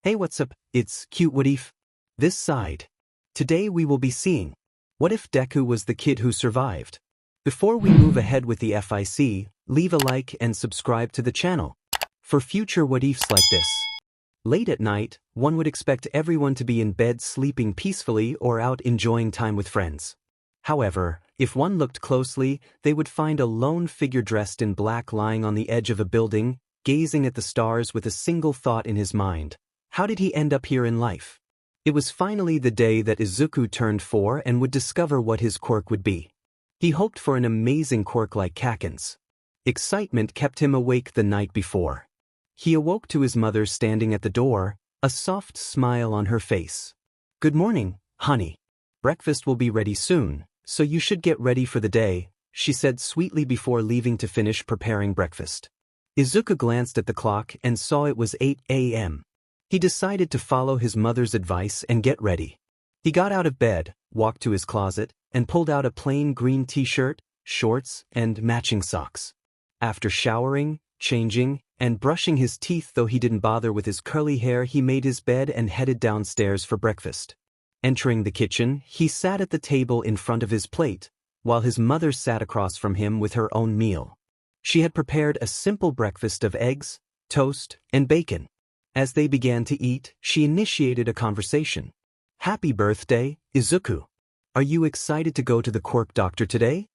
Hey, what's up? It's cute what if? This side. Today we will be seeing, what if Deku was the kid who survived? Before we move ahead with the FIC, leave a like and subscribe to the channel for future what ifs like this. Late at night, one would expect everyone to be in bed sleeping peacefully or out enjoying time with friends. However, if one looked closely, they would find a lone figure dressed in black lying on the edge of a building, gazing at the stars with a single thought in his mind. How did he end up here in life? It was finally the day that Izuku turned 4 and would discover what his quirk would be. He hoped for an amazing quirk like Kaken's. Excitement kept him awake the night before. He awoke to his mother standing at the door, a soft smile on her face. "Good morning, honey. Breakfast will be ready soon, so you should get ready for the day," she said sweetly before leaving to finish preparing breakfast. Izuku glanced at the clock and saw it was 8 a.m. He decided to follow his mother's advice and get ready. He got out of bed, walked to his closet, and pulled out a plain green t-shirt, shorts, and matching socks. After showering, changing, and brushing his teeth though he didn't bother with his curly hair, he made his bed and headed downstairs for breakfast. Entering the kitchen, he sat at the table in front of his plate, while his mother sat across from him with her own meal. She had prepared a simple breakfast of eggs, toast, and bacon. As they began to eat, she initiated a conversation. "Happy birthday, Izuku. Are you excited to go to the quirk doctor today?"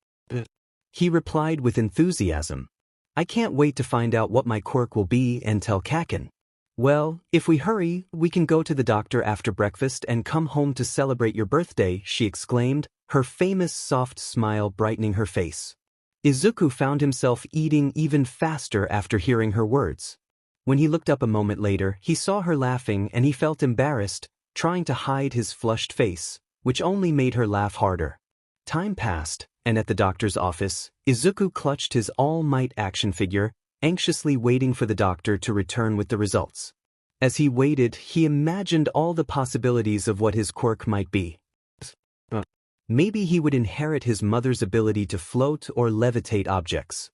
He replied with enthusiasm. "I can't wait to find out what my quirk will be and tell Kaken." "Well, if we hurry, we can go to the doctor after breakfast and come home to celebrate your birthday," she exclaimed, her famous soft smile brightening her face. Izuku found himself eating even faster after hearing her words. When he looked up a moment later, he saw her laughing and he felt embarrassed, trying to hide his flushed face, which only made her laugh harder. Time passed, and at the doctor's office, Izuku clutched his All Might action figure, anxiously waiting for the doctor to return with the results. As he waited, he imagined all the possibilities of what his quirk might be. Maybe he would inherit his mother's ability to float or levitate objects.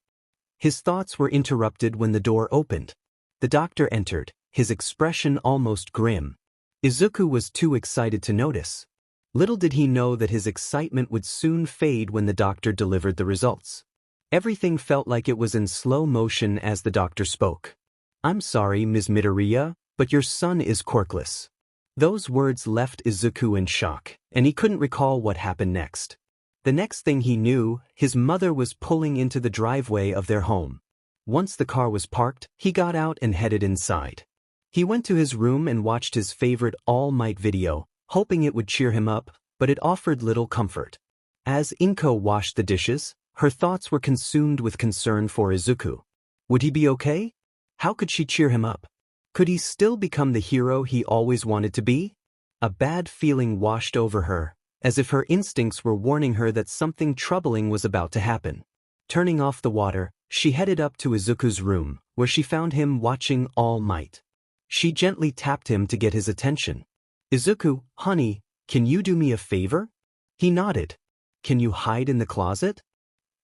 His thoughts were interrupted when the door opened. The doctor entered, his expression almost grim. Izuku was too excited to notice. Little did he know that his excitement would soon fade when the doctor delivered the results. Everything felt like it was in slow motion as the doctor spoke. "I'm sorry, Ms. Midoriya, but your son is quirkless." Those words left Izuku in shock, and he couldn't recall what happened next. The next thing he knew, his mother was pulling into the driveway of their home. Once the car was parked, he got out and headed inside. He went to his room and watched his favorite All Might video, hoping it would cheer him up, but it offered little comfort. As Inko washed the dishes, her thoughts were consumed with concern for Izuku. Would he be okay? How could she cheer him up? Could he still become the hero he always wanted to be? A bad feeling washed over her, as if her instincts were warning her that something troubling was about to happen. Turning off the water, she headed up to Izuku's room, where she found him watching All Might. She gently tapped him to get his attention. "Izuku, honey, can you do me a favor?" He nodded. "Can you hide in the closet?"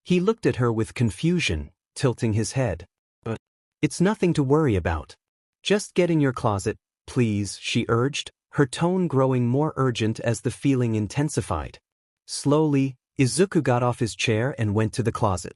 He looked at her with confusion, tilting his head. "It's nothing to worry about. Just get in your closet, please," she urged, her tone growing more urgent as the feeling intensified. Slowly, Izuku got off his chair and went to the closet.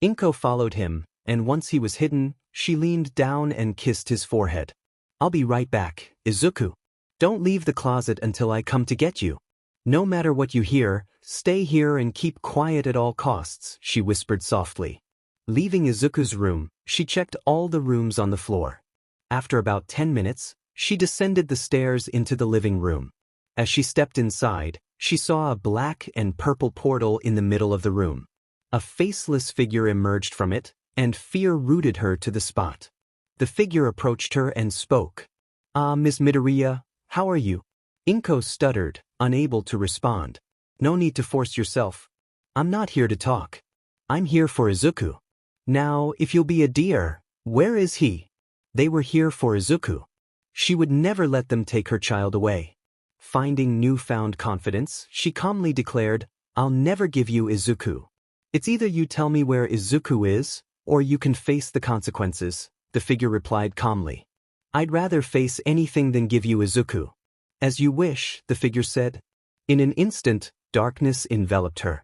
Inko followed him, and once he was hidden, she leaned down and kissed his forehead. "I'll be right back, Izuku. Don't leave the closet until I come to get you. No matter what you hear, stay here and keep quiet at all costs," she whispered softly. Leaving Izuku's room, she checked all the rooms on the floor. After about 10 minutes, she descended the stairs into the living room. As she stepped inside, she saw a black and purple portal in the middle of the room. A faceless figure emerged from it, and fear rooted her to the spot. The figure approached her and spoke. "Ah, Ms. Midoriya, how are you?" Inko stuttered, unable to respond. "No need to force yourself. I'm not here to talk. I'm here for Izuku." "Now, if you'll be a dear, where is he?" They were here for Izuku. She would never let them take her child away. Finding newfound confidence, she calmly declared, "I'll never give you Izuku. It's either you tell me where Izuku is, or you can face the consequences," the figure replied calmly. I'd rather face anything than give you Izuku. As you wish, the figure said. In an instant, darkness enveloped her.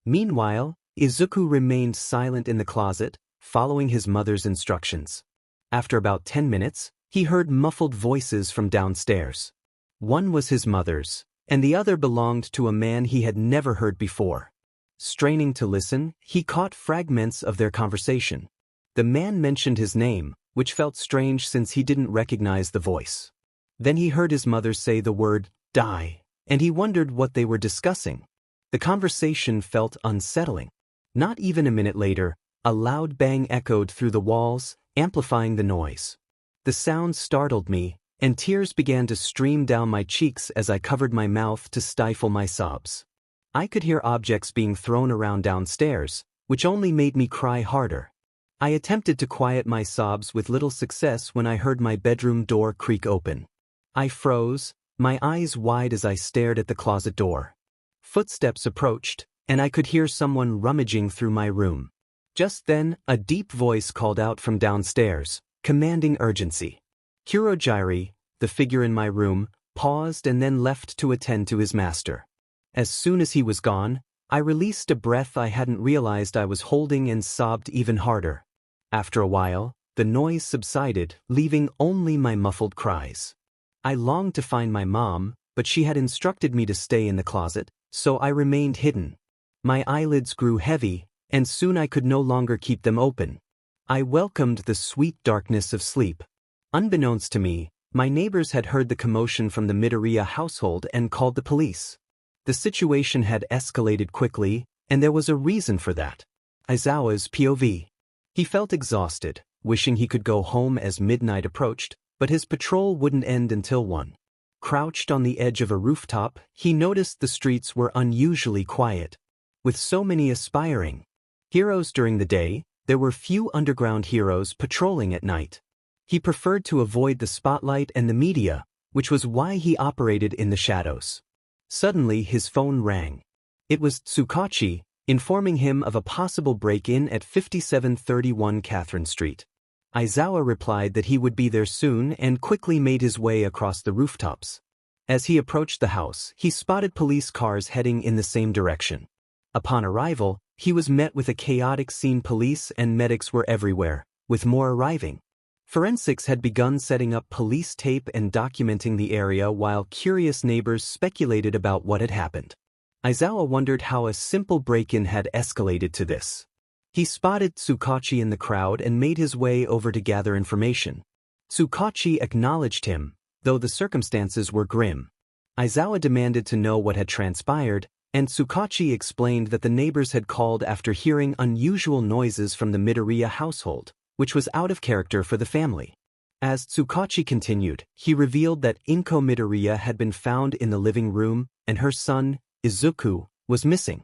Meanwhile, Izuku remained silent in the closet, following his mother's instructions. After about 10 minutes, he heard muffled voices from downstairs. One was his mother's, and the other belonged to a man he had never heard before. Straining to listen, he caught fragments of their conversation. The man mentioned his name, which felt strange since he didn't recognize the voice. Then he heard his mother say the word, die, and he wondered what they were discussing. The conversation felt unsettling. Not even a minute later, a loud bang echoed through the walls, amplifying the noise. The sound startled me, and tears began to stream down my cheeks as I covered my mouth to stifle my sobs. I could hear objects being thrown around downstairs, which only made me cry harder. I attempted to quiet my sobs with little success when I heard my bedroom door creak open. I froze, my eyes wide as I stared at the closet door. Footsteps approached, and I could hear someone rummaging through my room. Just then, a deep voice called out from downstairs, commanding urgency. Kurogiri, the figure in my room, paused and then left to attend to his master. As soon as he was gone, I released a breath I hadn't realized I was holding and sobbed even harder. After a while, the noise subsided, leaving only my muffled cries. I longed to find my mom, but she had instructed me to stay in the closet, so I remained hidden. My eyelids grew heavy, and soon I could no longer keep them open. I welcomed the sweet darkness of sleep. Unbeknownst to me, my neighbors had heard the commotion from the Midoriya household and called the police. The situation had escalated quickly, and there was a reason for that. Aizawa's POV. He felt exhausted, wishing he could go home as midnight approached, but his patrol wouldn't end until 1. Crouched on the edge of a rooftop, he noticed the streets were unusually quiet. With so many aspiring heroes during the day, there were few underground heroes patrolling at night. He preferred to avoid the spotlight and the media, which was why he operated in the shadows. Suddenly his phone rang. It was Tsukachi, informing him of a possible break-in at 5731 Catherine Street. Aizawa replied that he would be there soon and quickly made his way across the rooftops. As he approached the house, he spotted police cars heading in the same direction. Upon arrival, he was met with a chaotic scene. Police and medics were everywhere, with more arriving. Forensics had begun setting up police tape and documenting the area while curious neighbors speculated about what had happened. Aizawa wondered how a simple break-in had escalated to this. He spotted Tsukachi in the crowd and made his way over to gather information. Tsukachi acknowledged him, though the circumstances were grim. Aizawa demanded to know what had transpired, and Tsukachi explained that the neighbors had called after hearing unusual noises from the Midoriya household, which was out of character for the family. As Tsukachi continued, he revealed that Inko Midoriya had been found in the living room, and her son, Izuku, was missing.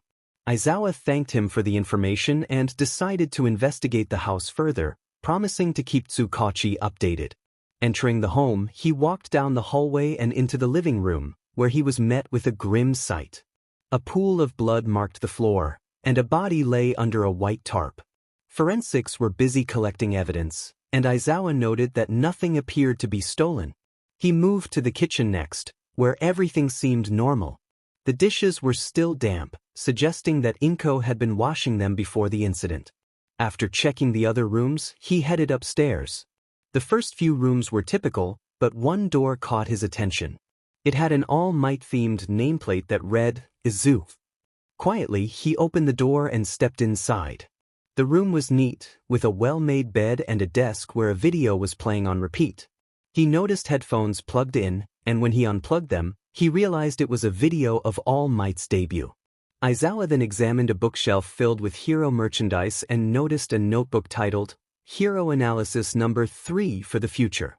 Aizawa thanked him for the information and decided to investigate the house further, promising to keep Tsukachi updated. Entering the home, he walked down the hallway and into the living room, where he was met with a grim sight. A pool of blood marked the floor, and a body lay under a white tarp. Forensics were busy collecting evidence, and Aizawa noted that nothing appeared to be stolen. He moved to the kitchen next, where everything seemed normal. The dishes were still damp, suggesting that Inko had been washing them before the incident. After checking the other rooms, he headed upstairs. The first few rooms were typical, but one door caught his attention. It had an All Might-themed nameplate that read, Izuku. Quietly, he opened the door and stepped inside. The room was neat, with a well-made bed and a desk where a video was playing on repeat. He noticed headphones plugged in, and when he unplugged them, he realized it was a video of All Might's debut. Aizawa then examined a bookshelf filled with hero merchandise and noticed a notebook titled, Hero Analysis Number 3 for the Future.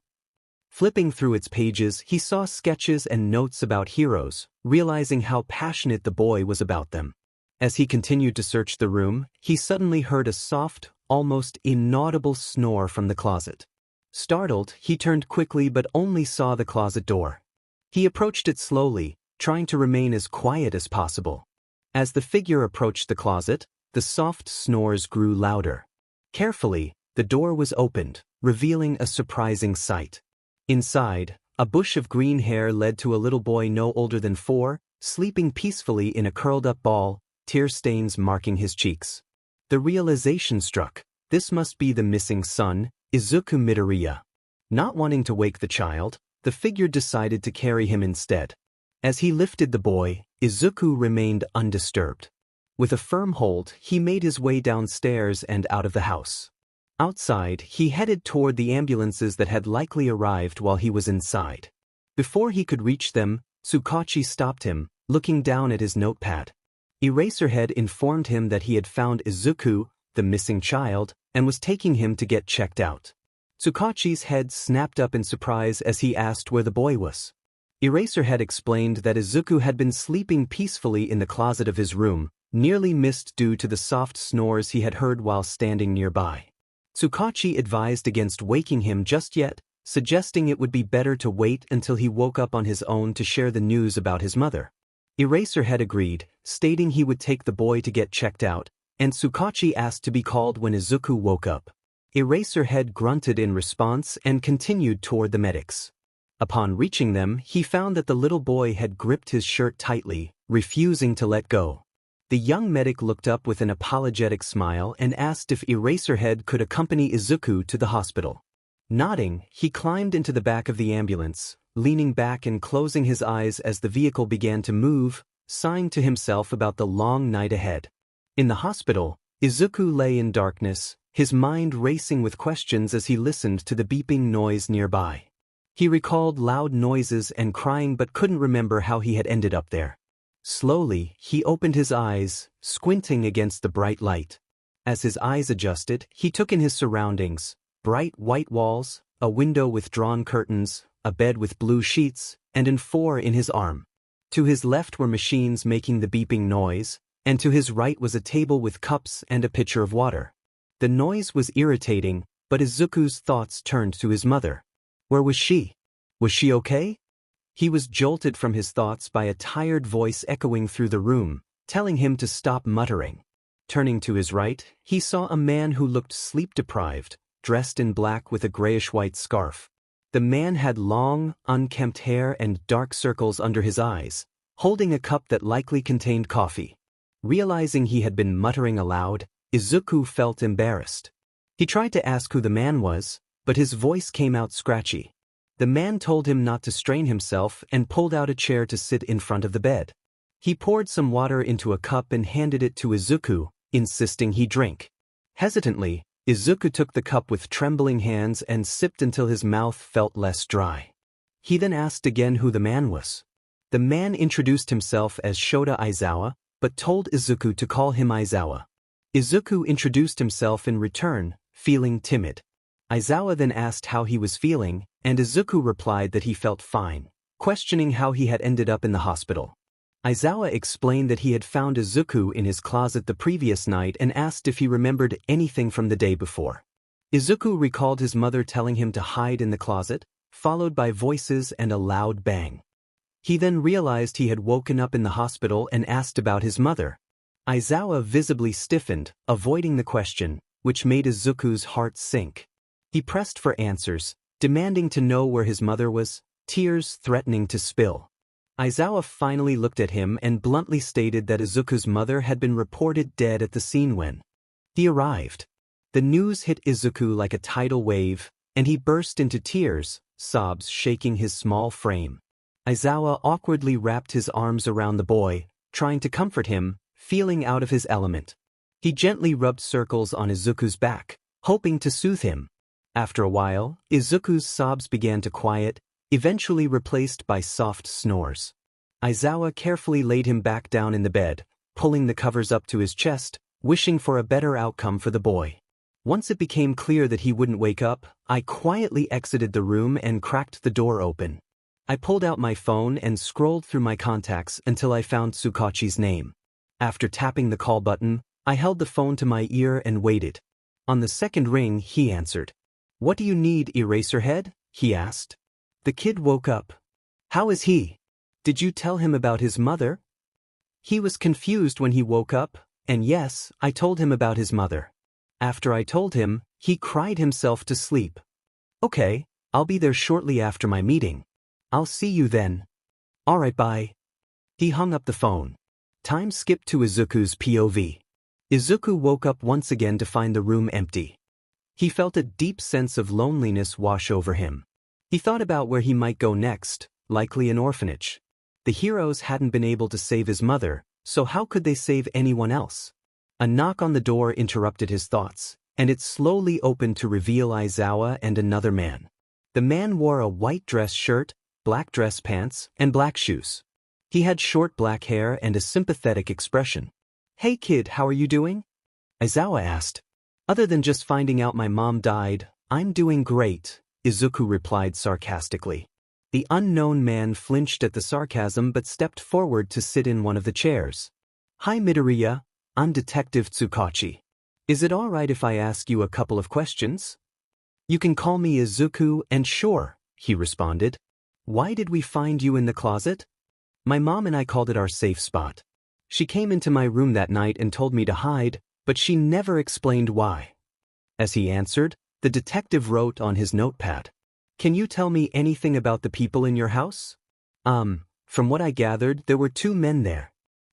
Flipping through its pages, he saw sketches and notes about heroes, realizing how passionate the boy was about them. As he continued to search the room, he suddenly heard a soft, almost inaudible snore from the closet. Startled, he turned quickly but only saw the closet door. He approached it slowly, trying to remain as quiet as possible. As the figure approached the closet, the soft snores grew louder. Carefully, the door was opened, revealing a surprising sight. Inside, a bush of green hair led to a little boy no older than 4, sleeping peacefully in a curled-up ball, tear stains marking his cheeks. The realization struck. This must be the missing son, Izuku Midoriya. Not wanting to wake the child, the figure decided to carry him instead. As he lifted the boy, Izuku remained undisturbed. With a firm hold, he made his way downstairs and out of the house. Outside, he headed toward the ambulances that had likely arrived while he was inside. Before he could reach them, Tsukachi stopped him, looking down at his notepad. Eraserhead informed him that he had found Izuku, the missing child, and was taking him to get checked out. Tsukachi's head snapped up in surprise as he asked where the boy was. Eraserhead explained that Izuku had been sleeping peacefully in the closet of his room, nearly missed due to the soft snores he had heard while standing nearby. Tsukachi advised against waking him just yet, suggesting it would be better to wait until he woke up on his own to share the news about his mother. Eraserhead agreed, stating he would take the boy to get checked out, and Tsukachi asked to be called when Izuku woke up. Eraserhead grunted in response and continued toward the medics. Upon reaching them, he found that the little boy had gripped his shirt tightly, refusing to let go. The young medic looked up with an apologetic smile and asked if Eraserhead could accompany Izuku to the hospital. Nodding, he climbed into the back of the ambulance, leaning back and closing his eyes as the vehicle began to move, sighing to himself about the long night ahead. In the hospital, Izuku lay in darkness, his mind racing with questions as he listened to the beeping noise nearby. He recalled loud noises and crying but couldn't remember how he had ended up there. Slowly, he opened his eyes, squinting against the bright light. As his eyes adjusted, he took in his surroundings: bright white walls, a window with drawn curtains, a bed with blue sheets, and an A4 in his arm. To his left were machines making the beeping noise, and to his right was a table with cups and a pitcher of water. The noise was irritating, but Izuku's thoughts turned to his mother. Where was she? Was she okay? He was jolted from his thoughts by a tired voice echoing through the room, telling him to stop muttering. Turning to his right, he saw a man who looked sleep-deprived, dressed in black with a grayish-white scarf. The man had long, unkempt hair and dark circles under his eyes, holding a cup that likely contained coffee. Realizing he had been muttering aloud, Izuku felt embarrassed. He tried to ask who the man was, but his voice came out scratchy. The man told him not to strain himself and pulled out a chair to sit in front of the bed. He poured some water into a cup and handed it to Izuku, insisting he drink. Hesitantly, Izuku took the cup with trembling hands and sipped until his mouth felt less dry. He then asked again who the man was. The man introduced himself as Shota Aizawa, but told Izuku to call him Aizawa. Izuku introduced himself in return, feeling timid. Aizawa then asked how he was feeling, and Izuku replied that he felt fine, questioning how he had ended up in the hospital. Aizawa explained that he had found Izuku in his closet the previous night and asked if he remembered anything from the day before. Izuku recalled his mother telling him to hide in the closet, followed by voices and a loud bang. He then realized he had woken up in the hospital and asked about his mother. Aizawa visibly stiffened, avoiding the question, which made Izuku's heart sink. He pressed for answers, demanding to know where his mother was, tears threatening to spill. Aizawa finally looked at him and bluntly stated that Izuku's mother had been reported dead at the scene when he arrived. The news hit Izuku like a tidal wave, and he burst into tears, sobs shaking his small frame. Aizawa awkwardly wrapped his arms around the boy, trying to comfort him, feeling out of his element. He gently rubbed circles on Izuku's back, hoping to soothe him. After a while, Izuku's sobs began to quiet, eventually replaced by soft snores. Aizawa carefully laid him back down in the bed, pulling the covers up to his chest, wishing for a better outcome for the boy. Once it became clear that he wouldn't wake up, I quietly exited the room and cracked the door open. I pulled out my phone and scrolled through my contacts until I found Tsukachi's name. After tapping the call button, I held the phone to my ear and waited. On the second ring, he answered. "What do you need, Eraserhead?" he asked. The kid woke up. "How is he? Did you tell him about his mother?" He was confused when he woke up, and yes, I told him about his mother. After I told him, he cried himself to sleep. "Okay, I'll be there shortly after my meeting. I'll see you then. Alright, bye. He hung up the phone. Time skipped to Izuku's POV. Izuku woke up once again to find the room empty. He felt a deep sense of loneliness wash over him. He thought about where he might go next, likely an orphanage. The heroes hadn't been able to save his mother, so how could they save anyone else? A knock on the door interrupted his thoughts, and it slowly opened to reveal Aizawa and another man. The man wore a white dress shirt, black dress pants, and black shoes. He had short black hair and a sympathetic expression. "Hey kid, how are you doing?" Aizawa asked. "Other than just finding out my mom died, I'm doing great," Izuku replied sarcastically. The unknown man flinched at the sarcasm but stepped forward to sit in one of the chairs. "Hi Midoriya, I'm Detective Tsukachi. Is it alright if I ask you a couple of questions?" "You can call me Izuku and sure," he responded. "Why did we find you in the closet?" "My mom and I called it our safe spot. She came into my room that night and told me to hide, but she never explained why." As he answered, the detective wrote on his notepad. "Can you tell me anything about the people in your house?" From what I gathered, there were two men there.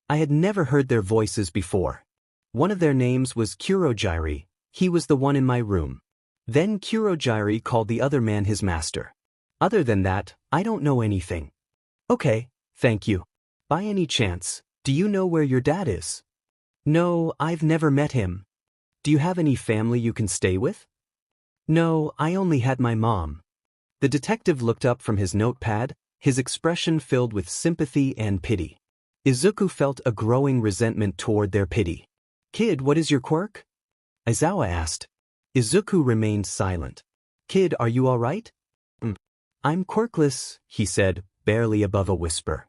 I had never heard their voices before. One of their names was Kurojiri. He was the one in my room. Then Kurojiri called the other man his master. Other than that, I don't know anything." "Okay, thank you. By any chance, do you know where your dad is?" "No, I've never met him." "Do you have any family you can stay with?" "No, I only had my mom." The detective looked up from his notepad, his expression filled with sympathy and pity. Izuku felt a growing resentment toward their pity. "Kid, what is your quirk?" Aizawa asked. Izuku remained silent. "Kid, are you all right?" "I'm quirkless," he said, barely above a whisper.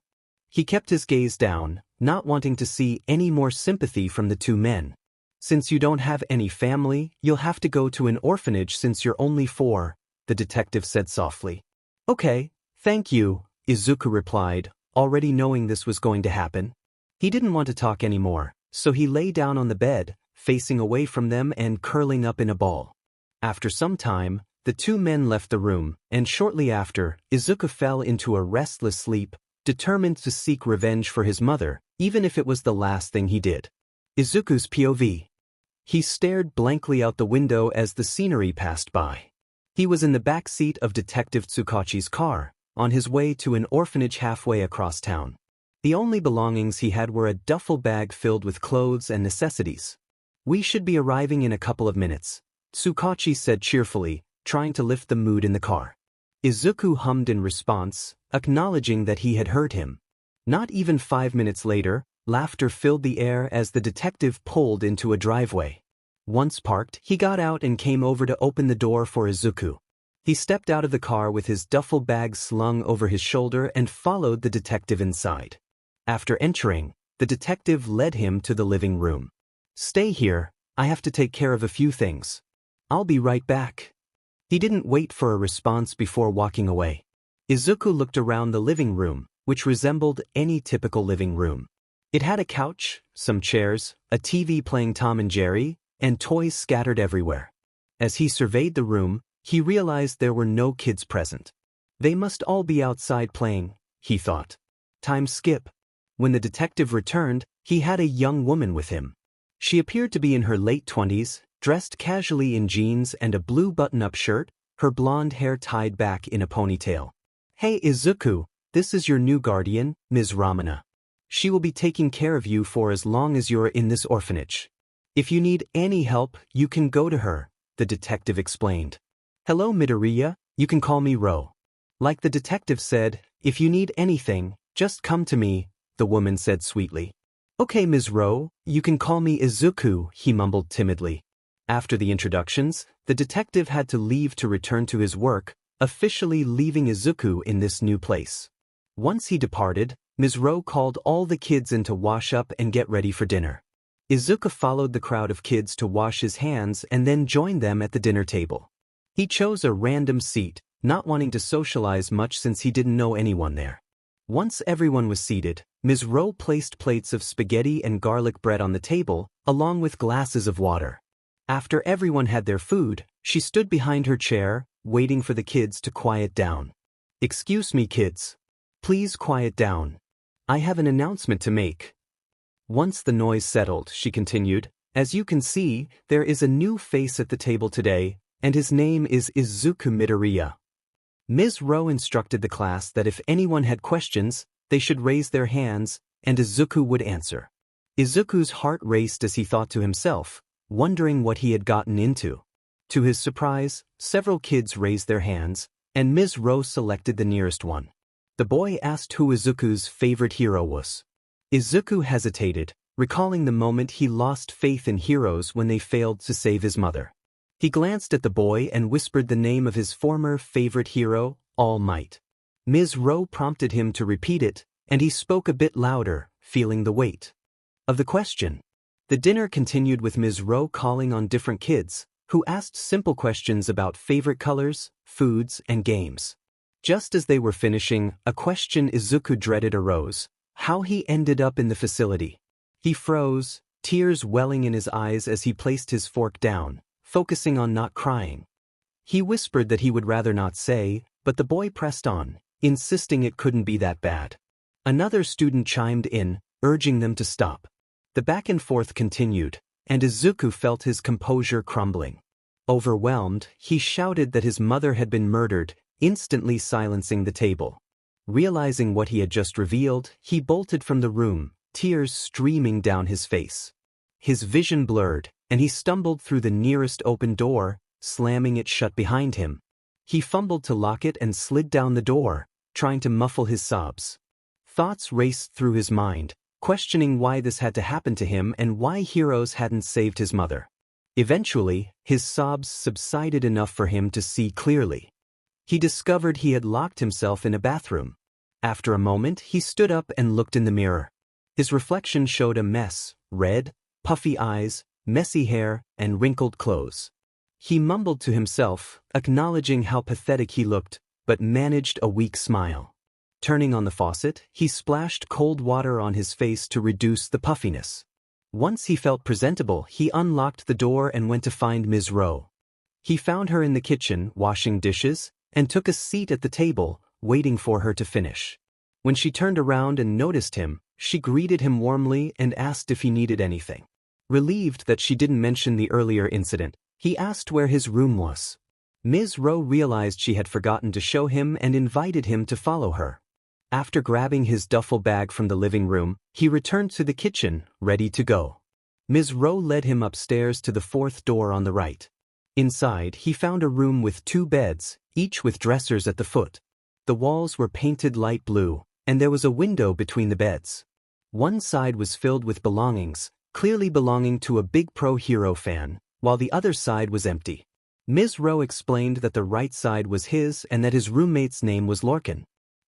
He kept his gaze down, not wanting to see any more sympathy from the two men. "Since you don't have any family, you'll have to go to an orphanage since you're only 4, the detective said softly. "Okay, thank you," Izuku replied, already knowing this was going to happen. He didn't want to talk anymore, so he lay down on the bed, facing away from them and curling up in a ball. After some time, the two men left the room, and shortly after, Izuku fell into a restless sleep, determined to seek revenge for his mother, even if it was the last thing he did. Izuku's POV. He stared blankly out the window as the scenery passed by. He was in the back seat of Detective Tsukachi's car, on his way to an orphanage halfway across town. The only belongings he had were a duffel bag filled with clothes and necessities. "We should be arriving in a couple of minutes," Tsukachi said cheerfully, trying to lift the mood in the car. Izuku hummed in response, acknowledging that he had heard him. Not even 5 minutes later, laughter filled the air as the detective pulled into a driveway. Once parked, he got out and came over to open the door for Izuku. He stepped out of the car with his duffel bag slung over his shoulder and followed the detective inside. After entering, the detective led him to the living room. "Stay here, I have to take care of a few things. I'll be right back." He didn't wait for a response before walking away. Izuku looked around the living room, which resembled any typical living room. It had a couch, some chairs, a TV playing Tom and Jerry, and toys scattered everywhere. As he surveyed the room, he realized there were no kids present. They must all be outside playing, he thought. Time skip. When the detective returned, he had a young woman with him. She appeared to be in her late 20s, dressed casually in jeans and a blue button-up shirt, her blonde hair tied back in a ponytail. "Hey Izuku, this is your new guardian, Ms. Ramana. She will be taking care of you for as long as you're in this orphanage. If you need any help, you can go to her," the detective explained. "Hello Midoriya, you can call me Ro." Like the detective said, "If you need anything, just come to me," the woman said sweetly. "Okay Ms. Ro, you can call me Izuku," he mumbled timidly. After the introductions, the detective had to leave to return to his work, officially leaving Izuku in this new place. Once he departed, Ms. Ro called all the kids in to wash up and get ready for dinner. Izuku followed the crowd of kids to wash his hands and then joined them at the dinner table. He chose a random seat, not wanting to socialize much since he didn't know anyone there. Once everyone was seated, Ms. Ro placed plates of spaghetti and garlic bread on the table, along with glasses of water. After everyone had their food, she stood behind her chair, waiting for the kids to quiet down. "Excuse me, kids. Please quiet down. I have an announcement to make." Once the noise settled, she continued, "As you can see, there is a new face at the table today, and his name is Izuku Midoriya." Ms. Rowe instructed the class that if anyone had questions, they should raise their hands, and Izuku would answer. Izuku's heart raced as he thought to himself, wondering what he had gotten into. To his surprise, several kids raised their hands, and Ms. Rowe selected the nearest one. The boy asked who Izuku's favorite hero was. Izuku hesitated, recalling the moment he lost faith in heroes when they failed to save his mother. He glanced at the boy and whispered the name of his former favorite hero, All Might. Ms. Rowe prompted him to repeat it, and he spoke a bit louder, feeling the weight of the question. The dinner continued with Ms. Rowe calling on different kids, who asked simple questions about favorite colors, foods, and games. Just as they were finishing, a question Izuku dreaded arose: how he ended up in the facility. He froze, tears welling in his eyes as he placed his fork down, focusing on not crying. He whispered that he would rather not say, but the boy pressed on, insisting it couldn't be that bad. Another student chimed in, urging them to stop. The back and forth continued, and Izuku felt his composure crumbling. Overwhelmed, he shouted that his mother had been murdered, instantly silencing the table. Realizing what he had just revealed, he bolted from the room, tears streaming down his face. His vision blurred, and he stumbled through the nearest open door, slamming it shut behind him. He fumbled to lock it and slid down the door, trying to muffle his sobs. Thoughts raced through his mind, questioning why this had to happen to him and why heroes hadn't saved his mother. Eventually, his sobs subsided enough for him to see clearly. He discovered he had locked himself in a bathroom. After a moment, he stood up and looked in the mirror. His reflection showed a mess: red, puffy eyes, messy hair, and wrinkled clothes. He mumbled to himself, acknowledging how pathetic he looked, but managed a weak smile. Turning on the faucet, he splashed cold water on his face to reduce the puffiness. Once he felt presentable, he unlocked the door and went to find Ms. Rowe. He found her in the kitchen, washing dishes, and took a seat at the table, waiting for her to finish. When she turned around and noticed him, she greeted him warmly and asked if he needed anything. Relieved that she didn't mention the earlier incident, he asked where his room was. Ms. Rowe realized she had forgotten to show him and invited him to follow her. After grabbing his duffel bag from the living room, he returned to the kitchen, ready to go. Ms. Rowe led him upstairs to the fourth door on the right. Inside, he found a room with 2 beds, each with dressers at the foot. The walls were painted light blue, and there was a window between the beds. One side was filled with belongings, clearly belonging to a big pro-hero fan, while the other side was empty. Ms. Rowe explained that the right side was his and that his roommate's name was Lorcan.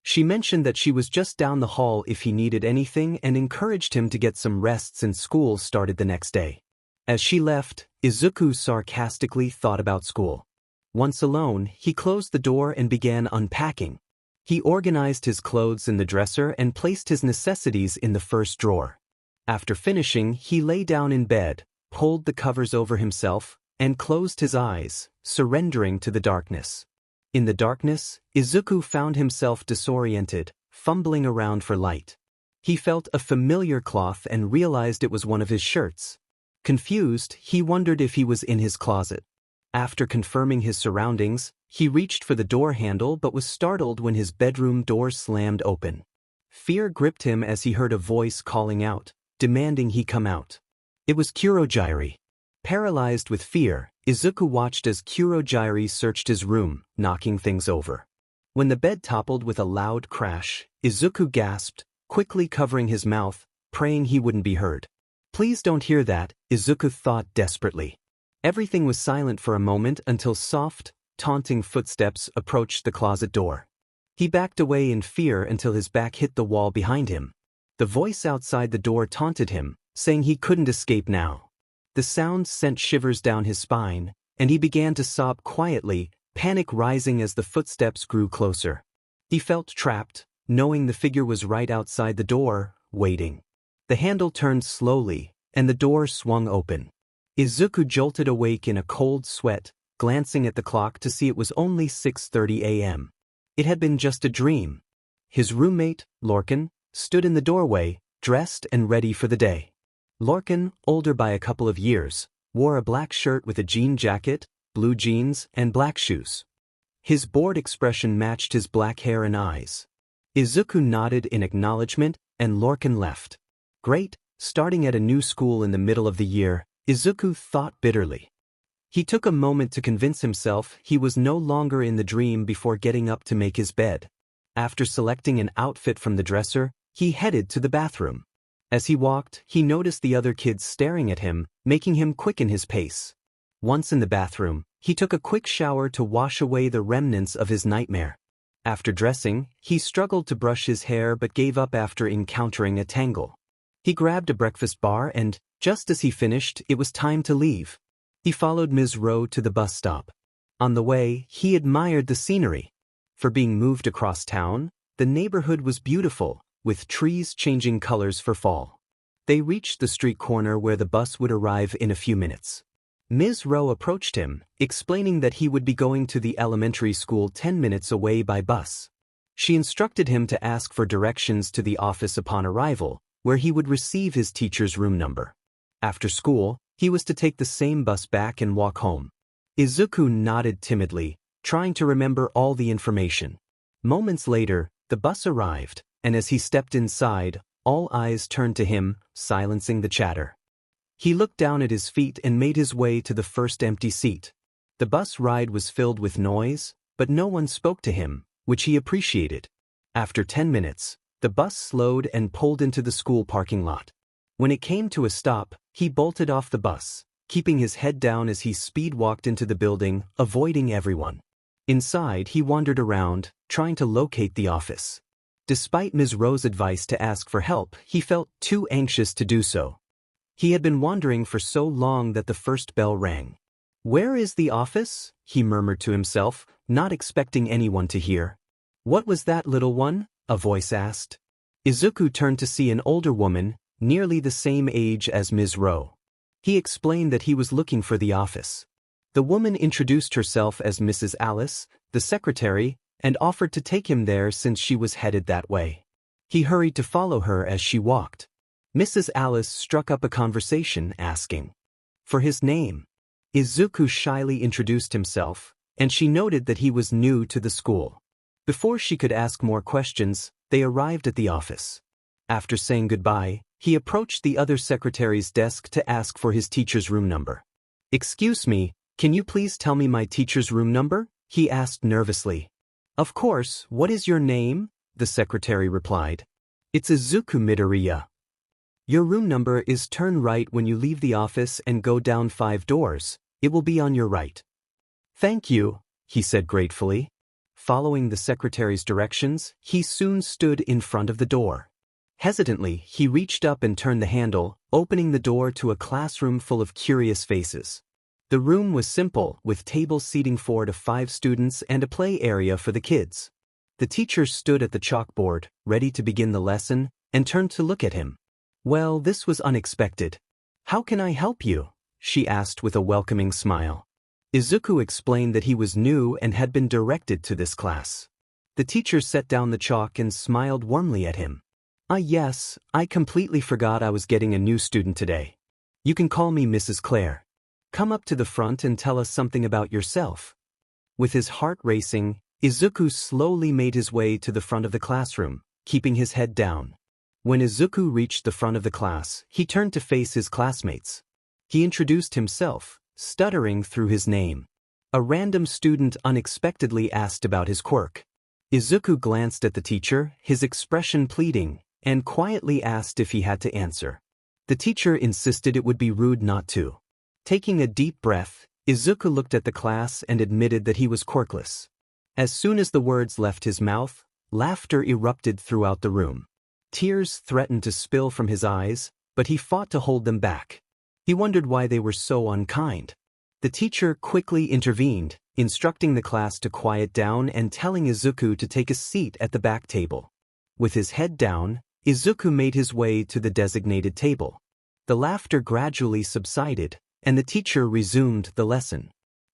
She mentioned that she was just down the hall if he needed anything and encouraged him to get some rest since school started the next day. As she left, Izuku sarcastically thought about school. Once alone, he closed the door and began unpacking. He organized his clothes in the dresser and placed his necessities in the first drawer. After finishing, he lay down in bed, pulled the covers over himself, and closed his eyes, surrendering to the darkness. In the darkness, Izuku found himself disoriented, fumbling around for light. He felt a familiar cloth and realized it was one of his shirts. Confused, he wondered if he was in his closet. After confirming his surroundings, he reached for the door handle but was startled when his bedroom door slammed open. Fear gripped him as he heard a voice calling out, demanding he come out. It was Kurogiri. Paralyzed with fear, Izuku watched as Kurogiri searched his room, knocking things over. When the bed toppled with a loud crash, Izuku gasped, quickly covering his mouth, praying he wouldn't be heard. Please don't hear that, Izuku thought desperately. Everything was silent for a moment until soft, taunting footsteps approached the closet door. He backed away in fear until his back hit the wall behind him. The voice outside the door taunted him, saying he couldn't escape now. The sound sent shivers down his spine, and he began to sob quietly, panic rising as the footsteps grew closer. He felt trapped, knowing the figure was right outside the door, waiting. The handle turned slowly, and the door swung open. Izuku jolted awake in a cold sweat, glancing at the clock to see it was only 6:30 a.m. It had been just a dream. His roommate, Lorcan, stood in the doorway, dressed and ready for the day. Lorcan, older by a couple of years, wore a black shirt with a jean jacket, blue jeans, and black shoes. His bored expression matched his black hair and eyes. Izuku nodded in acknowledgement, and Lorcan left. Great, starting at a new school in the middle of the year, Izuku thought bitterly. He took a moment to convince himself he was no longer in the dream before getting up to make his bed. After selecting an outfit from the dresser, he headed to the bathroom. As he walked, he noticed the other kids staring at him, making him quicken his pace. Once in the bathroom, he took a quick shower to wash away the remnants of his nightmare. After dressing, he struggled to brush his hair but gave up after encountering a tangle. He grabbed a breakfast bar and, just as he finished, it was time to leave. He followed Ms. Rowe to the bus stop. On the way, he admired the scenery. For being moved across town, the neighborhood was beautiful, with trees changing colors for fall. They reached the street corner where the bus would arrive in a few minutes. Ms. Rowe approached him, explaining that he would be going to the elementary school 10 minutes away by bus. She instructed him to ask for directions to the office upon arrival, where he would receive his teacher's room number. After school, he was to take the same bus back and walk home. Izuku nodded timidly, trying to remember all the information. Moments later, the bus arrived, and as he stepped inside, all eyes turned to him, silencing the chatter. He looked down at his feet and made his way to the first empty seat. The bus ride was filled with noise, but no one spoke to him, which he appreciated. After 10 minutes, the bus slowed and pulled into the school parking lot. When it came to a stop, he bolted off the bus, keeping his head down as he speed-walked into the building, avoiding everyone. Inside, he wandered around, trying to locate the office. Despite Ms. Rowe's advice to ask for help, he felt too anxious to do so. He had been wandering for so long that the first bell rang. "Where is the office?" he murmured to himself, not expecting anyone to hear. "What was that, little one?" a voice asked. Izuku turned to see an older woman, nearly the same age as Ms. Rowe. He explained that he was looking for the office. The woman introduced herself as Mrs. Alice, the secretary, and offered to take him there since she was headed that way. He hurried to follow her as she walked. Mrs. Alice struck up a conversation, asking for his name. Izuku shyly introduced himself, and she noted that he was new to the school. Before she could ask more questions, they arrived at the office. After saying goodbye, he approached the other secretary's desk to ask for his teacher's room number. "Excuse me, can you please tell me my teacher's room number?" he asked nervously. "Of course, what is your name?" the secretary replied. "It's Izuku Midoriya. Your room number is turn right when you leave the office and go down 5 doors. It will be on your right." "Thank you," he said gratefully. Following the secretary's directions, he soon stood in front of the door. Hesitantly, he reached up and turned the handle, opening the door to a classroom full of curious faces. The room was simple, with tables seating 4 to 5 students and a play area for the kids. The teacher stood at the chalkboard, ready to begin the lesson, and turned to look at him. "Well, this was unexpected. How can I help you?" she asked with a welcoming smile. Izuku explained that he was new and had been directed to this class. The teacher set down the chalk and smiled warmly at him. Yes, I completely forgot I was getting a new student today. You can call me Mrs. Claire. Come up to the front and tell us something about yourself." With his heart racing, Izuku slowly made his way to the front of the classroom, keeping his head down. When Izuku reached the front of the class, he turned to face his classmates. He introduced himself, stuttering through his name. A random student unexpectedly asked about his quirk. Izuku glanced at the teacher, his expression pleading, and quietly asked if he had to answer. The teacher insisted it would be rude not to. Taking a deep breath, Izuku looked at the class and admitted that he was quirkless. As soon as the words left his mouth, laughter erupted throughout the room. Tears threatened to spill from his eyes, but he fought to hold them back. He wondered why they were so unkind. The teacher quickly intervened, instructing the class to quiet down and telling Izuku to take a seat at the back table. With his head down, Izuku made his way to the designated table. The laughter gradually subsided, and the teacher resumed the lesson.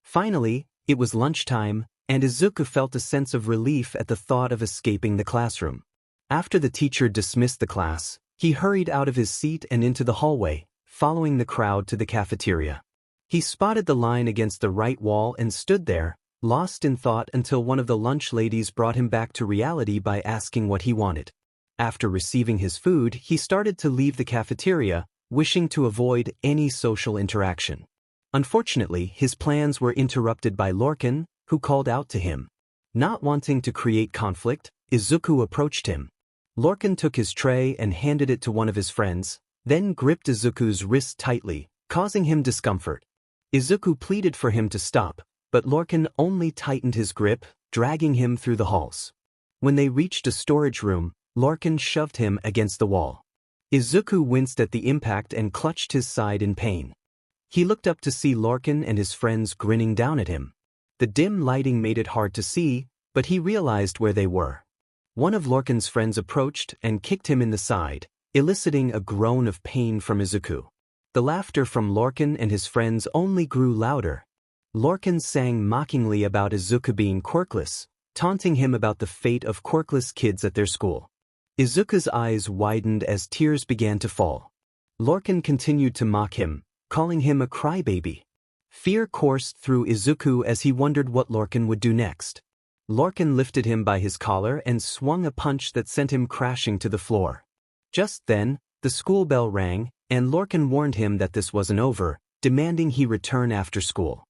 Finally, it was lunchtime, and Izuku felt a sense of relief at the thought of escaping the classroom. After the teacher dismissed the class, he hurried out of his seat and into the hallway, following the crowd to the cafeteria. He spotted the line against the right wall and stood there, lost in thought until one of the lunch ladies brought him back to reality by asking what he wanted. After receiving his food, he started to leave the cafeteria, wishing to avoid any social interaction. Unfortunately, his plans were interrupted by Lorcan, who called out to him. Not wanting to create conflict, Izuku approached him. Lorcan took his tray and handed it to one of his friends, then gripped Izuku's wrist tightly, causing him discomfort. Izuku pleaded for him to stop, but Lorcan only tightened his grip, dragging him through the halls. When they reached a storage room, Lorcan shoved him against the wall. Izuku winced at the impact and clutched his side in pain. He looked up to see Lorcan and his friends grinning down at him. The dim lighting made it hard to see, but he realized where they were. One of Lorcan's friends approached and kicked him in the side, eliciting a groan of pain from Izuku. The laughter from Lorcan and his friends only grew louder. Lorcan sang mockingly about Izuku being quirkless, taunting him about the fate of quirkless kids at their school. Izuku's eyes widened as tears began to fall. Lorcan continued to mock him, calling him a crybaby. Fear coursed through Izuku as he wondered what Lorcan would do next. Lorcan lifted him by his collar and swung a punch that sent him crashing to the floor. Just then, the school bell rang, and Lorcan warned him that this wasn't over, demanding he return after school.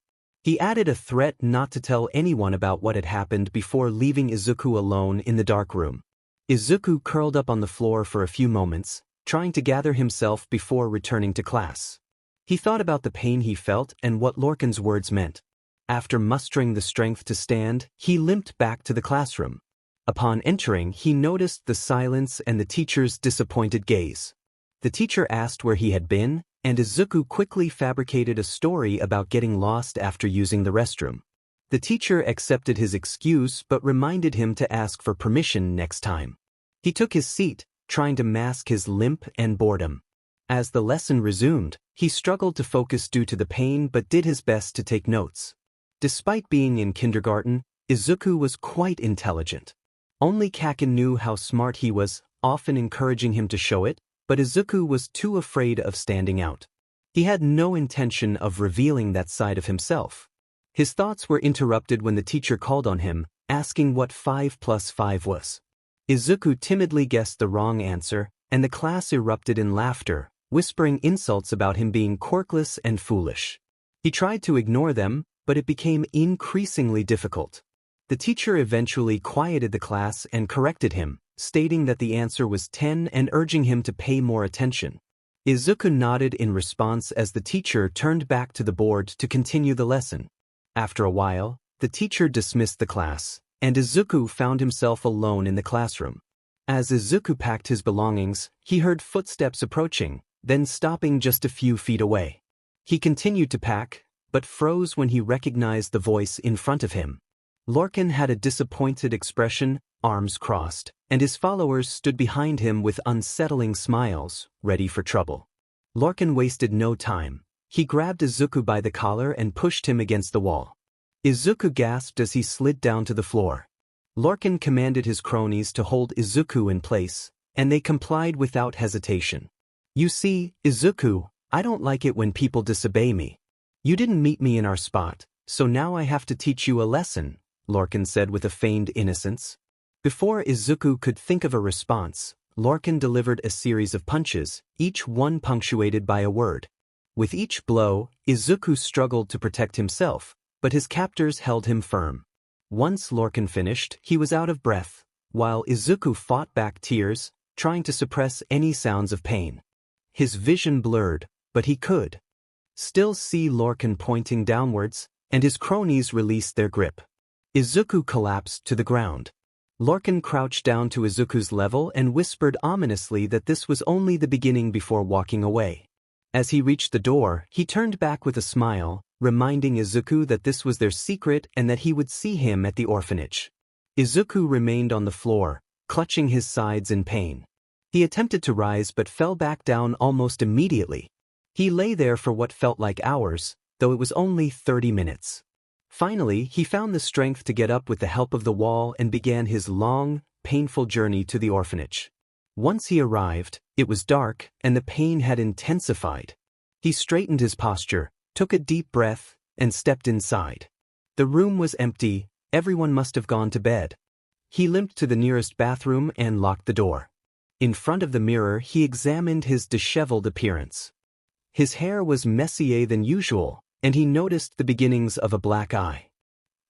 He added a threat not to tell anyone about what had happened before leaving Izuku alone in the dark room. Izuku curled up on the floor for a few moments, trying to gather himself before returning to class. He thought about the pain he felt and what Lorcan's words meant. After mustering the strength to stand, he limped back to the classroom. Upon entering, he noticed the silence and the teacher's disappointed gaze. The teacher asked where he had been, and Izuku quickly fabricated a story about getting lost after using the restroom. The teacher accepted his excuse but reminded him to ask for permission next time. He took his seat, trying to mask his limp and boredom. As the lesson resumed, he struggled to focus due to the pain but did his best to take notes. Despite being in kindergarten, Izuku was quite intelligent. Only Kaken knew how smart he was, often encouraging him to show it, but Izuku was too afraid of standing out. He had no intention of revealing that side of himself. His thoughts were interrupted when the teacher called on him, asking what 5 plus 5 was. Izuku timidly guessed the wrong answer, and the class erupted in laughter, whispering insults about him being quirkless and foolish. He tried to ignore them, but it became increasingly difficult. The teacher eventually quieted the class and corrected him, stating that the answer was 10 and urging him to pay more attention. Izuku nodded in response as the teacher turned back to the board to continue the lesson. After a while, the teacher dismissed the class, and Izuku found himself alone in the classroom. As Izuku packed his belongings, he heard footsteps approaching, then stopping just a few feet away. He continued to pack, but froze when he recognized the voice in front of him. Lorcan had a disappointed expression, arms crossed, and his followers stood behind him with unsettling smiles, ready for trouble. Lorcan wasted no time. He grabbed Izuku by the collar and pushed him against the wall. Izuku gasped as he slid down to the floor. Lorcan commanded his cronies to hold Izuku in place, and they complied without hesitation. "You see, Izuku, I don't like it when people disobey me. You didn't meet me in our spot, so now I have to teach you a lesson," Lorcan said with a feigned innocence. Before Izuku could think of a response, Lorcan delivered a series of punches, each one punctuated by a word. With each blow, Izuku struggled to protect himself, but his captors held him firm. Once Lorcan finished, he was out of breath, while Izuku fought back tears, trying to suppress any sounds of pain. His vision blurred, but he could still see Lorcan pointing downwards, and his cronies released their grip. Izuku collapsed to the ground. Lorcan crouched down to Izuku's level and whispered ominously that this was only the beginning before walking away. As he reached the door, he turned back with a smile, reminding Izuku that this was their secret and that he would see him at the orphanage. Izuku remained on the floor, clutching his sides in pain. He attempted to rise but fell back down almost immediately. He lay there for what felt like hours, though it was only 30 minutes. Finally, he found the strength to get up with the help of the wall and began his long, painful journey to the orphanage. Once he arrived, it was dark, and the pain had intensified. He straightened his posture, took a deep breath, and stepped inside. The room was empty, everyone must have gone to bed. He limped to the nearest bathroom and locked the door. In front of the mirror, he examined his disheveled appearance. His hair was messier than usual, and he noticed the beginnings of a black eye.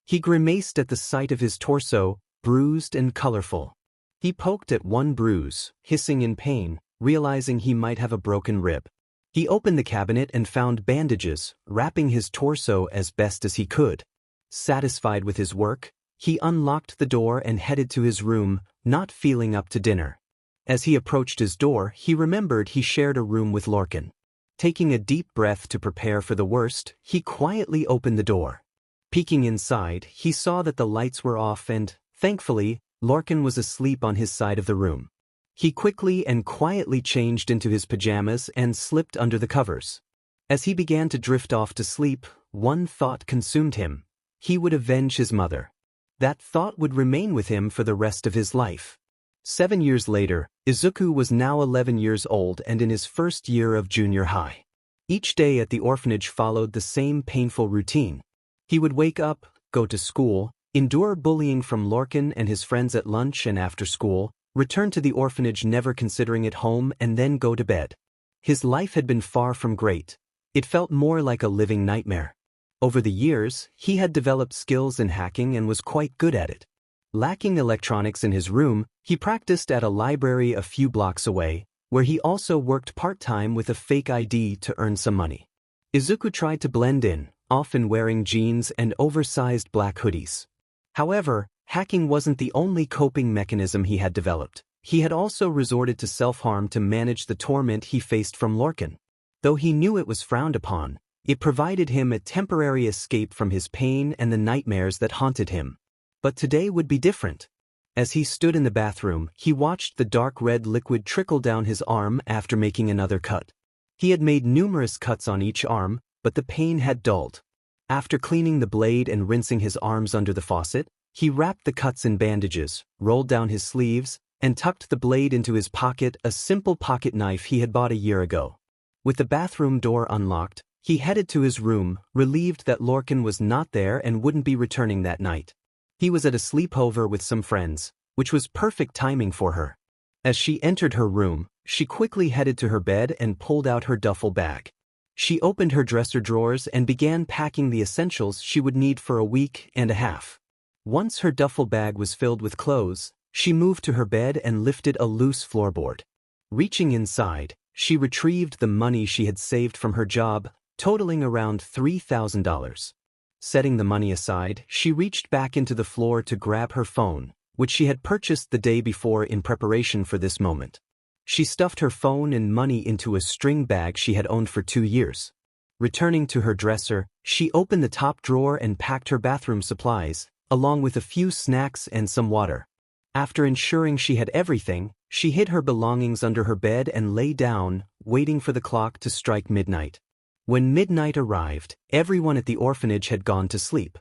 He grimaced at the sight of his torso, bruised and colorful. He poked at one bruise, hissing in pain, realizing he might have a broken rib. He opened the cabinet and found bandages, wrapping his torso as best as he could. Satisfied with his work, he unlocked the door and headed to his room, not feeling up to dinner. As he approached his door, he remembered he shared a room with Lorcan. Taking a deep breath to prepare for the worst, he quietly opened the door. Peeking inside, he saw that the lights were off and, thankfully, Lorcan was asleep on his side of the room. He quickly and quietly changed into his pajamas and slipped under the covers. As he began to drift off to sleep, one thought consumed him. He would avenge his mother. That thought would remain with him for the rest of his life. 7 years later, Izuku was now 11 years old and in his first year of junior high. Each day at the orphanage followed the same painful routine. He would wake up, go to school, endure bullying from Lorcan and his friends at lunch and after school, return to the orphanage never considering it home, and then go to bed. His life had been far from great. It felt more like a living nightmare. Over the years, he had developed skills in hacking and was quite good at it. Lacking electronics in his room, he practiced at a library a few blocks away, where he also worked part-time with a fake ID to earn some money. Izuku tried to blend in, often wearing jeans and oversized black hoodies. However, hacking wasn't the only coping mechanism he had developed. He had also resorted to self-harm to manage the torment he faced from Lorcan. Though he knew it was frowned upon, it provided him a temporary escape from his pain and the nightmares that haunted him. But today would be different. As he stood in the bathroom, he watched the dark red liquid trickle down his arm after making another cut. He had made numerous cuts on each arm, but the pain had dulled. After cleaning the blade and rinsing his arms under the faucet, he wrapped the cuts in bandages, rolled down his sleeves, and tucked the blade into his pocket, a simple pocket knife he had bought a year ago. With the bathroom door unlocked, he headed to his room, relieved that Lorcan was not there and wouldn't be returning that night. He was at a sleepover with some friends, which was perfect timing for her. As she entered her room, she quickly headed to her bed and pulled out her duffel bag. She opened her dresser drawers and began packing the essentials she would need for a week and a half. Once her duffel bag was filled with clothes, she moved to her bed and lifted a loose floorboard. Reaching inside, she retrieved the money she had saved from her job, totaling around $3,000. Setting the money aside, she reached back into the floor to grab her phone, which she had purchased the day before in preparation for this moment. She stuffed her phone and money into a string bag she had owned for 2 years. Returning to her dresser, she opened the top drawer and packed her bathroom supplies, along with a few snacks and some water. After ensuring she had everything, she hid her belongings under her bed and lay down, waiting for the clock to strike midnight. When midnight arrived, everyone at the orphanage had gone to sleep.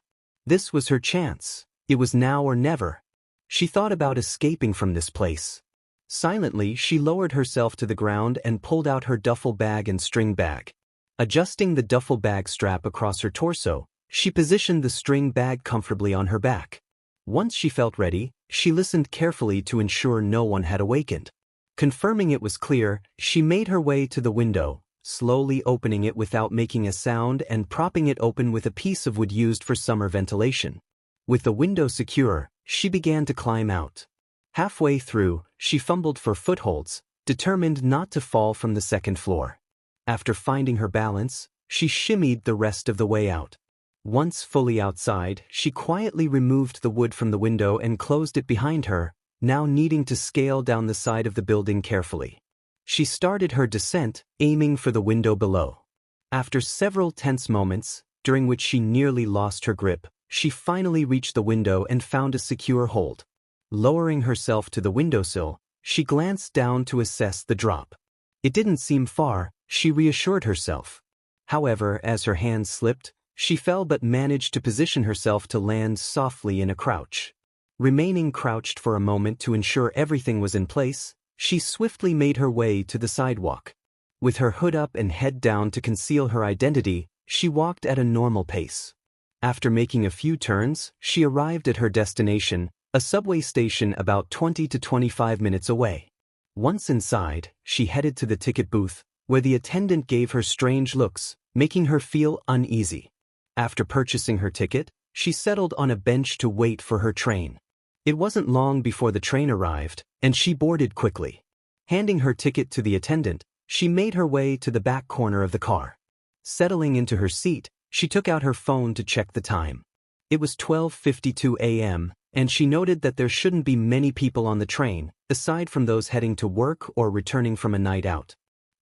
This was her chance. It was now or never. She thought about escaping from this place. Silently, she lowered herself to the ground and pulled out her duffel bag and string bag. Adjusting the duffel bag strap across her torso, she positioned the string bag comfortably on her back. Once she felt ready, she listened carefully to ensure no one had awakened. Confirming it was clear, she made her way to the window, slowly opening it without making a sound and propping it open with a piece of wood used for summer ventilation. With the window secure, she began to climb out. Halfway through, she fumbled for footholds, determined not to fall from the second floor. After finding her balance, she shimmied the rest of the way out. Once fully outside, she quietly removed the wood from the window and closed it behind her, now needing to scale down the side of the building carefully. She started her descent, aiming for the window below. After several tense moments, during which she nearly lost her grip, she finally reached the window and found a secure hold. Lowering herself to the windowsill, she glanced down to assess the drop. It didn't seem far, she reassured herself. However, as her hands slipped, She fell but managed to position herself to land softly in a crouch. Remaining crouched for a moment to ensure everything was in place, she swiftly made her way to the sidewalk. With her hood up and head down to conceal her identity, she walked at a normal pace. After making a few turns, she arrived at her destination, a subway station about 20 to 25 minutes away. Once inside, she headed to the ticket booth, where the attendant gave her strange looks, making her feel uneasy. After purchasing her ticket, she settled on a bench to wait for her train. It wasn't long before the train arrived, and she boarded quickly. Handing her ticket to the attendant, she made her way to the back corner of the car. Settling into her seat, she took out her phone to check the time. It was 12:52 a.m., and she noted that there shouldn't be many people on the train, aside from those heading to work or returning from a night out.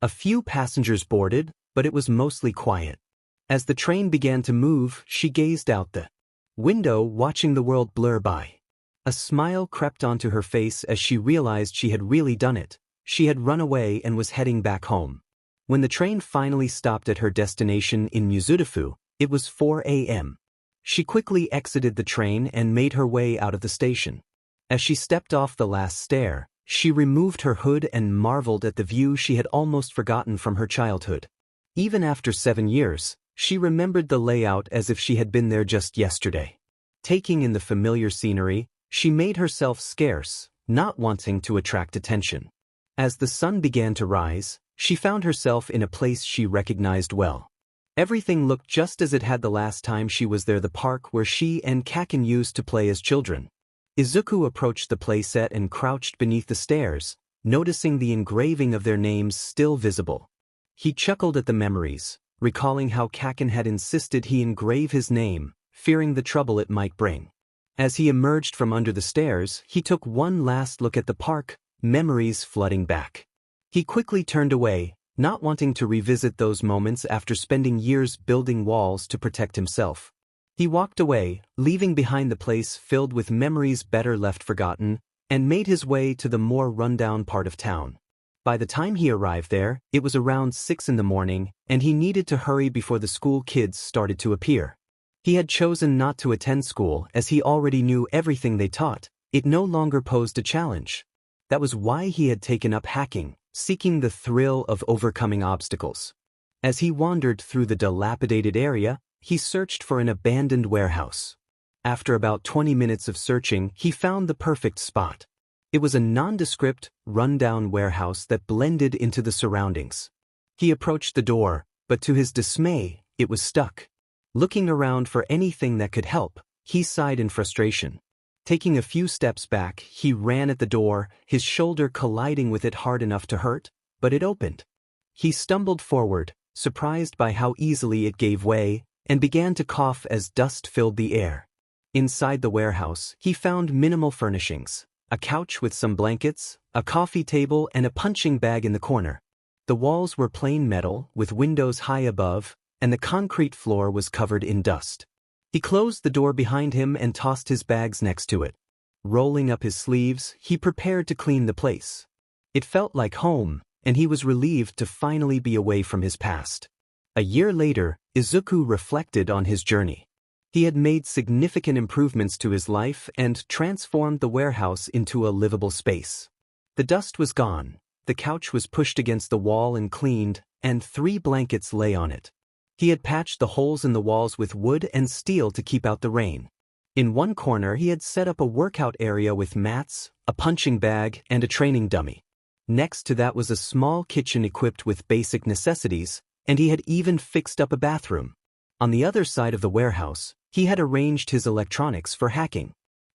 A few passengers boarded, but it was mostly quiet. As the train began to move, she gazed out the window, watching the world blur by. A smile crept onto her face as she realized she had really done it. She had run away and was heading back home. When the train finally stopped at her destination in Mizudafu, it was 4 a.m. She quickly exited the train and made her way out of the station. As she stepped off the last stair, she removed her hood and marveled at the view she had almost forgotten from her childhood. Even after 7 years, she remembered the layout as if she had been there just yesterday. Taking in the familiar scenery, she made herself scarce, not wanting to attract attention. As the sun began to rise, she found herself in a place she recognized well. Everything looked just as it had the last time she was there, the park where she and Kaken used to play as children. Izuku approached the playset and crouched beneath the stairs, noticing the engraving of their names still visible. He chuckled at the memories, recalling how Kaken had insisted he engrave his name, fearing the trouble it might bring. As he emerged from under the stairs, he took one last look at the park, memories flooding back. He quickly turned away, not wanting to revisit those moments after spending years building walls to protect himself. He walked away, leaving behind the place filled with memories better left forgotten, and made his way to the more rundown part of town. By the time he arrived there, it was around 6 in the morning, and he needed to hurry before the school kids started to appear. He had chosen not to attend school as he already knew everything they taught. It no longer posed a challenge. That was why he had taken up hacking, seeking the thrill of overcoming obstacles. As he wandered through the dilapidated area, he searched for an abandoned warehouse. After about 20 minutes of searching, he found the perfect spot. It was a nondescript, run-down warehouse that blended into the surroundings. He approached the door, but to his dismay, it was stuck. Looking around for anything that could help, he sighed in frustration. Taking a few steps back, he ran at the door, his shoulder colliding with it hard enough to hurt, but it opened. He stumbled forward, surprised by how easily it gave way, and began to cough as dust filled the air. Inside the warehouse, he found minimal furnishings, a couch with some blankets, a coffee table, and a punching bag in the corner. The walls were plain metal, with windows high above, and the concrete floor was covered in dust. He closed the door behind him and tossed his bags next to it. Rolling up his sleeves, he prepared to clean the place. It felt like home, and he was relieved to finally be away from his past. A year later, Izuku reflected on his journey. He had made significant improvements to his life and transformed the warehouse into a livable space. The dust was gone, the couch was pushed against the wall and cleaned, and 3 blankets lay on it. He had patched the holes in the walls with wood and steel to keep out the rain. In one corner he had set up a workout area with mats, a punching bag, and a training dummy. Next to that was a small kitchen equipped with basic necessities, and he had even fixed up a bathroom. On the other side of the warehouse, he had arranged his electronics for hacking.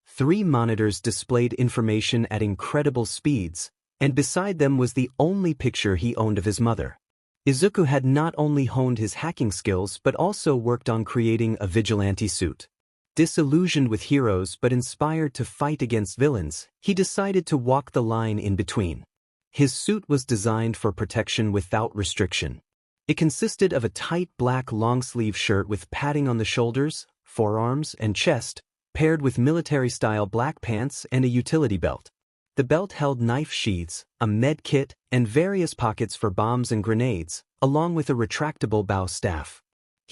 3 monitors displayed information at incredible speeds, and beside them was the only picture he owned of his mother. Izuku had not only honed his hacking skills but also worked on creating a vigilante suit. Disillusioned with heroes but inspired to fight against villains, he decided to walk the line in between. His suit was designed for protection without restriction. It consisted of a tight black long-sleeve shirt with padding on the shoulders, forearms, and chest, paired with military-style black pants and a utility belt. The belt held knife sheaths, a med kit, and various pockets for bombs and grenades, along with a retractable bow staff.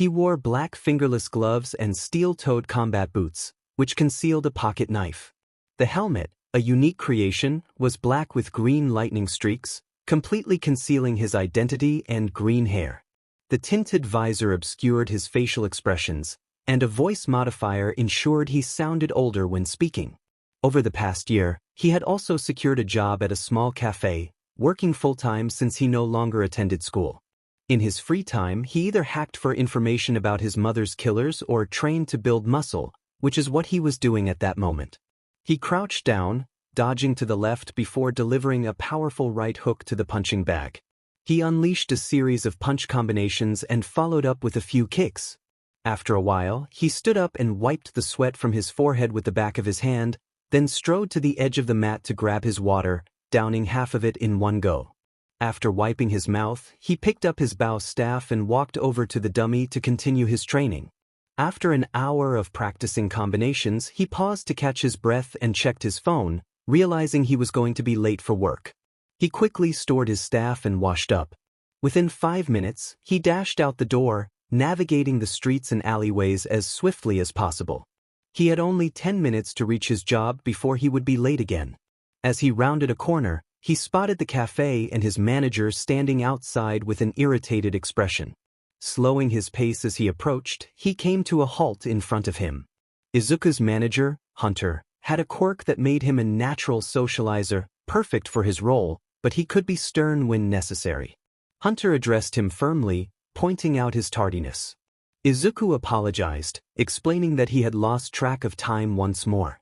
He wore black fingerless gloves and steel-toed combat boots, which concealed a pocket knife. The helmet, a unique creation, was black with green lightning streaks, completely concealing his identity and green hair. The tinted visor obscured his facial expressions, and a voice modifier ensured he sounded older when speaking. Over the past year, he had also secured a job at a small cafe, working full-time since he no longer attended school. In his free time, he either hacked for information about his mother's killers or trained to build muscle, which is what he was doing at that moment. He crouched down, dodging to the left before delivering a powerful right hook to the punching bag. He unleashed a series of punch combinations and followed up with a few kicks. After a while, he stood up and wiped the sweat from his forehead with the back of his hand, then strode to the edge of the mat to grab his water, downing half of it in one go. After wiping his mouth, he picked up his bow staff and walked over to the dummy to continue his training. After an hour of practicing combinations, he paused to catch his breath and checked his phone, realizing he was going to be late for work. He quickly stored his staff and washed up. Within 5 minutes, he dashed out the door, navigating the streets and alleyways as swiftly as possible. He had only 10 minutes to reach his job before he would be late again. As he rounded a corner, he spotted the cafe and his manager standing outside with an irritated expression. Slowing his pace as he approached, he came to a halt in front of him. Izuku's manager, Hunter, had a quirk that made him a natural socializer, perfect for his role, but he could be stern when necessary. Hunter addressed him firmly, pointing out his tardiness. Izuku apologized, explaining that he had lost track of time once more.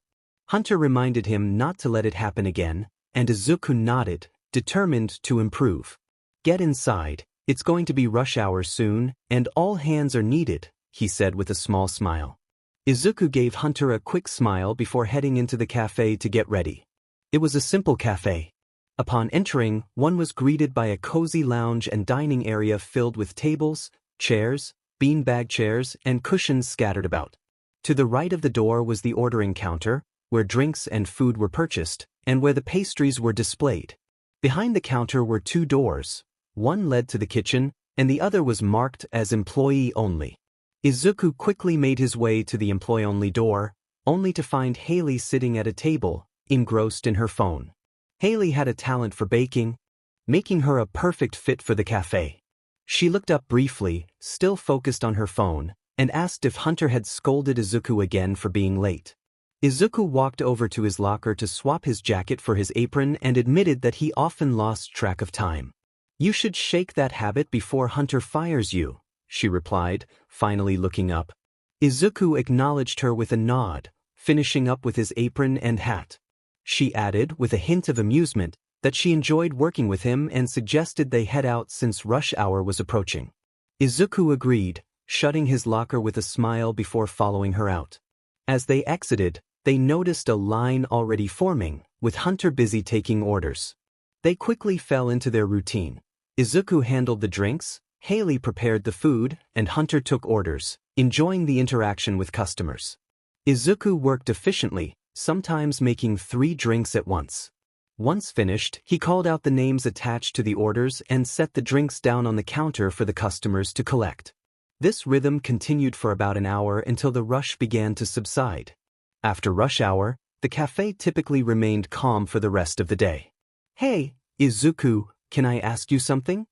Hunter reminded him not to let it happen again, and Izuku nodded, determined to improve. "Get inside, it's going to be rush hour soon, and all hands are needed," he said with a small smile. Izuku gave Hunter a quick smile before heading into the cafe to get ready. It was a simple cafe. Upon entering, one was greeted by a cozy lounge and dining area filled with tables, chairs, beanbag chairs, and cushions scattered about. To the right of the door was the ordering counter, where drinks and food were purchased, and where the pastries were displayed. Behind the counter were 2 doors. One led to the kitchen, and the other was marked as employee only. Izuku quickly made his way to the employee-only door, only to find Haley sitting at a table, engrossed in her phone. Haley had a talent for baking, making her a perfect fit for the cafe. She looked up briefly, still focused on her phone, and asked if Hunter had scolded Izuku again for being late. Izuku walked over to his locker to swap his jacket for his apron and admitted that he often lost track of time. "You should shake that habit before Hunter fires you," she replied, finally looking up. Izuku acknowledged her with a nod, finishing up with his apron and hat. She added, with a hint of amusement, that she enjoyed working with him and suggested they head out since rush hour was approaching. Izuku agreed, shutting his locker with a smile before following her out. As they exited, they noticed a line already forming, with Hunter busy taking orders. They quickly fell into their routine. Izuku handled the drinks, Haley prepared the food, and Hunter took orders, enjoying the interaction with customers. Izuku worked efficiently, sometimes making 3 drinks at once. Once finished, he called out the names attached to the orders and set the drinks down on the counter for the customers to collect. This rhythm continued for about an hour until the rush began to subside. After rush hour, the cafe typically remained calm for the rest of the day. "Hey, Izuku, can I ask you something?"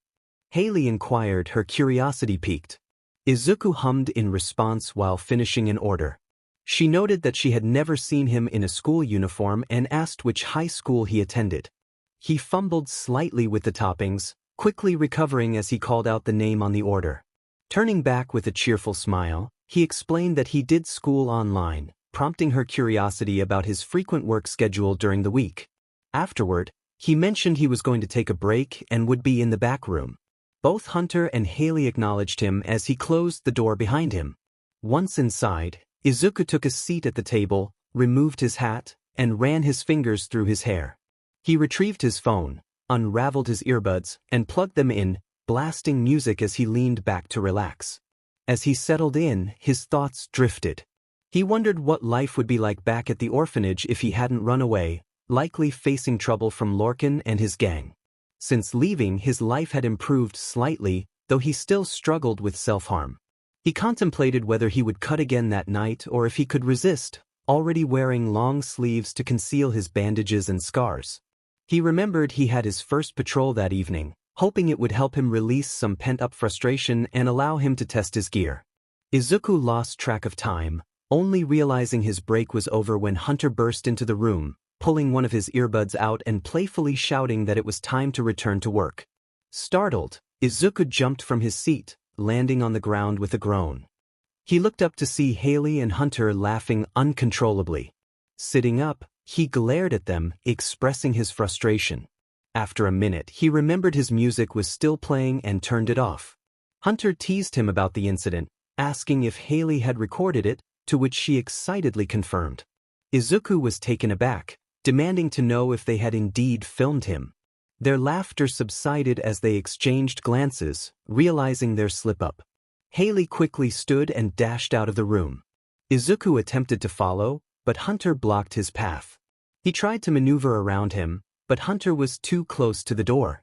Haley inquired, her curiosity piqued. Izuku hummed in response while finishing an order. She noted that she had never seen him in a school uniform and asked which high school he attended. He fumbled slightly with the toppings, quickly recovering as he called out the name on the order. Turning back with a cheerful smile, he explained that he did school online, prompting her curiosity about his frequent work schedule during the week. Afterward, he mentioned he was going to take a break and would be in the back room. Both Hunter and Haley acknowledged him as he closed the door behind him. Once inside, Izuku took a seat at the table, removed his hat, and ran his fingers through his hair. He retrieved his phone, unraveled his earbuds, and plugged them in, blasting music as he leaned back to relax. As he settled in, his thoughts drifted. He wondered what life would be like back at the orphanage if he hadn't run away, likely facing trouble from Lorcan and his gang. Since leaving, his life had improved slightly, though he still struggled with self-harm. He contemplated whether he would cut again that night or if he could resist, already wearing long sleeves to conceal his bandages and scars. He remembered he had his first patrol that evening, hoping it would help him release some pent-up frustration and allow him to test his gear. Izuku lost track of time, only realizing his break was over when Hunter burst into the room, pulling one of his earbuds out and playfully shouting that it was time to return to work. Startled, Izuku jumped from his seat, landing on the ground with a groan. He looked up to see Haley and Hunter laughing uncontrollably. Sitting up, he glared at them, expressing his frustration. After a minute, he remembered his music was still playing and turned it off. Hunter teased him about the incident, asking if Haley had recorded it, to which she excitedly confirmed. Izuku was taken aback, demanding to know if they had indeed filmed him. Their laughter subsided as they exchanged glances, realizing their slip-up. Haley quickly stood and dashed out of the room. Izuku attempted to follow, but Hunter blocked his path. He tried to maneuver around him, but Hunter was too close to the door.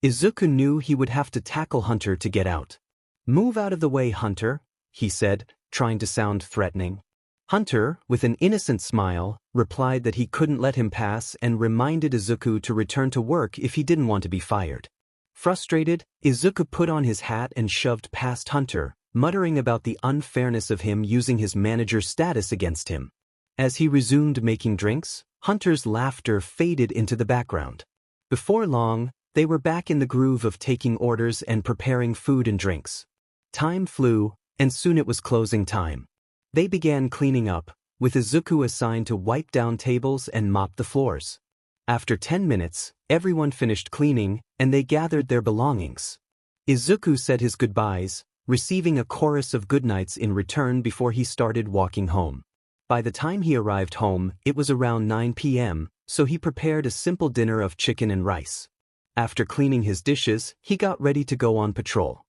Izuku knew he would have to tackle Hunter to get out. "Move out of the way, Hunter," he said, trying to sound threatening. Hunter, with an innocent smile, replied that he couldn't let him pass and reminded Izuku to return to work if he didn't want to be fired. Frustrated, Izuku put on his hat and shoved past Hunter, muttering about the unfairness of him using his manager's status against him. As he resumed making drinks, Hunter's laughter faded into the background. Before long, they were back in the groove of taking orders and preparing food and drinks. Time flew, and soon it was closing time. They began cleaning up, with Izuku assigned to wipe down tables and mop the floors. After 10 minutes, everyone finished cleaning, and they gathered their belongings. Izuku said his goodbyes, receiving a chorus of goodnights in return before he started walking home. By the time he arrived home, it was around 9 p.m., so he prepared a simple dinner of chicken and rice. After cleaning his dishes, he got ready to go on patrol.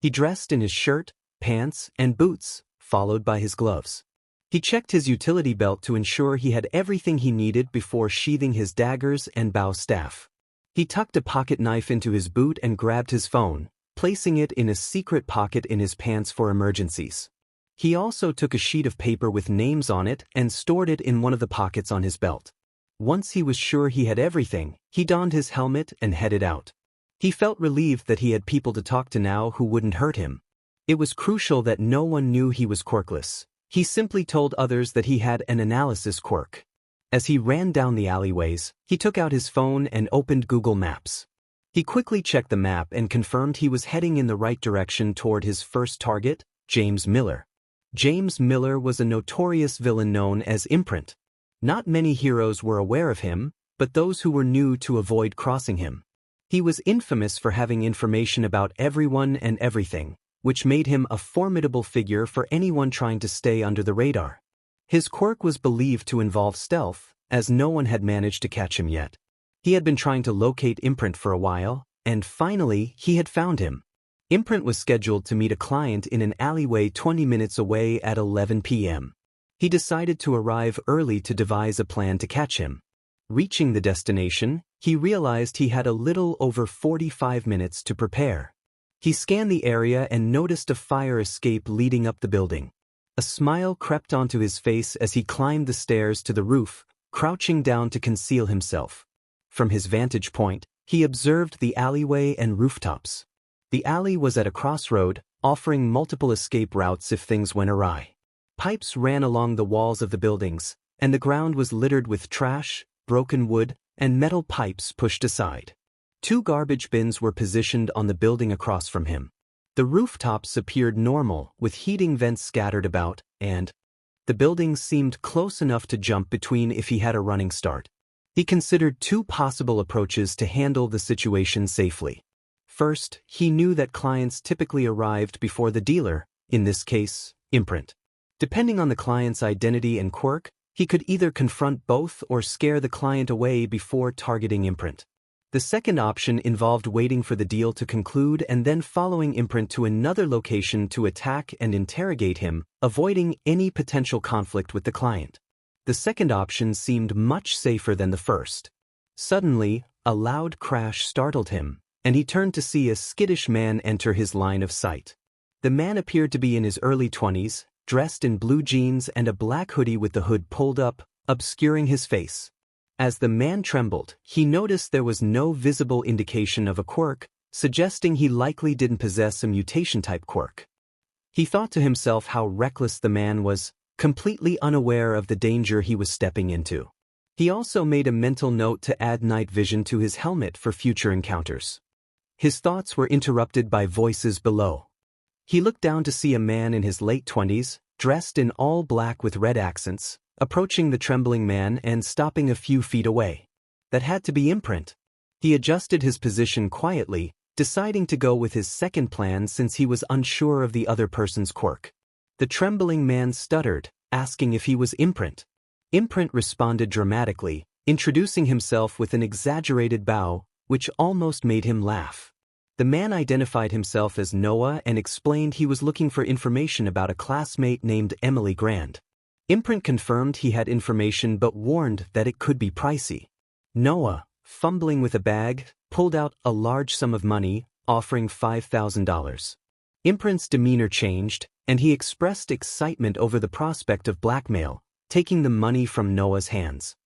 He dressed in his shirt, pants, and boots, followed by his gloves. He checked his utility belt to ensure he had everything he needed before sheathing his daggers and bow staff. He tucked a pocket knife into his boot and grabbed his phone, placing it in a secret pocket in his pants for emergencies. He also took a sheet of paper with names on it and stored it in one of the pockets on his belt. Once he was sure he had everything, he donned his helmet and headed out. He felt relieved that he had people to talk to now who wouldn't hurt him. It was crucial that no one knew he was quirkless. He simply told others that he had an analysis quirk. As he ran down the alleyways, he took out his phone and opened Google Maps. He quickly checked the map and confirmed he was heading in the right direction toward his first target, James Miller. James Miller was a notorious villain known as Imprint. Not many heroes were aware of him, but those who were new to avoid crossing him. He was infamous for having information about everyone and everything, which made him a formidable figure for anyone trying to stay under the radar. His quirk was believed to involve stealth, as no one had managed to catch him yet. He had been trying to locate Imprint for a while, and finally he had found him. Imprint was scheduled to meet a client in an alleyway 20 minutes away at 11 p.m. He decided to arrive early to devise a plan to catch him. Reaching the destination, he realized he had a little over 45 minutes to prepare. He scanned the area and noticed a fire escape leading up the building. A smile crept onto his face as he climbed the stairs to the roof, crouching down to conceal himself. From his vantage point, he observed the alleyway and rooftops. The alley was at a crossroad, offering multiple escape routes if things went awry. Pipes ran along the walls of the buildings, and the ground was littered with trash, broken wood, and metal pipes pushed aside. 2 garbage bins were positioned on the building across from him. The rooftops appeared normal, with heating vents scattered about, and the buildings seemed close enough to jump between if he had a running start. He considered 2 possible approaches to handle the situation safely. First, he knew that clients typically arrived before the dealer, in this case, Imprint. Depending on the client's identity and quirk, he could either confront both or scare the client away before targeting Imprint. The second option involved waiting for the deal to conclude and then following Imprint to another location to attack and interrogate him, avoiding any potential conflict with the client. The second option seemed much safer than the first. Suddenly, a loud crash startled him, and he turned to see a skittish man enter his line of sight. The man appeared to be in his early 20s, dressed in blue jeans and a black hoodie with the hood pulled up, obscuring his face. As the man trembled, he noticed there was no visible indication of a quirk, suggesting he likely didn't possess a mutation-type quirk. He thought to himself how reckless the man was, completely unaware of the danger he was stepping into. He also made a mental note to add night vision to his helmet for future encounters. His thoughts were interrupted by voices below. He looked down to see a man in his late 20s, dressed in all black with red accents, approaching the trembling man and stopping a few feet away. That had to be Imprint. He adjusted his position quietly, deciding to go with his second plan since he was unsure of the other person's quirk. The trembling man stuttered, asking if he was Imprint. Imprint responded dramatically, introducing himself with an exaggerated bow, which almost made him laugh. The man identified himself as Noah and explained he was looking for information about a classmate named Emily Grand. Imprint confirmed he had information but warned that it could be pricey. Noah, fumbling with a bag, pulled out a large sum of money, offering $5,000. Imprint's demeanor changed, and he expressed excitement over the prospect of blackmail, taking the money from Noah's hands.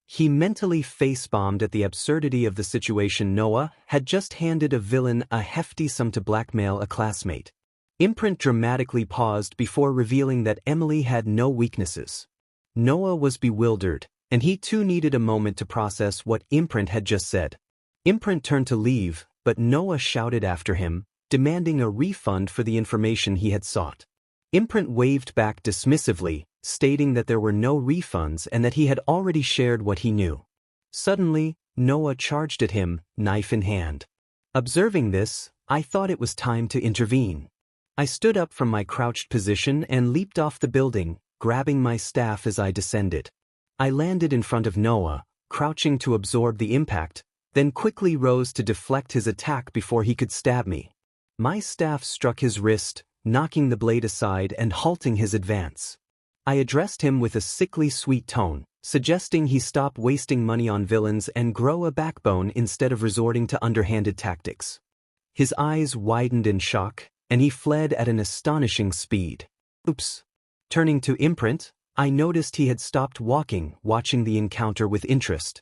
He mentally face-bombed at the absurdity of the situation. Noah had just handed a villain a hefty sum to blackmail a classmate. Imprint dramatically paused before revealing that Emily had no weaknesses. Noah was bewildered, and he too needed a moment to process what Imprint had just said. Imprint turned to leave, but Noah shouted after him, demanding a refund for the information he had sought. Imprint waved back dismissively, stating that there were no refunds and that he had already shared what he knew. Suddenly, Noah charged at him, knife in hand. Observing this, I thought it was time to intervene. I stood up from my crouched position and leaped off the building, grabbing my staff as I descended. I landed in front of Noah, crouching to absorb the impact, then quickly rose to deflect his attack before he could stab me. My staff struck his wrist, knocking the blade aside and halting his advance. I addressed him with a sickly sweet tone, suggesting he stop wasting money on villains and grow a backbone instead of resorting to underhanded tactics. His eyes widened in shock, and he fled at an astonishing speed. Oops. Turning to Imprint, I noticed he had stopped walking, watching the encounter with interest.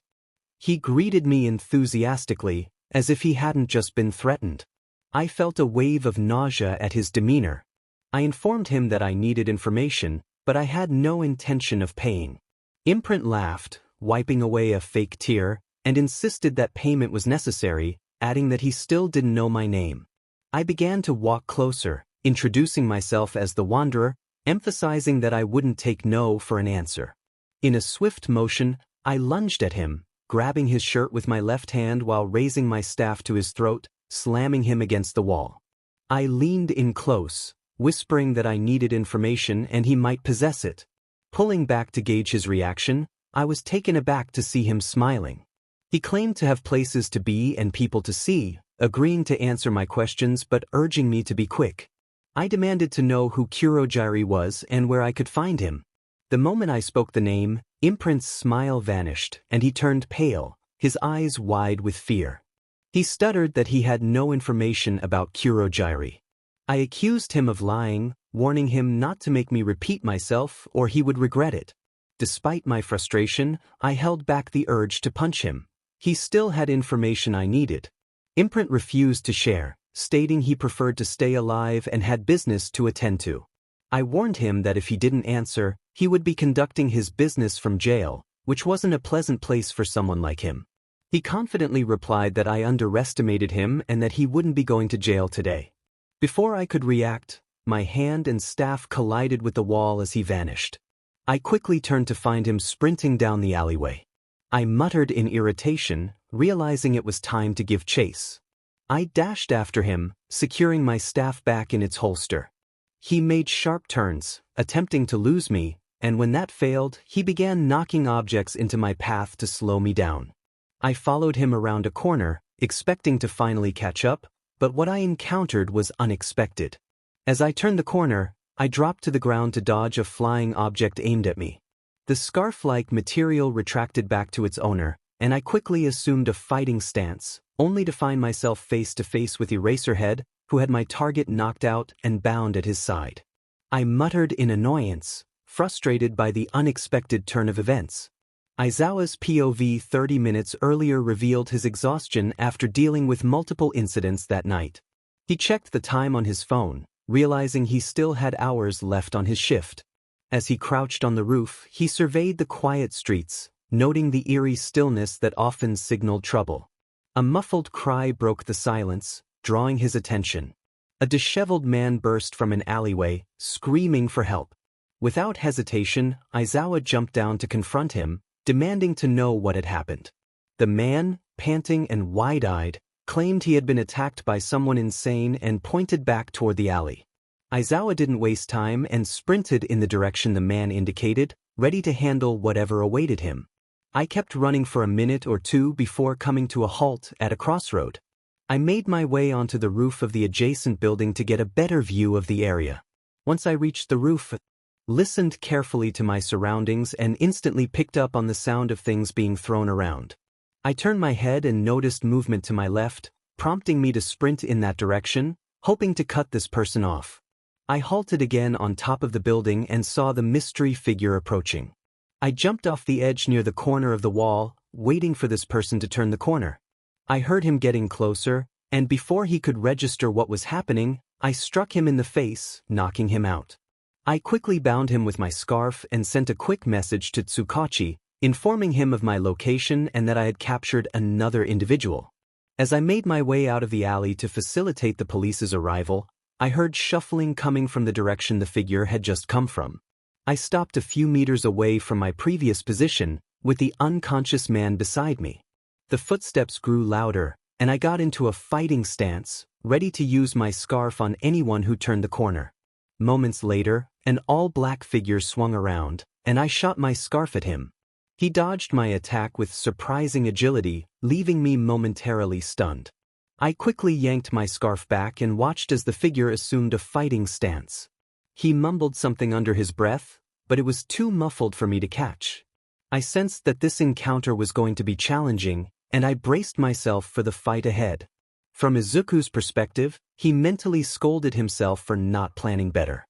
He greeted me enthusiastically, as if he hadn't just been threatened. I felt a wave of nausea at his demeanor. I informed him that I needed information, but I had no intention of paying. Imprint laughed, wiping away a fake tear, and insisted that payment was necessary, adding that he still didn't know my name. I began to walk closer, introducing myself as the Wanderer, emphasizing that I wouldn't take no for an answer. In a swift motion, I lunged at him, grabbing his shirt with my left hand while raising my staff to his throat, slamming him against the wall. I leaned in close, whispering that I needed information and he might possess it. Pulling back to gauge his reaction, I was taken aback to see him smiling. He claimed to have places to be and people to see, agreeing to answer my questions but urging me to be quick. I demanded to know who Kurojiri was and where I could find him. The moment I spoke the name, Imprint's smile vanished and he turned pale, his eyes wide with fear. He stuttered that he had no information about Kurojiri. I accused him of lying, warning him not to make me repeat myself or he would regret it. Despite my frustration, I held back the urge to punch him. He still had information I needed. Imprint refused to share, stating he preferred to stay alive and had business to attend to. I warned him that if he didn't answer, he would be conducting his business from jail, which wasn't a pleasant place for someone like him. He confidently replied that I underestimated him and that he wouldn't be going to jail today. Before I could react, my hand and staff collided with the wall as he vanished. I quickly turned to find him sprinting down the alleyway. I muttered in irritation, realizing it was time to give chase. I dashed after him, securing my staff back in its holster. He made sharp turns, attempting to lose me, and when that failed, he began knocking objects into my path to slow me down. I followed him around a corner, expecting to finally catch up, but what I encountered was unexpected. As I turned the corner, I dropped to the ground to dodge a flying object aimed at me. The scarf-like material retracted back to its owner, and I quickly assumed a fighting stance, only to find myself face to face with Eraserhead, who had my target knocked out and bound at his side. I muttered in annoyance, frustrated by the unexpected turn of events. Aizawa's POV 30 minutes earlier revealed his exhaustion after dealing with multiple incidents that night. He checked the time on his phone, realizing he still had hours left on his shift. As he crouched on the roof, he surveyed the quiet streets, noting the eerie stillness that often signaled trouble. A muffled cry broke the silence, drawing his attention. A disheveled man burst from an alleyway, screaming for help. Without hesitation, Aizawa jumped down to confront him, demanding to know what had happened. The man, panting and wide-eyed, claimed he had been attacked by someone insane and pointed back toward the alley. Aizawa didn't waste time and sprinted in the direction the man indicated, ready to handle whatever awaited him. I kept running for a minute or two before coming to a halt at a crossroad. I made my way onto the roof of the adjacent building to get a better view of the area. Once I reached the roof, listened carefully to my surroundings and instantly picked up on the sound of things being thrown around. I turned my head and noticed movement to my left, prompting me to sprint in that direction, hoping to cut this person off. I halted again on top of the building and saw the mystery figure approaching. I jumped off the edge near the corner of the wall, waiting for this person to turn the corner. I heard him getting closer, and before he could register what was happening, I struck him in the face, knocking him out. I quickly bound him with my scarf and sent a quick message to Tsukachi, informing him of my location and that I had captured another individual. As I made my way out of the alley to facilitate the police's arrival, I heard shuffling coming from the direction the figure had just come from. I stopped a few meters away from my previous position, with the unconscious man beside me. The footsteps grew louder, and I got into a fighting stance, ready to use my scarf on anyone who turned the corner. Moments later, an all-black figure swung around, and I shot my scarf at him. He dodged my attack with surprising agility, leaving me momentarily stunned. I quickly yanked my scarf back and watched as the figure assumed a fighting stance. He mumbled something under his breath, but it was too muffled for me to catch. I sensed that this encounter was going to be challenging, and I braced myself for the fight ahead. From Izuku's perspective, he mentally scolded himself for not planning better.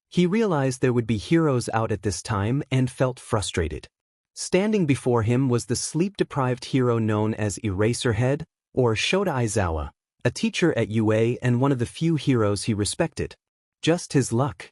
He realized there would be heroes out at this time and felt frustrated. Standing before him was the sleep-deprived hero known as Eraserhead, or Shota Aizawa, a teacher at UA and one of the few heroes he respected. Just his luck.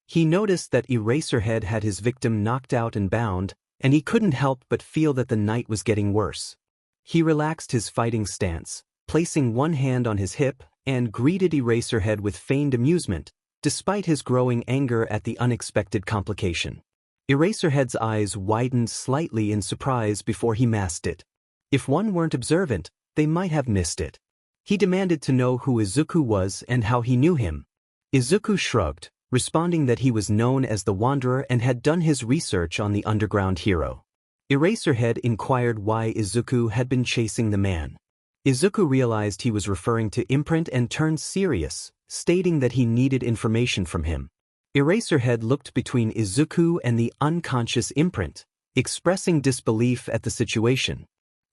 He noticed that Eraserhead had his victim knocked out and bound, and he couldn't help but feel that the night was getting worse. He relaxed his fighting stance, placing one hand on his hip, and greeted Eraserhead with feigned amusement, despite his growing anger at the unexpected complication. Eraserhead's eyes widened slightly in surprise before he masked it. If one weren't observant, they might have missed it. He demanded to know who Izuku was and how he knew him. Izuku shrugged, responding that he was known as the Wanderer and had done his research on the underground hero. Eraserhead inquired why Izuku had been chasing the man. Izuku realized he was referring to Imprint and turned serious, stating that he needed information from him. Eraserhead looked between Izuku and the unconscious Imprint, expressing disbelief at the situation.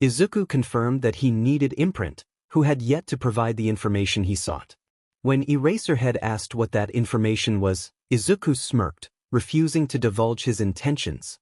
Izuku confirmed that he needed Imprint, who had yet to provide the information he sought. When Eraserhead asked what that information was, Izuku smirked, refusing to divulge his intentions.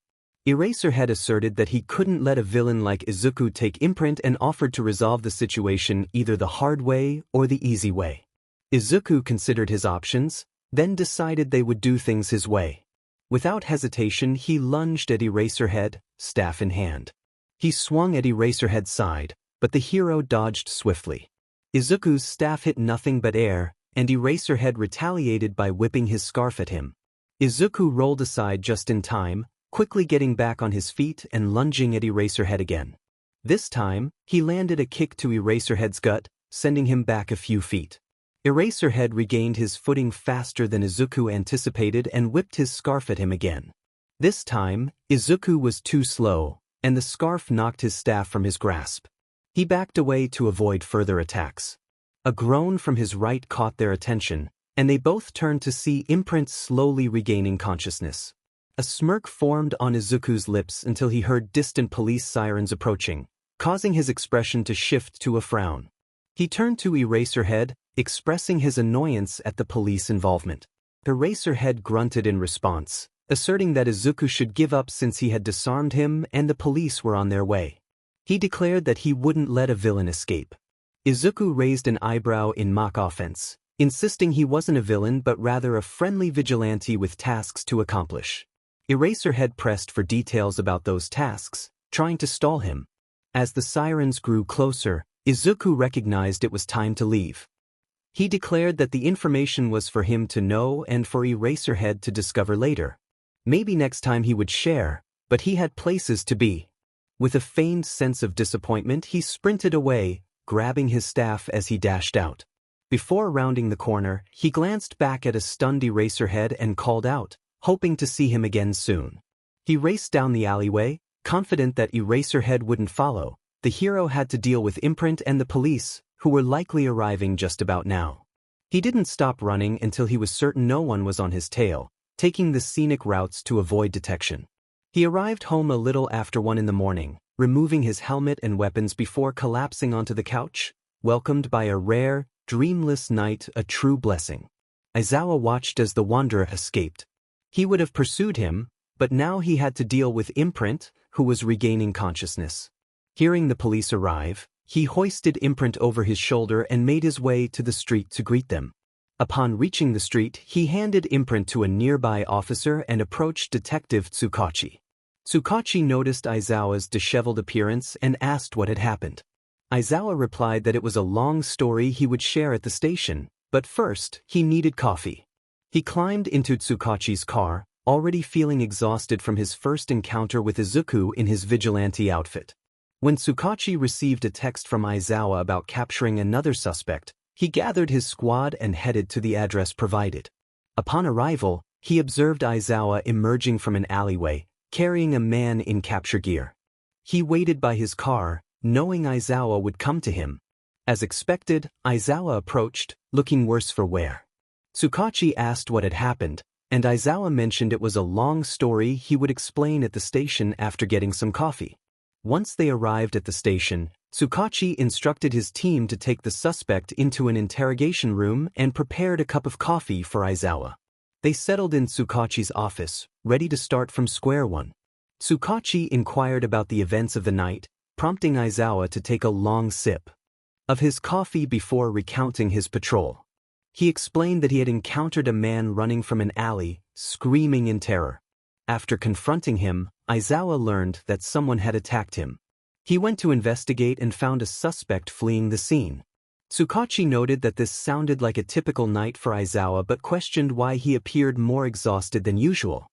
Eraserhead asserted that he couldn't let a villain like Izuku take Imprint and offered to resolve the situation either the hard way or the easy way. Izuku considered his options, then decided they would do things his way. Without hesitation, he lunged at Eraserhead, staff in hand. He swung at Eraserhead's side, but the hero dodged swiftly. Izuku's staff hit nothing but air, and Eraserhead retaliated by whipping his scarf at him. Izuku rolled aside just in time, quickly getting back on his feet and lunging at Eraserhead again. This time, he landed a kick to Eraserhead's gut, sending him back a few feet. Eraserhead regained his footing faster than Izuku anticipated and whipped his scarf at him again. This time, Izuku was too slow, and the scarf knocked his staff from his grasp. He backed away to avoid further attacks. A groan from his right caught their attention, and they both turned to see Imprint slowly regaining consciousness. A smirk formed on Izuku's lips until he heard distant police sirens approaching, causing his expression to shift to a frown. He turned to Eraserhead, expressing his annoyance at the police involvement. Eraserhead grunted in response, asserting that Izuku should give up since he had disarmed him and the police were on their way. He declared that he wouldn't let a villain escape. Izuku raised an eyebrow in mock offense, insisting he wasn't a villain but rather a friendly vigilante with tasks to accomplish. Eraserhead pressed for details about those tasks, trying to stall him. As the sirens grew closer, Izuku recognized it was time to leave. He declared that the information was for him to know and for Eraserhead to discover later. Maybe next time he would share, but he had places to be. With a feigned sense of disappointment, he sprinted away, grabbing his staff as he dashed out. Before rounding the corner, he glanced back at a stunned Eraserhead and called out, hoping to see him again soon. He raced down the alleyway, confident that Eraserhead wouldn't follow. The hero had to deal with Imprint and the police, who were likely arriving just about now. He didn't stop running until he was certain no one was on his tail, taking the scenic routes to avoid detection. He arrived home a little after 1 in the morning, removing his helmet and weapons before collapsing onto the couch, welcomed by a rare, dreamless night, a true blessing. Aizawa watched as the wanderer escaped. He would have pursued him, but now he had to deal with Imprint, who was regaining consciousness. Hearing the police arrive, he hoisted Imprint over his shoulder and made his way to the street to greet them. Upon reaching the street, he handed Imprint to a nearby officer and approached Detective Tsukachi. Tsukachi noticed Aizawa's disheveled appearance and asked what had happened. Aizawa replied that it was a long story he would share at the station, but first, he needed coffee. He climbed into Tsukachi's car, already feeling exhausted from his first encounter with Izuku in his vigilante outfit. When Tsukachi received a text from Aizawa about capturing another suspect, he gathered his squad and headed to the address provided. Upon arrival, he observed Aizawa emerging from an alleyway, carrying a man in capture gear. He waited by his car, knowing Aizawa would come to him. As expected, Aizawa approached, looking worse for wear. Tsukachi asked what had happened, and Aizawa mentioned it was a long story he would explain at the station after getting some coffee. Once they arrived at the station, Tsukachi instructed his team to take the suspect into an interrogation room and prepared a cup of coffee for Aizawa. They settled in Tsukachi's office, ready to start from square one. Tsukachi inquired about the events of the night, prompting Aizawa to take a long sip of his coffee before recounting his patrol. He explained that he had encountered a man running from an alley, screaming in terror. After confronting him, Aizawa learned that someone had attacked him. He went to investigate and found a suspect fleeing the scene. Tsukachi noted that this sounded like a typical night for Aizawa but questioned why he appeared more exhausted than usual.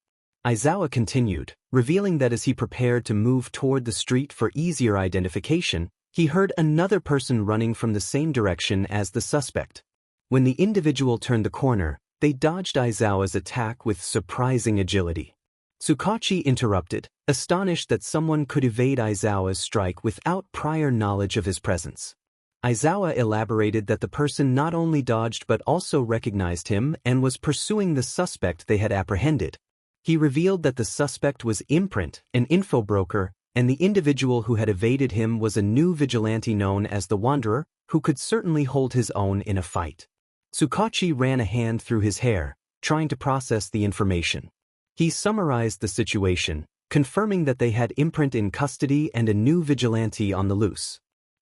Aizawa continued, revealing that as he prepared to move toward the street for easier identification, he heard another person running from the same direction as the suspect. When the individual turned the corner, they dodged Aizawa's attack with surprising agility. Tsukachi interrupted, astonished that someone could evade Aizawa's strike without prior knowledge of his presence. Aizawa elaborated that the person not only dodged but also recognized him and was pursuing the suspect they had apprehended. He revealed that the suspect was Imprint, an info broker, and the individual who had evaded him was a new vigilante known as the Wanderer, who could certainly hold his own in a fight. Tsukachi ran a hand through his hair, trying to process the information. He summarized the situation, confirming that they had Imprint in custody and a new vigilante on the loose.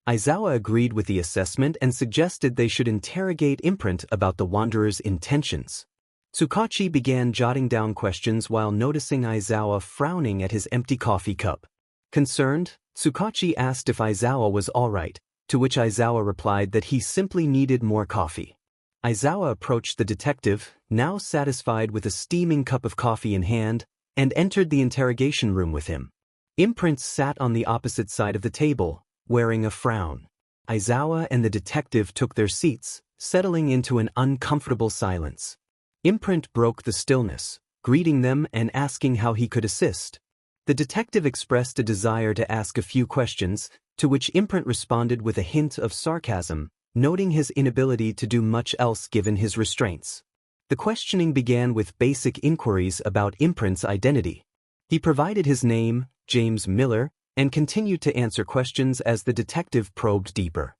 Aizawa agreed with the assessment and suggested they should interrogate Imprint about the Wanderer's intentions. Tsukachi began jotting down questions while noticing Aizawa frowning at his empty coffee cup. Concerned, Tsukachi asked if Aizawa was all right, to which Aizawa replied that he simply needed more coffee. Aizawa approached the detective, now satisfied with a steaming cup of coffee in hand, and entered the interrogation room with him. Imprint sat on the opposite side of the table, wearing a frown. Aizawa and the detective took their seats, settling into an uncomfortable silence. Imprint broke the stillness, greeting them and asking how he could assist. The detective expressed a desire to ask a few questions, to which Imprint responded with a hint of sarcasm, noting his inability to do much else given his restraints. The questioning began with basic inquiries about Imprint's identity. He provided his name, James Miller, and continued to answer questions as the detective probed deeper.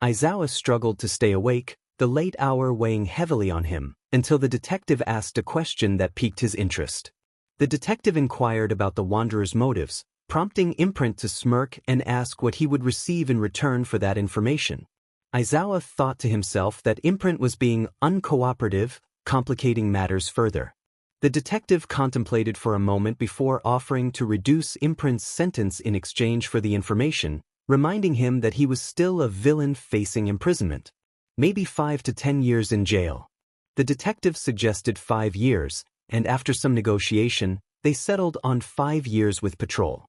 Aizawa struggled to stay awake, the late hour weighing heavily on him, until the detective asked a question that piqued his interest. The detective inquired about the wanderer's motives, prompting Imprint to smirk and ask what he would receive in return for that information. Aizawa thought to himself that Imprint was being uncooperative, complicating matters further. The detective contemplated for a moment before offering to reduce Imprint's sentence in exchange for the information, reminding him that he was still a villain facing imprisonment. Maybe 5 to 10 years in jail. The detective suggested 5 years, and after some negotiation, they settled on 5 years with patrol.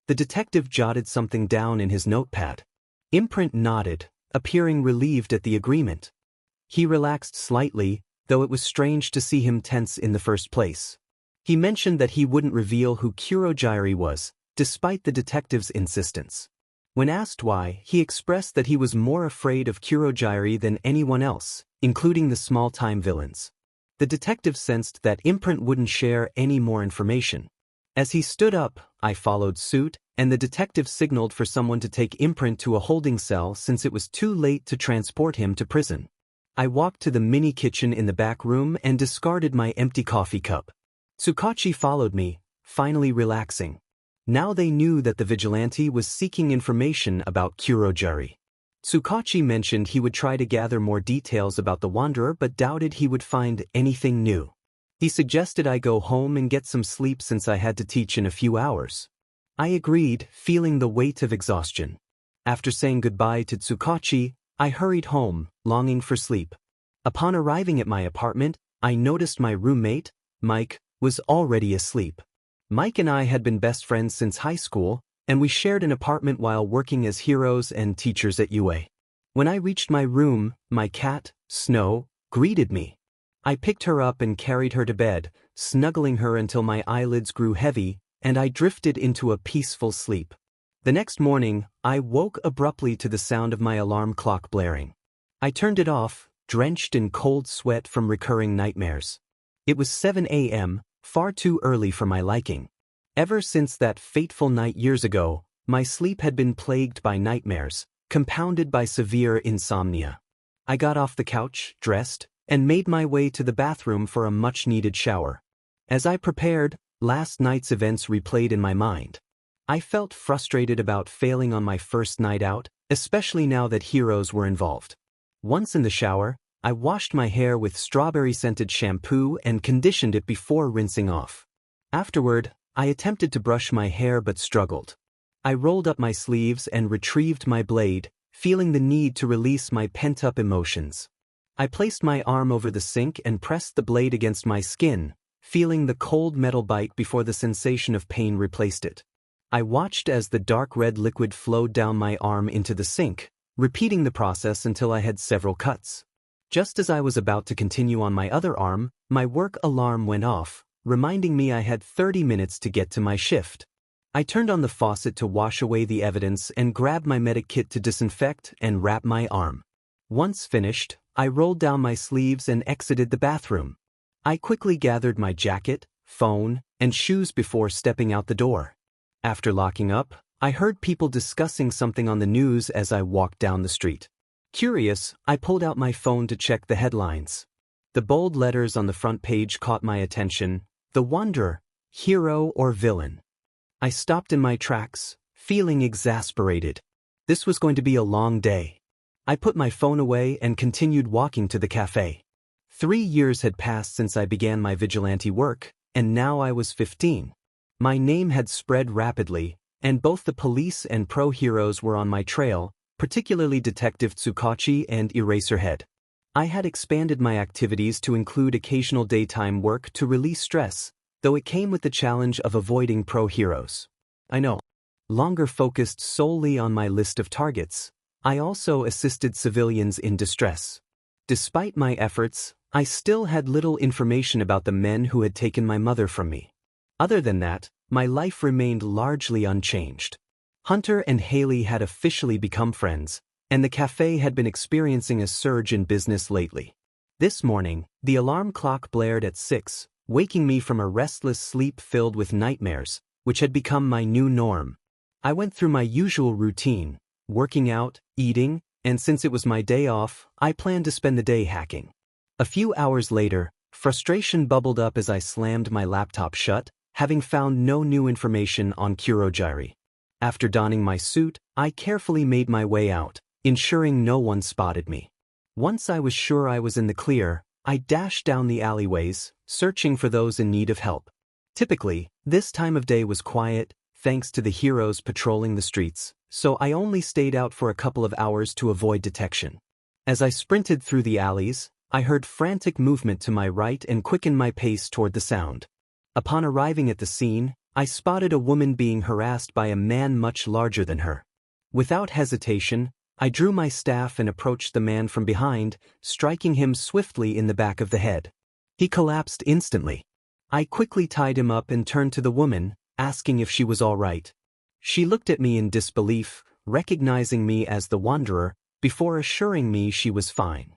The detective jotted something down in his notepad. Imprint nodded, appearing relieved at the agreement. He relaxed slightly, though it was strange to see him tense in the first place. He mentioned that he wouldn't reveal who Kurogyari was, despite the detective's insistence. When asked why, he expressed that he was more afraid of Kurogyari than anyone else, including the small-time villains. The detective sensed that Imprint wouldn't share any more information. As he stood up, I followed suit, and the detective signaled for someone to take Imprint to a holding cell since it was too late to transport him to prison. I walked to the mini kitchen in the back room and discarded my empty coffee cup. Tsukachi followed me, finally relaxing. Now they knew that the vigilante was seeking information about Kurogyari. Tsukachi mentioned he would try to gather more details about the wanderer but doubted he would find anything new. He suggested I go home and get some sleep since I had to teach in a few hours. I agreed, feeling the weight of exhaustion. After saying goodbye to Tsukachi, I hurried home, longing for sleep. Upon arriving at my apartment, I noticed my roommate, Mike, was already asleep. Mike and I had been best friends since high school, and we shared an apartment while working as heroes and teachers at UA. When I reached my room, my cat, Snow, greeted me. I picked her up and carried her to bed, snuggling her until my eyelids grew heavy, and I drifted into a peaceful sleep. The next morning, I woke abruptly to the sound of my alarm clock blaring. I turned it off, drenched in cold sweat from recurring nightmares. It was 7 a.m., far too early for my liking. Ever since that fateful night years ago, my sleep had been plagued by nightmares, compounded by severe insomnia. I got off the couch, dressed, and made my way to the bathroom for a much-needed shower. As I prepared, last night's events replayed in my mind. I felt frustrated about failing on my first night out, especially now that heroes were involved. Once in the shower, I washed my hair with strawberry-scented shampoo and conditioned it before rinsing off. Afterward, I attempted to brush my hair but struggled. I rolled up my sleeves and retrieved my blade, feeling the need to release my pent-up emotions. I placed my arm over the sink and pressed the blade against my skin, feeling the cold metal bite before the sensation of pain replaced it. I watched as the dark red liquid flowed down my arm into the sink, repeating the process until I had several cuts. Just as I was about to continue on my other arm, my work alarm went off, reminding me I had 30 minutes to get to my shift. I turned on the faucet to wash away the evidence and grabbed my medic kit to disinfect and wrap my arm. Once finished, I rolled down my sleeves and exited the bathroom. I quickly gathered my jacket, phone, and shoes before stepping out the door. After locking up, I heard people discussing something on the news as I walked down the street. Curious, I pulled out my phone to check the headlines. The bold letters on the front page caught my attention: "The Wanderer, Hero or Villain?" I stopped in my tracks, feeling exasperated. This was going to be a long day. I put my phone away and continued walking to the cafe. 3 years had passed since I began my vigilante work, and now I was 15. My name had spread rapidly, and both the police and pro-heroes were on my trail, particularly Detective Tsukachi and Eraserhead. I had expanded my activities to include occasional daytime work to release stress, though it came with the challenge of avoiding pro-heroes. I no longer focused solely on my list of targets. I also assisted civilians in distress. Despite my efforts, I still had little information about the men who had taken my mother from me. Other than that, my life remained largely unchanged. Hunter and Haley had officially become friends, and the cafe had been experiencing a surge in business lately. This morning, the alarm clock blared at 6, waking me from a restless sleep filled with nightmares, which had become my new norm. I went through my usual routine: working out, eating, and since it was my day off, I planned to spend the day hacking. A few hours later, frustration bubbled up as I slammed my laptop shut, having found no new information on Kurogiri. After donning my suit, I carefully made my way out, ensuring no one spotted me. Once I was sure I was in the clear, I dashed down the alleyways, searching for those in need of help. Typically, this time of day was quiet, thanks to the heroes patrolling the streets, so I only stayed out for a couple of hours to avoid detection. As I sprinted through the alleys, I heard frantic movement to my right and quickened my pace toward the sound. Upon arriving at the scene, I spotted a woman being harassed by a man much larger than her. Without hesitation, I drew my staff and approached the man from behind, striking him swiftly in the back of the head. He collapsed instantly. I quickly tied him up and turned to the woman, asking if she was all right. She looked at me in disbelief, recognizing me as the Wanderer, before assuring me she was fine.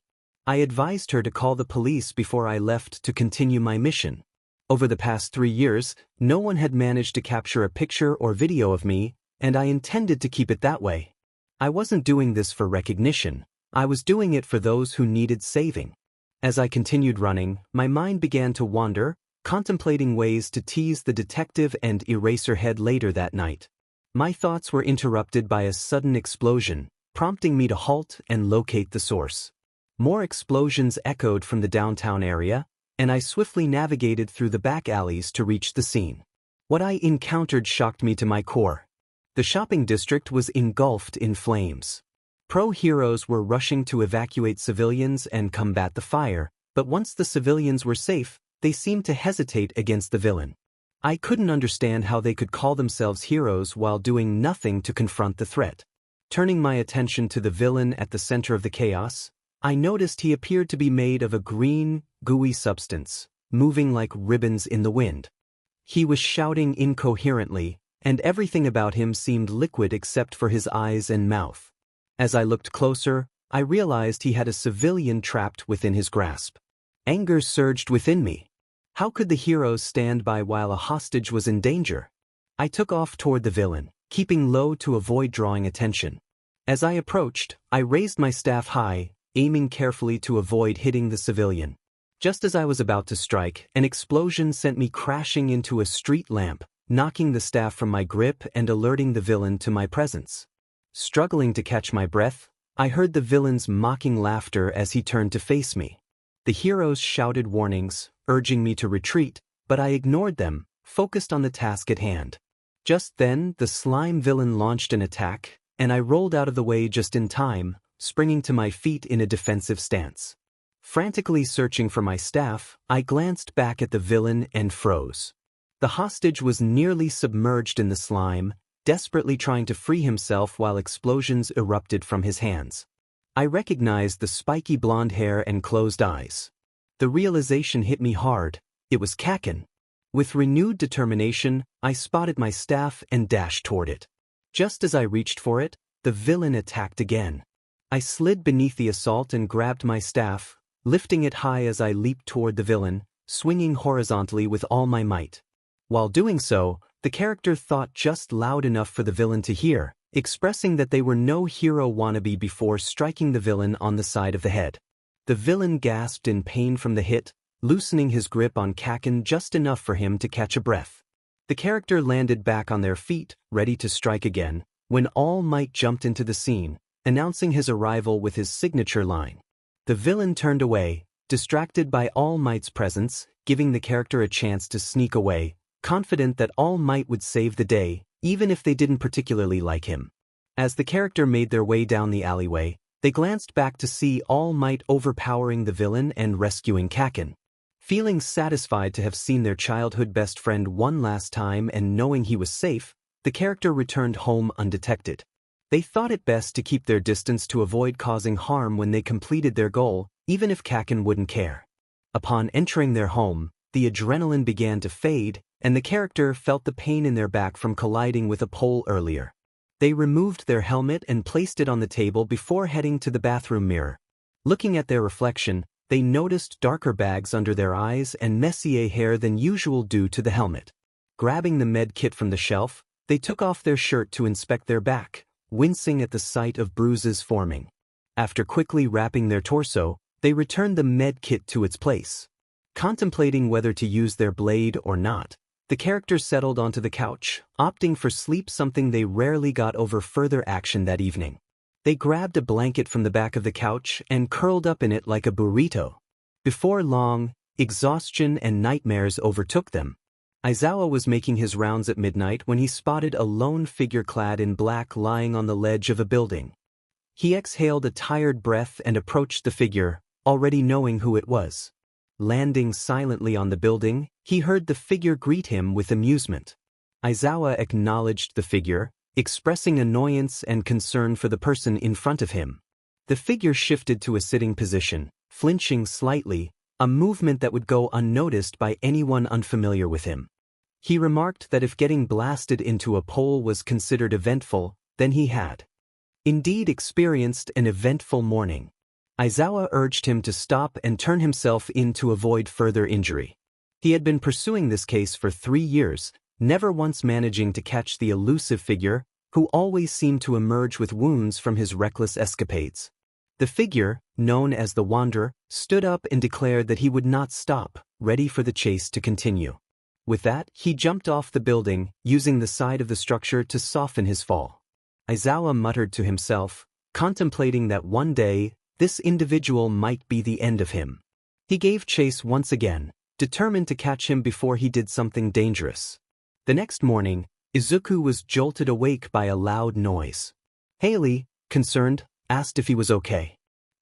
I advised her to call the police before I left to continue my mission. Over the past 3 years, no one had managed to capture a picture or video of me, and I intended to keep it that way. I wasn't doing this for recognition, I was doing it for those who needed saving. As I continued running, my mind began to wander, contemplating ways to tease the detective and Eraserhead later that night. My thoughts were interrupted by a sudden explosion, prompting me to halt and locate the source. More explosions echoed from the downtown area, and I swiftly navigated through the back alleys to reach the scene. What I encountered shocked me to my core. The shopping district was engulfed in flames. Pro-heroes were rushing to evacuate civilians and combat the fire, but once the civilians were safe, they seemed to hesitate against the villain. I couldn't understand how they could call themselves heroes while doing nothing to confront the threat. Turning my attention to the villain at the center of the chaos, I noticed he appeared to be made of a green, gooey substance, moving like ribbons in the wind. He was shouting incoherently, and everything about him seemed liquid except for his eyes and mouth. As I looked closer, I realized he had a civilian trapped within his grasp. Anger surged within me. How could the heroes stand by while a hostage was in danger? I took off toward the villain, keeping low to avoid drawing attention. As I approached, I raised my staff high, aiming carefully to avoid hitting the civilian. Just as I was about to strike, an explosion sent me crashing into a street lamp, knocking the staff from my grip and alerting the villain to my presence. Struggling to catch my breath, I heard the villain's mocking laughter as he turned to face me. The heroes shouted warnings, urging me to retreat, but I ignored them, focused on the task at hand. Just then, the slime villain launched an attack, and I rolled out of the way just in time, springing to my feet in a defensive stance. Frantically searching for my staff, I glanced back at the villain and froze. The hostage was nearly submerged in the slime, desperately trying to free himself while explosions erupted from his hands. I recognized the spiky blonde hair and closed eyes. The realization hit me hard. It was Kaken. With renewed determination, I spotted my staff and dashed toward it. Just as I reached for it, the villain attacked again. I slid beneath the assault and grabbed my staff, lifting it high as I leaped toward the villain, swinging horizontally with all my might. While doing so, the character thought just loud enough for the villain to hear, expressing that they were no hero wannabe before striking the villain on the side of the head. The villain gasped in pain from the hit, loosening his grip on Kaken just enough for him to catch a breath. The character landed back on their feet, ready to strike again, when All Might jumped into the scene, announcing his arrival with his signature line. The villain turned away, distracted by All Might's presence, giving the character a chance to sneak away, confident that All Might would save the day, even if they didn't particularly like him. As the character made their way down the alleyway, they glanced back to see All Might overpowering the villain and rescuing Kaken. Feeling satisfied to have seen their childhood best friend one last time and knowing he was safe, the character returned home undetected. They thought it best to keep their distance to avoid causing harm when they completed their goal, even if Kaken wouldn't care. Upon entering their home, the adrenaline began to fade, and the character felt the pain in their back from colliding with a pole earlier. They removed their helmet and placed it on the table before heading to the bathroom mirror. Looking at their reflection, they noticed darker bags under their eyes and messier hair than usual due to the helmet. Grabbing the med kit from the shelf, they took off their shirt to inspect their back, wincing at the sight of bruises forming. After quickly wrapping their torso, they returned the med kit to its place. Contemplating whether to use their blade or not, the characters settled onto the couch, opting for sleep, something they rarely got over further action that evening. They grabbed a blanket from the back of the couch and curled up in it like a burrito. Before long, exhaustion and nightmares overtook them. Aizawa was making his rounds at midnight when he spotted a lone figure clad in black lying on the ledge of a building. He exhaled a tired breath and approached the figure, already knowing who it was. Landing silently on the building, he heard the figure greet him with amusement. Aizawa acknowledged the figure, expressing annoyance and concern for the person in front of him. The figure shifted to a sitting position, flinching slightly, a movement that would go unnoticed by anyone unfamiliar with him. He remarked that if getting blasted into a pole was considered eventful, then he had indeed experienced an eventful morning. Aizawa urged him to stop and turn himself in to avoid further injury. He had been pursuing this case for 3 years, never once managing to catch the elusive figure, who always seemed to emerge with wounds from his reckless escapades. The figure, known as the Wanderer, stood up and declared that he would not stop, ready for the chase to continue. With that, he jumped off the building, using the side of the structure to soften his fall. Aizawa muttered to himself, contemplating that one day, this individual might be the end of him. He gave chase once again, determined to catch him before he did something dangerous. The next morning, Izuku was jolted awake by a loud noise. Haley, concerned, asked if he was okay.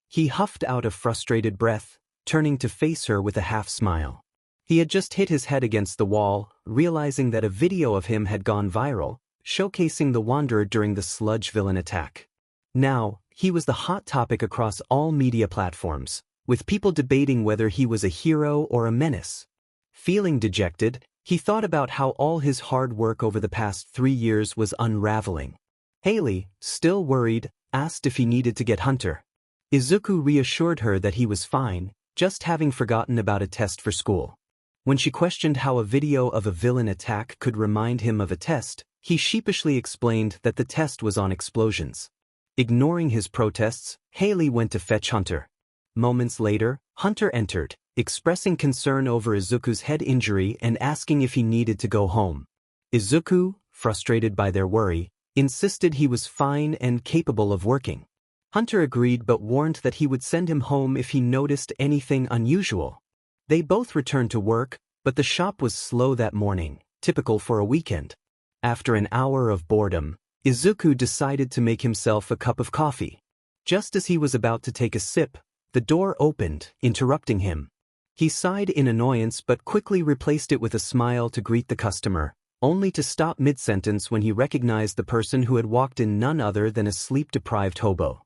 He huffed out a frustrated breath, turning to face her with a half-smile. He had just hit his head against the wall, realizing that a video of him had gone viral, showcasing the Wanderer during the sludge villain attack. Now, he was the hot topic across all media platforms, with people debating whether he was a hero or a menace. Feeling dejected, he thought about how all his hard work over the past 3 years was unraveling. Haley, still worried, asked if he needed to get Hunter. Izuku reassured her that he was fine, just having forgotten about a test for school. When she questioned how a video of a villain attack could remind him of a test, he sheepishly explained that the test was on explosions. Ignoring his protests, Haley went to fetch Hunter. Moments later, Hunter entered, expressing concern over Izuku's head injury and asking if he needed to go home. Izuku, frustrated by their worry, insisted he was fine and capable of working. Hunter agreed but warned that he would send him home if he noticed anything unusual. They both returned to work, but the shop was slow that morning, typical for a weekend. After an hour of boredom, Izuku decided to make himself a cup of coffee. Just as he was about to take a sip, the door opened, interrupting him. He sighed in annoyance but quickly replaced it with a smile to greet the customer, only to stop mid-sentence when he recognized the person who had walked in, none other than a sleep-deprived hobo.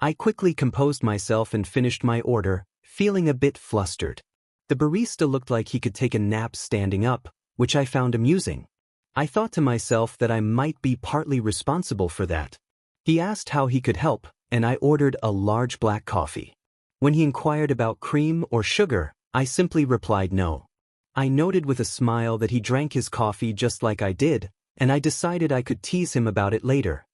I quickly composed myself and finished my order, feeling a bit flustered. The barista looked like he could take a nap standing up, which I found amusing. I thought to myself that I might be partly responsible for that. He asked how he could help, and I ordered a large black coffee. When he inquired about cream or sugar, I simply replied no. I noted with a smile that he drank his coffee just like I did, and I decided I could tease him about it later.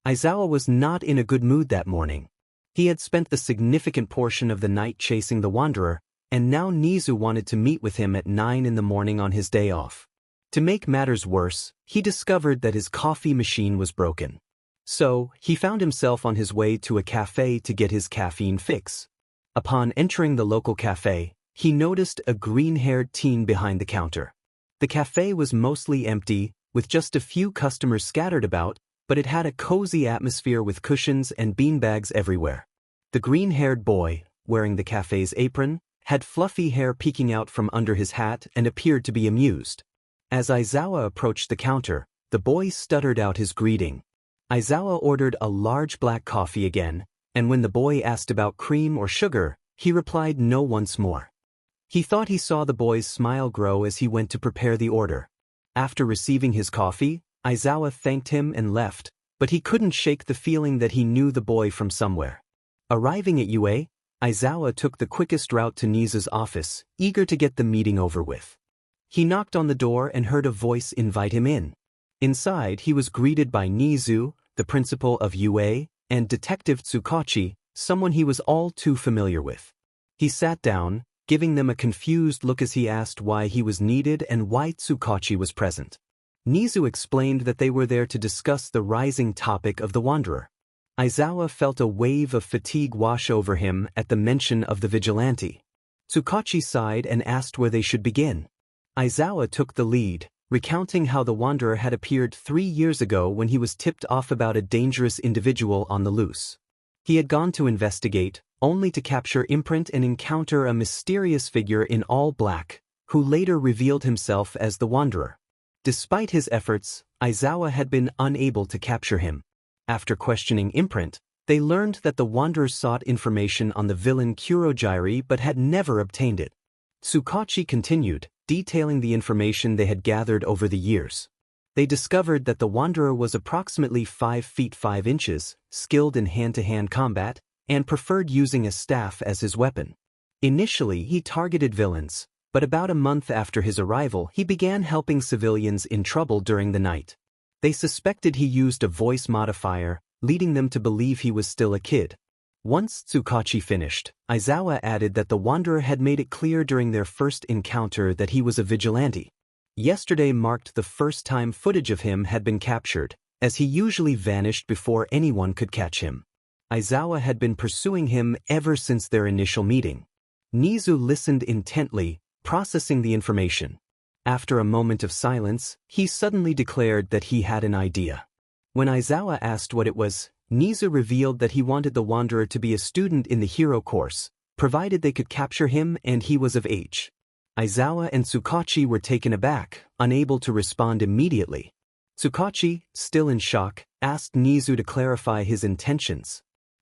Aizawa was not in a good mood that morning. He had spent the significant portion of the night chasing the Wanderer, and now Nizu wanted to meet with him at 9 in the morning on his day off. To make matters worse, he discovered that his coffee machine was broken. So, he found himself on his way to a cafe to get his caffeine fix. Upon entering the local cafe, he noticed a green-haired teen behind the counter. The cafe was mostly empty, with just a few customers scattered about, but it had a cozy atmosphere with cushions and beanbags everywhere. The green-haired boy, wearing the cafe's apron, had fluffy hair peeking out from under his hat and appeared to be amused. As Aizawa approached the counter, the boy stuttered out his greeting. Aizawa ordered a large black coffee again, and when the boy asked about cream or sugar, he replied no once more. He thought he saw the boy's smile grow as he went to prepare the order. After receiving his coffee, Aizawa thanked him and left, but he couldn't shake the feeling that he knew the boy from somewhere. Arriving at UA, Aizawa took the quickest route to Nizu's office, eager to get the meeting over with. He knocked on the door and heard a voice invite him in. Inside, he was greeted by Nizu, the principal of UA, and Detective Tsukachi, someone he was all too familiar with. He sat down, giving them a confused look as he asked why he was needed and why Tsukachi was present. Nizu explained that they were there to discuss the rising topic of the Wanderer. Aizawa felt a wave of fatigue wash over him at the mention of the vigilante. Tsukachi sighed and asked where they should begin. Aizawa took the lead, recounting how the Wanderer had appeared 3 years ago when he was tipped off about a dangerous individual on the loose. He had gone to investigate, only to capture Imprint and encounter a mysterious figure in all black, who later revealed himself as the Wanderer. Despite his efforts, Aizawa had been unable to capture him. After questioning Imprint, they learned that the Wanderer sought information on the villain Kurogiri but had never obtained it. Tsukachi continued, detailing the information they had gathered over the years. They discovered that the Wanderer was approximately 5 feet 5 inches, skilled in hand-to-hand combat, and preferred using a staff as his weapon. Initially, he targeted villains, but about a month after his arrival, he began helping civilians in trouble during the night. They suspected he used a voice modifier, leading them to believe he was still a kid. Once Tsukachi finished, Aizawa added that the Wanderer had made it clear during their first encounter that he was a vigilante. Yesterday marked the first time footage of him had been captured, as he usually vanished before anyone could catch him. Aizawa had been pursuing him ever since their initial meeting. Nizu listened intently, processing the information. After a moment of silence, he suddenly declared that he had an idea. When Aizawa asked what it was, Nizu revealed that he wanted the Wanderer to be a student in the hero course, provided they could capture him and he was of age. Aizawa and Tsukachi were taken aback, unable to respond immediately. Tsukachi, still in shock, asked Nizu to clarify his intentions.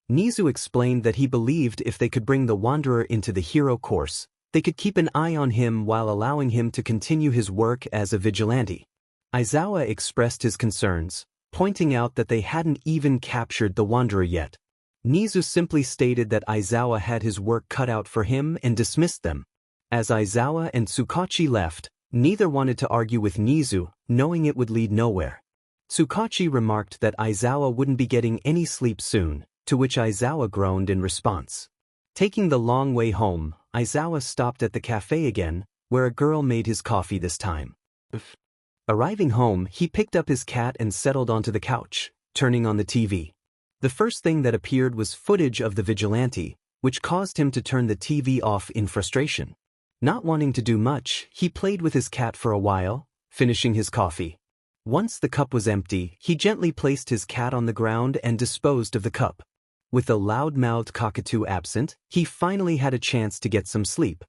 Nizu explained that he believed if they could bring the Wanderer into the hero course, they could keep an eye on him while allowing him to continue his work as a vigilante. Aizawa expressed his concerns, pointing out that they hadn't even captured the Wanderer yet. Nizu simply stated that Aizawa had his work cut out for him and dismissed them. As Aizawa and Tsukachi left, neither wanted to argue with Nizu, knowing it would lead nowhere. Tsukachi remarked that Aizawa wouldn't be getting any sleep soon, to which Aizawa groaned in response. Taking the long way home, Aizawa stopped at the cafe again, where a girl made his coffee this time. Arriving home, he picked up his cat and settled onto the couch, turning on the TV. The first thing that appeared was footage of the vigilante, which caused him to turn the TV off in frustration. Not wanting to do much, he played with his cat for a while, finishing his coffee. Once the cup was empty, he gently placed his cat on the ground and disposed of the cup. With the loud-mouthed cockatoo absent, he finally had a chance to get some sleep.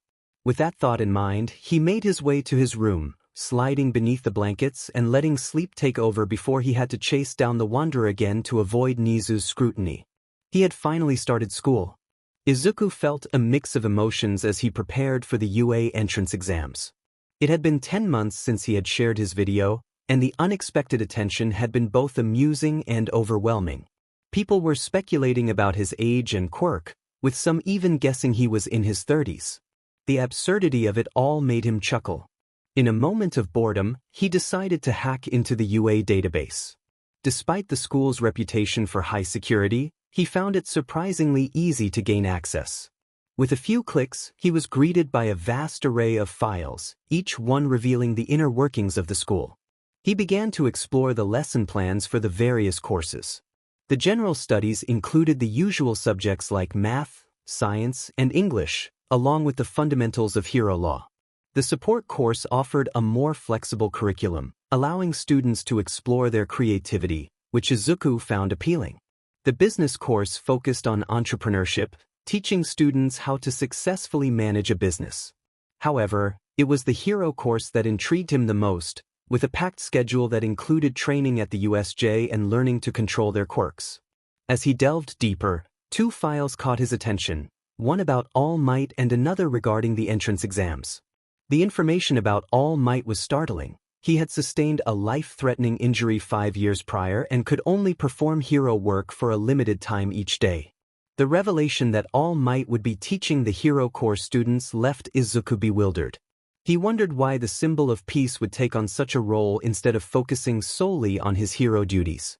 With that thought in mind, he made his way to his room, sliding beneath the blankets and letting sleep take over before he had to chase down the Wanderer again to avoid Nizu's scrutiny. He had finally started school. Izuku felt a mix of emotions as he prepared for the UA entrance exams. It had been 10 months since he had shared his video, and the unexpected attention had been both amusing and overwhelming. People were speculating about his age and quirk, with some even guessing he was in his 30s. The absurdity of it all made him chuckle. In a moment of boredom, he decided to hack into the UA database. Despite the school's reputation for high security, he found it surprisingly easy to gain access. With a few clicks, he was greeted by a vast array of files, each one revealing the inner workings of the school. He began to explore the lesson plans for the various courses. The general studies included the usual subjects like math, science, and English, along with the fundamentals of hero law. The support course offered a more flexible curriculum, allowing students to explore their creativity, which Izuku found appealing. The business course focused on entrepreneurship, teaching students how to successfully manage a business. However, it was the hero course that intrigued him the most, with a packed schedule that included training at the USJ and learning to control their quirks. As he delved deeper, 2 files caught his attention, one about All Might and another regarding the entrance exams. The information about All Might was startling. He had sustained a life-threatening injury 5 years prior and could only perform hero work for a limited time each day. The revelation that All Might would be teaching the hero course students left Izuku bewildered. He wondered why the symbol of peace would take on such a role instead of focusing solely on his hero duties.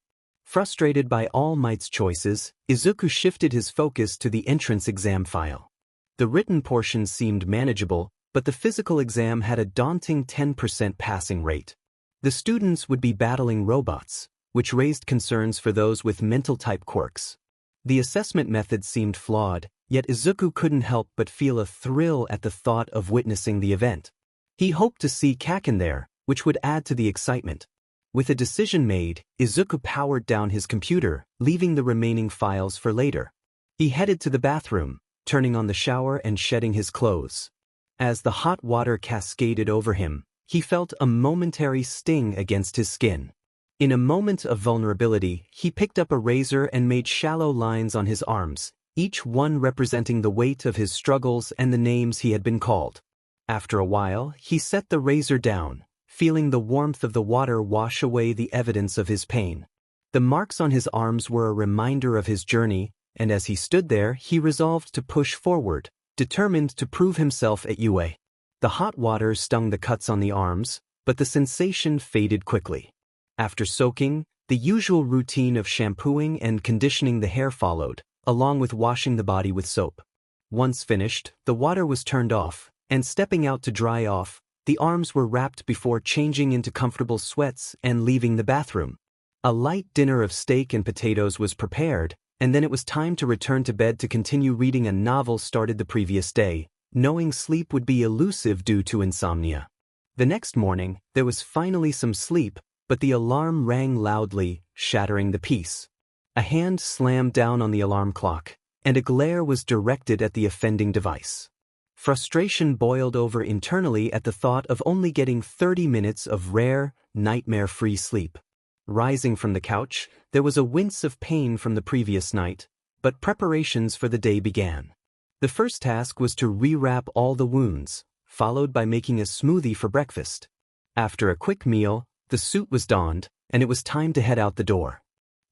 Frustrated by All Might's choices, Izuku shifted his focus to the entrance exam file. The written portion seemed manageable, but the physical exam had a daunting 10% passing rate. The students would be battling robots, which raised concerns for those with mental-type quirks. The assessment method seemed flawed, yet Izuku couldn't help but feel a thrill at the thought of witnessing the event. He hoped to see Kaken there, which would add to the excitement. With a decision made, Izuku powered down his computer, leaving the remaining files for later. He headed to the bathroom, turning on the shower and shedding his clothes. As the hot water cascaded over him, he felt a momentary sting against his skin. In a moment of vulnerability, he picked up a razor and made shallow lines on his arms, each one representing the weight of his struggles and the names he had been called. After a while, he set the razor down, feeling the warmth of the water wash away the evidence of his pain. The marks on his arms were a reminder of his journey, and as he stood there, he resolved to push forward, determined to prove himself at UA. The hot water stung the cuts on the arms, but the sensation faded quickly. After soaking, the usual routine of shampooing and conditioning the hair followed, along with washing the body with soap. Once finished, the water was turned off, and stepping out to dry off, the arms were wrapped before changing into comfortable sweats and leaving the bathroom. A light dinner of steak and potatoes was prepared, and then it was time to return to bed to continue reading a novel started the previous day, knowing sleep would be elusive due to insomnia. The next morning, there was finally some sleep, but the alarm rang loudly, shattering the peace. A hand slammed down on the alarm clock, and a glare was directed at the offending device. Frustration boiled over internally at the thought of only getting 30 minutes of rare, nightmare-free sleep. Rising from the couch, there was a wince of pain from the previous night, but preparations for the day began. The first task was to rewrap all the wounds, followed by making a smoothie for breakfast. After a quick meal, the suit was donned, and it was time to head out the door.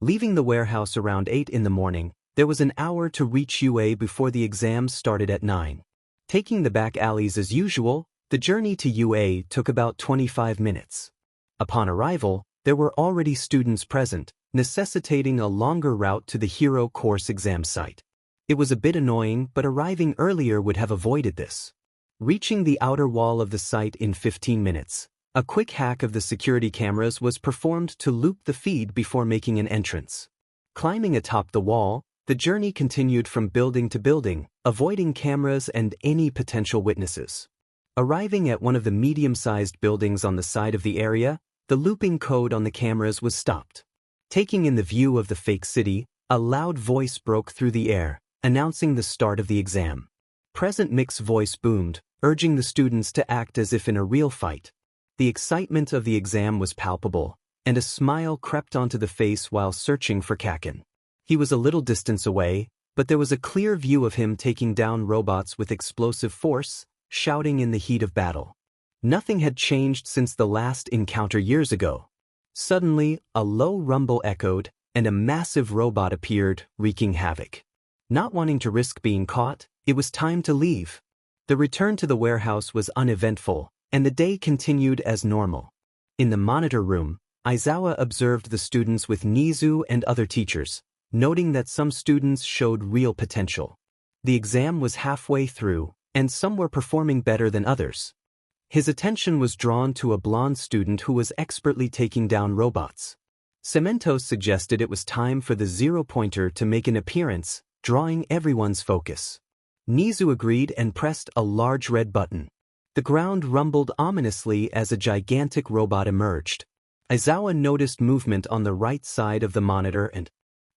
Leaving the warehouse around 8 in the morning, there was an hour to reach UA before the exams started at 9. Taking the back alleys as usual, the journey to UA took about 25 minutes. Upon arrival, there were already students present, necessitating a longer route to the Hero Course exam site. It was a bit annoying, but arriving earlier would have avoided this. Reaching the outer wall of the site in 15 minutes, a quick hack of the security cameras was performed to loop the feed before making an entrance. Climbing atop the wall, the journey continued from building to building, avoiding cameras and any potential witnesses. Arriving at one of the medium-sized buildings on the side of the area, the looping code on the cameras was stopped. Taking in the view of the fake city, a loud voice broke through the air, announcing the start of the exam. Present Mick's voice boomed, urging the students to act as if in a real fight. The excitement of the exam was palpable, and a smile crept onto the face while searching for Kaken. He was a little distance away, but there was a clear view of him taking down robots with explosive force, shouting in the heat of battle. Nothing had changed since the last encounter years ago. Suddenly, a low rumble echoed, and a massive robot appeared, wreaking havoc. Not wanting to risk being caught, it was time to leave. The return to the warehouse was uneventful, and the day continued as normal. In the monitor room, Aizawa observed the students with Nizu and other teachers, noting that some students showed real potential. The exam was halfway through, and some were performing better than others. His attention was drawn to a blonde student who was expertly taking down robots. Cementos suggested it was time for the zero-pointer to make an appearance, drawing everyone's focus. Nizu agreed and pressed a large red button. The ground rumbled ominously as a gigantic robot emerged. Aizawa noticed movement on the right side of the monitor and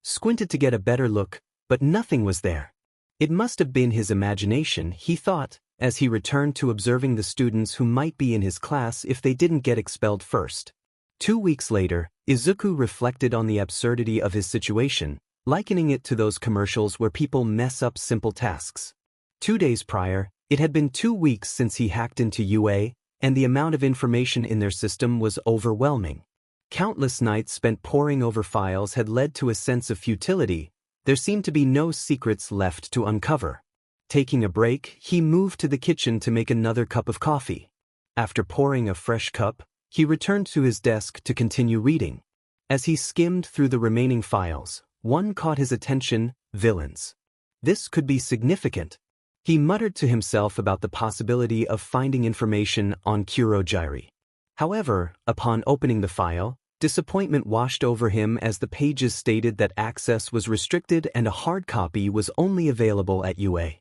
squinted to get a better look, but nothing was there. It must have been his imagination, he thought, as he returned to observing the students who might be in his class if they didn't get expelled first. 2 weeks later, Izuku reflected on the absurdity of his situation, likening it to those commercials where people mess up simple tasks. 2 days prior, it had been 2 weeks since he hacked into UA, and the amount of information in their system was overwhelming. Countless nights spent poring over files had led to a sense of futility. There seemed to be no secrets left to uncover. Taking a break, he moved to the kitchen to make another cup of coffee. After pouring a fresh cup, he returned to his desk to continue reading. As he skimmed through the remaining files, one caught his attention: villains. This could be significant. He muttered to himself about the possibility of finding information on Kurogyri. However, upon opening the file, disappointment washed over him as the pages stated that access was restricted and a hard copy was only available at UA.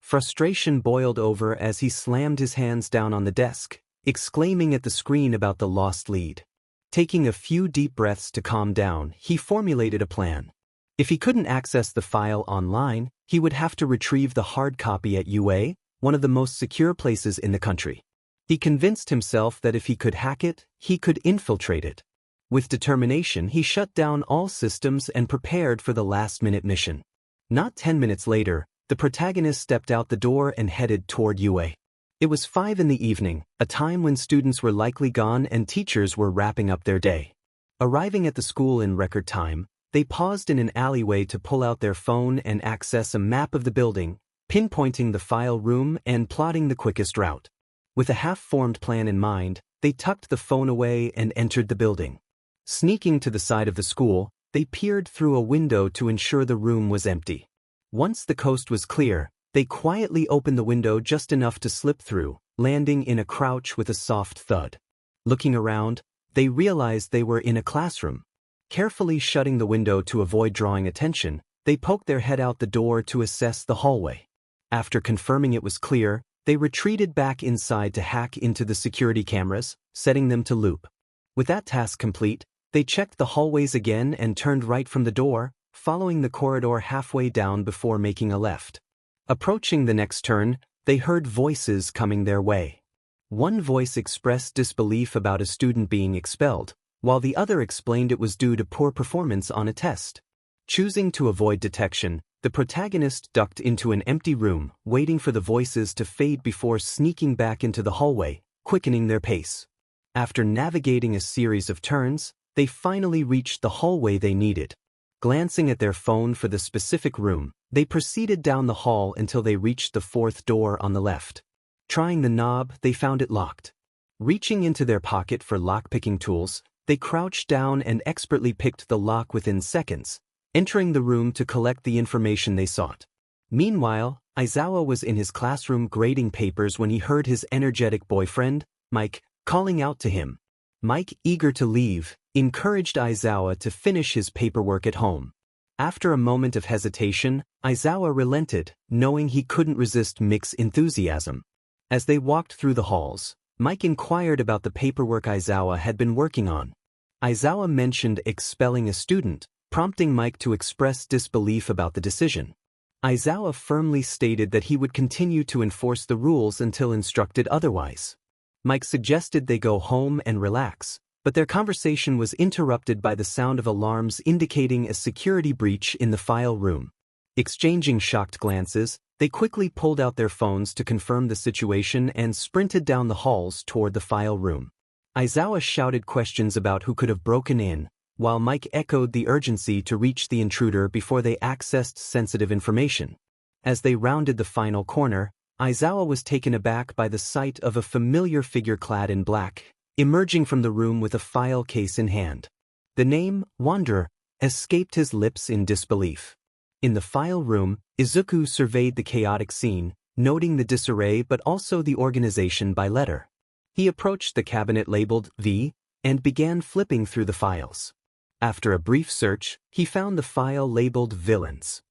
Frustration boiled over as he slammed his hands down on the desk, exclaiming at the screen about the lost lead. Taking a few deep breaths to calm down, he formulated a plan. If he couldn't access the file online, he would have to retrieve the hard copy at UA, one of the most secure places in the country. He convinced himself that if he could hack it, he could infiltrate it. With determination, he shut down all systems and prepared for the last-minute mission. Not 10 minutes later, the protagonist stepped out the door and headed toward UA. It was 5 p.m, a time when students were likely gone and teachers were wrapping up their day. Arriving at the school in record time, they paused in an alleyway to pull out their phone and access a map of the building, pinpointing the file room and plotting the quickest route. With a half-formed plan in mind, they tucked the phone away and entered the building. Sneaking to the side of the school, they peered through a window to ensure the room was empty. Once the coast was clear, they quietly opened the window just enough to slip through, landing in a crouch with a soft thud. Looking around, they realized they were in a classroom. Carefully shutting the window to avoid drawing attention, they poked their head out the door to assess the hallway. After confirming it was clear, they retreated back inside to hack into the security cameras, setting them to loop. With that task complete, they checked the hallways again and turned right from the door, following the corridor halfway down before making a left. Approaching the next turn, they heard voices coming their way. One voice expressed disbelief about a student being expelled, while the other explained it was due to poor performance on a test. Choosing to avoid detection, the protagonist ducked into an empty room, waiting for the voices to fade before sneaking back into the hallway, quickening their pace. After navigating a series of turns, they finally reached the hallway they needed. Glancing at their phone for the specific room, they proceeded down the hall until they reached the 4th door on the left. Trying the knob, they found it locked. Reaching into their pocket for lock-picking tools, they crouched down and expertly picked the lock within seconds, entering the room to collect the information they sought. Meanwhile, Izawa was in his classroom grading papers when he heard his energetic boyfriend, Mike, calling out to him. Mike, eager to leave, encouraged Izawa to finish his paperwork at home. After a moment of hesitation, Izawa relented, knowing he couldn't resist Mick's enthusiasm. As they walked through the halls, Mike inquired about the paperwork Izawa had been working on. Izawa mentioned expelling a student, prompting Mike to express disbelief about the decision. Izawa firmly stated that he would continue to enforce the rules until instructed otherwise. Mike suggested they go home and relax, but their conversation was interrupted by the sound of alarms indicating a security breach in the file room. Exchanging shocked glances, they quickly pulled out their phones to confirm the situation and sprinted down the halls toward the file room. Izawa shouted questions about who could have broken in, while Mike echoed the urgency to reach the intruder before they accessed sensitive information. As they rounded the final corner, Izawa was taken aback by the sight of a familiar figure clad in black, emerging from the room with a file case in hand. The name, Wanderer, escaped his lips in disbelief. In the file room, Izuku surveyed the chaotic scene, noting the disarray but also the organization by letter. He approached the cabinet labeled V and began flipping through the files. After a brief search, he found the file labeled Villains.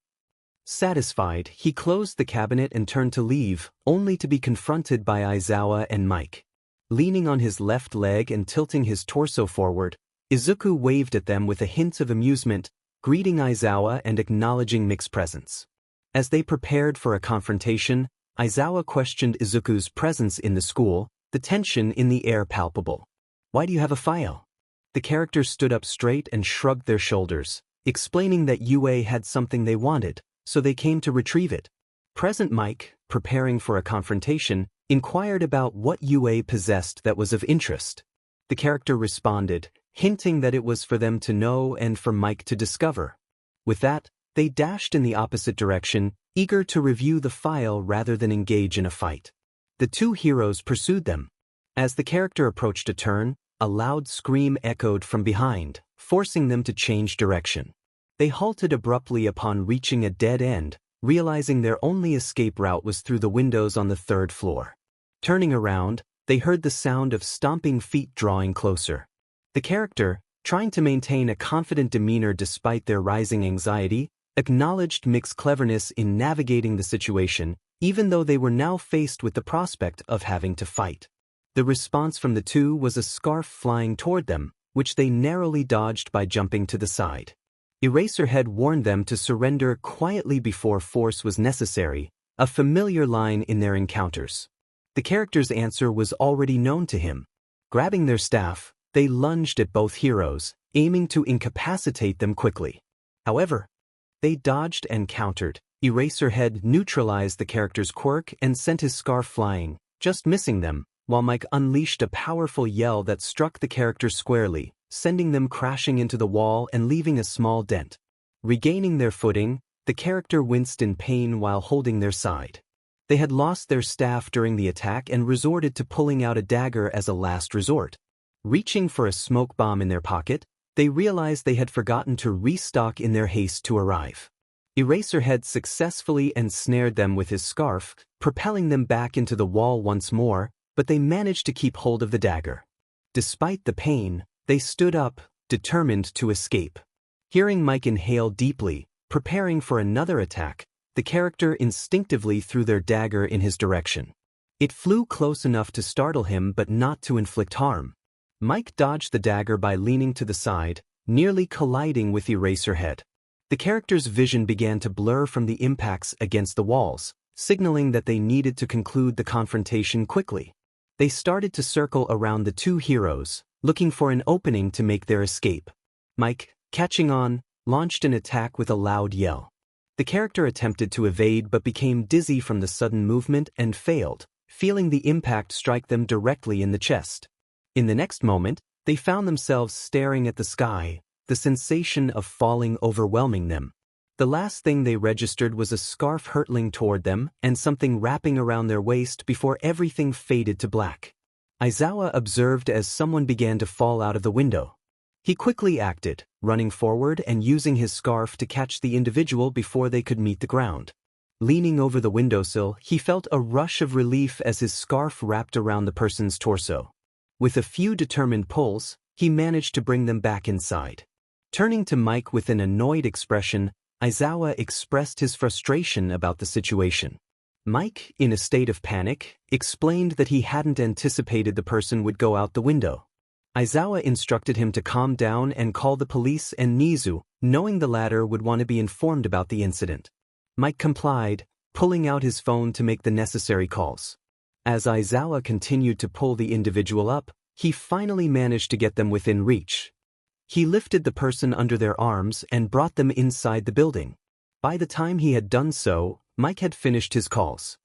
Satisfied, he closed the cabinet and turned to leave, only to be confronted by Izawa and Mike. Leaning on his left leg and tilting his torso forward, Izuku waved at them with a hint of amusement, greeting Izawa and acknowledging Mick's presence. As they prepared for a confrontation, Izawa questioned Izuku's presence in the school, the tension in the air palpable. "Why do you have a file?" The characters stood up straight and shrugged their shoulders, explaining that UA had something they wanted, so they came to retrieve it. Present Mike, preparing for a confrontation, inquired about what UA possessed that was of interest. The character responded, hinting that it was for them to know and for Mike to discover. With that, they dashed in the opposite direction, eager to review the file rather than engage in a fight. The two heroes pursued them. As the character approached a turn, a loud scream echoed from behind, forcing them to change direction. They halted abruptly upon reaching a dead end, realizing their only escape route was through the windows on the third floor. Turning around, they heard the sound of stomping feet drawing closer. The character, trying to maintain a confident demeanor despite their rising anxiety, acknowledged Mick's cleverness in navigating the situation, even though they were now faced with the prospect of having to fight. The response from the two was a scarf flying toward them, which they narrowly dodged by jumping to the side. Eraserhead warned them to surrender quietly before force was necessary, a familiar line in their encounters. The character's answer was already known to him. Grabbing their staff, they lunged at both heroes, aiming to incapacitate them quickly. However, they dodged and countered. Eraserhead neutralized the character's quirk and sent his scarf flying, just missing them, while Mike unleashed a powerful yell that struck the character squarely, sending them crashing into the wall and leaving a small dent. Regaining their footing, the character winced in pain while holding their side. They had lost their staff during the attack and resorted to pulling out a dagger as a last resort. Reaching for a smoke bomb in their pocket, they realized they had forgotten to restock in their haste to arrive. Eraserhead successfully ensnared them with his scarf, propelling them back into the wall once more, but they managed to keep hold of the dagger. Despite the pain, they stood up, determined to escape. Hearing Mike inhale deeply, preparing for another attack, the character instinctively threw their dagger in his direction. It flew close enough to startle him but not to inflict harm. Mike dodged the dagger by leaning to the side, nearly colliding with Eraserhead. The character's vision began to blur from the impacts against the walls, signaling that they needed to conclude the confrontation quickly. They started to circle around the two heroes, looking for an opening to make their escape. Mike, catching on, launched an attack with a loud yell. The character attempted to evade but became dizzy from the sudden movement and failed, feeling the impact strike them directly in the chest. In the next moment, they found themselves staring at the sky, the sensation of falling overwhelming them. The last thing they registered was a scarf hurtling toward them and something wrapping around their waist before everything faded to black. Aizawa observed as someone began to fall out of the window. He quickly acted, running forward and using his scarf to catch the individual before they could meet the ground. Leaning over the windowsill, he felt a rush of relief as his scarf wrapped around the person's torso. With a few determined pulls, he managed to bring them back inside. Turning to Mike with an annoyed expression, Aizawa expressed his frustration about the situation. Mike, in a state of panic, explained that he hadn't anticipated the person would go out the window. Aizawa instructed him to calm down and call the police and Nizu, knowing the latter would want to be informed about the incident. Mike complied, pulling out his phone to make the necessary calls. As Aizawa continued to pull the individual up, he finally managed to get them within reach. He lifted the person under their arms and brought them inside the building. By the time he had done so, Mike had finished his calls.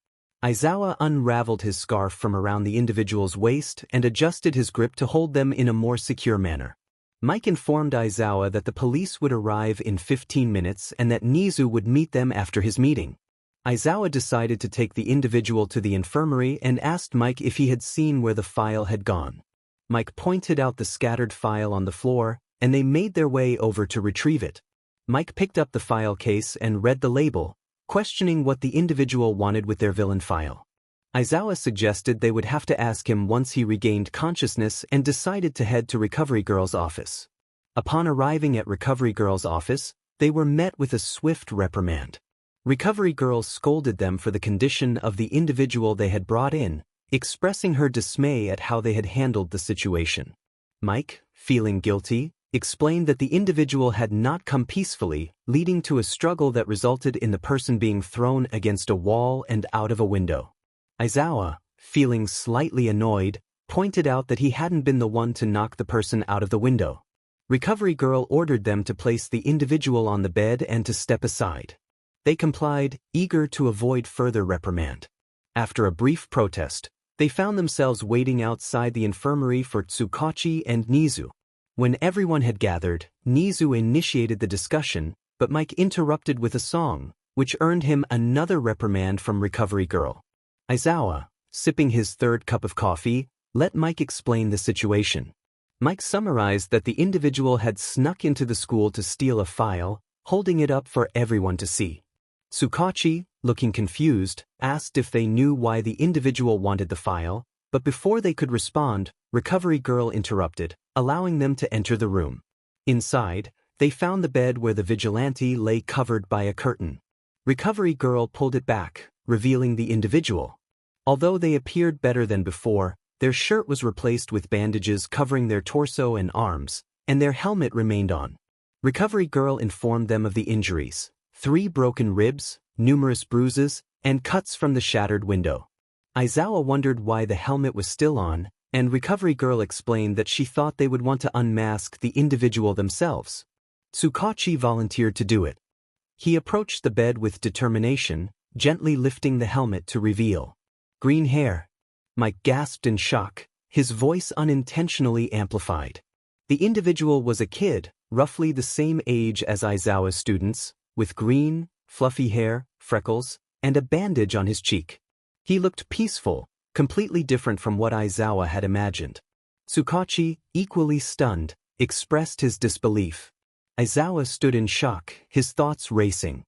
Aizawa unraveled his scarf from around the individual's waist and adjusted his grip to hold them in a more secure manner. Mike informed Aizawa that the police would arrive in 15 minutes and that Nizu would meet them after his meeting. Aizawa decided to take the individual to the infirmary and asked Mike if he had seen where the file had gone. Mike pointed out the scattered file on the floor, and they made their way over to retrieve it. Mike picked up the file case and read the label, questioning what the individual wanted with their villain file. Aizawa suggested they would have to ask him once he regained consciousness and decided to head to Recovery Girl's office. Upon arriving at Recovery Girl's office, they were met with a swift reprimand. Recovery Girl scolded them for the condition of the individual they had brought in, expressing her dismay at how they had handled the situation. Mike, feeling guilty, explained that the individual had not come peacefully, leading to a struggle that resulted in the person being thrown against a wall and out of a window. Aizawa, feeling slightly annoyed, pointed out that he hadn't been the one to knock the person out of the window. Recovery Girl ordered them to place the individual on the bed and to step aside. They complied, eager to avoid further reprimand. After a brief protest, they found themselves waiting outside the infirmary for Tsukachi and Nizu. When everyone had gathered, Nizu initiated the discussion, but Mike interrupted with a song, which earned him another reprimand from Recovery Girl. Aizawa, sipping his third cup of coffee, let Mike explain the situation. Mike summarized that the individual had snuck into the school to steal a file, holding it up for everyone to see. Tsukachi, looking confused, asked if they knew why the individual wanted the file, but before they could respond, Recovery Girl interrupted, allowing them to enter the room. Inside, they found the bed where the vigilante lay covered by a curtain. Recovery Girl pulled it back, revealing the individual. Although they appeared better than before, their shirt was replaced with bandages covering their torso and arms, and their helmet remained on. Recovery Girl informed them of the injuries: 3 broken ribs, numerous bruises, and cuts from the shattered window. Izawa wondered why the helmet was still on, and Recovery Girl explained that she thought they would want to unmask the individual themselves. Tsukachi volunteered to do it. He approached the bed with determination, gently lifting the helmet to reveal green hair. Mike gasped in shock, his voice unintentionally amplified. The individual was a kid, roughly the same age as Izawa's students, with green, fluffy hair, freckles, and a bandage on his cheek. He looked peaceful, completely different from what Izawa had imagined. Tsukachi, equally stunned, expressed his disbelief. Izawa stood in shock, his thoughts racing.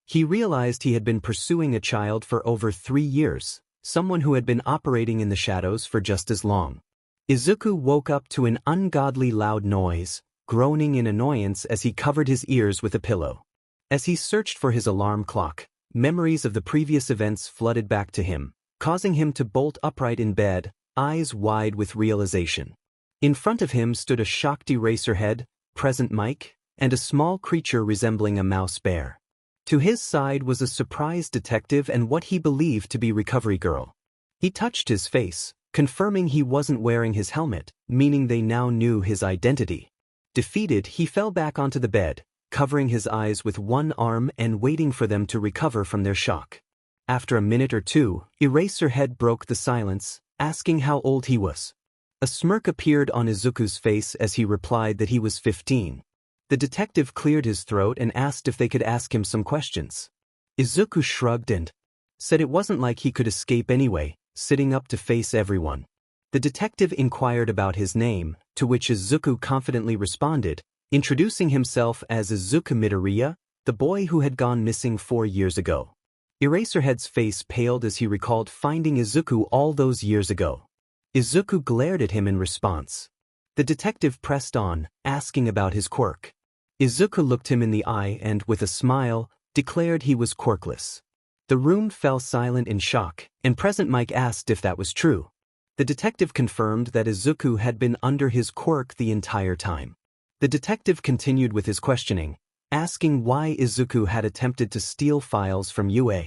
He realized he had been pursuing a child for over 3 years, someone who had been operating in the shadows for just as long. Izuku woke up to an ungodly loud noise, groaning in annoyance as he covered his ears with a pillow. As he searched for his alarm clock, memories of the previous events flooded back to him, causing him to bolt upright in bed, eyes wide with realization. In front of him stood a shocked Eraserhead, present Mike, and a small creature resembling a mouse bear. To his side was a surprised detective and what he believed to be Recovery Girl. He touched his face, confirming he wasn't wearing his helmet, meaning they now knew his identity. Defeated, he fell back onto the bed, covering his eyes with one arm and waiting for them to recover from their shock. After a minute or two, Eraserhead broke the silence, asking how old he was. A smirk appeared on Izuku's face as he replied that he was 15. The detective cleared his throat and asked if they could ask him some questions. Izuku shrugged and said it wasn't like he could escape anyway, sitting up to face everyone. The detective inquired about his name, to which Izuku confidently responded, introducing himself as Izuku Midoriya, the boy who had gone missing 4 years ago. Eraserhead's face paled as he recalled finding Izuku all those years ago. Izuku glared at him in response. The detective pressed on, asking about his quirk. Izuku looked him in the eye and, with a smile, declared he was quirkless. The room fell silent in shock, and present Mike asked if that was true. The detective confirmed that Izuku had been under his quirk the entire time. The detective continued with his questioning, asking why Izuku had attempted to steal files from UA.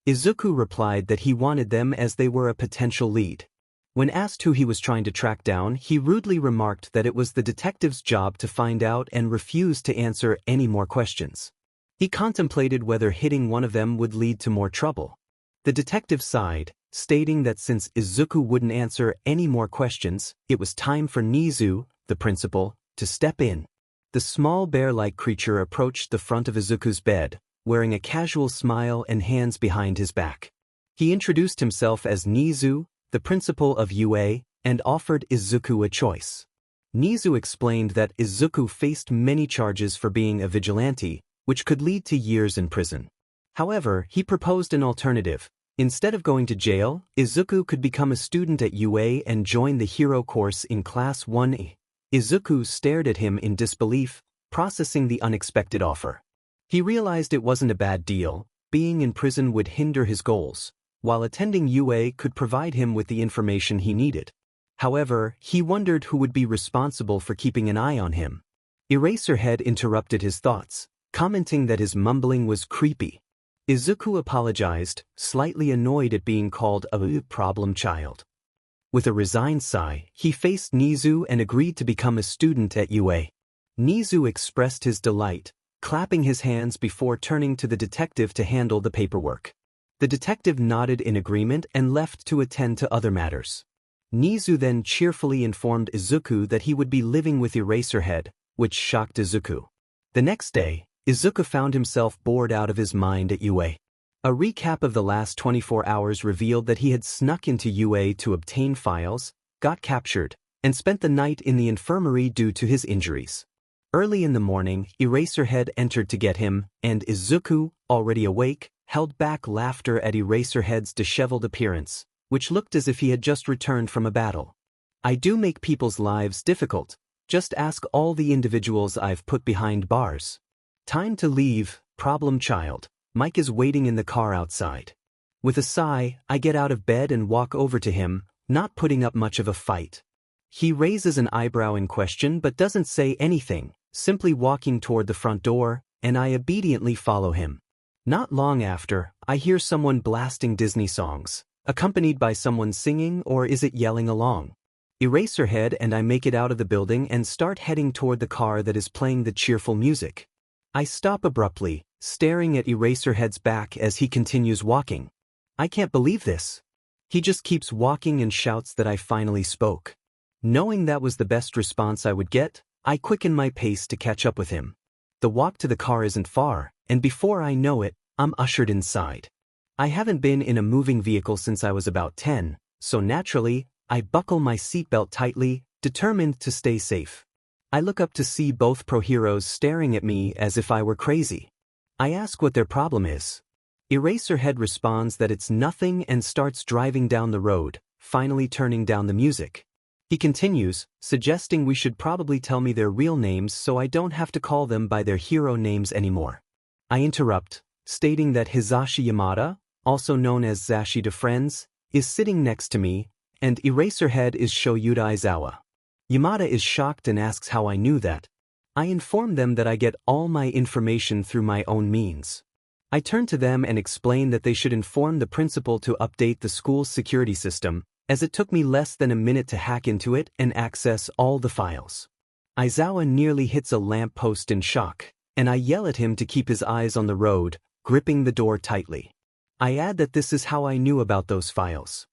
Izuku replied that he wanted them as they were a potential lead. When asked who he was trying to track down, he rudely remarked that it was the detective's job to find out and refused to answer any more questions. He contemplated whether hitting one of them would lead to more trouble. The detective sighed, stating that since Izuku wouldn't answer any more questions, it was time for Nizu, the principal, to step in. The small bear-like creature approached the front of Izuku's bed, wearing a casual smile and hands behind his back. He introduced himself as Nizu, the principal of UA, and offered Izuku a choice. Nizu explained that Izuku faced many charges for being a vigilante, which could lead to years in prison. However, he proposed an alternative. Instead of going to jail, Izuku could become a student at UA and join the hero course in Class 1A. Izuku stared at him in disbelief, processing the unexpected offer. He realized it wasn't a bad deal. Being in prison would hinder his goals, while attending UA could provide him with the information he needed. However, he wondered who would be responsible for keeping an eye on him. Eraserhead interrupted his thoughts, commenting that his mumbling was creepy. Izuku apologized, slightly annoyed at being called a problem child. With a resigned sigh, he faced Nizu and agreed to become a student at UA. Nizu expressed his delight, clapping his hands before turning to the detective to handle the paperwork. The detective nodded in agreement and left to attend to other matters. Nizu then cheerfully informed Izuku that he would be living with Eraserhead, which shocked Izuku. The next day, Izuku found himself bored out of his mind at UA. A recap of the last 24 hours revealed that he had snuck into UA to obtain files, got captured, and spent the night in the infirmary due to his injuries. Early in the morning, Eraserhead entered to get him, and Izuku, already awake, held back laughter at Eraserhead's disheveled appearance, which looked as if he had just returned from a battle. I do make people's lives difficult. Just ask all the individuals I've put behind bars. Time to leave, problem child. Mike is waiting in the car outside. With a sigh, I get out of bed and walk over to him, not putting up much of a fight. He raises an eyebrow in question but doesn't say anything, simply walking toward the front door, and I obediently follow him. Not long after, I hear someone blasting Disney songs, accompanied by someone singing, or is it yelling along? Eraserhead and I make it out of the building and start heading toward the car that is playing the cheerful music. I stop abruptly, staring at Eraserhead's back as he continues walking. I can't believe this. He just keeps walking and shouts that I finally spoke. Knowing that was the best response I would get, I quicken my pace to catch up with him. The walk to the car isn't far, and before I know it, I'm ushered inside. I haven't been in a moving vehicle since I was about 10, so naturally, I buckle my seatbelt tightly, determined to stay safe. I look up to see both pro heroes staring at me as if I were crazy. I ask what their problem is. Eraserhead responds that it's nothing and starts driving down the road, finally turning down the music. He continues, suggesting we should probably tell me their real names so I don't have to call them by their hero names anymore. I interrupt, stating that Hisashi Yamada, also known as Zashi to friends, is sitting next to me, and Eraserhead is Shoyuta Aizawa. Yamada is shocked and asks how I knew that. I inform them that I get all my information through my own means. I turn to them and explain that they should inform the principal to update the school's security system, as it took me less than a minute to hack into it and access all the files. Aizawa nearly hits a lamppost in shock, and I yell at him to keep his eyes on the road, gripping the door tightly. I add that this is how I knew about those files.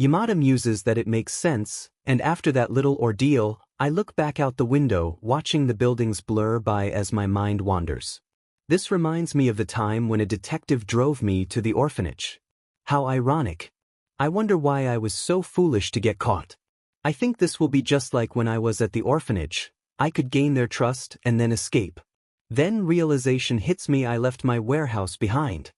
Yamada muses that it makes sense, and after that little ordeal, I look back out the window, watching the buildings blur by as my mind wanders. This reminds me of the time when a detective drove me to the orphanage. How ironic. I wonder why I was so foolish to get caught. I think this will be just like when I was at the orphanage. I could gain their trust and then escape. Then realization hits me, I left my warehouse behind.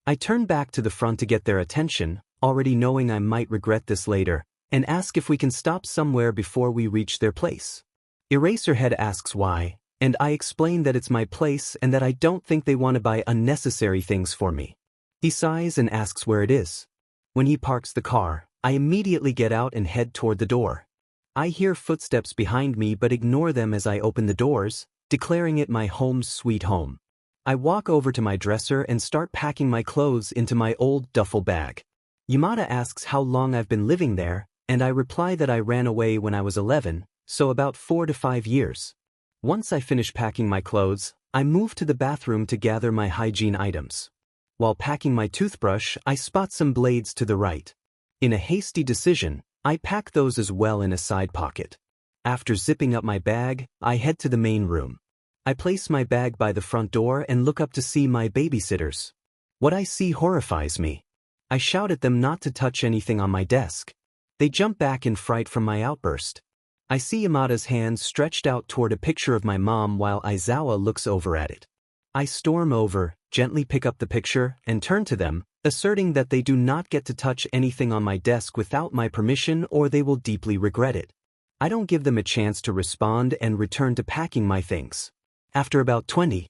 I turn back to the front to get their attention, already knowing I might regret this later, and ask if we can stop somewhere before we reach their place. Eraserhead asks why, and I explain that it's my place and that I don't think they want to buy unnecessary things for me. He sighs and asks where it is. When he parks the car, I immediately get out and head toward the door. I hear footsteps behind me but ignore them as I open the doors, declaring it my home sweet home. I walk over to my dresser and start packing my clothes into my old duffel bag. Yamada asks how long I've been living there, and I reply that I ran away when I was 11, so about 4 to 5 years. Once I finish packing my clothes, I move to the bathroom to gather my hygiene items. While packing my toothbrush, I spot some blades to the right. In a hasty decision, I pack those as well in a side pocket. After zipping up my bag, I head to the main room. I place my bag by the front door and look up to see my babysitters. What I see horrifies me. I shout at them not to touch anything on my desk. They jump back in fright from my outburst. I see Yamada's hands stretched out toward a picture of my mom while Aizawa looks over at it. I storm over, gently pick up the picture, and turn to them, asserting that they do not get to touch anything on my desk without my permission or they will deeply regret it. I don't give them a chance to respond and return to packing my things. After about 20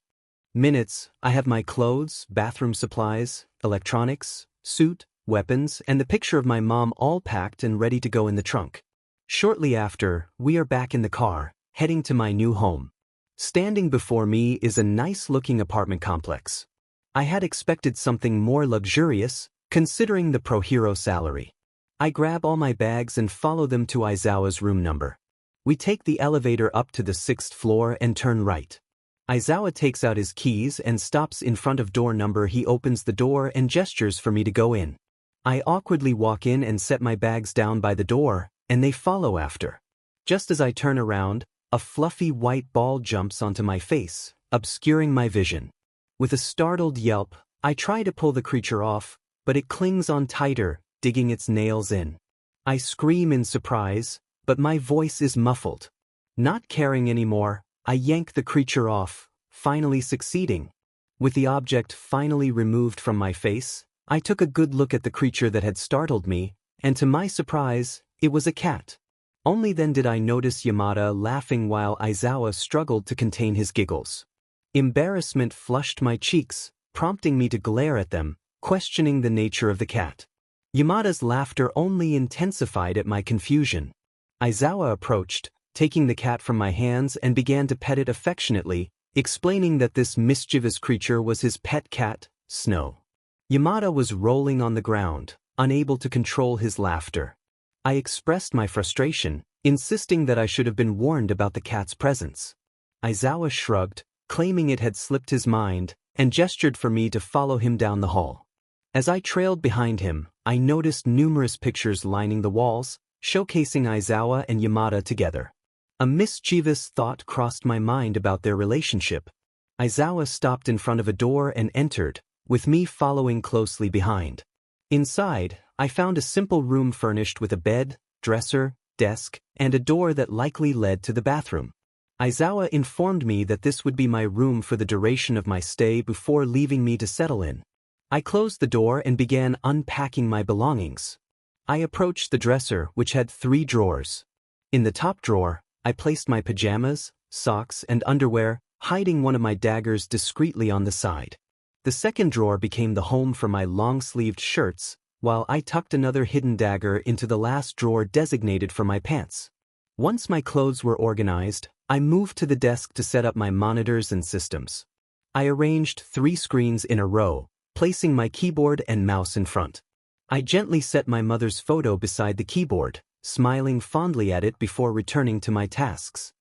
minutes, I have my clothes, bathroom supplies, electronics, suit, weapons, and the picture of my mom all packed and ready to go in the trunk. Shortly after, we are back in the car, heading to my new home. Standing before me is a nice-looking apartment complex. I had expected something more luxurious, considering the pro hero salary. I grab all my bags and follow them to Aizawa's room number. We take the elevator up to the 6th floor and turn right. Aizawa takes out his keys and stops in front of door number. He opens the door and gestures for me to go in. I awkwardly walk in and set my bags down by the door, and they follow after. Just as I turn around, a fluffy white ball jumps onto my face, obscuring my vision. With a startled yelp, I try to pull the creature off, but it clings on tighter, digging its nails in. I scream in surprise, but my voice is muffled. Not caring anymore, I yank the creature off, finally succeeding. With the object finally removed from my face, I took a good look at the creature that had startled me, and to my surprise, it was a cat. Only then did I notice Yamada laughing while Aizawa struggled to contain his giggles. Embarrassment flushed my cheeks, prompting me to glare at them, questioning the nature of the cat. Yamada's laughter only intensified at my confusion. Aizawa approached, taking the cat from my hands and began to pet it affectionately, explaining that this mischievous creature was his pet cat, Snow. Yamada was rolling on the ground, unable to control his laughter. I expressed my frustration, insisting that I should have been warned about the cat's presence. Aizawa shrugged, claiming it had slipped his mind, and gestured for me to follow him down the hall. As I trailed behind him, I noticed numerous pictures lining the walls, showcasing Aizawa and Yamada together. A mischievous thought crossed my mind about their relationship. Aizawa stopped in front of a door and entered, with me following closely behind. Inside, I found a simple room furnished with a bed, dresser, desk, and a door that likely led to the bathroom. Aizawa informed me that this would be my room for the duration of my stay before leaving me to settle in. I closed the door and began unpacking my belongings. I approached the dresser, which had 3 drawers. In the top drawer, I placed my pajamas, socks, and underwear, hiding one of my daggers discreetly on the side. The second drawer became the home for my long-sleeved shirts, while I tucked another hidden dagger into the last drawer designated for my pants. Once my clothes were organized, I moved to the desk to set up my monitors and systems. I arranged 3 screens in a row, placing my keyboard and mouse in front. I gently set my mother's photo beside the keyboard, smiling fondly at it before returning to my tasks.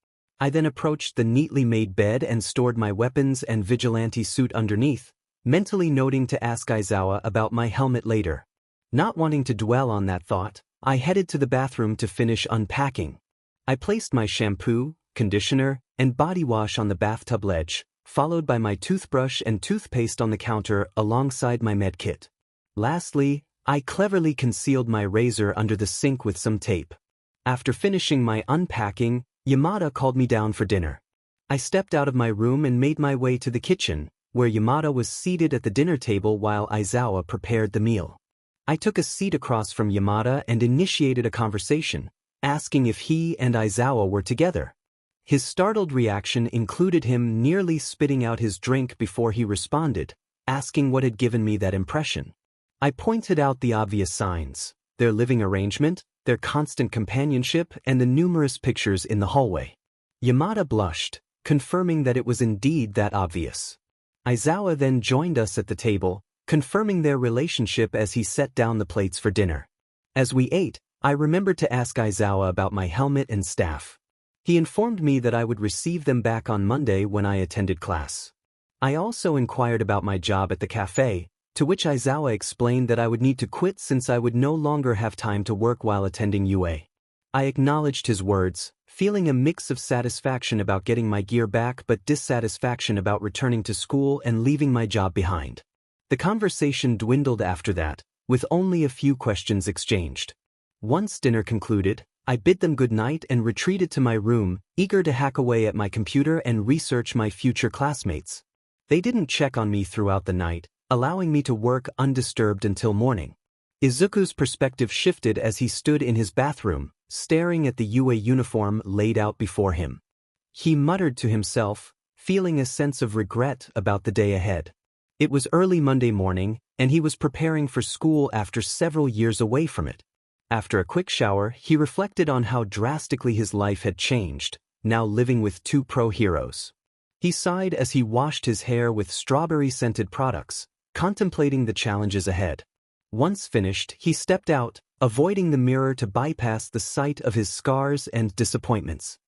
I then approached the neatly made bed and stored my weapons and vigilante suit underneath, mentally noting to ask Aizawa about my helmet later. Not wanting to dwell on that thought, I headed to the bathroom to finish unpacking. I placed my shampoo, conditioner, and body wash on the bathtub ledge, followed by my toothbrush and toothpaste on the counter alongside my med kit. Lastly, I cleverly concealed my razor under the sink with some tape. After finishing my unpacking, Yamada called me down for dinner. I stepped out of my room and made my way to the kitchen, where Yamada was seated at the dinner table while Aizawa prepared the meal. I took a seat across from Yamada and initiated a conversation, asking if he and Aizawa were together. His startled reaction included him nearly spitting out his drink before he responded, asking what had given me that impression. I pointed out the obvious signs: their living arrangement, their constant companionship, and the numerous pictures in the hallway. Yamada blushed, confirming that it was indeed that obvious. Aizawa then joined us at the table, confirming their relationship as he set down the plates for dinner. As we ate, I remembered to ask Aizawa about my helmet and staff. He informed me that I would receive them back on Monday when I attended class. I also inquired about my job at the cafe, to which Aizawa explained that I would need to quit since I would no longer have time to work while attending UA. I acknowledged his words, feeling a mix of satisfaction about getting my gear back but dissatisfaction about returning to school and leaving my job behind. The conversation dwindled after that, with only a few questions exchanged. Once dinner concluded, I bid them good night and retreated to my room, eager to hack away at my computer and research my future classmates. They didn't check on me throughout the night, allowing me to work undisturbed until morning. Izuku's perspective shifted as he stood in his bathroom, staring at the UA uniform laid out before him. He muttered to himself, feeling a sense of regret about the day ahead. It was early Monday morning, and he was preparing for school after several years away from it. After a quick shower, he reflected on how drastically his life had changed, now living with 2 pro heroes. He sighed as he washed his hair with strawberry-scented products, contemplating the challenges ahead. Once finished, he stepped out, avoiding the mirror to bypass the sight of his scars and disappointments.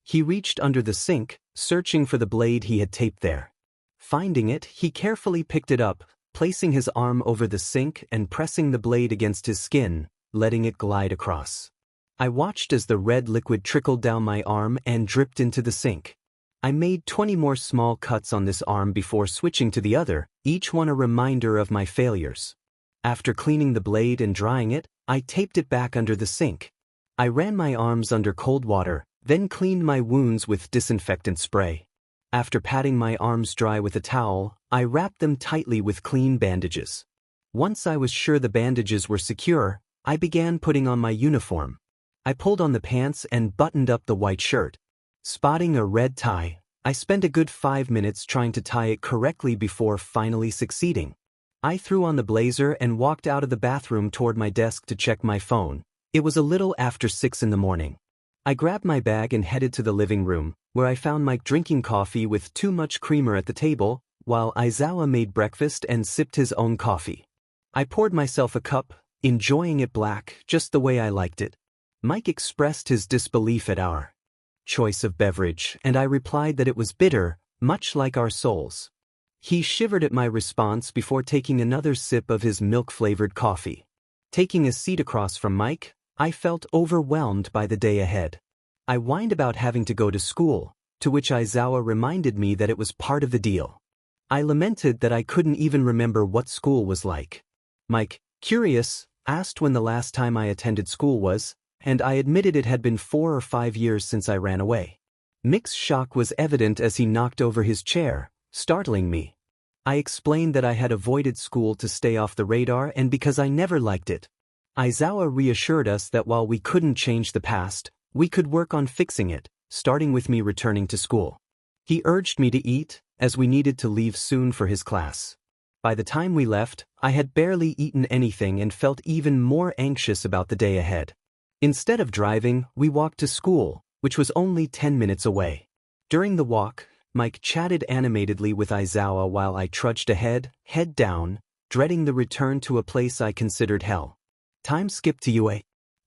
He reached under the sink, searching for the blade he had taped there. Finding it, he carefully picked it up, placing his arm over the sink and pressing the blade against his skin, letting it glide across. I watched as the red liquid trickled down my arm and dripped into the sink. I made 20 more small cuts on this arm before switching to the other, each one a reminder of my failures. After cleaning the blade and drying it, I taped it back under the sink. I ran my arms under cold water, then cleaned my wounds with disinfectant spray. After patting my arms dry with a towel, I wrapped them tightly with clean bandages. Once I was sure the bandages were secure, I began putting on my uniform. I pulled on the pants and buttoned up the white shirt. Spotting a red tie, I spent a good 5 minutes trying to tie it correctly before finally succeeding. I threw on the blazer and walked out of the bathroom toward my desk to check my phone. It was a little after 6 in the morning. I grabbed my bag and headed to the living room, where I found Mike drinking coffee with too much creamer at the table, while Izawa made breakfast and sipped his own coffee. I poured myself a cup, enjoying it black, just the way I liked it. Mike expressed his disbelief at our choice of beverage, and I replied that it was bitter, much like our souls. He shivered at my response before taking another sip of his milk-flavored coffee. Taking a seat across from Mike, I felt overwhelmed by the day ahead. I whined about having to go to school, to which Izawa reminded me that it was part of the deal. I lamented that I couldn't even remember what school was like. Mike, curious, asked when the last time I attended school was, and I admitted it had been 4 or 5 years since I ran away. Mixed shock was evident as he knocked over his chair, startling me. I explained that I had avoided school to stay off the radar and because I never liked it. Izawa reassured us that while we couldn't change the past, we could work on fixing it, starting with me returning to school. He urged me to eat, as we needed to leave soon for his class. By the time we left, I had barely eaten anything and felt even more anxious about the day ahead. Instead of driving, we walked to school, which was only 10 minutes away. During the walk, Mike chatted animatedly with Izawa while I trudged ahead, head down, dreading the return to a place I considered hell. Time skipped to UA.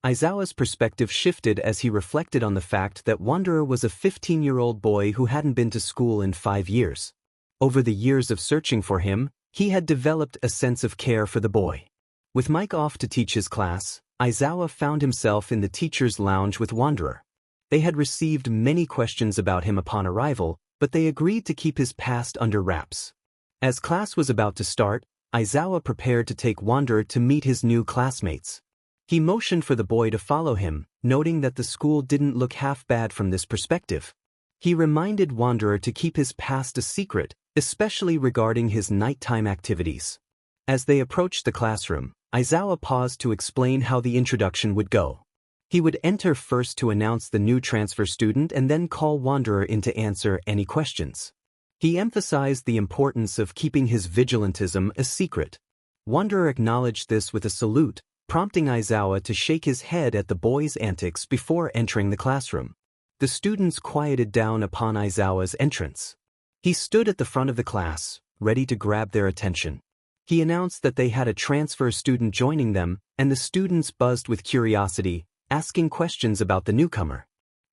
Izawa's perspective shifted as he reflected on the fact that Wanderer was a 15-year-old boy who hadn't been to school in 5 years. Over the years of searching for him, he had developed a sense of care for the boy. With Mike off to teach his class, Izawa found himself in the teacher's lounge with Wanderer. They had received many questions about him upon arrival, but they agreed to keep his past under wraps. As class was about to start, Izawa prepared to take Wanderer to meet his new classmates. He motioned for the boy to follow him, noting that the school didn't look half bad from this perspective. He reminded Wanderer to keep his past a secret, especially regarding his nighttime activities. As they approached the classroom, Izawa paused to explain how the introduction would go. He would enter first to announce the new transfer student and then call Wanderer in to answer any questions. He emphasized the importance of keeping his vigilantism a secret. Wanderer acknowledged this with a salute, prompting Izawa to shake his head at the boy's antics before entering the classroom. The students quieted down upon Izawa's entrance. He stood at the front of the class, ready to grab their attention. He announced that they had a transfer student joining them, and the students buzzed with curiosity, asking questions about the newcomer.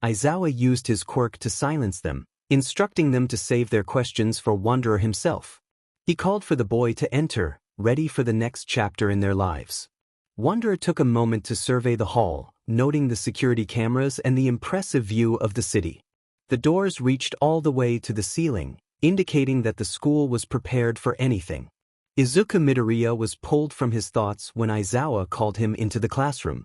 Izawa used his quirk to silence them, instructing them to save their questions for Wanderer himself. He called for the boy to enter, ready for the next chapter in their lives. Wanderer took a moment to survey the hall, noting the security cameras and the impressive view of the city. The doors reached all the way to the ceiling, indicating that the school was prepared for anything. Izuku Midoriya was pulled from his thoughts when Izawa called him into the classroom.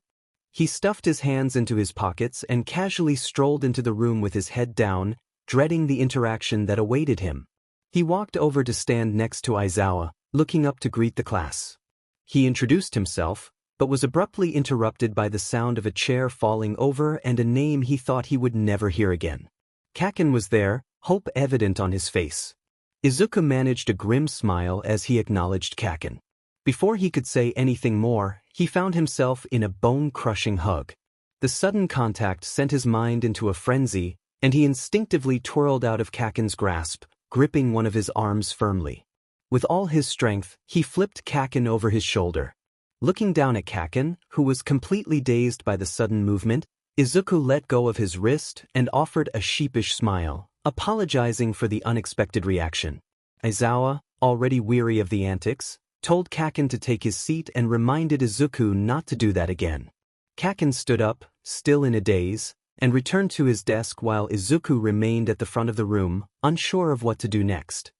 He stuffed his hands into his pockets and casually strolled into the room with his head down, dreading the interaction that awaited him. He walked over to stand next to Izawa, looking up to greet the class. He introduced himself, but was abruptly interrupted by the sound of a chair falling over and a name he thought he would never hear again. Kaken was there, hope evident on his face. Izuku managed a grim smile as he acknowledged Kaken. Before he could say anything more, he found himself in a bone-crushing hug. The sudden contact sent his mind into a frenzy, and he instinctively twirled out of Kaken's grasp, gripping one of his arms firmly. With all his strength, he flipped Kaken over his shoulder. Looking down at Kaken, who was completely dazed by the sudden movement, Izuku let go of his wrist and offered a sheepish smile, apologizing for the unexpected reaction. Izawa, already weary of the antics, told Kaken to take his seat and reminded Izuku not to do that again. Kaken stood up, still in a daze, and returned to his desk while Izuku remained at the front of the room, unsure of what to do next.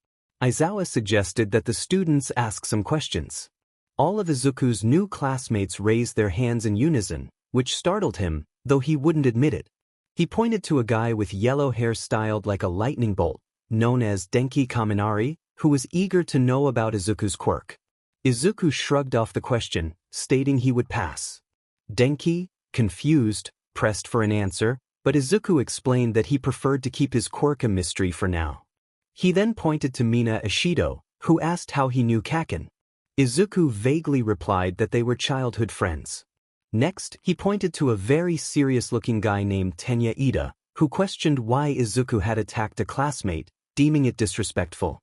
Izawa suggested that the students ask some questions. All of Izuku's new classmates raised their hands in unison, which startled him, though he wouldn't admit it. He pointed to a guy with yellow hair styled like a lightning bolt, known as Denki Kaminari, who was eager to know about Izuku's quirk. Izuku shrugged off the question, stating he would pass. Denki, confused, pressed for an answer, but Izuku explained that he preferred to keep his quirk a mystery for now. He then pointed to Mina Ishido, who asked how he knew Kaken. Izuku vaguely replied that they were childhood friends. Next, he pointed to a very serious-looking guy named Tenya Ida, who questioned why Izuku had attacked a classmate, deeming it disrespectful.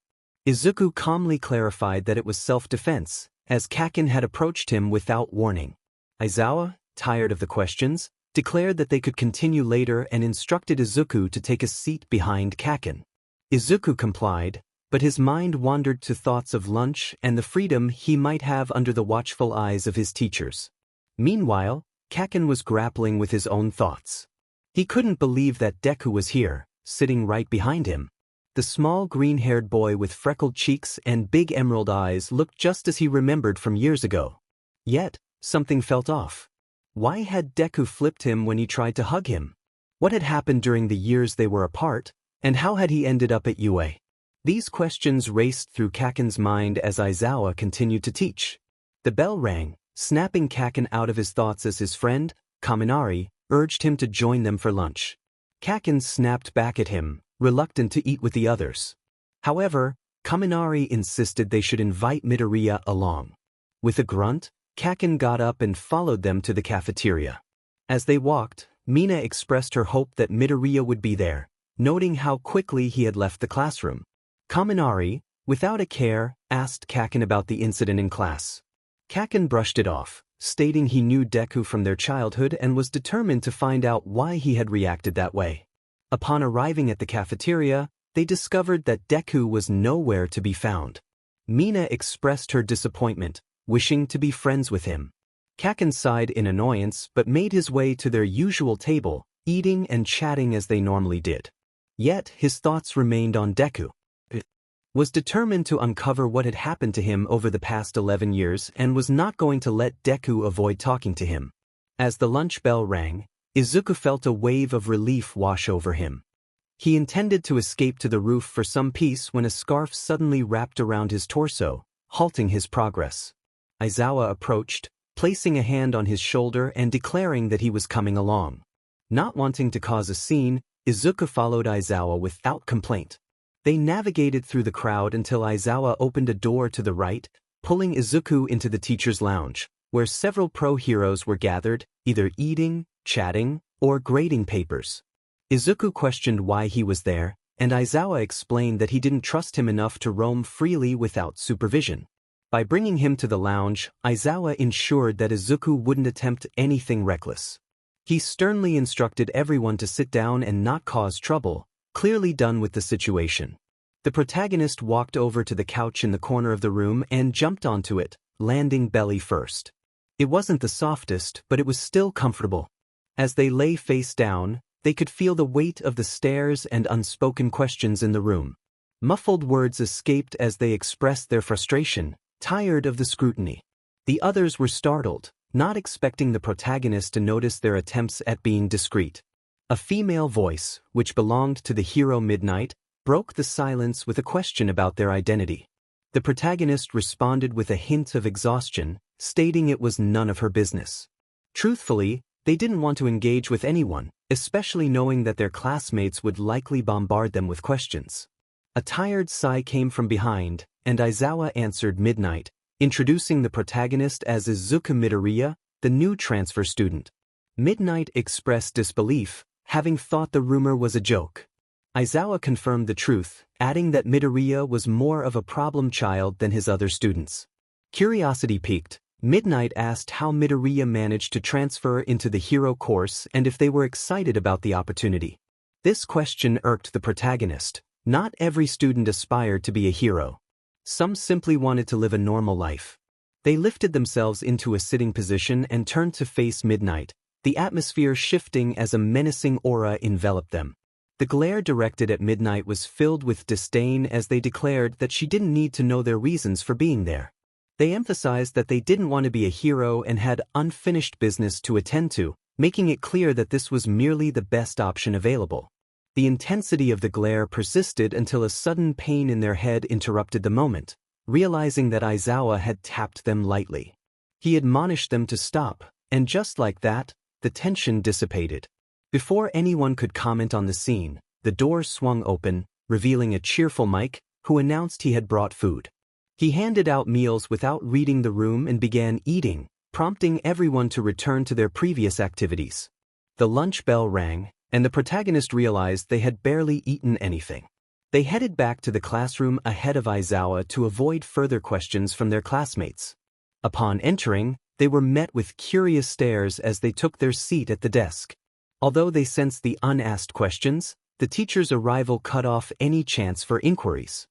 Izuku calmly clarified that it was self-defense, as Kaken had approached him without warning. Aizawa, tired of the questions, declared that they could continue later and instructed Izuku to take a seat behind Kaken. Izuku complied, but his mind wandered to thoughts of lunch and the freedom he might have under the watchful eyes of his teachers. Meanwhile, Kaken was grappling with his own thoughts. He couldn't believe that Deku was here, sitting right behind him. The small green-haired boy with freckled cheeks and big emerald eyes looked just as he remembered from years ago. Yet, something felt off. Why had Deku flipped him when he tried to hug him? What had happened during the years they were apart, and how had he ended up at UA? These questions raced through Kaken's mind as Aizawa continued to teach. The bell rang, snapping Kaken out of his thoughts as his friend, Kaminari, urged him to join them for lunch. Kaken snapped back at him, reluctant to eat with the others. However, Kaminari insisted they should invite Midoriya along. With a grunt, Kaken got up and followed them to the cafeteria. As they walked, Mina expressed her hope that Midoriya would be there, noting how quickly he had left the classroom. Kaminari, without a care, asked Kaken about the incident in class. Kaken brushed it off, stating he knew Deku from their childhood and was determined to find out why he had reacted that way. Upon arriving at the cafeteria, they discovered that Deku was nowhere to be found. Mina expressed her disappointment, wishing to be friends with him. Kaken sighed in annoyance but made his way to their usual table, eating and chatting as they normally did. Yet his thoughts remained on Deku. He was determined to uncover what had happened to him over the past 11 years and was not going to let Deku avoid talking to him. As the lunch bell rang, Izuku felt a wave of relief wash over him. He intended to escape to the roof for some peace when a scarf suddenly wrapped around his torso, halting his progress. Aizawa approached, placing a hand on his shoulder and declaring that he was coming along. Not wanting to cause a scene, Izuku followed Aizawa without complaint. They navigated through the crowd until Aizawa opened a door to the right, pulling Izuku into the teacher's lounge, where several pro-heroes were gathered, either eating, chatting, or grading papers. Izuku questioned why he was there, and Aizawa explained that he didn't trust him enough to roam freely without supervision. By bringing him to the lounge, Aizawa ensured that Izuku wouldn't attempt anything reckless. He sternly instructed everyone to sit down and not cause trouble, clearly done with the situation. The protagonist walked over to the couch in the corner of the room and jumped onto it, landing belly first. It wasn't the softest, but it was still comfortable. As they lay face down, they could feel the weight of the stares and unspoken questions in the room. Muffled words escaped as they expressed their frustration, tired of the scrutiny. The others were startled, not expecting the protagonist to notice their attempts at being discreet. A female voice, which belonged to the hero Midnight, broke the silence with a question about their identity. The protagonist responded with a hint of exhaustion, stating it was none of her business. Truthfully, they didn't want to engage with anyone, especially knowing that their classmates would likely bombard them with questions. A tired sigh came from behind, and Aizawa answered Midnight, introducing the protagonist as Izuku Midoriya, the new transfer student. Midnight expressed disbelief, having thought the rumor was a joke. Aizawa confirmed the truth, adding that Midoriya was more of a problem child than his other students. Curiosity piqued, Midnight asked how Midoriya managed to transfer into the hero course and if they were excited about the opportunity. This question irked the protagonist. Not every student aspired to be a hero. Some simply wanted to live a normal life. They lifted themselves into a sitting position and turned to face Midnight, the atmosphere shifting as a menacing aura enveloped them. The glare directed at Midnight was filled with disdain as they declared that she didn't need to know their reasons for being there. They emphasized that they didn't want to be a hero and had unfinished business to attend to, making it clear that this was merely the best option available. The intensity of the glare persisted until a sudden pain in their head interrupted the moment, realizing that Aizawa had tapped them lightly. He admonished them to stop, and just like that, the tension dissipated. Before anyone could comment on the scene, the door swung open, revealing a cheerful Mike, who announced he had brought food. He handed out meals without reading the room and began eating, prompting everyone to return to their previous activities. The lunch bell rang, and the protagonist realized they had barely eaten anything. They headed back to the classroom ahead of Aizawa to avoid further questions from their classmates. Upon entering, they were met with curious stares as they took their seat at the desk. Although they sensed the unasked questions, the teacher's arrival cut off any chance for inquiries.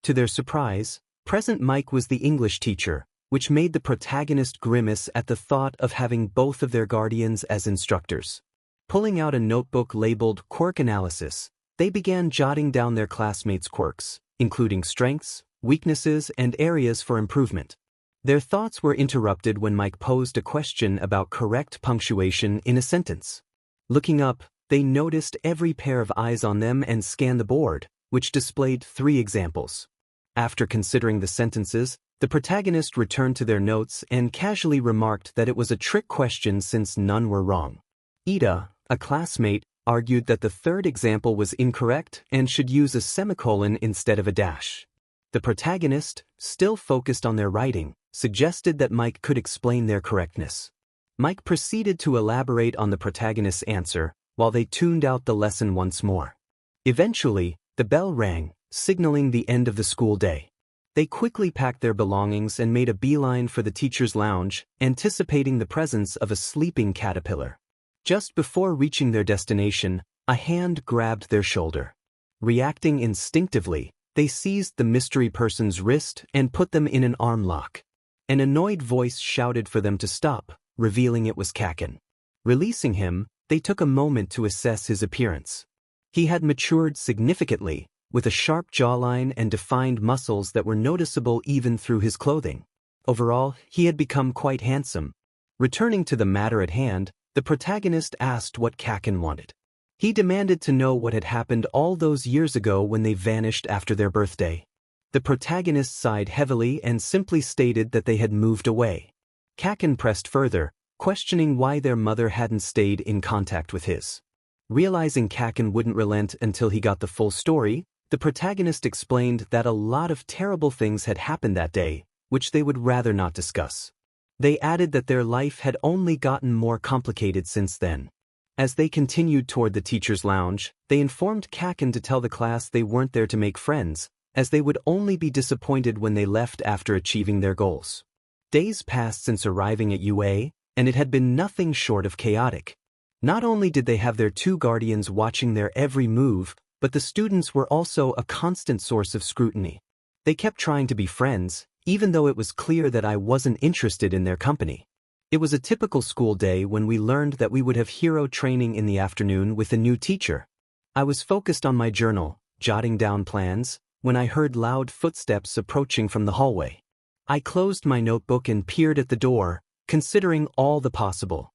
To their surprise, present Mike was the English teacher, which made the protagonist grimace at the thought of having both of their guardians as instructors. Pulling out a notebook labeled Quirk Analysis, they began jotting down their classmates' quirks, including strengths, weaknesses, and areas for improvement. Their thoughts were interrupted when Mike posed a question about correct punctuation in a sentence. Looking up, they noticed every pair of eyes on them and scanned the board, which displayed 3 examples. After considering the sentences, the protagonist returned to their notes and casually remarked that it was a trick question since none were wrong. Ida, a classmate, argued that the 3rd example was incorrect and should use a semicolon instead of a dash. The protagonist, still focused on their writing, suggested that Mike could explain their correctness. Mike proceeded to elaborate on the protagonist's answer, while they tuned out the lesson once more. Eventually, the bell rang, signaling the end of the school day. They quickly packed their belongings and made a beeline for the teacher's lounge, anticipating the presence of a sleeping caterpillar. Just before reaching their destination, a hand grabbed their shoulder. Reacting instinctively, they seized the mystery person's wrist and put them in an arm lock. An annoyed voice shouted for them to stop, revealing it was Kaken. Releasing him, they took a moment to assess his appearance. He had matured significantly, with a sharp jawline and defined muscles that were noticeable even through his clothing. Overall, he had become quite handsome. Returning to the matter at hand, the protagonist asked what Kaken wanted. He demanded to know what had happened all those years ago when they vanished after their birthday. The protagonist sighed heavily and simply stated that they had moved away. Kaken pressed further, questioning why their mother hadn't stayed in contact with his. Realizing Kaken wouldn't relent until he got the full story, the protagonist explained that a lot of terrible things had happened that day, which they would rather not discuss. They added that their life had only gotten more complicated since then. As they continued toward the teacher's lounge, they informed Kaken to tell the class they weren't there to make friends, as they would only be disappointed when they left after achieving their goals. Days passed since arriving at UA, and it had been nothing short of chaotic. Not only did they have their 2 guardians watching their every move, but the students were also a constant source of scrutiny. They kept trying to be friends, even though it was clear that I wasn't interested in their company. It was a typical school day when we learned that we would have hero training in the afternoon with a new teacher. I was focused on my journal, jotting down plans, when I heard loud footsteps approaching from the hallway. I closed my notebook and peered at the door, considering all the possible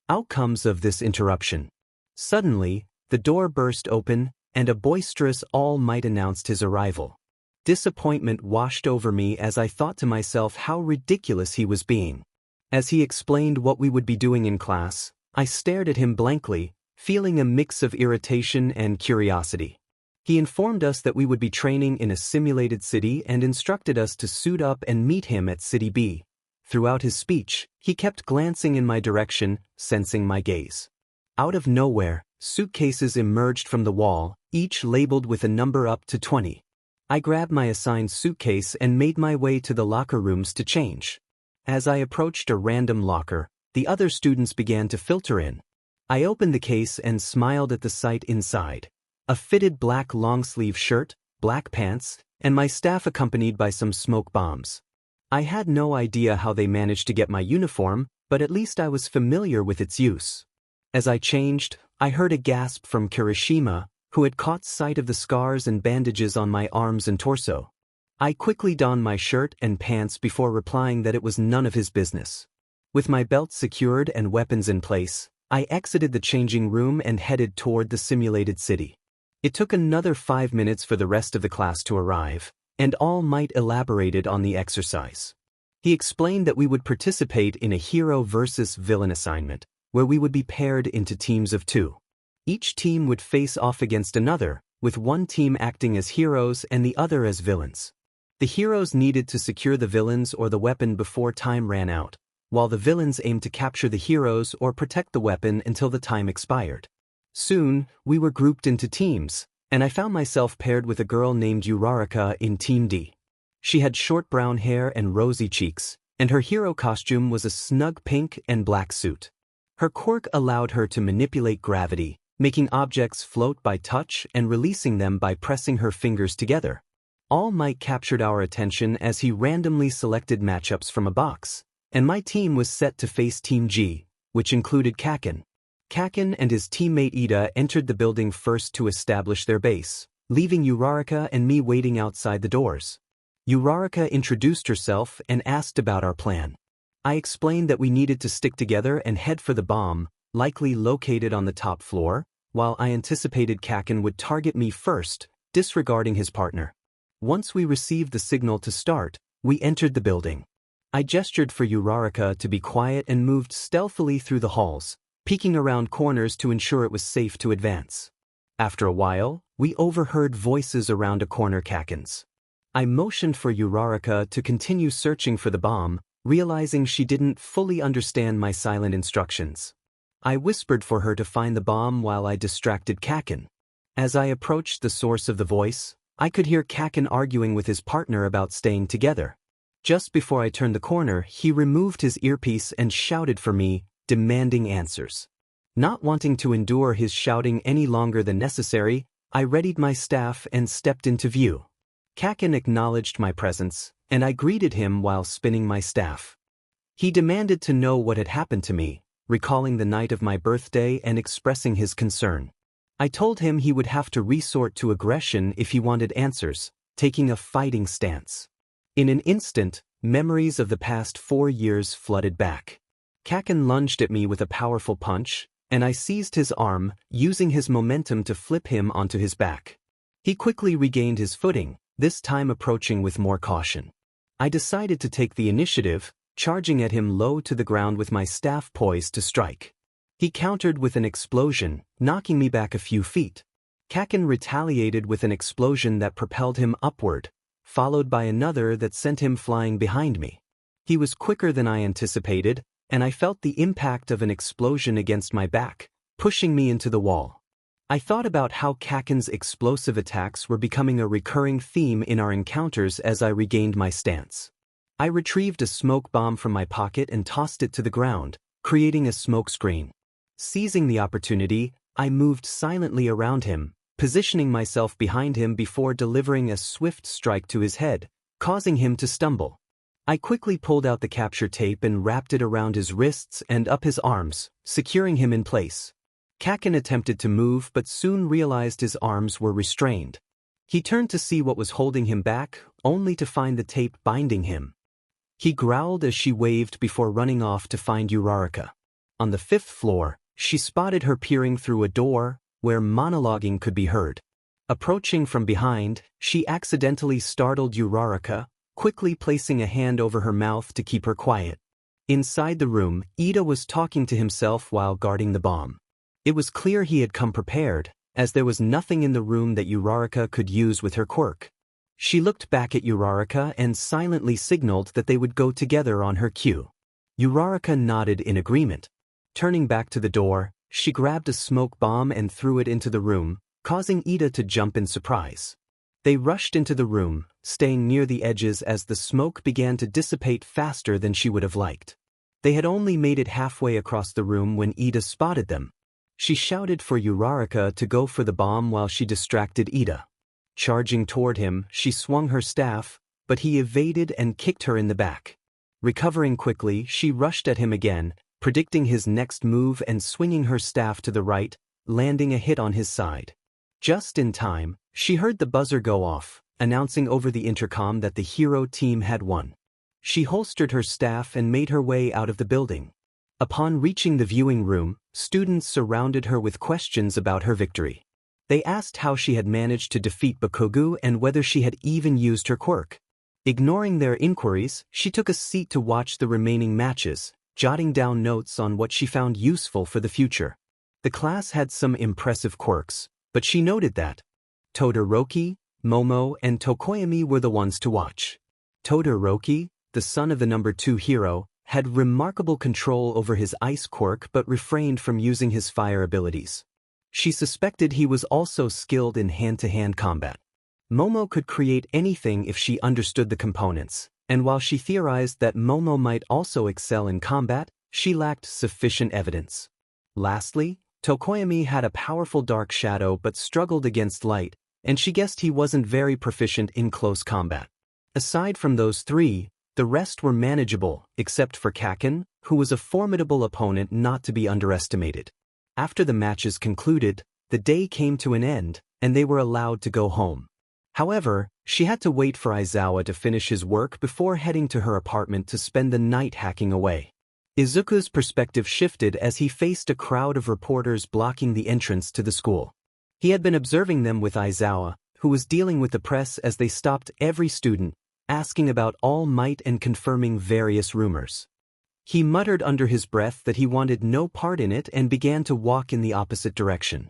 outcomes of this interruption. Suddenly, the door burst open, and a boisterous All Might announced his arrival. Disappointment washed over me as I thought to myself how ridiculous he was being. As he explained what we would be doing in class, I stared at him blankly, feeling a mix of irritation and curiosity. He informed us that we would be training in a simulated city and instructed us to suit up and meet him at City B. Throughout his speech, he kept glancing in my direction, sensing my gaze. Out of nowhere, suitcases emerged from the wall, each labeled with a number up to 20. I grabbed my assigned suitcase and made my way to the locker rooms to change. As I approached a random locker, the other students began to filter in. I opened the case and smiled at the sight inside. A fitted black long-sleeve shirt, black pants, and my staff accompanied by some smoke bombs. I had no idea how they managed to get my uniform, but at least I was familiar with its use. As I changed, I heard a gasp from Kirishima, who had caught sight of the scars and bandages on my arms and torso. I quickly donned my shirt and pants before replying that it was none of his business. With my belt secured and weapons in place, I exited the changing room and headed toward the simulated city. It took another 5 minutes for the rest of the class to arrive, and All Might elaborated on the exercise. He explained that we would participate in a hero versus villain assignment, where we would be paired into teams of 2. Each team would face off against another, with one team acting as heroes and the other as villains. The heroes needed to secure the villains or the weapon before time ran out, while the villains aimed to capture the heroes or protect the weapon until the time expired. Soon, we were grouped into teams, and I found myself paired with a girl named Uraraka in Team D. She had short brown hair and rosy cheeks, and her hero costume was a snug pink and black suit. Her quirk allowed her to manipulate gravity, making objects float by touch and releasing them by pressing her fingers together. All Might captured our attention as he randomly selected matchups from a box, and my team was set to face Team G, which included Kaken. Kaken and his teammate Ida entered the building first to establish their base, leaving Uraraka and me waiting outside the doors. Uraraka introduced herself and asked about our plan. I explained that we needed to stick together and head for the bomb, likely located on the top floor, while I anticipated Kaken would target me first, disregarding his partner. Once we received the signal to start, we entered the building. I gestured for Uraraka to be quiet and moved stealthily through the halls, peeking around corners to ensure it was safe to advance. After a while, we overheard voices around a corner Kaken's. I motioned for Uraraka to continue searching for the bomb, realizing she didn't fully understand my silent instructions. I whispered for her to find the bomb while I distracted Kaken. As I approached the source of the voice, I could hear Kaken arguing with his partner about staying together. Just before I turned the corner, he removed his earpiece and shouted for me, demanding answers. Not wanting to endure his shouting any longer than necessary, I readied my staff and stepped into view. Kaken acknowledged my presence, and I greeted him while spinning my staff. He demanded to know what had happened to me, recalling the night of my birthday and expressing his concern. I told him he would have to resort to aggression if he wanted answers, taking a fighting stance. In an instant, memories of the past 4 years flooded back. Kaken lunged at me with a powerful punch, and I seized his arm, using his momentum to flip him onto his back. He quickly regained his footing, this time approaching with more caution. I decided to take the initiative, charging at him low to the ground with my staff poised to strike. He countered with an explosion, knocking me back a few feet. Kaken retaliated with an explosion that propelled him upward, followed by another that sent him flying behind me. He was quicker than I anticipated, and I felt the impact of an explosion against my back, pushing me into the wall. I thought about how Kaken's explosive attacks were becoming a recurring theme in our encounters as I regained my stance. I retrieved a smoke bomb from my pocket and tossed it to the ground, creating a smoke screen. Seizing the opportunity, I moved silently around him, positioning myself behind him before delivering a swift strike to his head, causing him to stumble. I quickly pulled out the capture tape and wrapped it around his wrists and up his arms, securing him in place. Kaken attempted to move but soon realized his arms were restrained. He turned to see what was holding him back, only to find the tape binding him. He growled as she waved before running off to find Uraraka. On the 5th floor, she spotted her peering through a door, where monologuing could be heard. Approaching from behind, she accidentally startled Uraraka, quickly placing a hand over her mouth to keep her quiet. Inside the room, Ida was talking to himself while guarding the bomb. It was clear he had come prepared, as there was nothing in the room that Uraraka could use with her quirk. She looked back at Uraraka and silently signaled that they would go together on her cue. Uraraka nodded in agreement. Turning back to the door, she grabbed a smoke bomb and threw it into the room, causing Ida to jump in surprise. They rushed into the room, staying near the edges as the smoke began to dissipate faster than she would have liked. They had only made it halfway across the room when Ida spotted them. She shouted for Uraraka to go for the bomb while she distracted Ida. Charging toward him, she swung her staff, but he evaded and kicked her in the back. Recovering quickly, she rushed at him again, predicting his next move and swinging her staff to the right, landing a hit on his side. Just in time, she heard the buzzer go off, announcing over the intercom that the hero team had won. She holstered her staff and made her way out of the building. Upon reaching the viewing room, students surrounded her with questions about her victory. They asked how she had managed to defeat Bakugo and whether she had even used her quirk. Ignoring their inquiries, she took a seat to watch the remaining matches, jotting down notes on what she found useful for the future. The class had some impressive quirks, but she noted that Todoroki, Momo, and Tokoyami were the ones to watch. Todoroki, the son of the number 2 hero, had remarkable control over his ice quirk but refrained from using his fire abilities. She suspected he was also skilled in hand-to-hand combat. Momo could create anything if she understood the components, and while she theorized that Momo might also excel in combat, she lacked sufficient evidence. Lastly, Tokoyami had a powerful dark shadow but struggled against light, and she guessed he wasn't very proficient in close combat. Aside from those three, the rest were manageable, except for Kaken, who was a formidable opponent not to be underestimated. After the matches concluded, the day came to an end, and they were allowed to go home. However, she had to wait for Aizawa to finish his work before heading to her apartment to spend the night hacking away. Izuku's perspective shifted as he faced a crowd of reporters blocking the entrance to the school. He had been observing them with Aizawa, who was dealing with the press as they stopped every student, asking about All Might and confirming various rumors. He muttered under his breath that he wanted no part in it and began to walk in the opposite direction.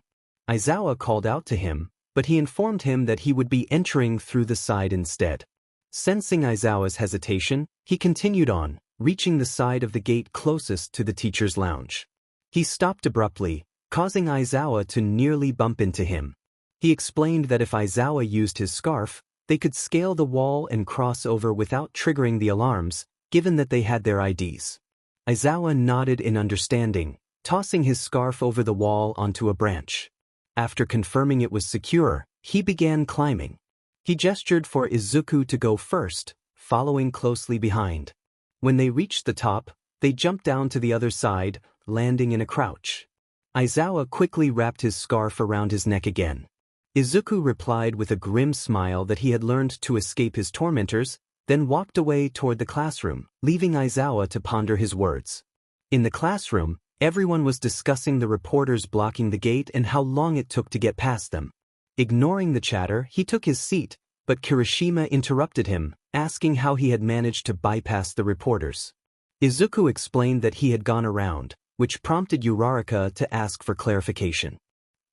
Aizawa called out to him, but he informed him that he would be entering through the side instead. Sensing Aizawa's hesitation, he continued on, reaching the side of the gate closest to the teacher's lounge. He stopped abruptly, causing Aizawa to nearly bump into him. He explained that if Aizawa used his scarf, they could scale the wall and cross over without triggering the alarms, given that they had their IDs. Aizawa nodded in understanding, tossing his scarf over the wall onto a branch. After confirming it was secure, he began climbing. He gestured for Izuku to go first, following closely behind. When they reached the top, they jumped down to the other side, landing in a crouch. Aizawa quickly wrapped his scarf around his neck again. Izuku replied with a grim smile that he had learned to escape his tormentors, then walked away toward the classroom, leaving Aizawa to ponder his words. In the classroom, everyone was discussing the reporters blocking the gate and how long it took to get past them. Ignoring the chatter, he took his seat, but Kirishima interrupted him, asking how he had managed to bypass the reporters. Izuku explained that he had gone around, which prompted Uraraka to ask for clarification.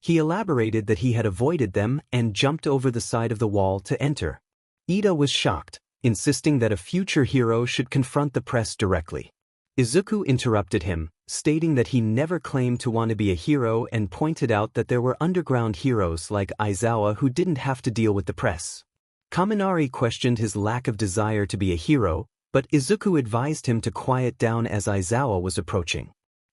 He elaborated that he had avoided them and jumped over the side of the wall to enter. Ida was shocked, insisting that a future hero should confront the press directly. Izuku interrupted him, stating that he never claimed to want to be a hero and pointed out that there were underground heroes like Aizawa who didn't have to deal with the press. Kaminari questioned his lack of desire to be a hero, but Izuku advised him to quiet down as Aizawa was approaching.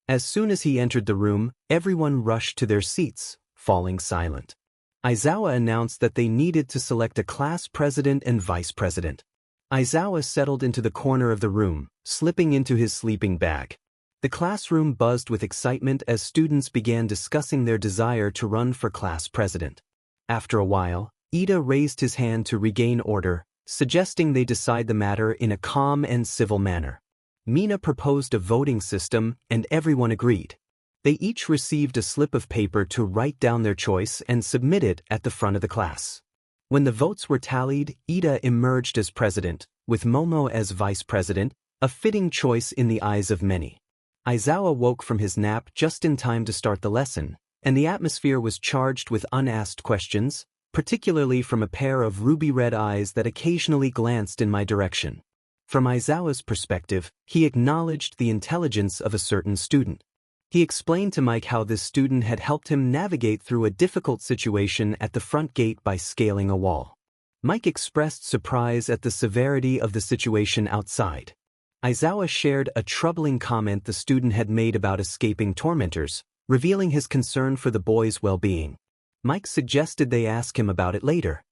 As soon as he entered the room, everyone rushed to their seats, falling silent. Aizawa announced that they needed to select a class president and vice president. Aizawa settled into the corner of the room, slipping into his sleeping bag. The classroom buzzed with excitement as students began discussing their desire to run for class president. After a while, Ida raised his hand to regain order, suggesting they decide the matter in a calm and civil manner. Mina proposed a voting system, and everyone agreed. They each received a slip of paper to write down their choice and submit it at the front of the class. When the votes were tallied, Ida emerged as president, with Momo as vice president, a fitting choice in the eyes of many. Aizawa woke from his nap just in time to start the lesson, and the atmosphere was charged with unasked questions, particularly from a pair of ruby-red eyes that occasionally glanced in my direction. From Aizawa's perspective, he acknowledged the intelligence of a certain student. He explained to Mike how this student had helped him navigate through a difficult situation at the front gate by scaling a wall. Mike expressed surprise at the severity of the situation outside. Aizawa shared a troubling comment the student had made about escaping tormentors, revealing his concern for the boy's well-being. Mike suggested they ask him about it later.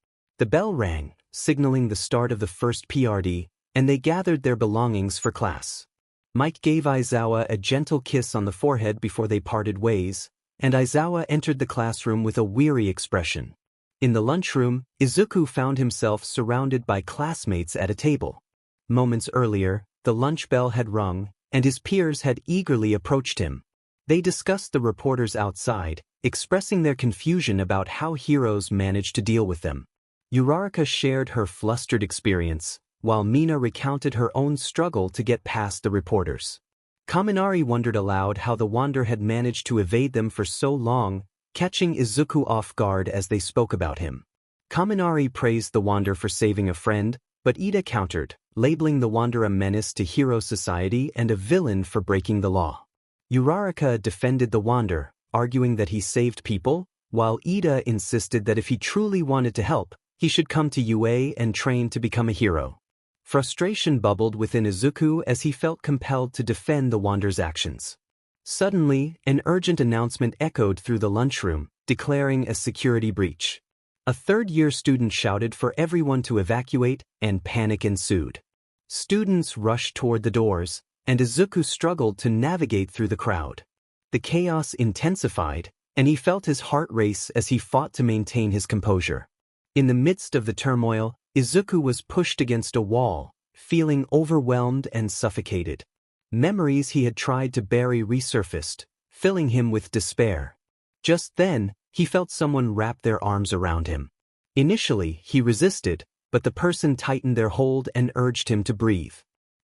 The bell rang, signaling the start of the first PRD, and they gathered their belongings for class. Mike gave Aizawa a gentle kiss on the forehead before they parted ways, and Aizawa entered the classroom with a weary expression. In the lunchroom, Izuku found himself surrounded by classmates at a table. Moments earlier, the lunch bell had rung, and his peers had eagerly approached him. They discussed the reporters outside, expressing their confusion about how heroes managed to deal with them. Uraraka shared her flustered experience, while Mina recounted her own struggle to get past the reporters. Kaminari wondered aloud how the Wander had managed to evade them for so long, catching Izuku off guard as they spoke about him. Kaminari praised the Wander for saving a friend, but Ida countered, labeling the Wander a menace to hero society and a villain for breaking the law. Uraraka defended the Wander, arguing that he saved people, while Ida insisted that if he truly wanted to help, he should come to UA and train to become a hero. Frustration bubbled within Izuku as he felt compelled to defend the Wander's actions. Suddenly, an urgent announcement echoed through the lunchroom, declaring a security breach. A third-year student shouted for everyone to evacuate, and panic ensued. Students rushed toward the doors, and Izuku struggled to navigate through the crowd. The chaos intensified, and he felt his heart race as he fought to maintain his composure. In the midst of the turmoil, Izuku was pushed against a wall, feeling overwhelmed and suffocated. Memories he had tried to bury resurfaced, filling him with despair. Just then, he felt someone wrap their arms around him. Initially, he resisted, but the person tightened their hold and urged him to breathe.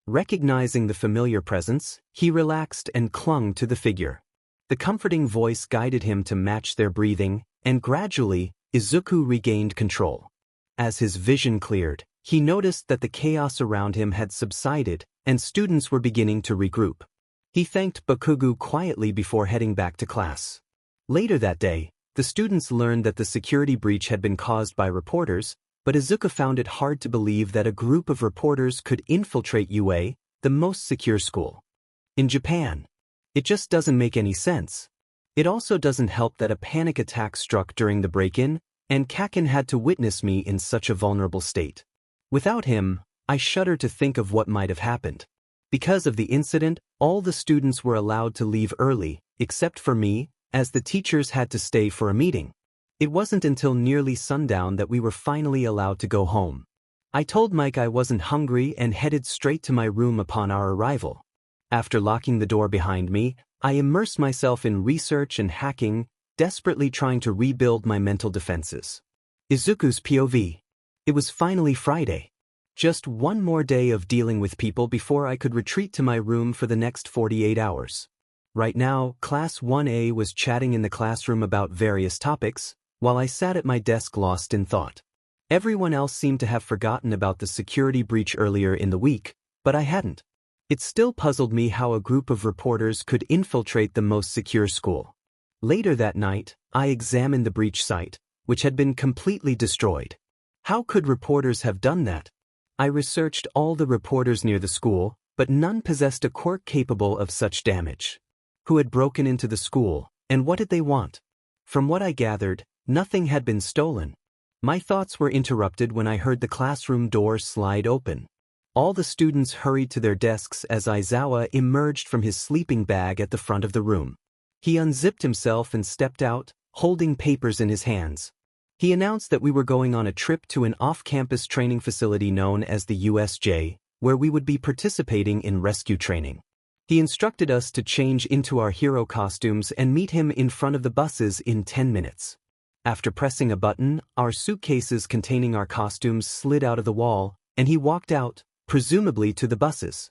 Recognizing the familiar presence, he relaxed and clung to the figure. The comforting voice guided him to match their breathing, and gradually, Izuku regained control. As his vision cleared, he noticed that the chaos around him had subsided, and students were beginning to regroup. He thanked Bakugo quietly before heading back to class. Later that day, the students learned that the security breach had been caused by reporters, but Izuku found it hard to believe that a group of reporters could infiltrate UA, the most secure school in Japan. It just doesn't make any sense. It also doesn't help that a panic attack struck during the break-in, and Kaken had to witness me in such a vulnerable state. Without him, I shudder to think of what might have happened. Because of the incident, all the students were allowed to leave early, except for me, as the teachers had to stay for a meeting. It wasn't until nearly sundown that we were finally allowed to go home. I told Mike I wasn't hungry and headed straight to my room upon our arrival. After locking the door behind me, I immersed myself in research and hacking, desperately trying to rebuild my mental defenses. Izuku's POV. It was finally Friday. Just one more day of dealing with people before I could retreat to my room for the next 48 hours. Right now, Class 1A was chatting in the classroom about various topics, while I sat at my desk lost in thought. Everyone else seemed to have forgotten about the security breach earlier in the week, but I hadn't. It still puzzled me how a group of reporters could infiltrate the most secure school. Later that night, I examined the breach site, which had been completely destroyed. How could reporters have done that? I researched all the reporters near the school, but none possessed a quirk capable of such damage. Who had broken into the school, and what did they want? From what I gathered, nothing had been stolen. My thoughts were interrupted when I heard the classroom door slide open. All the students hurried to their desks as Aizawa emerged from his sleeping bag at the front of the room. He unzipped himself and stepped out, holding papers in his hands. He announced that we were going on a trip to an off-campus training facility known as the USJ, where we would be participating in rescue training. He instructed us to change into our hero costumes and meet him in front of the buses in 10 minutes. After pressing a button, our suitcases containing our costumes slid out of the wall, and he walked out, presumably to the buses.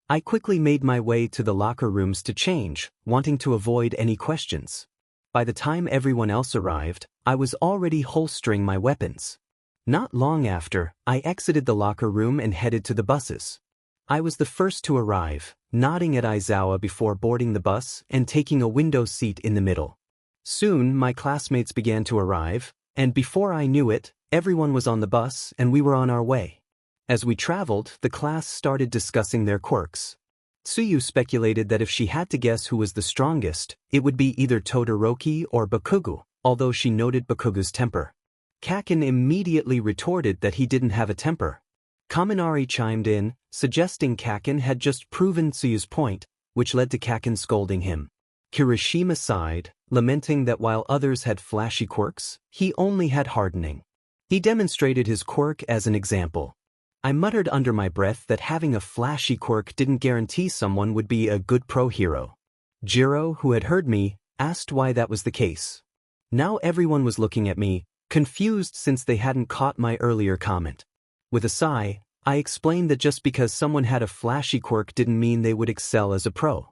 I quickly made my way to the locker rooms to change, wanting to avoid any questions. By the time everyone else arrived, I was already holstering my weapons. Not long after, I exited the locker room and headed to the buses. I was the first to arrive, nodding at Aizawa before boarding the bus and taking a window seat in the middle. Soon, my classmates began to arrive, and before I knew it, everyone was on the bus and we were on our way. As we traveled, the class started discussing their quirks. Tsuyu speculated that if she had to guess who was the strongest, it would be either Todoroki or Bakugo, although she noted Bakugo's temper. Kaken immediately retorted that he didn't have a temper. Kaminari chimed in, suggesting Kaken had just proven Tsuyu's point, which led to Kaken scolding him. Kirishima sighed, lamenting that while others had flashy quirks, he only had hardening. He demonstrated his quirk as an example. I muttered under my breath that having a flashy quirk didn't guarantee someone would be a good pro hero. Jiro, who had heard me, asked why that was the case. Now everyone was looking at me, confused since they hadn't caught my earlier comment. With a sigh, I explained that just because someone had a flashy quirk didn't mean they would excel as a pro.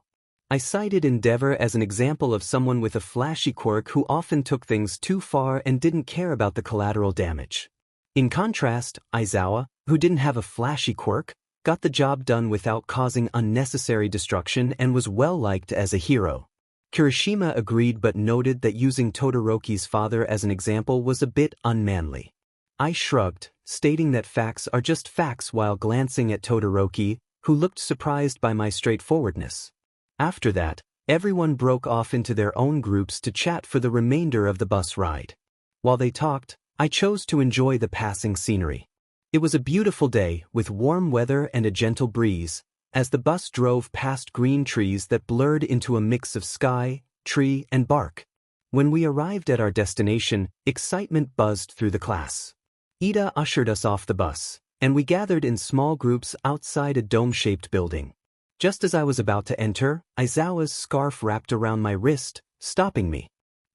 I cited Endeavor as an example of someone with a flashy quirk who often took things too far and didn't care about the collateral damage. In contrast, Aizawa, who didn't have a flashy quirk, got the job done without causing unnecessary destruction and was well-liked as a hero. Kirishima agreed but noted that using Todoroki's father as an example was a bit unmanly. I shrugged, stating that facts are just facts while glancing at Todoroki, who looked surprised by my straightforwardness. After that, everyone broke off into their own groups to chat for the remainder of the bus ride. While they talked, I chose to enjoy the passing scenery. It was a beautiful day with warm weather and a gentle breeze, as the bus drove past green trees that blurred into a mix of sky, tree, and bark. When we arrived at our destination, excitement buzzed through the class. Ida ushered us off the bus, and we gathered in small groups outside a dome-shaped building. Just as I was about to enter, Aizawa's scarf wrapped around my wrist, stopping me.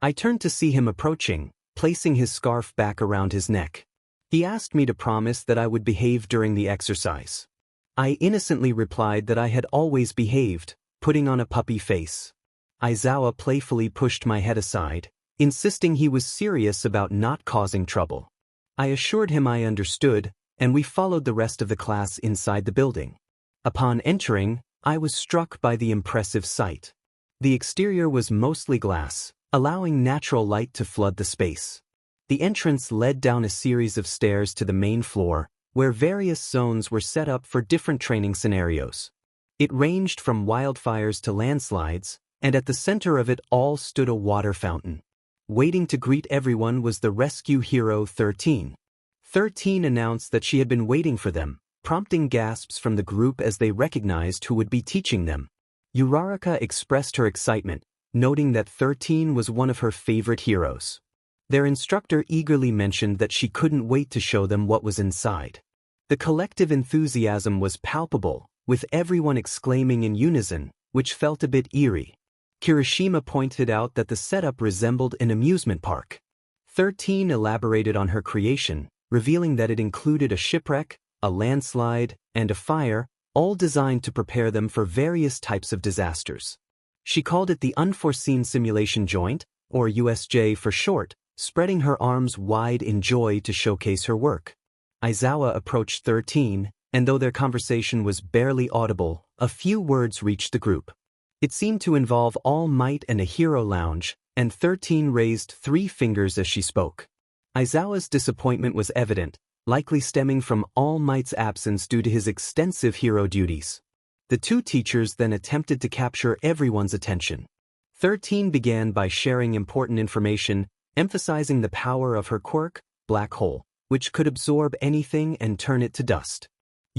I turned to see him approaching, placing his scarf back around his neck. He asked me to promise that I would behave during the exercise. I innocently replied that I had always behaved, putting on a puppy face. Aizawa playfully pushed my head aside, insisting he was serious about not causing trouble. I assured him I understood, and we followed the rest of the class inside the building. Upon entering, I was struck by the impressive sight. The exterior was mostly glass, allowing natural light to flood the space. The entrance led down a series of stairs to the main floor, where various zones were set up for different training scenarios. It ranged from wildfires to landslides, and at the center of it all stood a water fountain. Waiting to greet everyone was the rescue hero 13. 13 announced that she had been waiting for them, prompting gasps from the group as they recognized who would be teaching them. Uraraka expressed her excitement, noting that 13 was one of her favorite heroes. Their instructor eagerly mentioned that she couldn't wait to show them what was inside. The collective enthusiasm was palpable, with everyone exclaiming in unison, which felt a bit eerie. Kirishima pointed out that the setup resembled an amusement park. 13 elaborated on her creation, revealing that it included a shipwreck, a landslide, and a fire, all designed to prepare them for various types of disasters. She called it the Unforeseen Simulation Joint, or USJ for short, spreading her arms wide in joy to showcase her work. Aizawa approached 13, and though their conversation was barely audible, a few words reached the group. It seemed to involve All Might and a hero lounge, and 13 raised 3 fingers as she spoke. Aizawa's disappointment was evident, likely stemming from All Might's absence due to his extensive hero duties. The 2 teachers then attempted to capture everyone's attention. 13 began by sharing important information, emphasizing the power of her quirk, Black Hole, which could absorb anything and turn it to dust.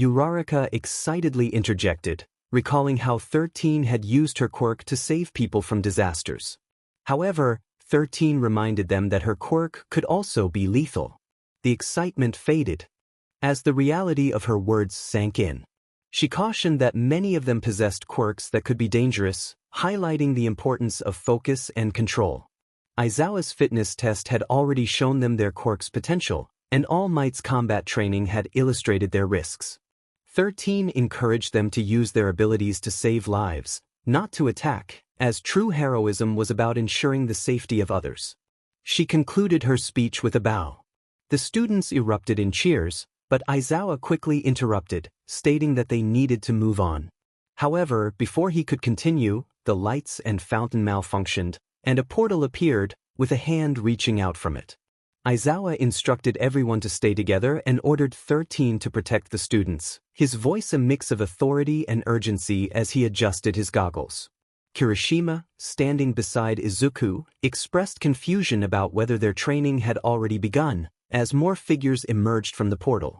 Uraraka excitedly interjected, recalling how 13 had used her quirk to save people from disasters. However, 13 reminded them that her quirk could also be lethal. The excitement faded as the reality of her words sank in. She cautioned that many of them possessed quirks that could be dangerous, highlighting the importance of focus and control. Aizawa's fitness test had already shown them their quirk's potential, and All Might's combat training had illustrated their risks. 13 encouraged them to use their abilities to save lives, not to attack, as true heroism was about ensuring the safety of others. She concluded her speech with a bow. The students erupted in cheers, but Aizawa quickly interrupted, stating that they needed to move on. However, before he could continue, the lights and fountain malfunctioned, and a portal appeared, with a hand reaching out from it. Aizawa instructed everyone to stay together and ordered 13 to protect the students, his voice a mix of authority and urgency as he adjusted his goggles. Kirishima, standing beside Izuku, expressed confusion about whether their training had already begun, as more figures emerged from the portal.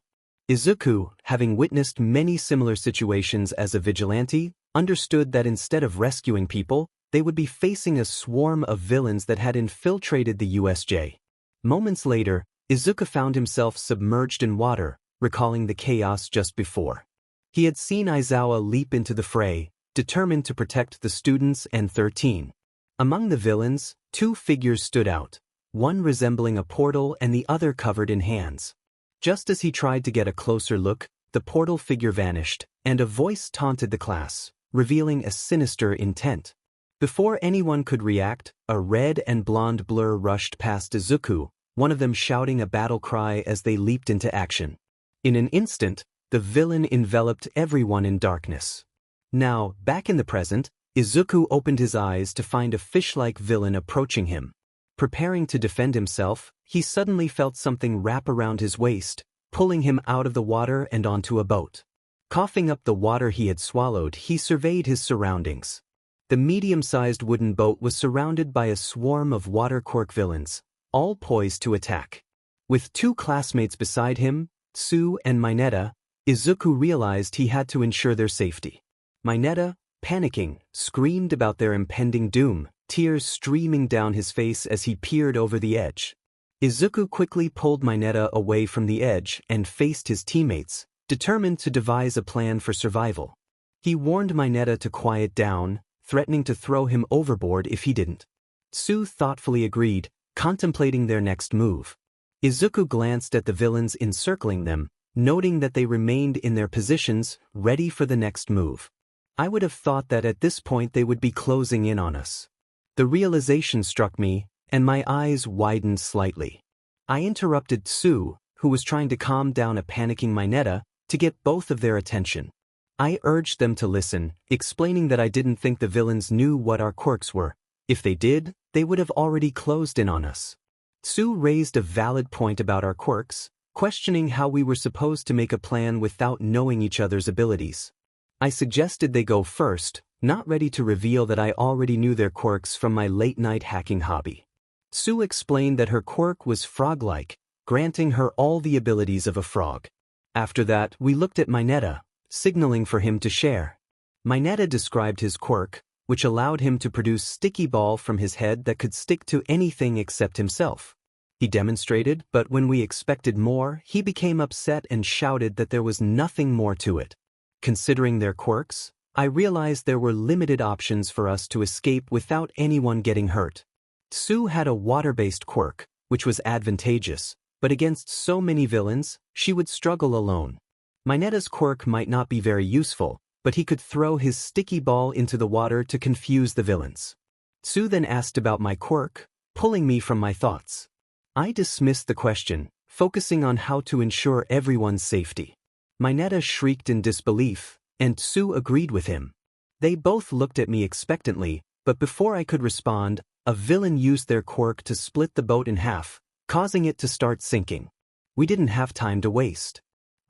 Izuku, having witnessed many similar situations as a vigilante, understood that instead of rescuing people, they would be facing a swarm of villains that had infiltrated the USJ. Moments later, Izuku found himself submerged in water, recalling the chaos just before. He had seen Izawa leap into the fray, determined to protect the students and 13. Among the villains, two figures stood out, one resembling a portal and the other covered in hands. Just as he tried to get a closer look, the portal figure vanished, and a voice taunted the class, revealing a sinister intent. Before anyone could react, a red and blonde blur rushed past Izuku, one of them shouting a battle cry as they leaped into action. In an instant, the villain enveloped everyone in darkness. Now, back in the present, Izuku opened his eyes to find a fish-like villain approaching him. Preparing to defend himself, he suddenly felt something wrap around his waist, pulling him out of the water and onto a boat. Coughing up the water he had swallowed, he surveyed his surroundings. The medium-sized wooden boat was surrounded by a swarm of water quirk villains, all poised to attack. With two classmates beside him, Tsu and Mineta, Izuku realized he had to ensure their safety. Mineta, panicking, screamed about their impending doom, tears streaming down his face as he peered over the edge. Izuku quickly pulled Mineta away from the edge and faced his teammates, determined to devise a plan for survival. He warned Mineta to quiet down, threatening to throw him overboard if he didn't. Tsu thoughtfully agreed, contemplating their next move. Izuku glanced at the villains encircling them, noting that they remained in their positions, ready for the next move. I would have thought that at this point they would be closing in on us. The realization struck me, and my eyes widened slightly. I interrupted Tsu, who was trying to calm down a panicking Mineta, to get both of their attention. I urged them to listen, explaining that I didn't think the villains knew what our quirks were. If they did, they would have already closed in on us. Tsu raised a valid point about our quirks, questioning how we were supposed to make a plan without knowing each other's abilities. I suggested they go first, not ready to reveal that I already knew their quirks from my late-night hacking hobby. Tsu explained that her quirk was frog-like, granting her all the abilities of a frog. After that, we looked at Mineta, signaling for him to share. Mineta described his quirk, which allowed him to produce sticky ball from his head that could stick to anything except himself. He demonstrated, but when we expected more, he became upset and shouted that there was nothing more to it. Considering their quirks, I realized there were limited options for us to escape without anyone getting hurt. Tsu had a water-based quirk, which was advantageous, but against so many villains, she would struggle alone. Mineta's quirk might not be very useful, but he could throw his sticky ball into the water to confuse the villains. Tsu then asked about my quirk, pulling me from my thoughts. I dismissed the question, focusing on how to ensure everyone's safety. Mineta shrieked in disbelief, and Tsu agreed with him. They both looked at me expectantly, but before I could respond, a villain used their quirk to split the boat in half, causing it to start sinking. We didn't have time to waste.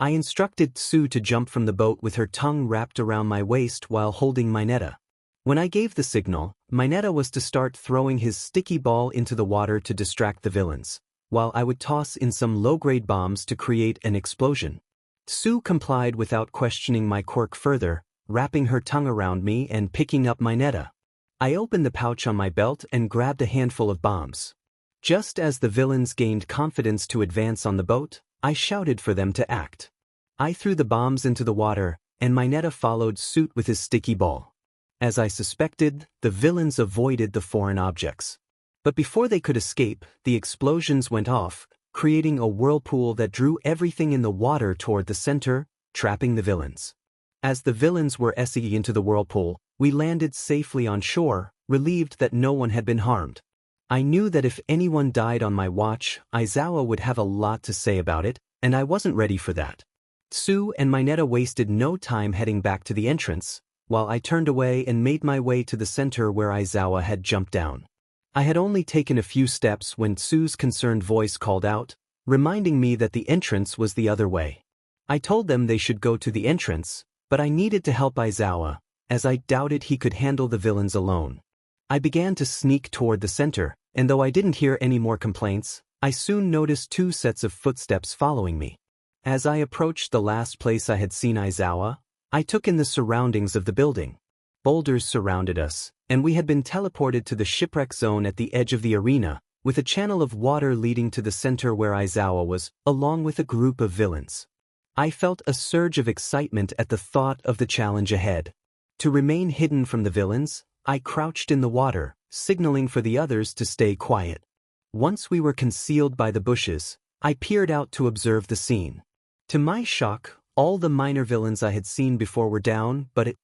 I instructed Tsu to jump from the boat with her tongue wrapped around my waist while holding Mineta. When I gave the signal, Mineta was to start throwing his sticky ball into the water to distract the villains, while I would toss in some low-grade bombs to create an explosion. Tsu complied without questioning my quirk further, wrapping her tongue around me and picking up Mineta. I opened the pouch on my belt and grabbed a handful of bombs. Just as the villains gained confidence to advance on the boat, I shouted for them to act. I threw the bombs into the water, and Mineta followed suit with his sticky ball. As I suspected, the villains avoided the foreign objects. But before they could escape, the explosions went off, creating a whirlpool that drew everything in the water toward the center, trapping the villains. As the villains were essing into the whirlpool, we landed safely on shore, relieved that no one had been harmed. I knew that if anyone died on my watch, Izawa would have a lot to say about it, and I wasn't ready for that. Tsu and Mineta wasted no time heading back to the entrance, while I turned away and made my way to the center where Izawa had jumped down. I had only taken a few steps when Tsu's concerned voice called out, reminding me that the entrance was the other way. I told them they should go to the entrance, but I needed to help Izawa, as I doubted he could handle the villains alone. I began to sneak toward the center, and though I didn't hear any more complaints, I soon noticed two sets of footsteps following me. As I approached the last place I had seen Izawa, I took in the surroundings of the building. Boulders surrounded us, and we had been teleported to the shipwreck zone at the edge of the arena, with a channel of water leading to the center where Izawa was, along with a group of villains. I felt a surge of excitement at the thought of the challenge ahead. To remain hidden from the villains, I crouched in the water, signaling for the others to stay quiet. Once we were concealed by the bushes, I peered out to observe the scene. To my shock, all the minor villains I had seen before were down, but it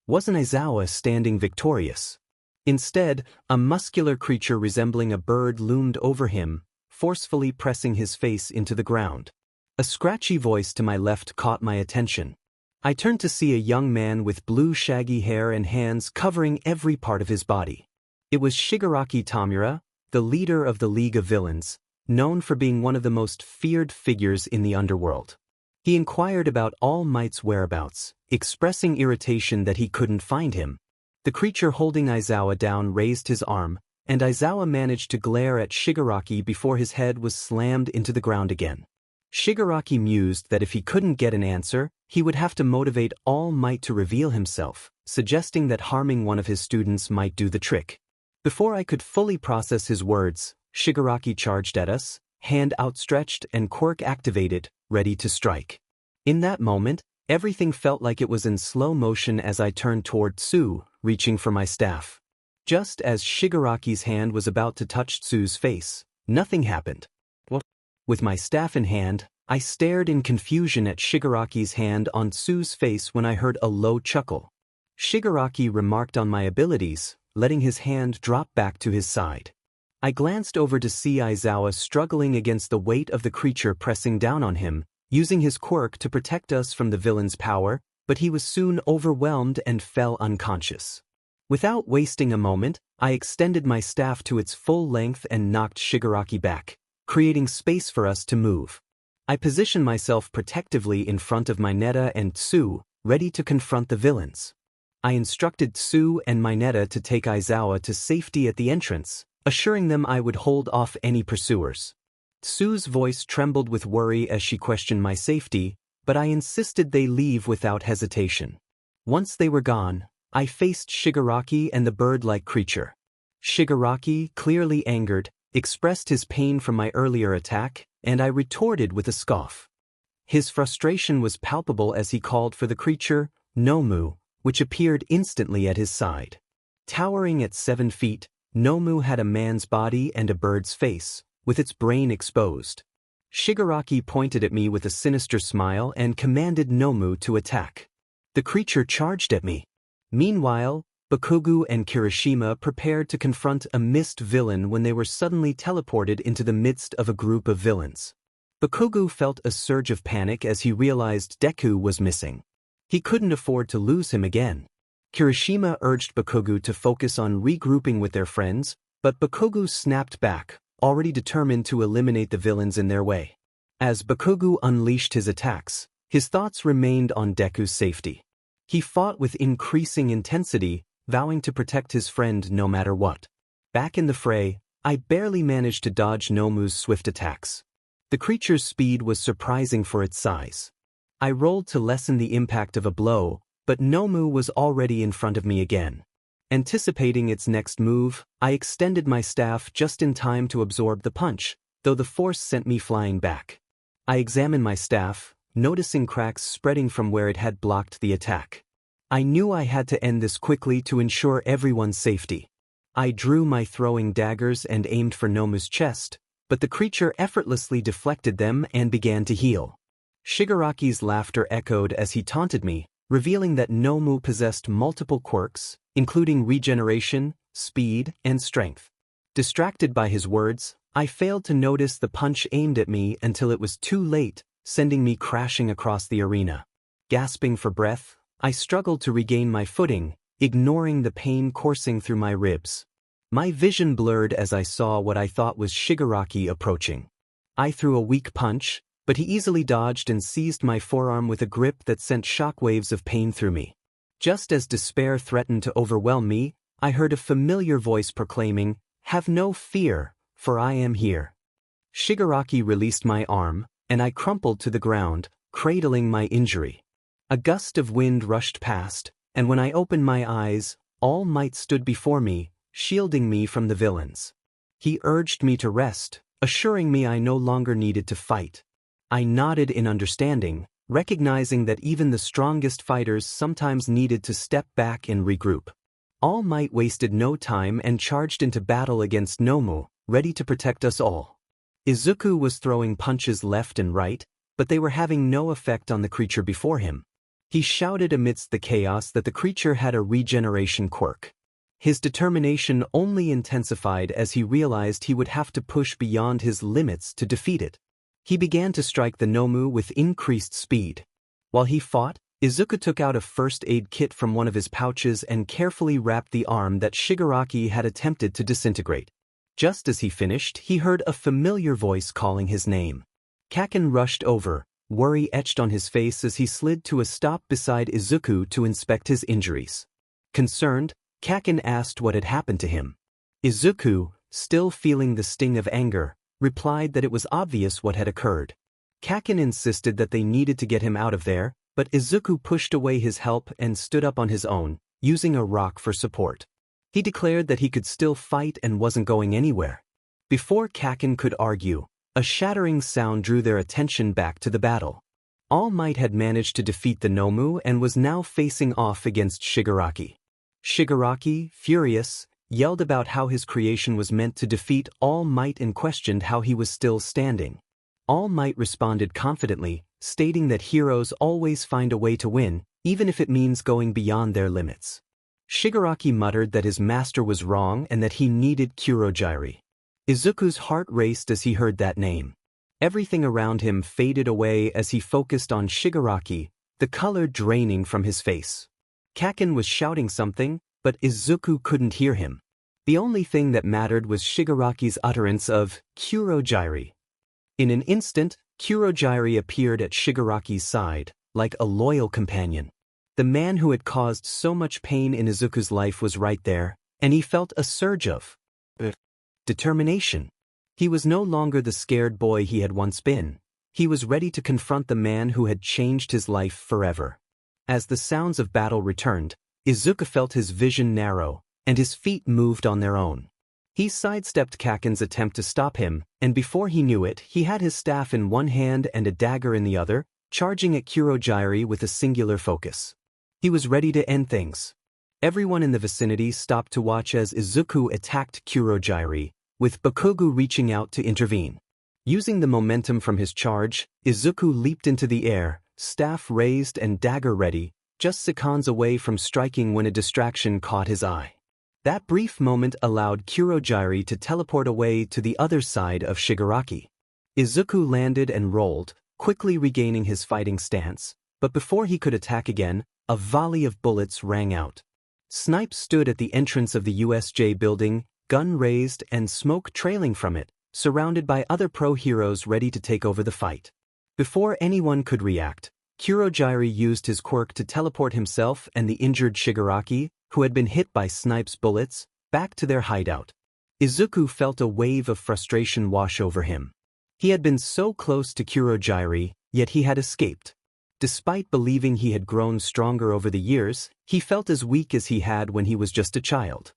wasn't Izawa standing victorious. Instead, a muscular creature resembling a bird loomed over him, forcefully pressing his face into the ground. A scratchy voice to my left caught my attention. I turned to see a young man with blue shaggy hair and hands covering every part of his body. It was Shigaraki Tamura, the leader of the League of Villains, known for being one of the most feared figures in the underworld. He inquired about All Might's whereabouts, expressing irritation that he couldn't find him. The creature holding Izawa down raised his arm, and Izawa managed to glare at Shigaraki before his head was slammed into the ground again. Shigaraki mused that if he couldn't get an answer, he would have to motivate All Might to reveal himself, suggesting that harming one of his students might do the trick. Before I could fully process his words, Shigaraki charged at us, hand outstretched and quirk activated, ready to strike. In that moment, everything felt like it was in slow motion as I turned toward Tsu, reaching for my staff. Just as Shigaraki's hand was about to touch Tsu's face, nothing happened. With my staff in hand, I stared in confusion at Shigaraki's hand on Tsu's face when I heard a low chuckle. Shigaraki remarked on my abilities, letting his hand drop back to his side. I glanced over to see Izawa struggling against the weight of the creature pressing down on him, using his quirk to protect us from the villain's power, but he was soon overwhelmed and fell unconscious. Without wasting a moment, I extended my staff to its full length and knocked Shigaraki back, creating space for us to move. I positioned myself protectively in front of Mineta and Tsu, ready to confront the villains. I instructed Tsu and Mineta to take Izawa to safety at the entrance, assuring them I would hold off any pursuers. Tsu's voice trembled with worry as she questioned my safety, but I insisted they leave without hesitation. Once they were gone, I faced Shigaraki and the bird-like creature. Shigaraki, clearly angered, expressed his pain from my earlier attack, and I retorted with a scoff. His frustration was palpable as he called for the creature, Nomu, which appeared instantly at his side. Towering at 7 feet, Nomu had a man's body and a bird's face, with its brain exposed. Shigaraki pointed at me with a sinister smile and commanded Nomu to attack. The creature charged at me. Meanwhile, Bakugo and Kirishima prepared to confront a mist villain when they were suddenly teleported into the midst of a group of villains. Bakugo felt a surge of panic as he realized Deku was missing. He couldn't afford to lose him again. Kirishima urged Bakugo to focus on regrouping with their friends, but Bakugo snapped back, already determined to eliminate the villains in their way. As Bakugo unleashed his attacks, his thoughts remained on Deku's safety. He fought with increasing intensity, vowing to protect his friend no matter what. Back in the fray, I barely managed to dodge Nomu's swift attacks. The creature's speed was surprising for its size. I rolled to lessen the impact of a blow, but Nomu was already in front of me again. Anticipating its next move, I extended my staff just in time to absorb the punch, though the force sent me flying back. I examined my staff, noticing cracks spreading from where it had blocked the attack. I knew I had to end this quickly to ensure everyone's safety. I drew my throwing daggers and aimed for Nomu's chest, but the creature effortlessly deflected them and began to heal. Shigaraki's laughter echoed as he taunted me, revealing that Nomu possessed multiple quirks, including regeneration, speed, and strength. Distracted by his words, I failed to notice the punch aimed at me until it was too late, sending me crashing across the arena. Gasping for breath, I struggled to regain my footing, ignoring the pain coursing through my ribs. My vision blurred as I saw what I thought was Shigaraki approaching. I threw a weak punch, but he easily dodged and seized my forearm with a grip that sent shockwaves of pain through me. Just as despair threatened to overwhelm me, I heard a familiar voice proclaiming, "Have no fear, for I am here." Shigaraki released my arm, and I crumpled to the ground, cradling my injury. A gust of wind rushed past, and when I opened my eyes, All Might stood before me, shielding me from the villains. He urged me to rest, assuring me I no longer needed to fight. I nodded in understanding, recognizing that even the strongest fighters sometimes needed to step back and regroup. All Might wasted no time and charged into battle against Nomu, ready to protect us all. Izuku was throwing punches left and right, but they were having no effect on the creature before him. He shouted amidst the chaos that the creature had a regeneration quirk. His determination only intensified as he realized he would have to push beyond his limits to defeat it. He began to strike the Nomu with increased speed. While he fought, Izuku took out a first aid kit from one of his pouches and carefully wrapped the arm that Shigaraki had attempted to disintegrate. Just as he finished, he heard a familiar voice calling his name. Kaken rushed over, worry etched on his face as he slid to a stop beside Izuku to inspect his injuries. Concerned, Kaken asked what had happened to him. Izuku, still feeling the sting of anger, replied that it was obvious what had occurred. Kaken insisted that they needed to get him out of there, but Izuku pushed away his help and stood up on his own, using a rock for support. He declared that he could still fight and wasn't going anywhere. Before Kaken could argue, a shattering sound drew their attention back to the battle. All Might had managed to defeat the Nomu and was now facing off against Shigaraki. Shigaraki, furious, yelled about how his creation was meant to defeat All Might and questioned how he was still standing. All Might responded confidently, stating that heroes always find a way to win, even if it means going beyond their limits. Shigaraki muttered that his master was wrong and that he needed Kurogyri. Izuku's heart raced as he heard that name. Everything around him faded away as he focused on Shigaraki, the color draining from his face. Kaken was shouting something, but Izuku couldn't hear him. The only thing that mattered was Shigaraki's utterance of Kurogyri. In an instant, Kurogyri appeared at Shigaraki's side, like a loyal companion. The man who had caused so much pain in Izuku's life was right there, and he felt a surge of determination. He was no longer the scared boy he had once been. He was ready to confront the man who had changed his life forever. As the sounds of battle returned, Izuku felt his vision narrow, and his feet moved on their own. He sidestepped Kaken's attempt to stop him, and before he knew it, he had his staff in one hand and a dagger in the other, charging at Kurogyri with a singular focus. He was ready to end things. Everyone in the vicinity stopped to watch as Izuku attacked Kurogyri, with Bakugo reaching out to intervene. Using the momentum from his charge, Izuku leaped into the air, staff raised and dagger ready, just seconds away from striking when a distraction caught his eye. That brief moment allowed Kurogyri to teleport away to the other side of Shigaraki. Izuku landed and rolled, quickly regaining his fighting stance, but before he could attack again, a volley of bullets rang out. Snipes stood at the entrance of the USJ building, gun raised and smoke trailing from it, surrounded by other pro-heroes ready to take over the fight. Before anyone could react, Kurogyri used his quirk to teleport himself and the injured Shigaraki, who had been hit by Snipe's bullets, back to their hideout. Izuku felt a wave of frustration wash over him. He had been so close to Kurogyri, yet he had escaped. Despite believing he had grown stronger over the years, he felt as weak as he had when he was just a child.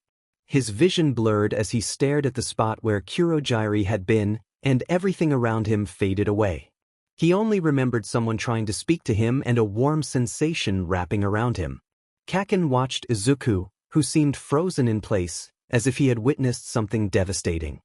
His vision blurred as he stared at the spot where Kurogyri had been, and everything around him faded away. He only remembered someone trying to speak to him and a warm sensation wrapping around him. Kaken watched Izuku, who seemed frozen in place, as if he had witnessed something devastating.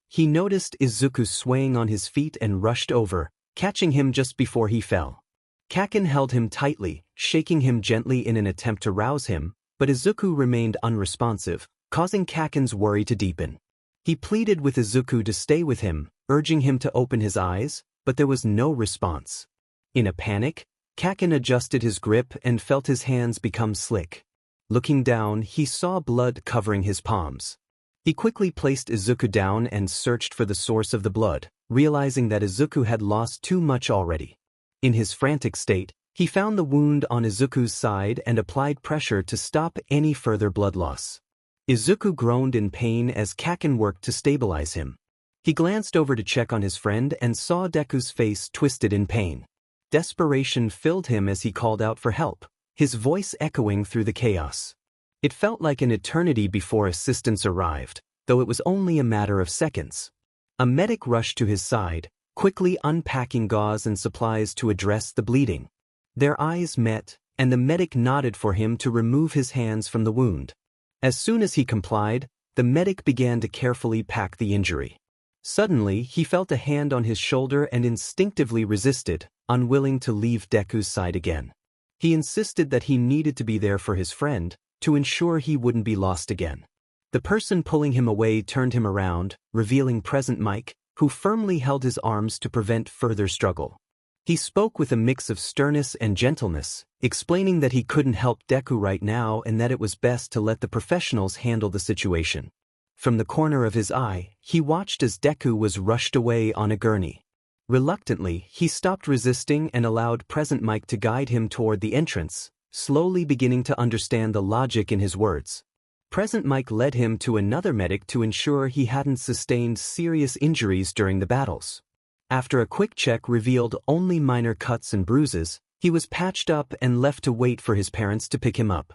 He noticed Izuku swaying on his feet and rushed over, catching him just before he fell. Kaken held him tightly, shaking him gently in an attempt to rouse him, but Izuku remained unresponsive, causing Kaken's worry to deepen. He pleaded with Izuku to stay with him, urging him to open his eyes, but there was no response. In a panic, Kaken adjusted his grip and felt his hands become slick. Looking down, he saw blood covering his palms. He quickly placed Izuku down and searched for the source of the blood, realizing that Izuku had lost too much already. In his frantic state, he found the wound on Izuku's side and applied pressure to stop any further blood loss. Izuku groaned in pain as Kaken worked to stabilize him. He glanced over to check on his friend and saw Deku's face twisted in pain. Desperation filled him as he called out for help, his voice echoing through the chaos. It felt like an eternity before assistance arrived, though it was only a matter of seconds. A medic rushed to his side, quickly unpacking gauze and supplies to address the bleeding. Their eyes met, and the medic nodded for him to remove his hands from the wound. As soon as he complied, the medic began to carefully pack the injury. Suddenly, he felt a hand on his shoulder and instinctively resisted, unwilling to leave Deku's side again. He insisted that he needed to be there for his friend, to ensure he wouldn't be lost again. The person pulling him away turned him around, revealing Present Mike, who firmly held his arms to prevent further struggle. He spoke with a mix of sternness and gentleness, explaining that he couldn't help Deku right now and that it was best to let the professionals handle the situation. From the corner of his eye, he watched as Deku was rushed away on a gurney. Reluctantly, he stopped resisting and allowed Present Mike to guide him toward the entrance, slowly beginning to understand the logic in his words. Present Mike led him to another medic to ensure he hadn't sustained serious injuries during the battles. After a quick check revealed only minor cuts and bruises, he was patched up and left to wait for his parents to pick him up.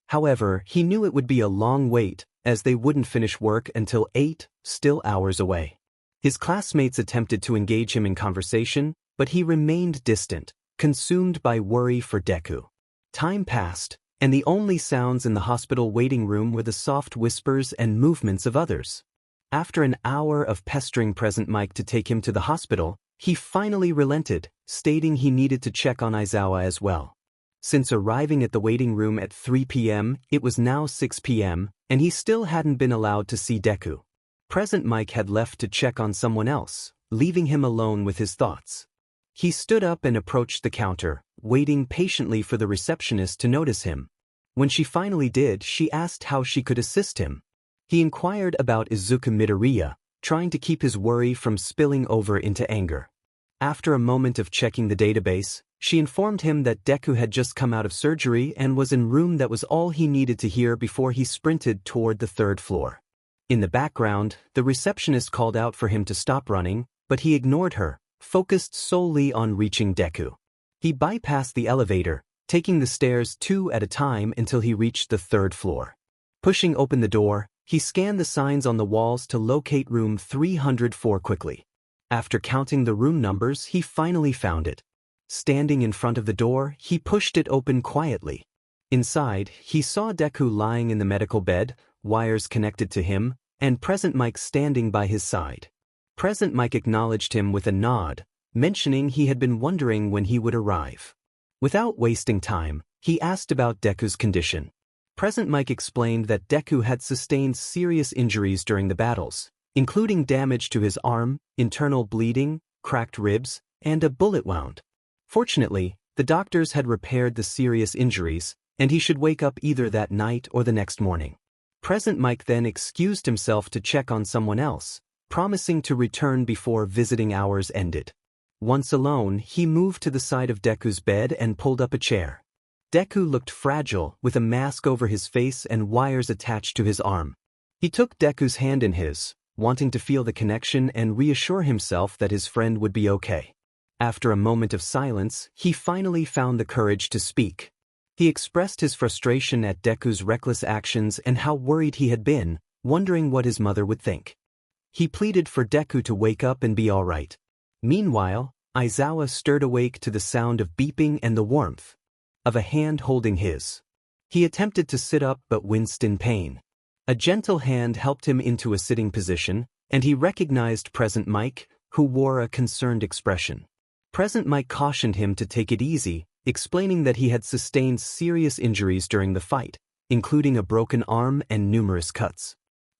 However, he knew it would be a long wait, as they wouldn't finish work until 8, still hours away. His classmates attempted to engage him in conversation, but he remained distant, consumed by worry for Deku. Time passed, and the only sounds in the hospital waiting room were the soft whispers and movements of others. After an hour of pestering Present Mike to take him to the hospital, he finally relented, stating he needed to check on Izawa as well. Since arriving at the waiting room at 3 p.m., it was now 6 p.m., and he still hadn't been allowed to see Deku. Present Mike had left to check on someone else, leaving him alone with his thoughts. He stood up and approached the counter, waiting patiently for the receptionist to notice him. When she finally did, she asked how she could assist him. He inquired about Izuku Midoriya, trying to keep his worry from spilling over into anger. After a moment of checking the database, she informed him that Deku had just come out of surgery and was in room. That was all he needed to hear before he sprinted toward the 3rd floor. In the background, the receptionist called out for him to stop running, but he ignored her, focused solely on reaching Deku. He bypassed the elevator, taking the stairs 2 at a time until he reached the 3rd floor. Pushing open the door, he scanned the signs on the walls to locate room 304 quickly. After counting the room numbers, he finally found it. Standing in front of the door, he pushed it open quietly. Inside, he saw Deku lying in the medical bed, wires connected to him, and Present Mike standing by his side. Present Mike acknowledged him with a nod, mentioning he had been wondering when he would arrive. Without wasting time, he asked about Deku's condition. Present Mike explained that Deku had sustained serious injuries during the battles, including damage to his arm, internal bleeding, cracked ribs, and a bullet wound. Fortunately, the doctors had repaired the serious injuries, and he should wake up either that night or the next morning. Present Mike then excused himself to check on someone else, promising to return before visiting hours ended. Once alone, he moved to the side of Deku's bed and pulled up a chair. Deku looked fragile, with a mask over his face and wires attached to his arm. He took Deku's hand in his, wanting to feel the connection and reassure himself that his friend would be okay. After a moment of silence, he finally found the courage to speak. He expressed his frustration at Deku's reckless actions and how worried he had been, wondering what his mother would think. He pleaded for Deku to wake up and be all right. Meanwhile, Izawa stirred awake to the sound of beeping and the warmth of a hand holding his. He attempted to sit up but winced in pain. A gentle hand helped him into a sitting position, and he recognized Present Mike, who wore a concerned expression. Present Mike cautioned him to take it easy, explaining that he had sustained serious injuries during the fight, including a broken arm and numerous cuts.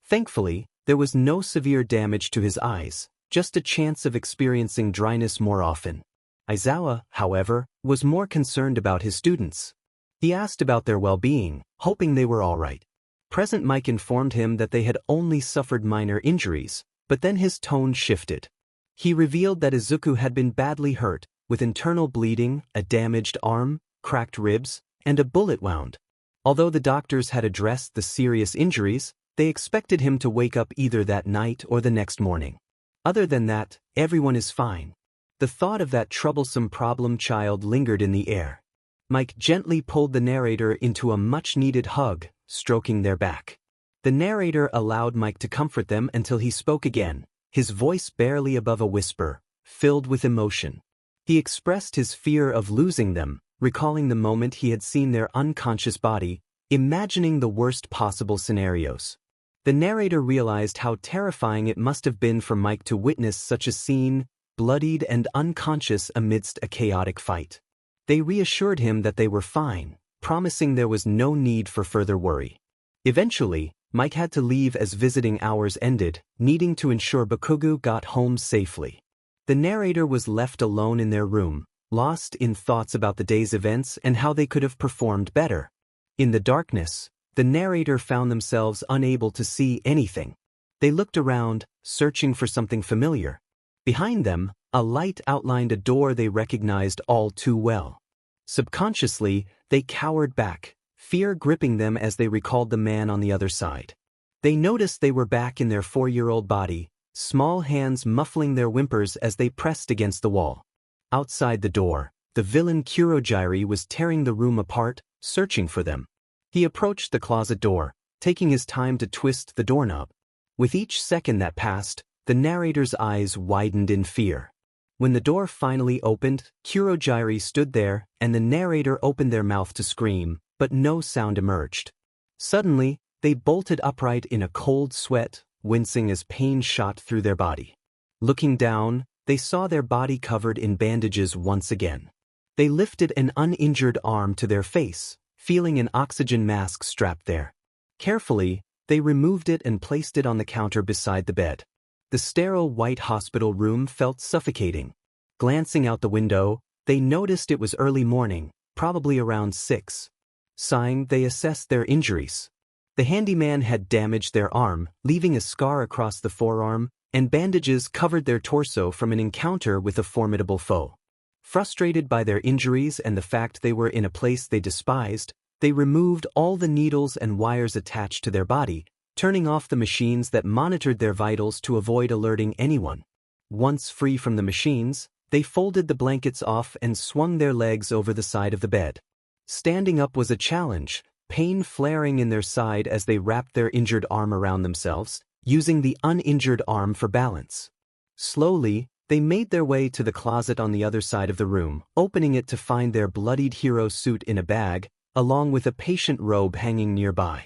Thankfully, there was no severe damage to his eyes, just a chance of experiencing dryness more often. Izawa, however, was more concerned about his students. He asked about their well-being, hoping they were all right. Present Mike informed him that they had only suffered minor injuries, but then his tone shifted. He revealed that Izuku had been badly hurt, with internal bleeding, a damaged arm, cracked ribs, and a bullet wound. Although the doctors had addressed the serious injuries, they expected him to wake up either that night or the next morning. Other than that, everyone is fine. The thought of that troublesome problem child lingered in the air. Mike gently pulled the narrator into a much-needed hug, stroking their back. The narrator allowed Mike to comfort them until he spoke again, his voice barely above a whisper, filled with emotion. He expressed his fear of losing them, recalling the moment he had seen their unconscious body, imagining the worst possible scenarios. The narrator realized how terrifying it must have been for Mike to witness such a scene, bloodied and unconscious amidst a chaotic fight. They reassured him that they were fine, promising there was no need for further worry. Eventually, Mike had to leave as visiting hours ended, needing to ensure Bakugo got home safely. The narrator was left alone in their room, lost in thoughts about the day's events and how they could have performed better. In the darkness, the narrator found themselves unable to see anything. They looked around, searching for something familiar. Behind them, a light outlined a door they recognized all too well. Subconsciously, they cowered back, fear gripping them as they recalled the man on the other side. They noticed they were back in their 4-year-old body, small hands muffling their whimpers as they pressed against the wall. Outside the door, the villain Kurogiri was tearing the room apart, searching for them. He approached the closet door, taking his time to twist the doorknob. With each second that passed, the narrator's eyes widened in fear. When the door finally opened, Kurogiri stood there, and the narrator opened their mouth to scream, but no sound emerged. Suddenly, they bolted upright in a cold sweat, wincing as pain shot through their body. Looking down, they saw their body covered in bandages once again. They lifted an uninjured arm to their face, feeling an oxygen mask strapped there. Carefully, they removed it and placed it on the counter beside the bed. The sterile white hospital room felt suffocating. Glancing out the window, they noticed it was early morning, probably around 6. Sighing, they assessed their injuries. The handyman had damaged their arm, leaving a scar across the forearm, and bandages covered their torso from an encounter with a formidable foe. Frustrated by their injuries and the fact they were in a place they despised, they removed all the needles and wires attached to their body, turning off the machines that monitored their vitals to avoid alerting anyone. Once free from the machines, they folded the blankets off and swung their legs over the side of the bed. Standing up was a challenge, pain flaring in their side as they wrapped their injured arm around themselves, using the uninjured arm for balance. Slowly, they made their way to the closet on the other side of the room, opening it to find their bloodied hero suit in a bag, along with a patient robe hanging nearby.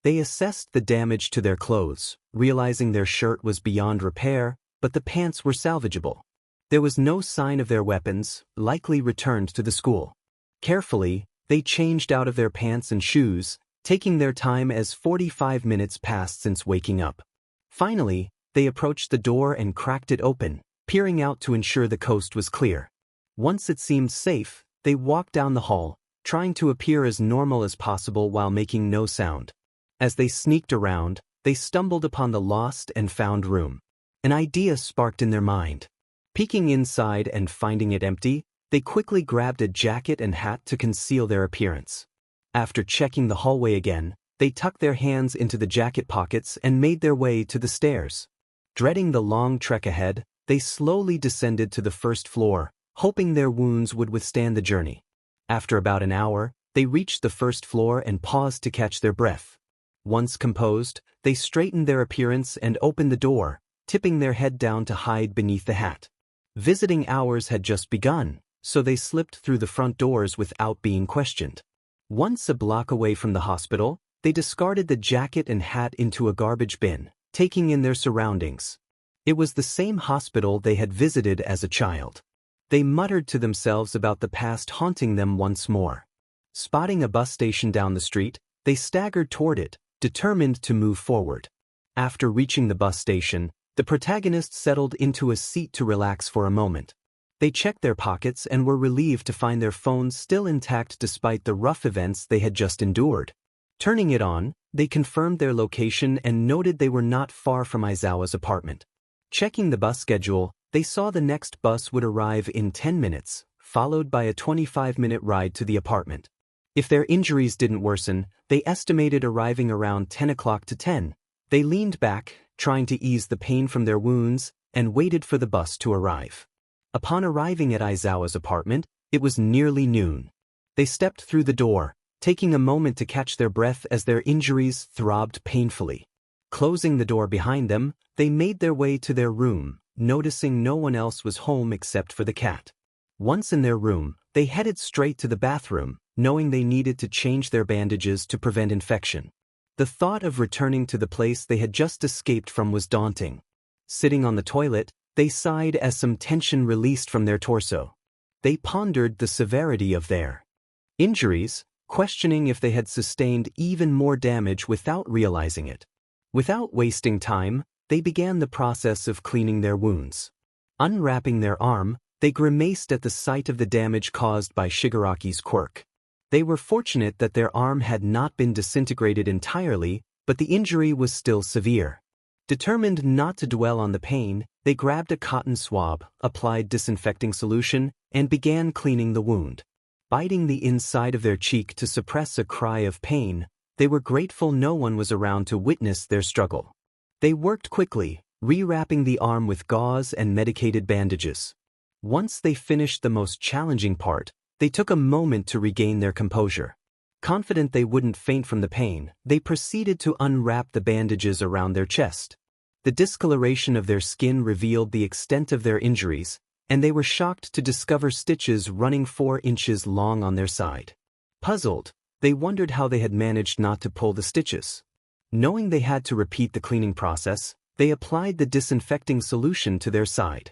They assessed the damage to their clothes, realizing their shirt was beyond repair, but the pants were salvageable. There was no sign of their weapons, likely returned to the school. Carefully, they changed out of their pants and shoes, taking their time as 45 minutes passed since waking up. Finally, they approached the door and cracked it open, peering out to ensure the coast was clear. Once it seemed safe, they walked down the hall, trying to appear as normal as possible while making no sound. As they sneaked around, they stumbled upon the lost and found room. An idea sparked in their mind. Peeking inside and finding it empty, they quickly grabbed a jacket and hat to conceal their appearance. After checking the hallway again, they tucked their hands into the jacket pockets and made their way to the stairs. Dreading the long trek ahead, they slowly descended to the first floor, hoping their wounds would withstand the journey. After about an hour, they reached the first floor and paused to catch their breath. Once composed, they straightened their appearance and opened the door, tipping their head down to hide beneath the hat. Visiting hours had just begun, so they slipped through the front doors without being questioned. Once a block away from the hospital, they discarded the jacket and hat into a garbage bin, taking in their surroundings. It was the same hospital they had visited as a child. They muttered to themselves about the past haunting them once more. Spotting a bus station down the street, they staggered toward it, determined to move forward. After reaching the bus station, the protagonists settled into a seat to relax for a moment. They checked their pockets and were relieved to find their phones still intact despite the rough events they had just endured. Turning it on, they confirmed their location and noted they were not far from Aizawa's apartment. Checking the bus schedule, they saw the next bus would arrive in 10 minutes, followed by a 25-minute ride to the apartment. If their injuries didn't worsen, they estimated arriving around 10 o'clock to 10. They leaned back, trying to ease the pain from their wounds, and waited for the bus to arrive. Upon arriving at Aizawa's apartment, it was nearly noon. They stepped through the door, taking a moment to catch their breath as their injuries throbbed painfully. Closing the door behind them, they made their way to their room, noticing no one else was home except for the cat. Once in their room, they headed straight to the bathroom, knowing they needed to change their bandages to prevent infection. The thought of returning to the place they had just escaped from was daunting. Sitting on the toilet, they sighed as some tension released from their torso. They pondered the severity of their injuries, questioning if they had sustained even more damage without realizing it. Without wasting time, they began the process of cleaning their wounds. Unwrapping their arm, they grimaced at the sight of the damage caused by Shigaraki's quirk. They were fortunate that their arm had not been disintegrated entirely, but the injury was still severe. Determined not to dwell on the pain, they grabbed a cotton swab, applied disinfecting solution, and began cleaning the wound. Biting the inside of their cheek to suppress a cry of pain, they were grateful no one was around to witness their struggle. They worked quickly, rewrapping the arm with gauze and medicated bandages. Once they finished the most challenging part, they took a moment to regain their composure. Confident they wouldn't faint from the pain, they proceeded to unwrap the bandages around their chest. The discoloration of their skin revealed the extent of their injuries, and they were shocked to discover stitches running 4 inches long on their side. Puzzled, they wondered how they had managed not to pull the stitches. Knowing they had to repeat the cleaning process, they applied the disinfecting solution to their side.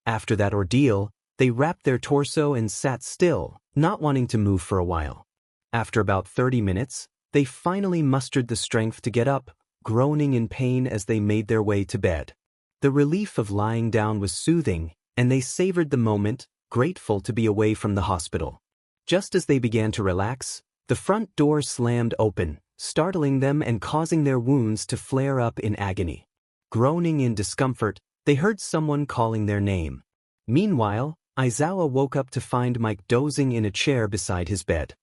After that ordeal, they wrapped their torso and sat still, not wanting to move for a while. After about 30 minutes, they finally mustered the strength to get up, groaning in pain as they made their way to bed. The relief of lying down was soothing, and they savored the moment, grateful to be away from the hospital. Just as they began to relax, the front door slammed open, startling them and causing their wounds to flare up in agony. Groaning in discomfort, they heard someone calling their name. Meanwhile, Izawa woke up to find Mike dozing in a chair beside his bed.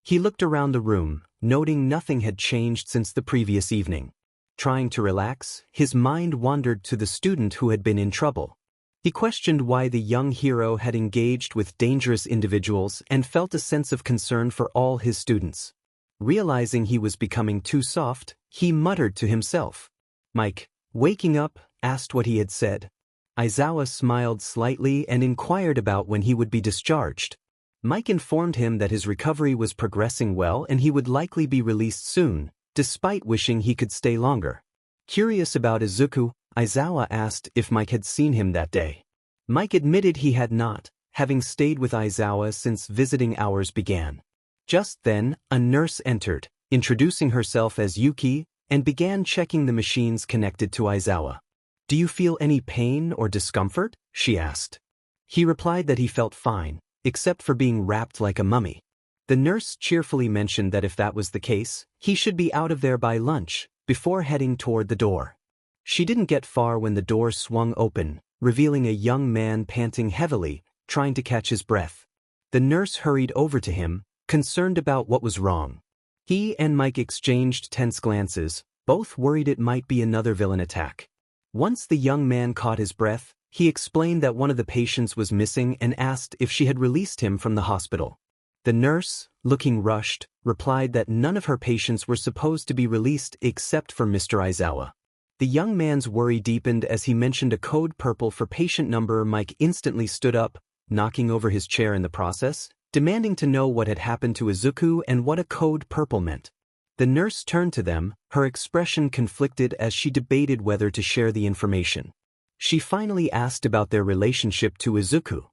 He looked around the room, noting nothing had changed since the previous evening. Trying to relax, his mind wandered to the student who had been in trouble. He questioned why the young hero had engaged with dangerous individuals and felt a sense of concern for all his students. Realizing he was becoming too soft, he muttered to himself. Mike, waking up, asked what he had said. Izawa smiled slightly and inquired about when he would be discharged. Mike informed him that his recovery was progressing well and he would likely be released soon, despite wishing he could stay longer. Curious about Izuku, Izawa asked if Mike had seen him that day. Mike admitted he had not, having stayed with Izawa since visiting hours began. Just then, a nurse entered, introducing herself as Yuki, and began checking the machines connected to Izawa. "Do you feel any pain or discomfort?" she asked. He replied that he felt fine, except for being wrapped like a mummy. The nurse cheerfully mentioned that if that was the case, he should be out of there by lunch, before heading toward the door. She didn't get far when the door swung open, revealing a young man panting heavily, trying to catch his breath. The nurse hurried over to him, concerned about what was wrong. He and Mike exchanged tense glances, both worried it might be another villain attack. Once the young man caught his breath, he explained that one of the patients was missing and asked if she had released him from the hospital. The nurse, looking rushed, replied that none of her patients were supposed to be released except for Mr. Izawa. The young man's worry deepened as he mentioned a code purple for patient number. Mike instantly stood up, knocking over his chair in the process, demanding to know what had happened to Izuku and what a code purple meant. The nurse turned to them, her expression conflicted as she debated whether to share the information. She finally asked about their relationship to Izuku.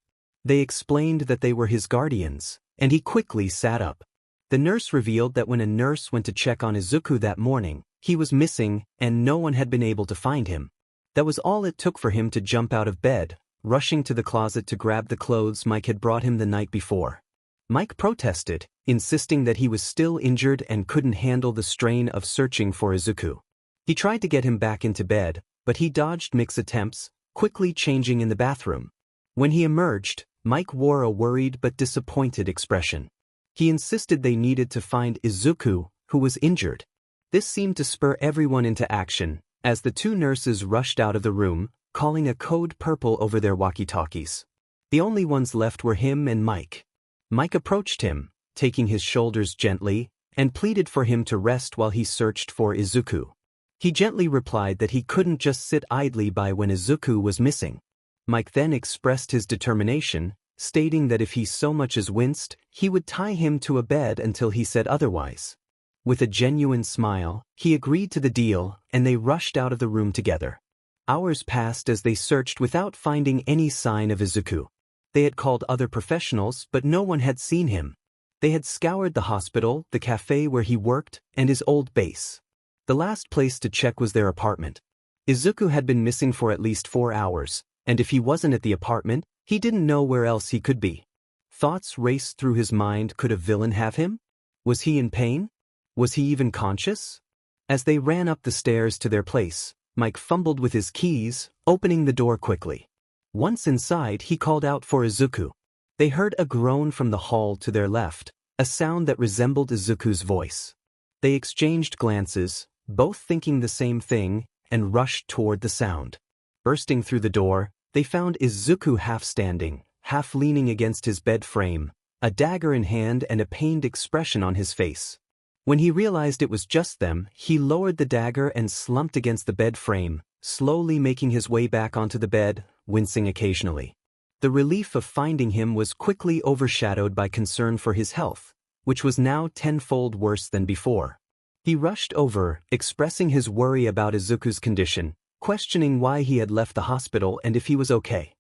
They explained that they were his guardians, and he quickly sat up. The nurse revealed that when a nurse went to check on Izuku that morning, he was missing and no one had been able to find him. That was all it took for him to jump out of bed, rushing to the closet to grab the clothes Mike had brought him the night before. Mike protested, insisting that he was still injured and couldn't handle the strain of searching for Izuku. He tried to get him back into bed, but he dodged Mick's attempts, quickly changing in the bathroom. When he emerged, Mike wore a worried but disappointed expression. He insisted they needed to find Izuku, who was injured. This seemed to spur everyone into action, as the two nurses rushed out of the room, calling a code purple over their walkie-talkies. The only ones left were him and Mike. Mike approached him, taking his shoulders gently, and pleaded for him to rest while he searched for Izuku. He gently replied that he couldn't just sit idly by when Izuku was missing. Mike then expressed his determination, stating that if he so much as winced, he would tie him to a bed until he said otherwise. With a genuine smile, he agreed to the deal, and they rushed out of the room together. Hours passed as they searched without finding any sign of Izuku. They had called other professionals, but no one had seen him. They had scoured the hospital, the cafe where he worked, and his old base. The last place to check was their apartment. Izuku had been missing for at least 4 hours, and if he wasn't at the apartment, he didn't know where else he could be. Thoughts raced through his mind. Could a villain have him? Was he in pain? Was he even conscious? As they ran up the stairs to their place, Mike fumbled with his keys, opening the door quickly. Once inside, he called out for Izuku. They heard a groan from the hall to their left, a sound that resembled Izuku's voice. They exchanged glances, both thinking the same thing, and rushed toward the sound. Bursting through the door, they found Izuku half standing, half leaning against his bed frame, a dagger in hand and a pained expression on his face. When he realized it was just them, he lowered the dagger and slumped against the bed frame, slowly making his way back onto the bed, wincing occasionally. The relief of finding him was quickly overshadowed by concern for his health, which was now tenfold worse than before. He rushed over, expressing his worry about Izuku's condition, questioning why he had left the hospital and if he was okay.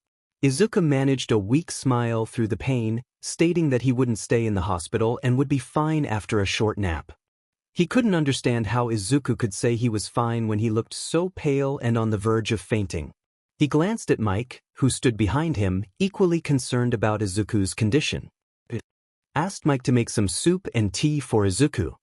Izuku managed a weak smile through the pain, stating that he wouldn't stay in the hospital and would be fine after a short nap. He couldn't understand how Izuku could say he was fine when he looked so pale and on the verge of fainting. He glanced at Mike, who stood behind him, equally concerned about Izuku's condition. Asked Mike to make some soup and tea for Izuku.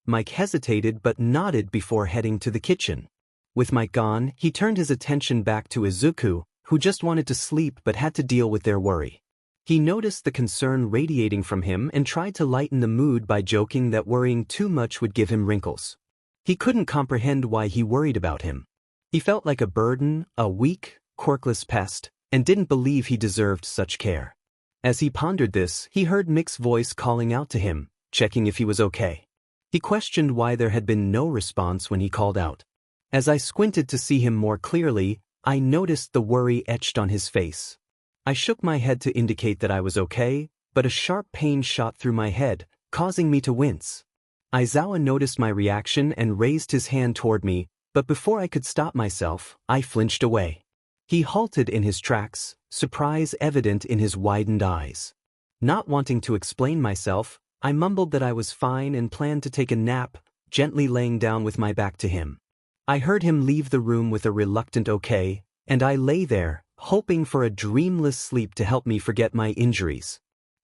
Mike hesitated but nodded before heading to the kitchen. With Mike gone, he turned his attention back to Izuku, who just wanted to sleep but had to deal with their worry. He noticed the concern radiating from him and tried to lighten the mood by joking that worrying too much would give him wrinkles. He couldn't comprehend why he worried about him. He felt like a burden, a weak, quirkless pest, and didn't believe he deserved such care. As he pondered this, he heard Mick's voice calling out to him, checking if he was okay. He questioned why there had been no response when he called out. As I squinted to see him more clearly, I noticed the worry etched on his face. I shook my head to indicate that I was okay, but a sharp pain shot through my head, causing me to wince. Aizawa noticed my reaction and raised his hand toward me, but before I could stop myself, I flinched away. He halted in his tracks, surprise evident in his widened eyes. Not wanting to explain myself, I mumbled that I was fine and planned to take a nap, gently laying down with my back to him. I heard him leave the room with a reluctant okay, and I lay there, hoping for a dreamless sleep to help me forget my injuries.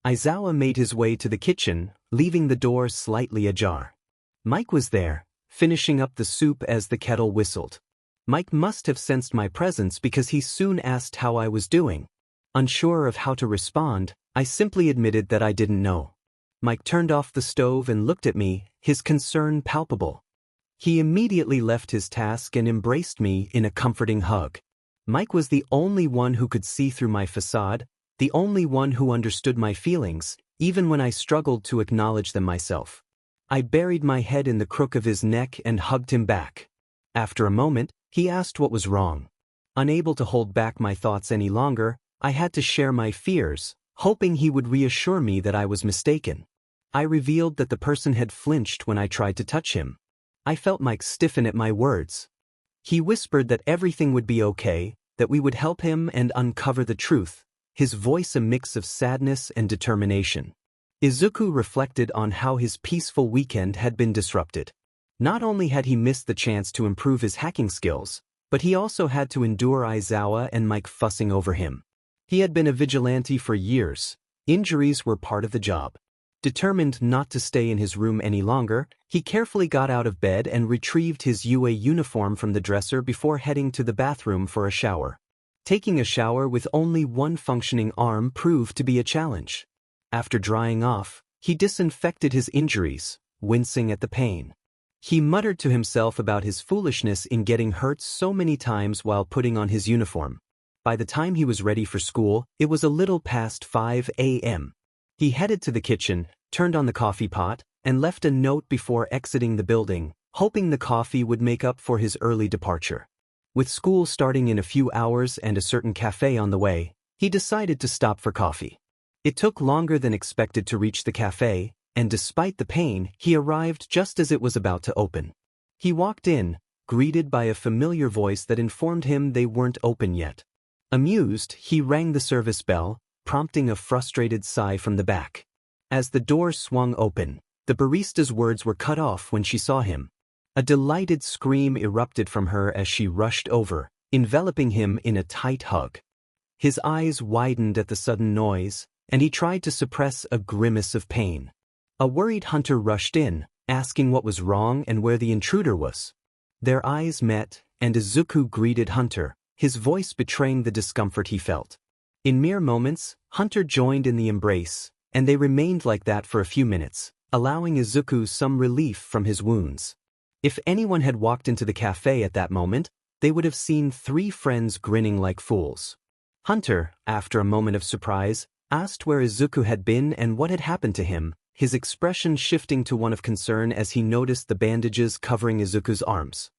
Aizawa made his way to the kitchen, leaving the door slightly ajar. Mike was there, finishing up the soup as the kettle whistled. Mike must have sensed my presence because he soon asked how I was doing. Unsure of how to respond, I simply admitted that I didn't know. Mike turned off the stove and looked at me, his concern palpable. He immediately left his task and embraced me in a comforting hug. Mike was the only one who could see through my facade, the only one who understood my feelings, even when I struggled to acknowledge them myself. I buried my head in the crook of his neck and hugged him back. After a moment, he asked what was wrong. Unable to hold back my thoughts any longer, I had to share my fears, hoping he would reassure me that I was mistaken. I revealed that the person had flinched when I tried to touch him. I felt Mike stiffen at my words. He whispered that everything would be okay, that we would help him and uncover the truth, his voice a mix of sadness and determination. Izuku reflected on how his peaceful weekend had been disrupted. Not only had he missed the chance to improve his hacking skills, but he also had to endure Aizawa and Mike fussing over him. He had been a vigilante for years. Injuries were part of the job. Determined not to stay in his room any longer, he carefully got out of bed and retrieved his UA uniform from the dresser before heading to the bathroom for a shower. Taking a shower with only one functioning arm proved to be a challenge. After drying off, he disinfected his injuries, wincing at the pain. He muttered to himself about his foolishness in getting hurt so many times while putting on his uniform. By the time he was ready for school, it was a little past 5 a.m. He headed to the kitchen, turned on the coffee pot, and left a note before exiting the building, hoping the coffee would make up for his early departure. With school starting in a few hours and a certain cafe on the way, he decided to stop for coffee. It took longer than expected to reach the cafe, and despite the pain, he arrived just as it was about to open. He walked in, greeted by a familiar voice that informed him they weren't open yet. Amused, he rang the service bell, prompting a frustrated sigh from the back. As the door swung open, the barista's words were cut off when she saw him. A delighted scream erupted from her as she rushed over, enveloping him in a tight hug. His eyes widened at the sudden noise, and he tried to suppress a grimace of pain. A worried Hunter rushed in, asking what was wrong and where the intruder was. Their eyes met, and Izuku greeted Hunter, his voice betraying the discomfort he felt. In mere moments, Hunter joined in the embrace, and they remained like that for a few minutes, allowing Izuku some relief from his wounds. If anyone had walked into the cafe at that moment, they would have seen three friends grinning like fools. Hunter, after a moment of surprise, asked where Izuku had been and what had happened to him, his expression shifting to one of concern as he noticed the bandages covering Izuku's arms.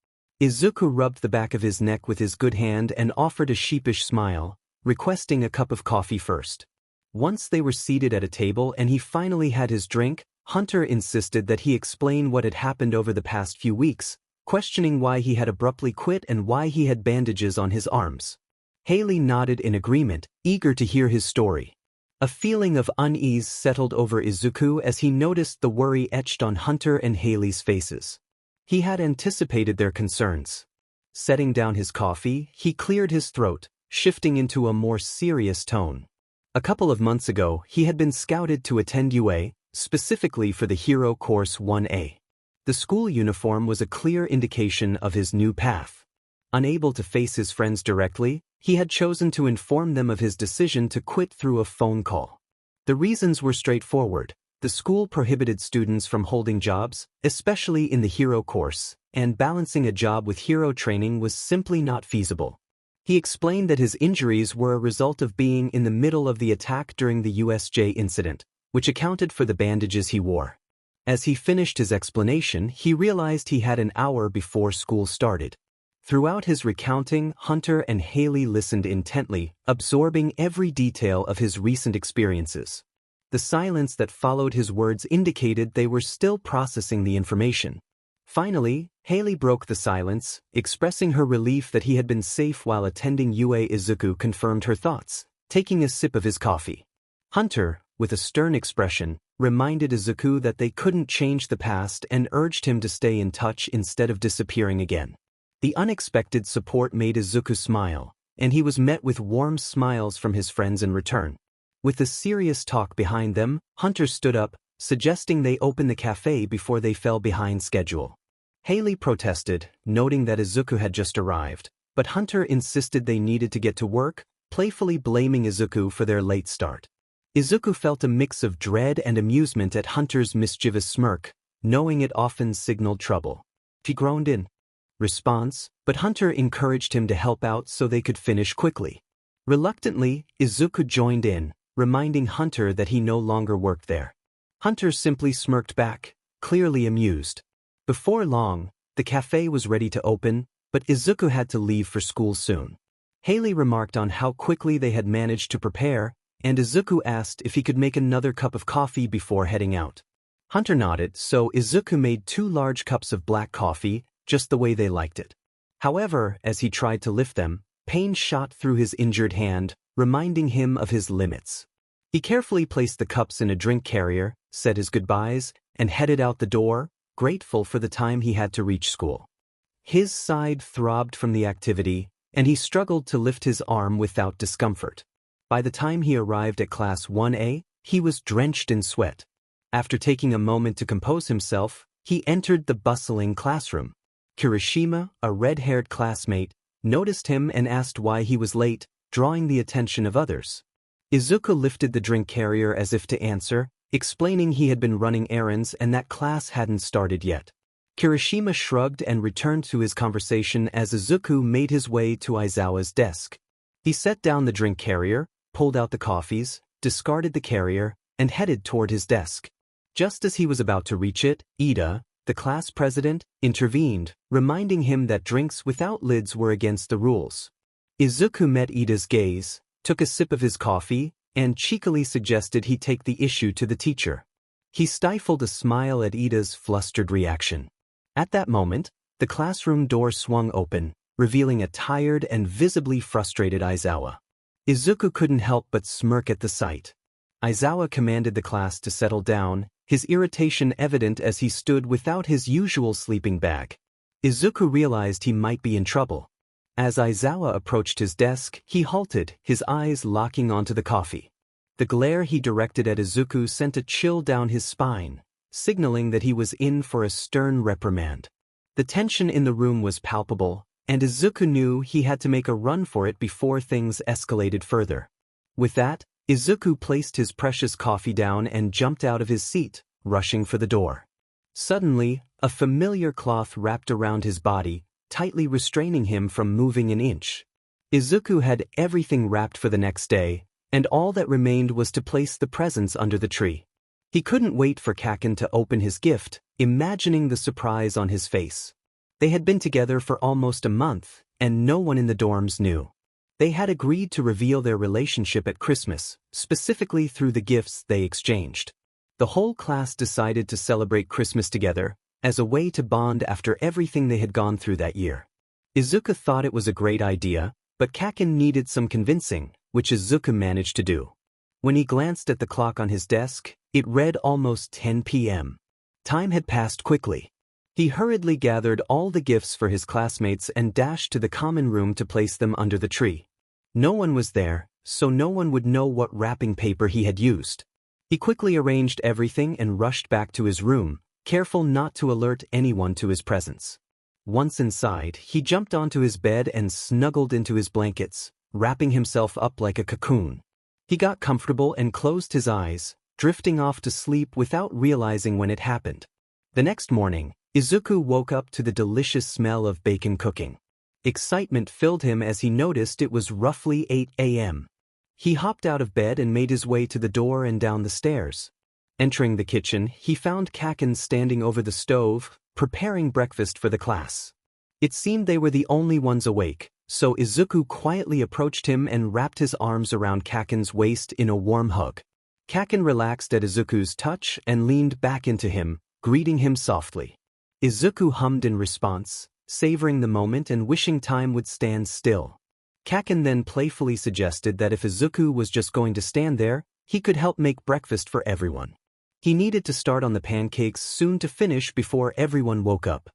Izuku rubbed the back of his neck with his good hand and offered a sheepish smile, requesting a cup of coffee first. Once they were seated at a table and he finally had his drink, Hunter insisted that he explain what had happened over the past few weeks, questioning why he had abruptly quit and why he had bandages on his arms. Haley nodded in agreement, eager to hear his story. A feeling of unease settled over Izuku as he noticed the worry etched on Hunter and Haley's faces. He had anticipated their concerns. Setting down his coffee, he cleared his throat, shifting into a more serious tone. A couple of months ago, he had been scouted to attend UA, specifically for the Hero Course 1A. The school uniform was a clear indication of his new path. Unable to face his friends directly, he had chosen to inform them of his decision to quit through a phone call. The reasons were straightforward. The school prohibited students from holding jobs, especially in the Hero Course, and balancing a job with hero training was simply not feasible. He explained that his injuries were a result of being in the middle of the attack during the USJ incident, which accounted for the bandages he wore. As he finished his explanation, he realized he had an hour before school started. Throughout his recounting, Hunter and Haley listened intently, absorbing every detail of his recent experiences. The silence that followed his words indicated they were still processing the information. Finally, Haley broke the silence, expressing her relief that he had been safe while attending UA. Izuku confirmed her thoughts, taking a sip of his coffee. Hunter, with a stern expression, reminded Izuku that they couldn't change the past and urged him to stay in touch instead of disappearing again. The unexpected support made Izuku smile, and he was met with warm smiles from his friends in return. With the serious talk behind them, Hunter stood up, suggesting they open the cafe before they fell behind schedule. Haley protested, noting that Izuku had just arrived, but Hunter insisted they needed to get to work, playfully blaming Izuku for their late start. Izuku felt a mix of dread and amusement at Hunter's mischievous smirk, knowing it often signaled trouble. He groaned in response, but Hunter encouraged him to help out so they could finish quickly. Reluctantly, Izuku joined in, reminding Hunter that he no longer worked there. Hunter simply smirked back, clearly amused. Before long, the cafe was ready to open, but Izuku had to leave for school soon. Haley remarked on how quickly they had managed to prepare, and Izuku asked if he could make another cup of coffee before heading out. Hunter nodded, so Izuku made 2 large cups of black coffee, just the way they liked it. However, as he tried to lift them, pain shot through his injured hand, reminding him of his limits. He carefully placed the cups in a drink carrier, said his goodbyes, and headed out the door, grateful for the time he had to reach school. His side throbbed from the activity, and he struggled to lift his arm without discomfort. By the time he arrived at Class 1A, he was drenched in sweat. After taking a moment to compose himself, he entered the bustling classroom. Kirishima, a red-haired classmate, noticed him and asked why he was late, drawing the attention of others. Izuku lifted the drink carrier as if to answer, explaining he had been running errands and that class hadn't started yet. Kirishima shrugged and returned to his conversation as Izuku made his way to Aizawa's desk. He set down the drink carrier, pulled out the coffees, discarded the carrier, and headed toward his desk. Just as he was about to reach it, Ida, the class president, intervened, reminding him that drinks without lids were against the rules. Izuku met Ida's gaze, took a sip of his coffee, and cheekily suggested he take the issue to the teacher. He stifled a smile at Ida's flustered reaction. At that moment, the classroom door swung open, revealing a tired and visibly frustrated Aizawa. Izuku couldn't help but smirk at the sight. Aizawa commanded the class to settle down, his irritation evident as he stood without his usual sleeping bag. Izuku realized he might be in trouble. As Aizawa approached his desk, he halted, his eyes locking onto the coffee. The glare he directed at Izuku sent a chill down his spine, signaling that he was in for a stern reprimand. The tension in the room was palpable, and Izuku knew he had to make a run for it before things escalated further. With that, Izuku placed his precious coffee down and jumped out of his seat, rushing for the door. Suddenly, a familiar cloth wrapped around his body, tightly restraining him from moving an inch. Izuku had everything wrapped for the next day, and all that remained was to place the presents under the tree. He couldn't wait for Kaken to open his gift, imagining the surprise on his face. They had been together for almost a month, and no one in the dorms knew. They had agreed to reveal their relationship at Christmas, specifically through the gifts they exchanged. The whole class decided to celebrate Christmas together, as a way to bond after everything they had gone through that year. Izuku thought it was a great idea, but Kaken needed some convincing, which Izuku managed to do. When he glanced at the clock on his desk, it read almost 10 p.m. Time had passed quickly. He hurriedly gathered all the gifts for his classmates and dashed to the common room to place them under the tree. No one was there, so no one would know what wrapping paper he had used. He quickly arranged everything and rushed back to his room, careful not to alert anyone to his presence. Once inside, he jumped onto his bed and snuggled into his blankets, wrapping himself up like a cocoon. He got comfortable and closed his eyes, drifting off to sleep without realizing when it happened. The next morning, Izuku woke up to the delicious smell of bacon cooking. Excitement filled him as he noticed it was roughly 8 a.m. He hopped out of bed and made his way to the door and down the stairs. Entering the kitchen, he found Kaken standing over the stove, preparing breakfast for the class. It seemed they were the only ones awake, so Izuku quietly approached him and wrapped his arms around Kaken's waist in a warm hug. Kaken relaxed at Izuku's touch and leaned back into him, greeting him softly. Izuku hummed in response, savoring the moment and wishing time would stand still. Kaken then playfully suggested that if Izuku was just going to stand there, he could help make breakfast for everyone. He needed to start on the pancakes soon to finish before everyone woke up.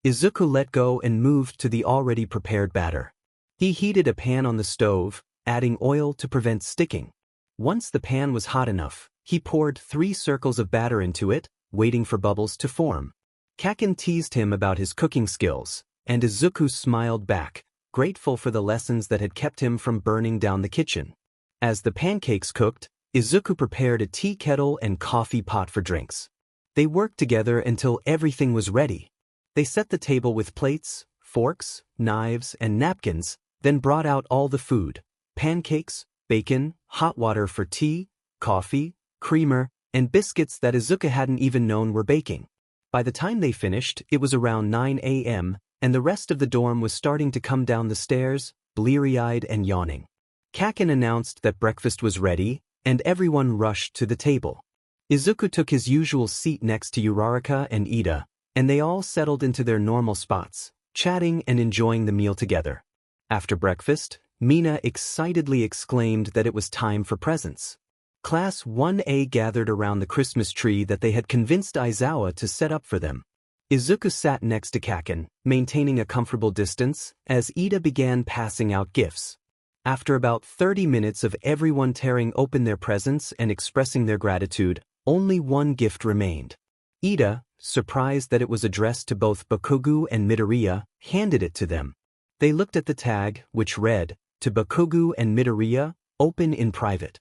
Izuku let go and moved to the already prepared batter. He heated a pan on the stove, adding oil to prevent sticking. Once the pan was hot enough, he poured 3 circles of batter into it, waiting for bubbles to form. Kaken teased him about his cooking skills, and Izuku smiled back, grateful for the lessons that had kept him from burning down the kitchen. As the pancakes cooked, Izuku prepared a tea kettle and coffee pot for drinks. They worked together until everything was ready. They set the table with plates, forks, knives, and napkins, then brought out all the food: pancakes, bacon, hot water for tea, coffee, creamer, and biscuits that Izuku hadn't even known were baking. By the time they finished, it was around 9 a.m., and the rest of the dorm was starting to come down the stairs, bleary-eyed and yawning. Kaken announced that breakfast was ready, and everyone rushed to the table. Izuku took his usual seat next to Uraraka and Ida, and they all settled into their normal spots, chatting and enjoying the meal together. After breakfast, Mina excitedly exclaimed that it was time for presents. Class 1A gathered around the Christmas tree that they had convinced Aizawa to set up for them. Izuku sat next to Kaken, maintaining a comfortable distance, as Ida began passing out gifts. After about 30 minutes of everyone tearing open their presents and expressing their gratitude, only one gift remained. Ida, surprised that it was addressed to both Bakugu and Midoriya, handed it to them. They looked at the tag, which read, "To Bakugu and Midoriya, open in private."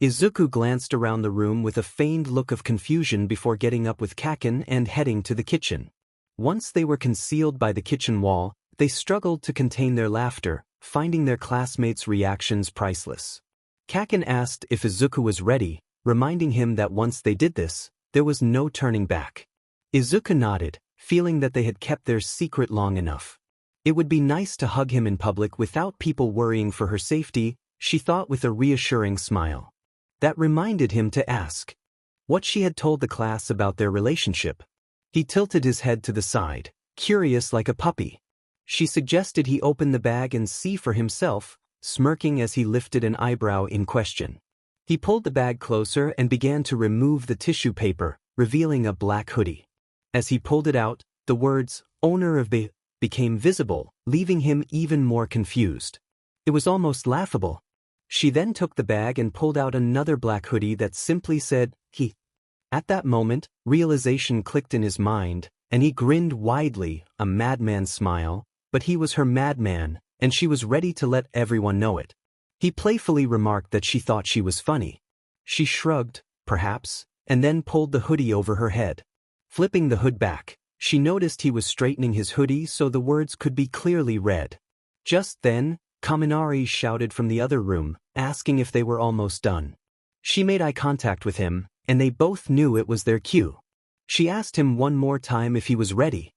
Izuku glanced around the room with a feigned look of confusion before getting up with Kaken and heading to the kitchen. Once they were concealed by the kitchen wall, they struggled to contain their laughter, finding their classmates' reactions priceless. Kaken asked if Izuku was ready, reminding him that once they did this, there was no turning back. Izuku nodded, feeling that they had kept their secret long enough. It would be nice to hug him in public without people worrying for her safety, she thought with a reassuring smile. That reminded him to ask what she had told the class about their relationship. He tilted his head to the side, curious like a puppy. She suggested he open the bag and see for himself, smirking as he lifted an eyebrow in question. He pulled the bag closer and began to remove the tissue paper, revealing a black hoodie. As he pulled it out, the words, "owner of B," became visible, leaving him even more confused. It was almost laughable. She then took the bag and pulled out another black hoodie that simply said, "he." At that moment, realization clicked in his mind, and he grinned widely, a madman's smile, but he was her madman, and she was ready to let everyone know it. He playfully remarked that she thought she was funny. She shrugged, perhaps, and then pulled the hoodie over her head. Flipping the hood back, she noticed he was straightening his hoodie so the words could be clearly read. Just then, Kaminari shouted from the other room, asking if they were almost done. She made eye contact with him, and they both knew it was their cue. She asked him one more time if he was ready.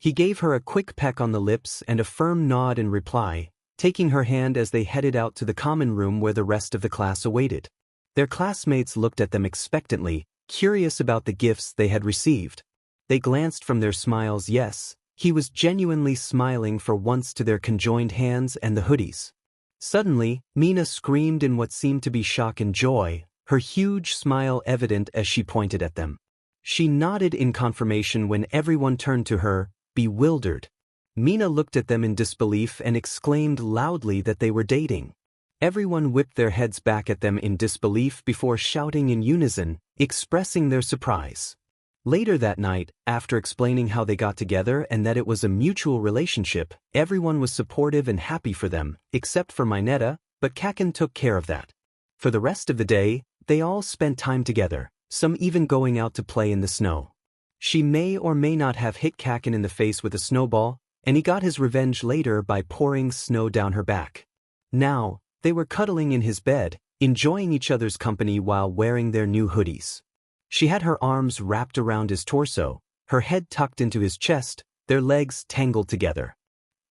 He gave her a quick peck on the lips and a firm nod in reply, taking her hand as they headed out to the common room where the rest of the class awaited. Their classmates looked at them expectantly, curious about the gifts they had received. They glanced from their smiles. Yes, he was genuinely smiling for once to their conjoined hands and the hoodies. Suddenly, Mina screamed in what seemed to be shock and joy, her huge smile evident as she pointed at them. She nodded in confirmation when everyone turned to her, bewildered. Mina looked at them in disbelief and exclaimed loudly that they were dating. Everyone whipped their heads back at them in disbelief before shouting in unison, expressing their surprise. Later that night, after explaining how they got together and that it was a mutual relationship, everyone was supportive and happy for them, except for Mineta, but Kaken took care of that. For the rest of the day, they all spent time together, some even going out to play in the snow. She may or may not have hit Kaken in the face with a snowball, and he got his revenge later by pouring snow down her back. Now, they were cuddling in his bed, enjoying each other's company while wearing their new hoodies. She had her arms wrapped around his torso, her head tucked into his chest, their legs tangled together.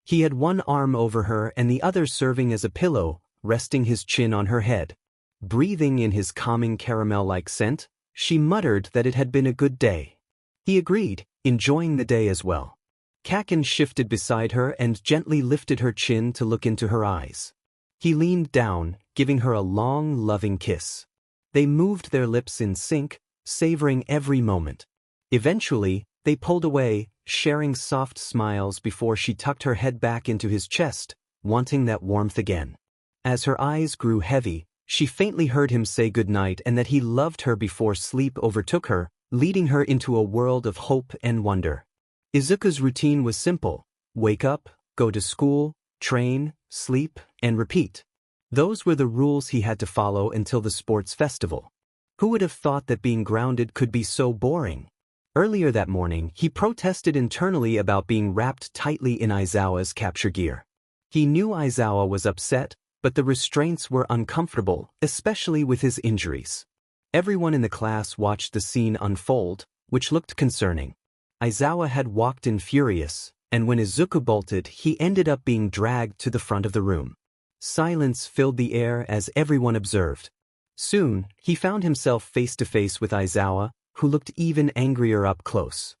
He had one arm over her and the other serving as a pillow, resting his chin on her head. Breathing in his calming caramel-like scent, she muttered that it had been a good day. He agreed, enjoying the day as well. Kaken shifted beside her and gently lifted her chin to look into her eyes. He leaned down, giving her a long, loving kiss. They moved their lips in sync, savoring every moment. Eventually, they pulled away, sharing soft smiles before she tucked her head back into his chest, wanting that warmth again. As her eyes grew heavy, she faintly heard him say goodnight and that he loved her before sleep overtook her, leading her into a world of hope and wonder. Izuku's routine was simple: wake up, go to school, train, sleep, and repeat. Those were the rules he had to follow until the sports festival. Who would have thought that being grounded could be so boring? Earlier that morning, he protested internally about being wrapped tightly in Aizawa's capture gear. He knew Aizawa was upset, but the restraints were uncomfortable, especially with his injuries. Everyone in the class watched the scene unfold, which looked concerning. Aizawa had walked in furious, and when Izuku bolted, he ended up being dragged to the front of the room. Silence filled the air as everyone observed. Soon, he found himself face to face with Aizawa, who looked even angrier up close.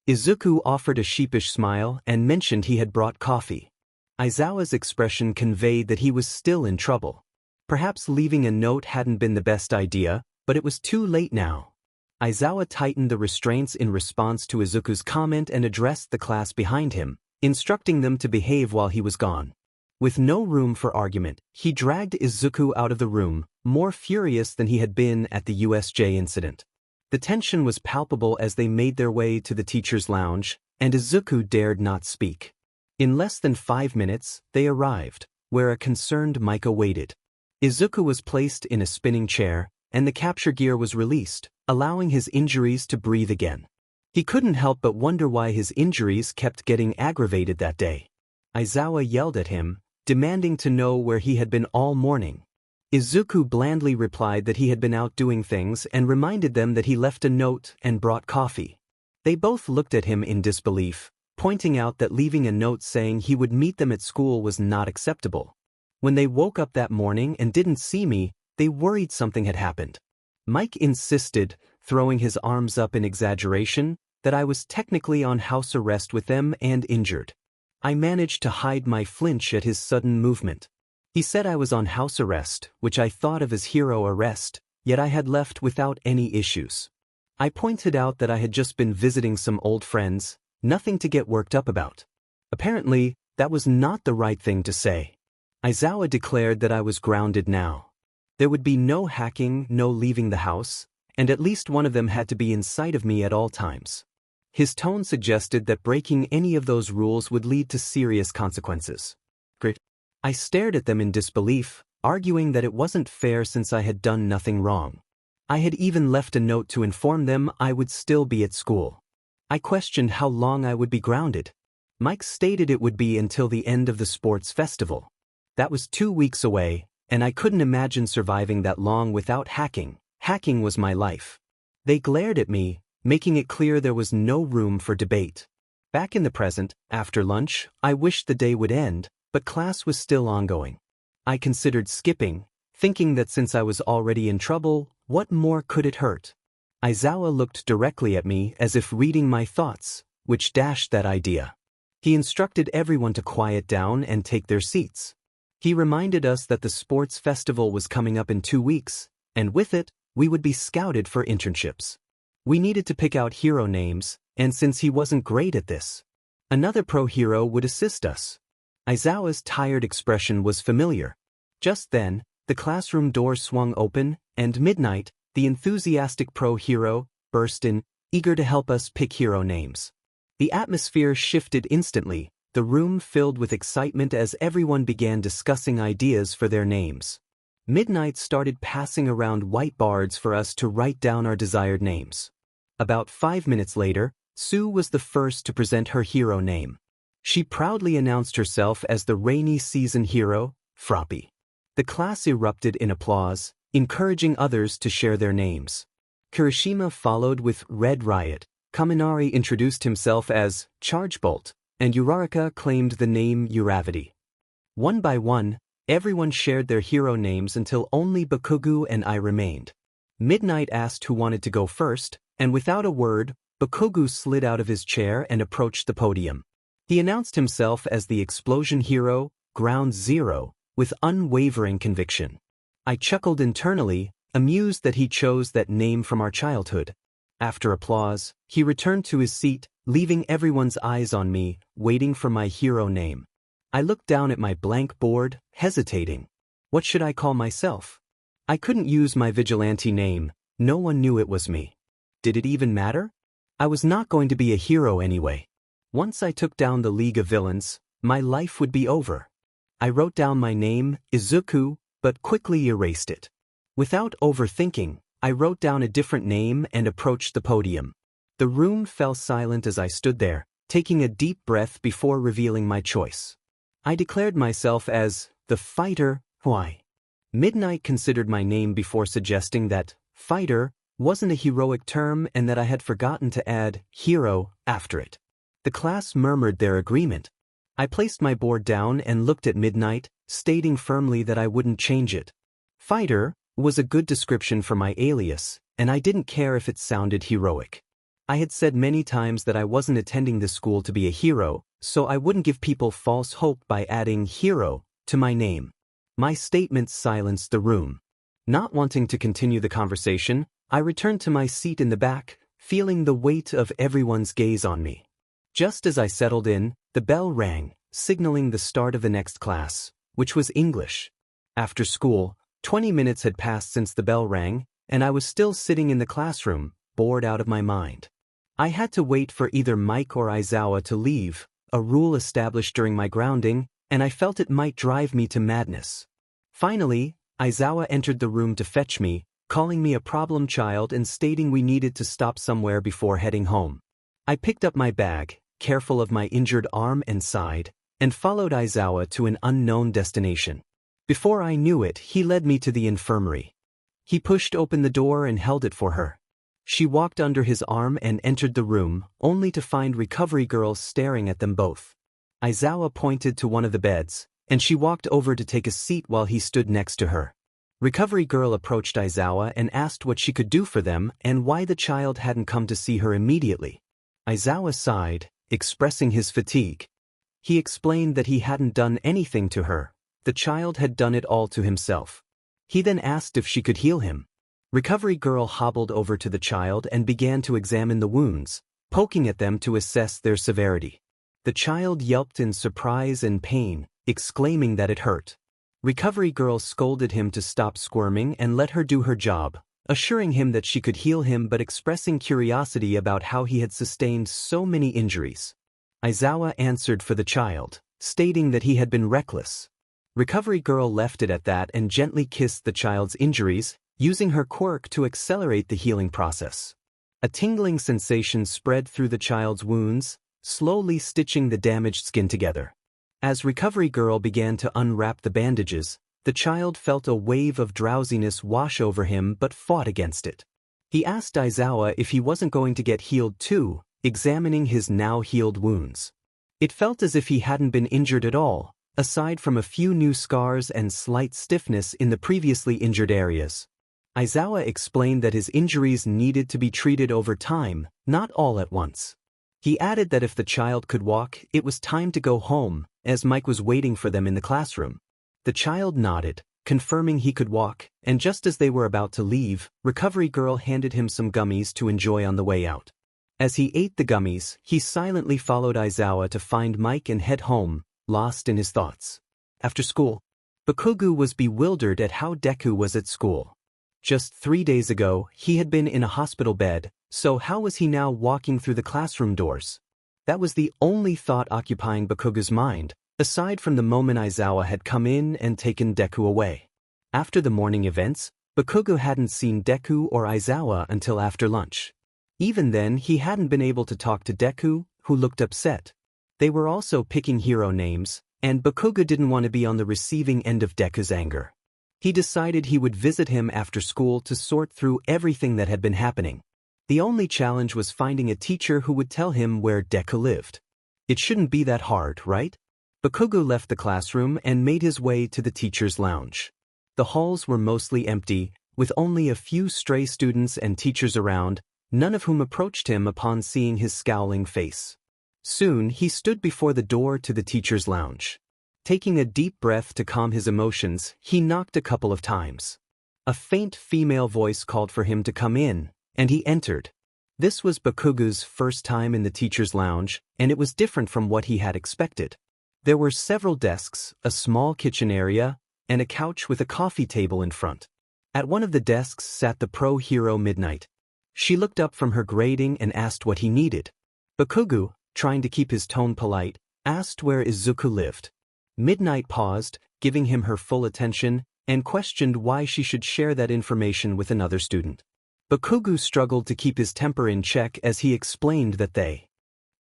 Izuku offered a sheepish smile and mentioned he had brought coffee. Aizawa's expression conveyed that he was still in trouble. Perhaps leaving a note hadn't been the best idea, but it was too late now. Aizawa tightened the restraints in response to Izuku's comment and addressed the class behind him, instructing them to behave while he was gone. With no room for argument, he dragged Izuku out of the room, more furious than he had been at the USJ incident. The tension was palpable as they made their way to the teacher's lounge, and Izuku dared not speak. In less than 5 minutes, they arrived, where a concerned Mika waited. Izuku was placed in a spinning chair, and the capture gear was released, allowing his injuries to breathe again. He couldn't help but wonder why his injuries kept getting aggravated that day. Aizawa yelled at him, demanding to know where he had been all morning. Izuku blandly replied that he had been out doing things and reminded them that he left a note and brought coffee. They both looked at him in disbelief, pointing out that leaving a note saying he would meet them at school was not acceptable. When they woke up that morning and didn't see me, they worried something had happened. Mike insisted, throwing his arms up in exaggeration, that I was technically on house arrest with them and injured. I managed to hide my flinch at his sudden movement. He said I was on house arrest, which I thought of as hero arrest, yet I had left without any issues. I pointed out that I had just been visiting some old friends, nothing to get worked up about. Apparently, that was not the right thing to say. Izawa declared that I was grounded now. There would be no hacking, no leaving the house, and at least one of them had to be in sight of me at all times. His tone suggested that breaking any of those rules would lead to serious consequences. I stared at them in disbelief, arguing that it wasn't fair since I had done nothing wrong. I had even left a note to inform them I would still be at school. I questioned how long I would be grounded. Mike stated it would be until the end of the sports festival. That was 2 weeks away, and I couldn't imagine surviving that long without hacking. Hacking was my life. They glared at me, making it clear there was no room for debate. Back in the present, after lunch, I wished the day would end, but class was still ongoing. I considered skipping, thinking that since I was already in trouble, what more could it hurt? Izawa looked directly at me as if reading my thoughts, which dashed that idea. He instructed everyone to quiet down and take their seats. He reminded us that the sports festival was coming up in 2 weeks, and with it, we would be scouted for internships. We needed to pick out hero names, and since he wasn't great at this, another pro hero would assist us. Izawa's tired expression was familiar. Just then, the classroom door swung open, and Midnight, the enthusiastic pro hero, burst in, eager to help us pick hero names. The atmosphere shifted instantly, the room filled with excitement as everyone began discussing ideas for their names. Midnight started passing around whiteboards for us to write down our desired names. About 5 minutes later, Sue was the first to present her hero name. She proudly announced herself as the rainy season hero, Froppy. The class erupted in applause, encouraging others to share their names. Kirishima followed with Red Riot, Kaminari introduced himself as Chargebolt, and Uraraka claimed the name Uravity. One by one, everyone shared their hero names until only Bakugu and I remained. Midnight asked who wanted to go first, and without a word, Bakugu slid out of his chair and approached the podium. He announced himself as the explosion hero, Ground Zero, with unwavering conviction. I chuckled internally, amused that he chose that name from our childhood. After applause, he returned to his seat, leaving everyone's eyes on me, waiting for my hero name. I looked down at my blank board, hesitating. What should I call myself? I couldn't use my vigilante name, no one knew it was me. Did it even matter? I was not going to be a hero anyway. Once I took down the League of Villains, my life would be over. I wrote down my name, Izuku, but quickly erased it. Without overthinking, I wrote down a different name and approached the podium. The room fell silent as I stood there, taking a deep breath before revealing my choice. I declared myself as the Fighter. Why? Midnight considered my name before suggesting that fighter wasn't a heroic term and that I had forgotten to add hero after it. The class murmured their agreement. I placed my board down and looked at Midnight, stating firmly that I wouldn't change it. Fighter was a good description for my alias, and I didn't care if it sounded heroic. I had said many times that I wasn't attending this school to be a hero, so I wouldn't give people false hope by adding hero to my name. My statement silenced the room. Not wanting to continue the conversation, I returned to my seat in the back, feeling the weight of everyone's gaze on me. Just as I settled in, the bell rang, signaling the start of the next class, which was English. After school, 20 minutes had passed since the bell rang, and I was still sitting in the classroom, bored out of my mind. I had to wait for either Mike or Izawa to leave, a rule established during my grounding, and I felt it might drive me to madness. Finally, Izawa entered the room to fetch me, calling me a problem child and stating we needed to stop somewhere before heading home. I picked up my bag, careful of my injured arm and side, and followed Izawa to an unknown destination. Before I knew it, he led me to the infirmary. He pushed open the door and held it for her. She walked under his arm and entered the room, only to find Recovery Girl staring at them both. Aizawa pointed to one of the beds, and she walked over to take a seat while he stood next to her. Recovery Girl approached Aizawa and asked what she could do for them and why the child hadn't come to see her immediately. Aizawa sighed, expressing his fatigue. He explained that he hadn't done anything to her. The child had done it all to himself. He then asked if she could heal him. Recovery Girl hobbled over to the child and began to examine the wounds, poking at them to assess their severity. The child yelped in surprise and pain, exclaiming that it hurt. Recovery Girl scolded him to stop squirming and let her do her job, assuring him that she could heal him but expressing curiosity about how he had sustained so many injuries. Aizawa answered for the child, stating that he had been reckless. Recovery Girl left it at that and gently kissed the child's injuries, using her quirk to accelerate the healing process. A tingling sensation spread through the child's wounds, slowly stitching the damaged skin together. As Recovery Girl began to unwrap the bandages, the child felt a wave of drowsiness wash over him but fought against it. He asked Aizawa if he wasn't going to get healed too, examining his now healed wounds. It felt as if he hadn't been injured at all, aside from a few new scars and slight stiffness in the previously injured areas. Aizawa explained that his injuries needed to be treated over time, not all at once. He added that if the child could walk, it was time to go home, as Mike was waiting for them in the classroom. The child nodded, confirming he could walk, and just as they were about to leave, Recovery Girl handed him some gummies to enjoy on the way out. As he ate the gummies, he silently followed Aizawa to find Mike and head home, lost in his thoughts. After school, Bakugo was bewildered at how Deku was at school. Just 3 days ago, he had been in a hospital bed, so how was he now walking through the classroom doors? That was the only thought occupying Bakugo's mind, aside from the moment Aizawa had come in and taken Deku away. After the morning events, Bakugo hadn't seen Deku or Aizawa until after lunch. Even then, he hadn't been able to talk to Deku, who looked upset. They were also picking hero names, and Bakugo didn't want to be on the receiving end of Deku's anger. He decided he would visit him after school to sort through everything that had been happening. The only challenge was finding a teacher who would tell him where Deku lived. It shouldn't be that hard, right? Bakugo left the classroom and made his way to the teacher's lounge. The halls were mostly empty, with only a few stray students and teachers around, none of whom approached him upon seeing his scowling face. Soon he stood before the door to the teacher's lounge. Taking a deep breath to calm his emotions, he knocked a couple of times. A faint female voice called for him to come in, and he entered. This was Bakugo's first time in the teacher's lounge, and it was different from what he had expected. There were several desks, a small kitchen area, and a couch with a coffee table in front. At one of the desks sat the pro hero Midnight. She looked up from her grading and asked what he needed. Bakugo, trying to keep his tone polite, asked where Izuku lived. Midnight paused, giving him her full attention, and questioned why she should share that information with another student. Bakugo struggled to keep his temper in check as he explained that they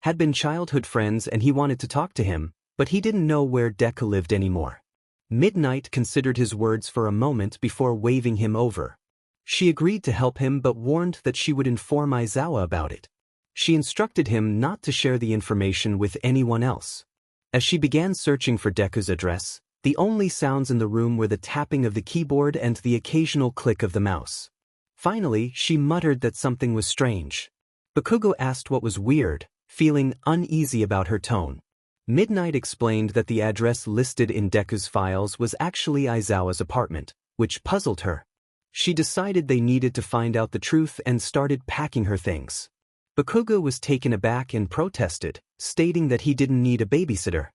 had been childhood friends and he wanted to talk to him, but he didn't know where Deku lived anymore. Midnight considered his words for a moment before waving him over. She agreed to help him but warned that she would inform Aizawa about it. She instructed him not to share the information with anyone else. As she began searching for Deku's address, the only sounds in the room were the tapping of the keyboard and the occasional click of the mouse. Finally, she muttered that something was strange. Bakugo asked what was weird, feeling uneasy about her tone. Midnight explained that the address listed in Deku's files was actually Aizawa's apartment, which puzzled her. She decided they needed to find out the truth and started packing her things. Bakugo was taken aback and protested, stating that he didn't need a babysitter.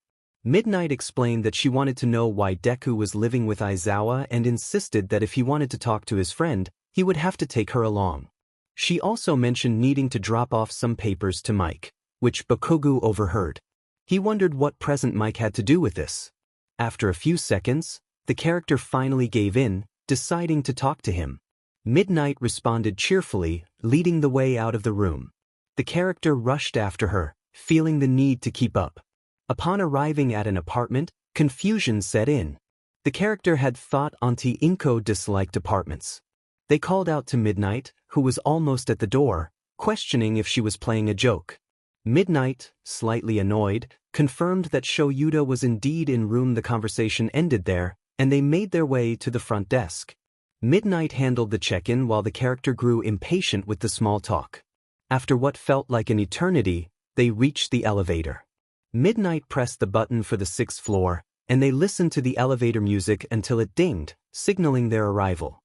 Midnight explained that she wanted to know why Deku was living with Aizawa and insisted that if he wanted to talk to his friend, he would have to take her along. She also mentioned needing to drop off some papers to Mike, which Bakugo overheard. He wondered what present Mike had to do with this. After a few seconds, the character finally gave in, deciding to talk to him. Midnight responded cheerfully, leading the way out of the room. The character rushed after her, feeling the need to keep up. Upon arriving at an apartment, confusion set in. The character had thought Auntie Inko disliked apartments. They called out to Midnight, who was almost at the door, questioning if she was playing a joke. Midnight, slightly annoyed, confirmed that Shoyuta was indeed in room. The conversation ended there, and they made their way to the front desk. Midnight handled the check-in while the character grew impatient with the small talk. After what felt like an eternity, they reached the elevator. Midnight pressed the button for the 6th floor, and they listened to the elevator music until it dinged, signaling their arrival.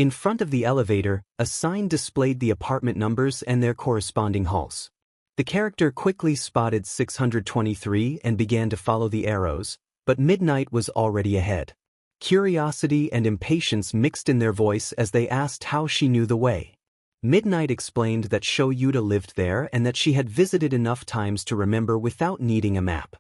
In front of the elevator, a sign displayed the apartment numbers and their corresponding halls. The character quickly spotted 623 and began to follow the arrows, but Midnight was already ahead. Curiosity and impatience mixed in their voice as they asked how she knew the way. Midnight explained that Shoyuta lived there and that she had visited enough times to remember without needing a map.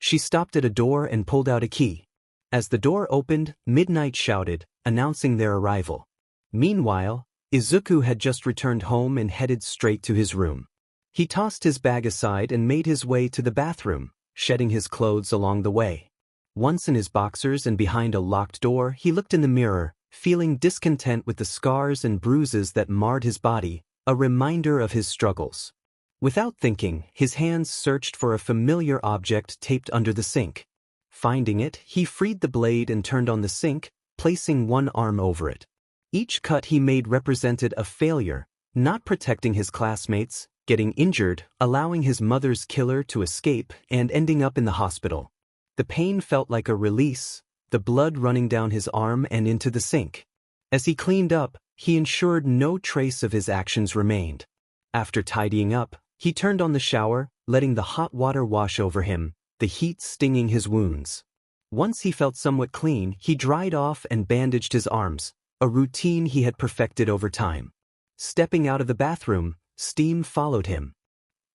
She stopped at a door and pulled out a key. As the door opened, Midnight shouted, announcing their arrival. Meanwhile, Izuku had just returned home and headed straight to his room. He tossed his bag aside and made his way to the bathroom, shedding his clothes along the way. Once in his boxers and behind a locked door, he looked in the mirror, feeling discontent with the scars and bruises that marred his body, a reminder of his struggles. Without thinking, his hands searched for a familiar object taped under the sink. Finding it, he freed the blade and turned on the sink, placing one arm over it. Each cut he made represented a failure, not protecting his classmates, getting injured, allowing his mother's killer to escape, and ending up in the hospital. The pain felt like a release, the blood running down his arm and into the sink. As he cleaned up, he ensured no trace of his actions remained. After tidying up, he turned on the shower, letting the hot water wash over him, the heat stinging his wounds. Once he felt somewhat clean, he dried off and bandaged his arms, a routine he had perfected over time. Stepping out of the bathroom, steam followed him.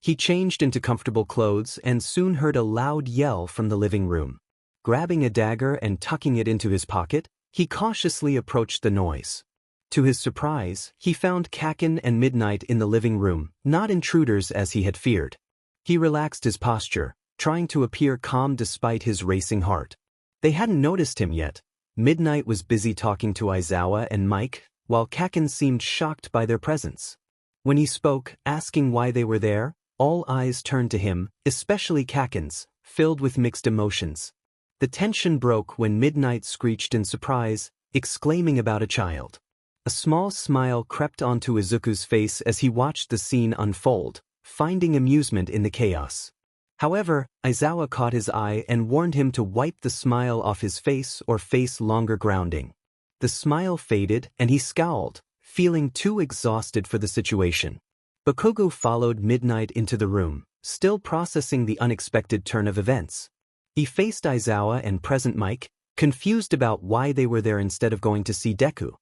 He changed into comfortable clothes and soon heard a loud yell from the living room. Grabbing a dagger and tucking it into his pocket, he cautiously approached the noise. To his surprise, he found Kaken and Midnight in the living room, not intruders as he had feared. He relaxed his posture, trying to appear calm despite his racing heart. They hadn't noticed him yet. Midnight was busy talking to Aizawa and Mike, while Kaken seemed shocked by their presence. When he spoke, asking why they were there, all eyes turned to him, especially Kaken's, filled with mixed emotions. The tension broke when Midnight screeched in surprise, exclaiming about a child. A small smile crept onto Izuku's face as he watched the scene unfold, finding amusement in the chaos. However, Aizawa caught his eye and warned him to wipe the smile off his face or face longer grounding. The smile faded and he scowled, feeling too exhausted for the situation. Bakugo followed Midnight into the room, still processing the unexpected turn of events. He faced Aizawa and present Mike, confused about why they were there instead of going to see Deku.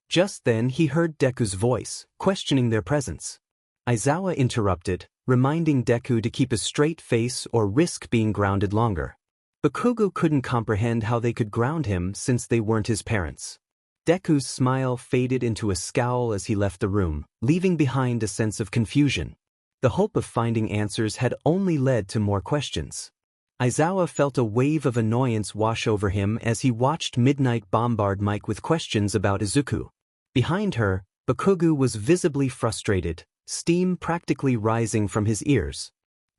Just then he heard Deku's voice, questioning their presence. Aizawa interrupted, reminding Deku to keep a straight face or risk being grounded longer. Bakugo couldn't comprehend how they could ground him since they weren't his parents. Deku's smile faded into a scowl as he left the room, leaving behind a sense of confusion. The hope of finding answers had only led to more questions. Aizawa felt a wave of annoyance wash over him as he watched Midnight bombard Mike with questions about Izuku. Behind her, Bakugo was visibly frustrated, steam practically rising from his ears.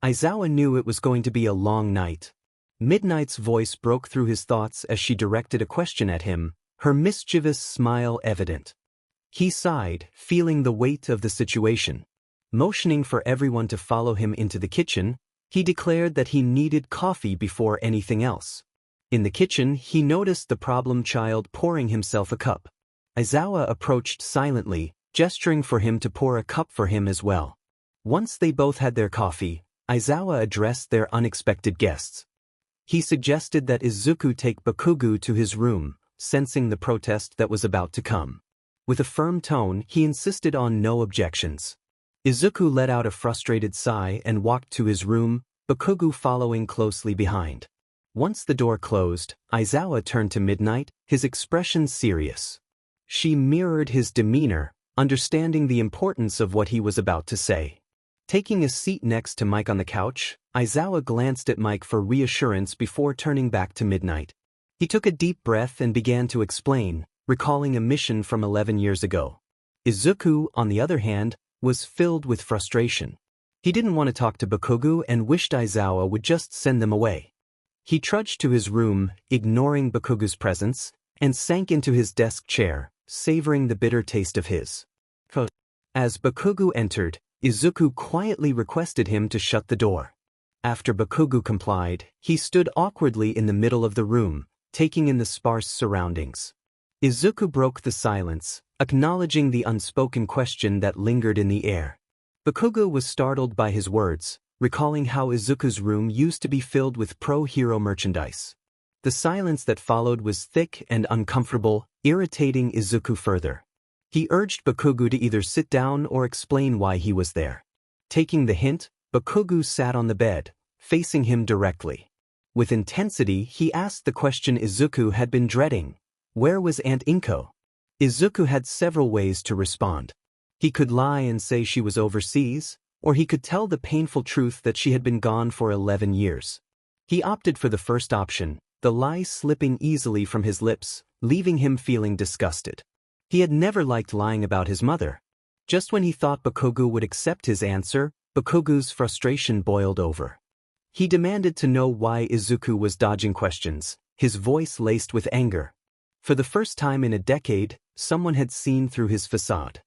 Aizawa knew it was going to be a long night. Midnight's voice broke through his thoughts as she directed a question at him, her mischievous smile evident. He sighed, feeling the weight of the situation. Motioning for everyone to follow him into the kitchen, he declared that he needed coffee before anything else. In the kitchen, he noticed the problem child pouring himself a cup. Aizawa approached silently, gesturing for him to pour a cup for him as well. Once they both had their coffee, Aizawa addressed their unexpected guests. He suggested that Izuku take Bakugo to his room, sensing the protest that was about to come. With a firm tone, he insisted on no objections. Izuku let out a frustrated sigh and walked to his room, Bakugo following closely behind. Once the door closed, Aizawa turned to Midnight, his expression serious. She mirrored his demeanor, understanding the importance of what he was about to say. Taking a seat next to Mike on the couch, Aizawa glanced at Mike for reassurance before turning back to Midnight. He took a deep breath and began to explain, recalling a mission from 11 years ago. Izuku, on the other hand, was filled with frustration. He didn't want to talk to Bakugo and wished Aizawa would just send them away. He trudged to his room, ignoring Bakugo's presence, and sank into his desk chair, savoring the bitter taste of his food. As Bakugo entered, Izuku quietly requested him to shut the door. After Bakugo complied, he stood awkwardly in the middle of the room, taking in the sparse surroundings. Izuku broke the silence, acknowledging the unspoken question that lingered in the air. Bakugo was startled by his words, recalling how Izuku's room used to be filled with pro-hero merchandise. The silence that followed was thick and uncomfortable, irritating Izuku further. He urged Bakugo to either sit down or explain why he was there. Taking the hint, Bakugo sat on the bed, facing him directly. With intensity, he asked the question Izuku had been dreading. Where was Aunt Inko? Izuku had several ways to respond. He could lie and say she was overseas, or he could tell the painful truth that she had been gone for 11 years. He opted for the first option, the lie slipping easily from his lips, leaving him feeling disgusted. He had never liked lying about his mother. Just when he thought Bakugo would accept his answer, Bakugo's frustration boiled over. He demanded to know why Izuku was dodging questions, his voice laced with anger. For the first time in a decade, someone had seen through his facade.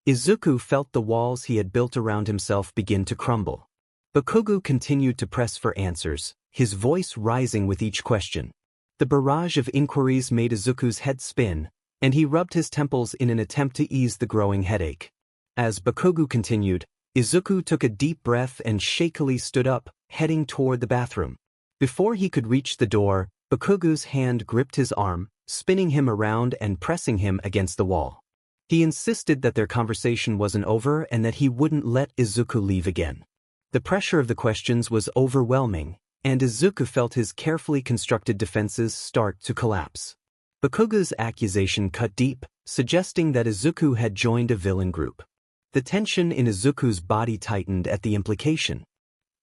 Izuku felt the walls he had built around himself begin to crumble. Bakugo continued to press for answers, his voice rising with each question. The barrage of inquiries made Izuku's head spin, and he rubbed his temples in an attempt to ease the growing headache. As Bakugo continued, Izuku took a deep breath and shakily stood up, heading toward the bathroom. Before he could reach the door, Bakugo's hand gripped his arm, spinning him around and pressing him against the wall. He insisted that their conversation wasn't over and that he wouldn't let Izuku leave again. The pressure of the questions was overwhelming, and Izuku felt his carefully constructed defenses start to collapse. Bakugo's accusation cut deep, suggesting that Izuku had joined a villain group. The tension in Izuku's body tightened at the implication.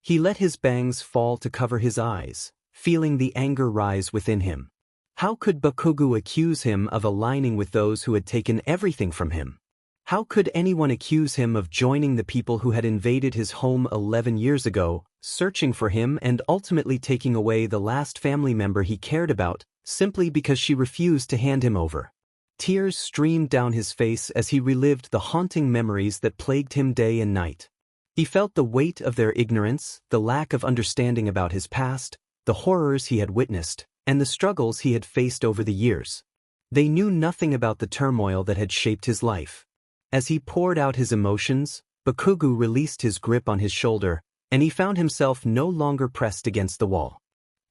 He let his bangs fall to cover his eyes, feeling the anger rise within him. How could Bakugo accuse him of aligning with those who had taken everything from him? How could anyone accuse him of joining the people who had invaded his home 11 years ago, searching for him and ultimately taking away the last family member he cared about, simply because she refused to hand him over? Tears streamed down his face as he relived the haunting memories that plagued him day and night. He felt the weight of their ignorance, the lack of understanding about his past, the horrors he had witnessed, and the struggles he had faced over the years. They knew nothing about the turmoil that had shaped his life. As he poured out his emotions, Bakugo released his grip on his shoulder, and he found himself no longer pressed against the wall.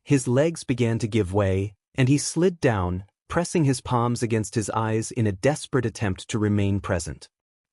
His legs began to give way, and he slid down, pressing his palms against his eyes in a desperate attempt to remain present.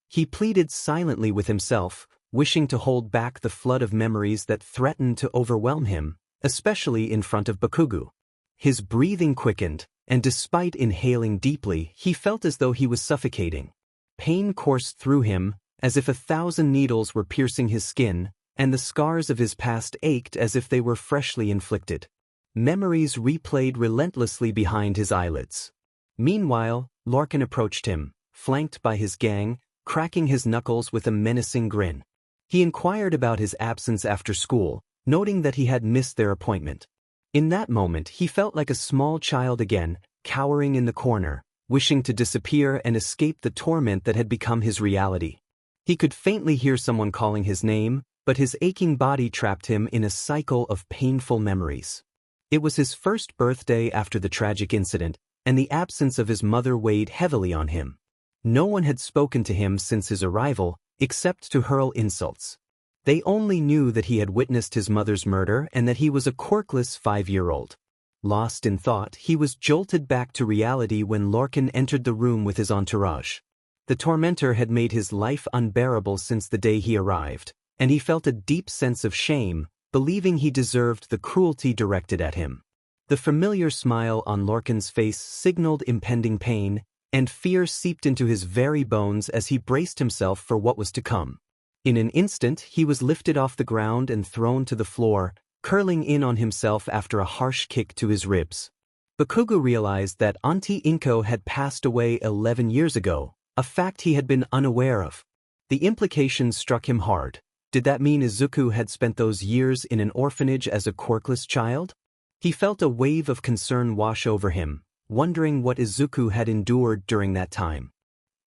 He pleaded silently with himself, wishing to hold back the flood of memories that threatened to overwhelm him, especially in front of Bakugo. His breathing quickened, and despite inhaling deeply, he felt as though he was suffocating. Pain coursed through him, as if 1,000 needles were piercing his skin, and the scars of his past ached as if they were freshly inflicted. Memories replayed relentlessly behind his eyelids. Meanwhile, Lorcan approached him, flanked by his gang, cracking his knuckles with a menacing grin. He inquired about his absence after school, noting that he had missed their appointment. In that moment, he felt like a small child again, cowering in the corner, wishing to disappear and escape the torment that had become his reality. He could faintly hear someone calling his name, but his aching body trapped him in a cycle of painful memories. It was his first birthday after the tragic incident, and the absence of his mother weighed heavily on him. No one had spoken to him since his arrival, except to hurl insults. They only knew that he had witnessed his mother's murder and that he was a quirkless 5-year-old. Lost in thought, he was jolted back to reality when Lorcan entered the room with his entourage. The tormentor had made his life unbearable since the day he arrived, and he felt a deep sense of shame, believing he deserved the cruelty directed at him. The familiar smile on Lorcan's face signaled impending pain, and fear seeped into his very bones as he braced himself for what was to come. In an instant, he was lifted off the ground and thrown to the floor, curling in on himself after a harsh kick to his ribs. Bakugo realized that Auntie Inko had passed away 11 years ago, a fact he had been unaware of. The implications struck him hard. Did that mean Izuku had spent those years in an orphanage as a quirkless child? He felt a wave of concern wash over him, wondering what Izuku had endured during that time.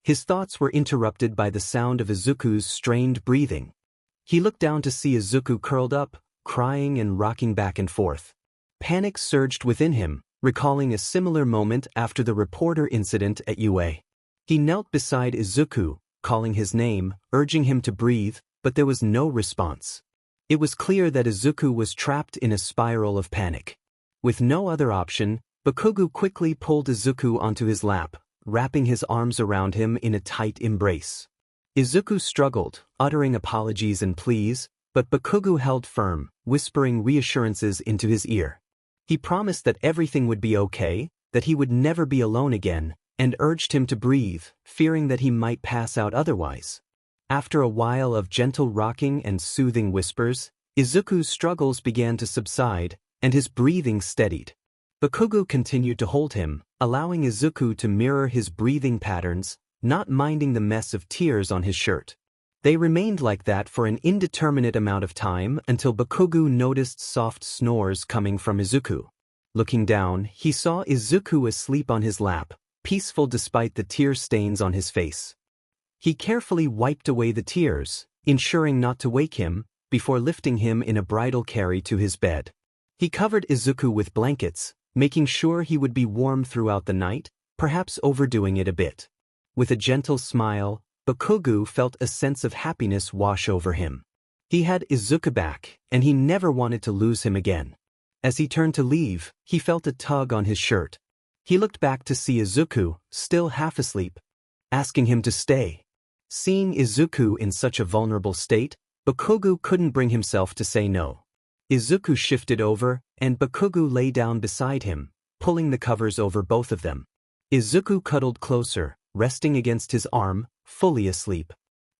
His thoughts were interrupted by the sound of Izuku's strained breathing. He looked down to see Izuku curled up, crying and rocking back and forth. Panic surged within him, recalling a similar moment after the reporter incident at UA. He knelt beside Izuku, calling his name, urging him to breathe, but there was no response. It was clear that Izuku was trapped in a spiral of panic. With no other option, Bakugo quickly pulled Izuku onto his lap, wrapping his arms around him in a tight embrace. Izuku struggled, uttering apologies and pleas, but Bakugo held firm, whispering reassurances into his ear. He promised that everything would be okay, that he would never be alone again, and urged him to breathe, fearing that he might pass out otherwise. After a while of gentle rocking and soothing whispers, Izuku's struggles began to subside, and his breathing steadied. Bakugo continued to hold him, allowing Izuku to mirror his breathing patterns, not minding the mess of tears on his shirt. They remained like that for an indeterminate amount of time until Bakugo noticed soft snores coming from Izuku. Looking down, he saw Izuku asleep on his lap, peaceful despite the tear stains on his face. He carefully wiped away the tears, ensuring not to wake him, before lifting him in a bridal carry to his bed. He covered Izuku with blankets, making sure he would be warm throughout the night, perhaps overdoing it a bit. With a gentle smile, Bakugo felt a sense of happiness wash over him. He had Izuku back, and he never wanted to lose him again. As he turned to leave, he felt a tug on his shirt. He looked back to see Izuku, still half asleep, asking him to stay. Seeing Izuku in such a vulnerable state, Bakugo couldn't bring himself to say no. Izuku shifted over, and Bakugo lay down beside him, pulling the covers over both of them. Izuku cuddled closer, resting against his arm, fully asleep.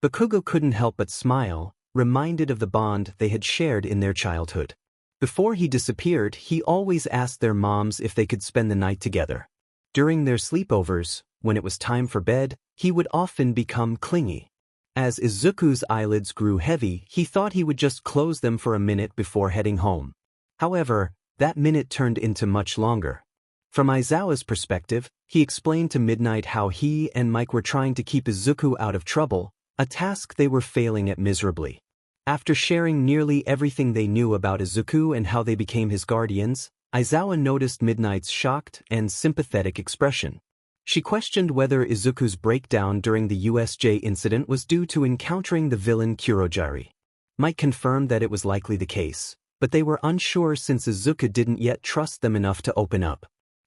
Bakugo couldn't help but smile, reminded of the bond they had shared in their childhood. Before he disappeared, he always asked their moms if they could spend the night together. During their sleepovers, when it was time for bed, he would often become clingy. As Izuku's eyelids grew heavy, he thought he would just close them for a minute before heading home. However, that minute turned into much longer. From Aizawa's perspective, he explained to Midnight how he and Mike were trying to keep Izuku out of trouble, a task they were failing at miserably. After sharing nearly everything they knew about Izuku and how they became his guardians, Aizawa noticed Midnight's shocked and sympathetic expression. She questioned whether Izuku's breakdown during the USJ incident was due to encountering the villain Kurogiri. Mike confirmed that it was likely the case, but they were unsure since Izuku didn't yet trust them enough to open up.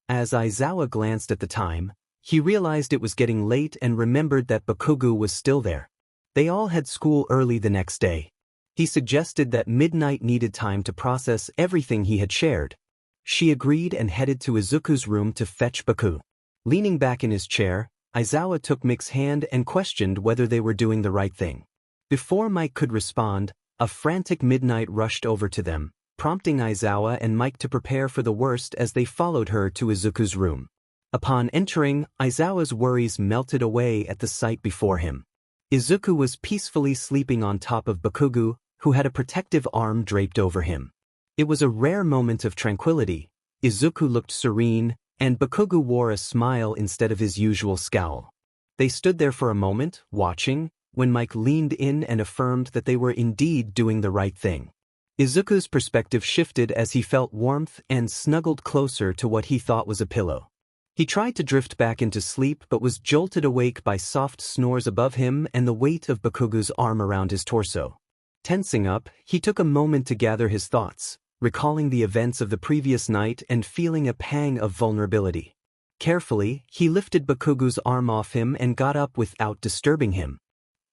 As Aizawa glanced at the time, he realized it was getting late and remembered that Bakugo was still there. They all had school early the next day. He suggested that Midnight needed time to process everything he had shared. She agreed and headed to Izuku's room to fetch Baku. Leaning back in his chair, Aizawa took Mike's hand and questioned whether they were doing the right thing. Before Mike could respond, a frantic Midnight rushed over to them, prompting Aizawa and Mike to prepare for the worst as they followed her to Izuku's room. Upon entering, Aizawa's worries melted away at the sight before him. Izuku was peacefully sleeping on top of Bakugo, who had a protective arm draped over him. It was a rare moment of tranquility. Izuku looked serene, and Bakugo wore a smile instead of his usual scowl. They stood there for a moment, watching, when Mike leaned in and affirmed that they were indeed doing the right thing. Izuku's perspective shifted as he felt warmth and snuggled closer to what he thought was a pillow. He tried to drift back into sleep but was jolted awake by soft snores above him and the weight of Bakugo's arm around his torso. Tensing up, he took a moment to gather his thoughts, recalling the events of the previous night and feeling a pang of vulnerability. Carefully, he lifted Bakugo's arm off him and got up without disturbing him.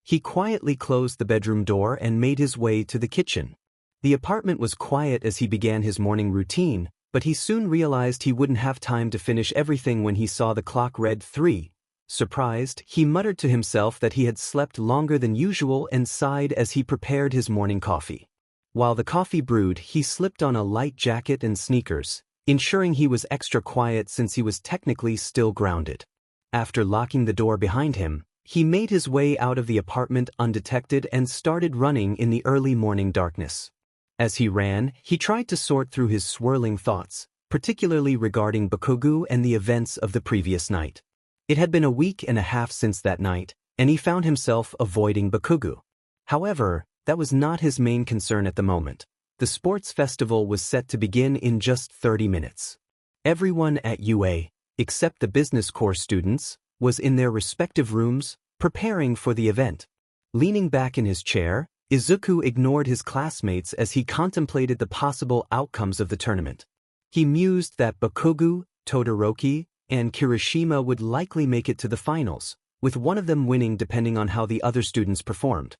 He quietly closed the bedroom door and made his way to the kitchen. The apartment was quiet as he began his morning routine, but he soon realized he wouldn't have time to finish everything when he saw the clock read 3. Surprised, he muttered to himself that he had slept longer than usual and sighed as he prepared his morning coffee. While the coffee brewed, he slipped on a light jacket and sneakers, ensuring he was extra quiet since he was technically still grounded. After locking the door behind him, he made his way out of the apartment undetected and started running in the early morning darkness. As he ran, he tried to sort through his swirling thoughts, particularly regarding Bakugo and the events of the previous night. It had been a week and a half since that night, and he found himself avoiding Bakugo. However, that was not his main concern at the moment. The sports festival was set to begin in just 30 minutes. Everyone at UA, except the business course students, was in their respective rooms, preparing for the event. Leaning back in his chair, Izuku ignored his classmates as he contemplated the possible outcomes of the tournament. He mused that Bakugo, Todoroki, and Kirishima would likely make it to the finals, with one of them winning depending on how the other students performed.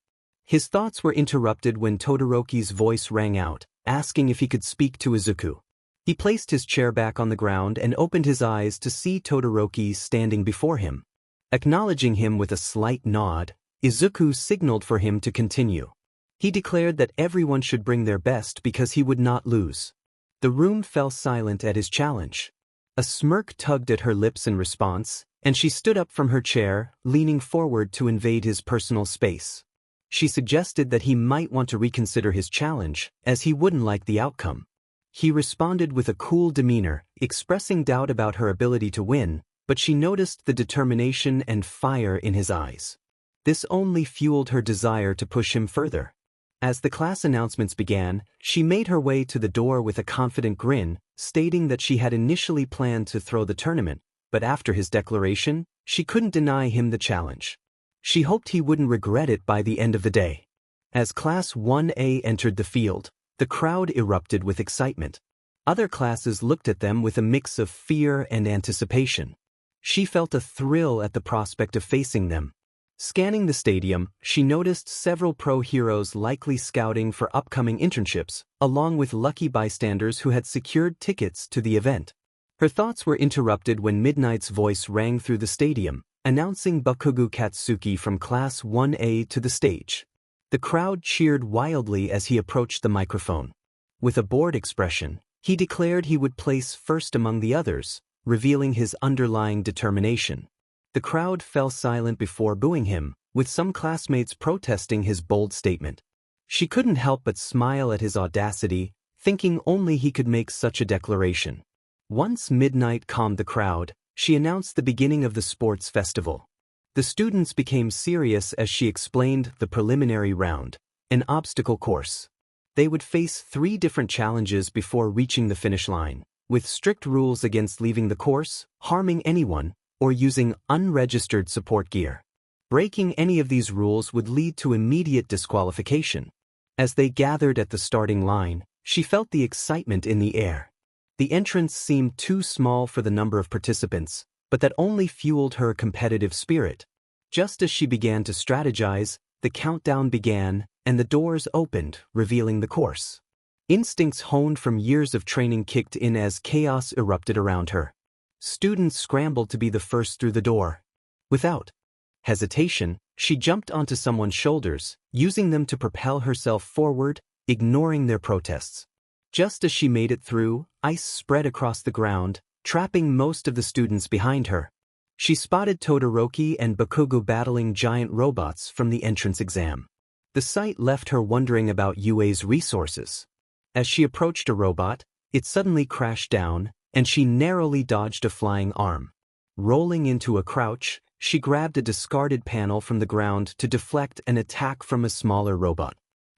His thoughts were interrupted when Todoroki's voice rang out, asking if he could speak to Izuku. He placed his chair back on the ground and opened his eyes to see Todoroki standing before him. Acknowledging him with a slight nod, Izuku signaled for him to continue. He declared that everyone should bring their best because he would not lose. The room fell silent at his challenge. A smirk tugged at her lips in response, and she stood up from her chair, leaning forward to invade his personal space. She suggested that he might want to reconsider his challenge, as he wouldn't like the outcome. He responded with a cool demeanor, expressing doubt about her ability to win, but she noticed the determination and fire in his eyes. This only fueled her desire to push him further. As the class announcements began, she made her way to the door with a confident grin, stating that she had initially planned to throw the tournament, but after his declaration, she couldn't deny him the challenge. She hoped he wouldn't regret it by the end of the day. As Class 1A entered the field, the crowd erupted with excitement. Other classes looked at them with a mix of fear and anticipation. She felt a thrill at the prospect of facing them. Scanning the stadium, she noticed several pro heroes likely scouting for upcoming internships, along with lucky bystanders who had secured tickets to the event. Her thoughts were interrupted when Midnight's voice rang through the stadium, announcing Bakugo Katsuki from Class 1A to the stage. The crowd cheered wildly as he approached the microphone. With a bored expression, he declared he would place first among the others, revealing his underlying determination. The crowd fell silent before booing him, with some classmates protesting his bold statement. She couldn't help but smile at his audacity, thinking only he could make such a declaration. Once Midnight calmed the crowd, she announced the beginning of the sports festival. The students became serious as she explained the preliminary round, an obstacle course. They would face 3 different challenges before reaching the finish line, with strict rules against leaving the course, harming anyone, or using unregistered support gear. Breaking any of these rules would lead to immediate disqualification. As they gathered at the starting line, she felt the excitement in the air. The entrance seemed too small for the number of participants, but that only fueled her competitive spirit. Just as she began to strategize, the countdown began, and the doors opened, revealing the course. Instincts honed from years of training kicked in as chaos erupted around her. Students scrambled to be the first through the door. Without hesitation, she jumped onto someone's shoulders, using them to propel herself forward, ignoring their protests. Just as she made it through, ice spread across the ground, trapping most of the students behind her. She spotted Todoroki and Bakugo battling giant robots from the entrance exam. The sight left her wondering about UA's resources. As she approached a robot, it suddenly crashed down, and she narrowly dodged a flying arm. Rolling into a crouch, she grabbed a discarded panel from the ground to deflect an attack from a smaller robot.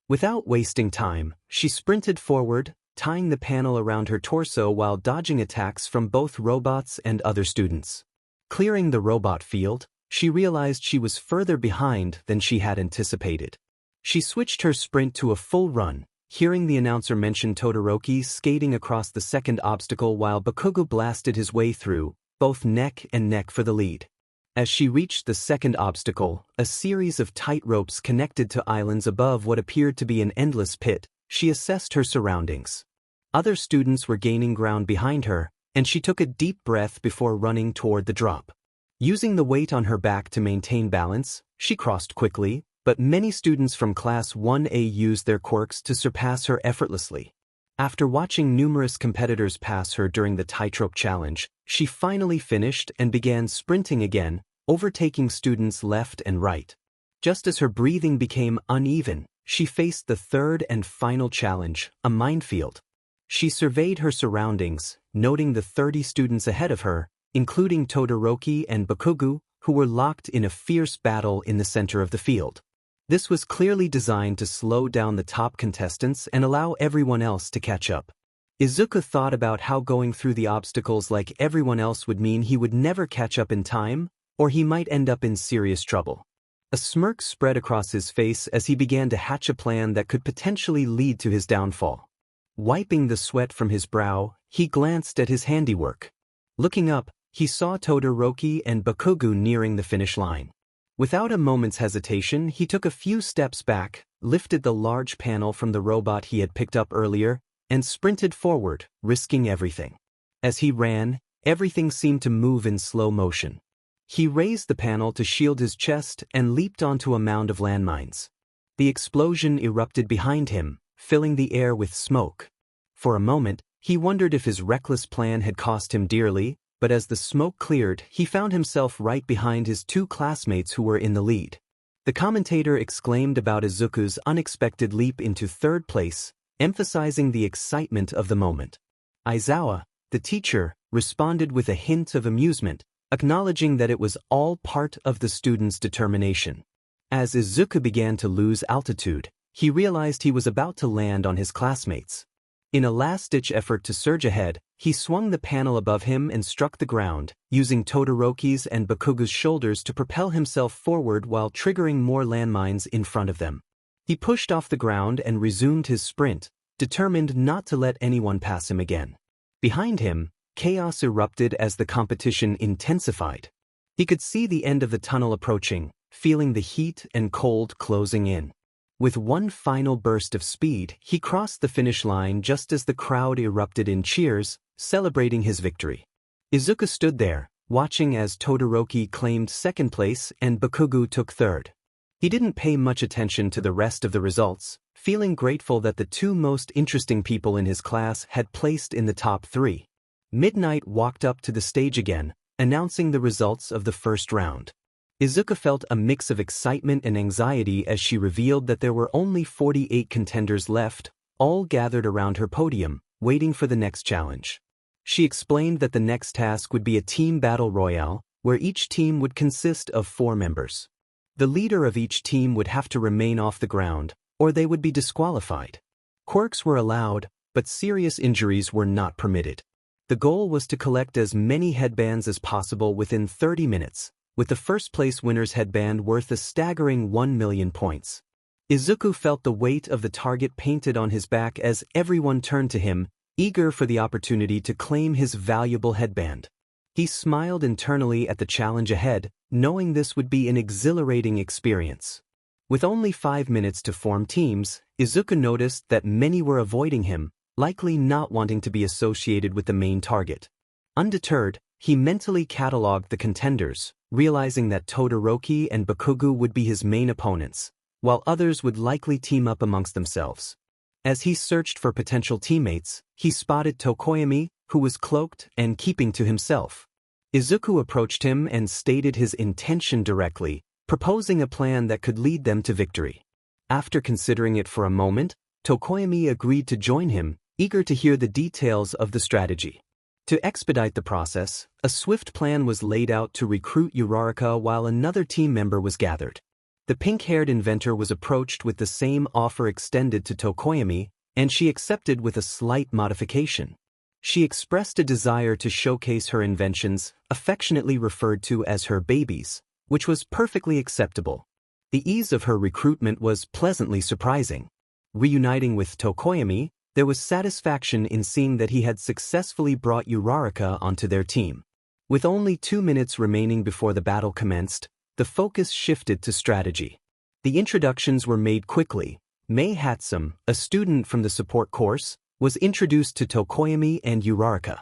Without wasting time, she sprinted forward, tying the panel around her torso while dodging attacks from both robots and other students. Clearing the robot field, she realized she was further behind than she had anticipated. She switched her sprint to a full run, hearing the announcer mention Todoroki skating across the second obstacle while Bakugo blasted his way through, both neck and neck for the lead. As she reached the second obstacle, a series of tight ropes connected to islands above what appeared to be an endless pit. She assessed her surroundings. Other students were gaining ground behind her, and she took a deep breath before running toward the drop. Using the weight on her back to maintain balance, she crossed quickly, but many students from Class 1A used their quirks to surpass her effortlessly. After watching numerous competitors pass her during the tightrope challenge, she finally finished and began sprinting again, overtaking students left and right. Just as her breathing became uneven, she faced the third and final challenge, a minefield. She surveyed her surroundings, noting the 30 students ahead of her, including Todoroki and Bakugo, who were locked in a fierce battle in the center of the field. This was clearly designed to slow down the top contestants and allow everyone else to catch up. Izuku thought about how going through the obstacles like everyone else would mean he would never catch up in time, or he might end up in serious trouble. A smirk spread across his face as he began to hatch a plan that could potentially lead to his downfall. Wiping the sweat from his brow, he glanced at his handiwork. Looking up, he saw Todoroki and Bakugo nearing the finish line. Without a moment's hesitation, he took a few steps back, lifted the large panel from the robot he had picked up earlier, and sprinted forward, risking everything. As he ran, everything seemed to move in slow motion. He raised the panel to shield his chest and leaped onto a mound of landmines. The explosion erupted behind him, filling the air with smoke. For a moment, he wondered if his reckless plan had cost him dearly, but as the smoke cleared, he found himself right behind his two classmates who were in the lead. The commentator exclaimed about Izuku's unexpected leap into third place, emphasizing the excitement of the moment. Aizawa, the teacher, responded with a hint of amusement, acknowledging that it was all part of the student's determination. As Izuku began to lose altitude, he realized he was about to land on his classmates. In a last-ditch effort to surge ahead, he swung the panel above him and struck the ground, using Todoroki's and Bakugo's shoulders to propel himself forward while triggering more landmines in front of them. He pushed off the ground and resumed his sprint, determined not to let anyone pass him again. Behind him, chaos erupted as the competition intensified. He could see the end of the tunnel approaching, feeling the heat and cold closing in. With one final burst of speed, he crossed the finish line just as the crowd erupted in cheers, celebrating his victory. Izuku stood there, watching as Todoroki claimed second place and Bakugo took third. He didn't pay much attention to the rest of the results, feeling grateful that the two most interesting people in his class had placed in the top three. Midnight walked up to the stage again, announcing the results of the first round. Izuku felt a mix of excitement and anxiety as she revealed that there were only 48 contenders left, all gathered around her podium, waiting for the next challenge. She explained that the next task would be a team battle royale, where each team would consist of 4 members. The leader of each team would have to remain off the ground, or they would be disqualified. Quirks were allowed, but serious injuries were not permitted. The goal was to collect as many headbands as possible within 30 minutes. With the first-place winner's headband worth a staggering 1 million points. Izuku felt the weight of the target painted on his back as everyone turned to him, eager for the opportunity to claim his valuable headband. He smiled internally at the challenge ahead, knowing this would be an exhilarating experience. With only 5 minutes to form teams, Izuku noticed that many were avoiding him, likely not wanting to be associated with the main target. Undeterred, he mentally catalogued the contenders, realizing that Todoroki and Bakugo would be his main opponents, while others would likely team up amongst themselves. As he searched for potential teammates, he spotted Tokoyami, who was cloaked and keeping to himself. Izuku approached him and stated his intention directly, proposing a plan that could lead them to victory. After considering it for a moment, Tokoyami agreed to join him, eager to hear the details of the strategy. To expedite the process, a swift plan was laid out to recruit Uraraka while another team member was gathered. The pink-haired inventor was approached with the same offer extended to Tokoyami, and she accepted with a slight modification. She expressed a desire to showcase her inventions, affectionately referred to as her babies, which was perfectly acceptable. The ease of her recruitment was pleasantly surprising. Reuniting with Tokoyami, there was satisfaction in seeing that he had successfully brought Uraraka onto their team. With only 2 minutes remaining before the battle commenced, the focus shifted to strategy. The introductions were made quickly. Mei Hatsum, a student from the support course, was introduced to Tokoyami and Uraraka.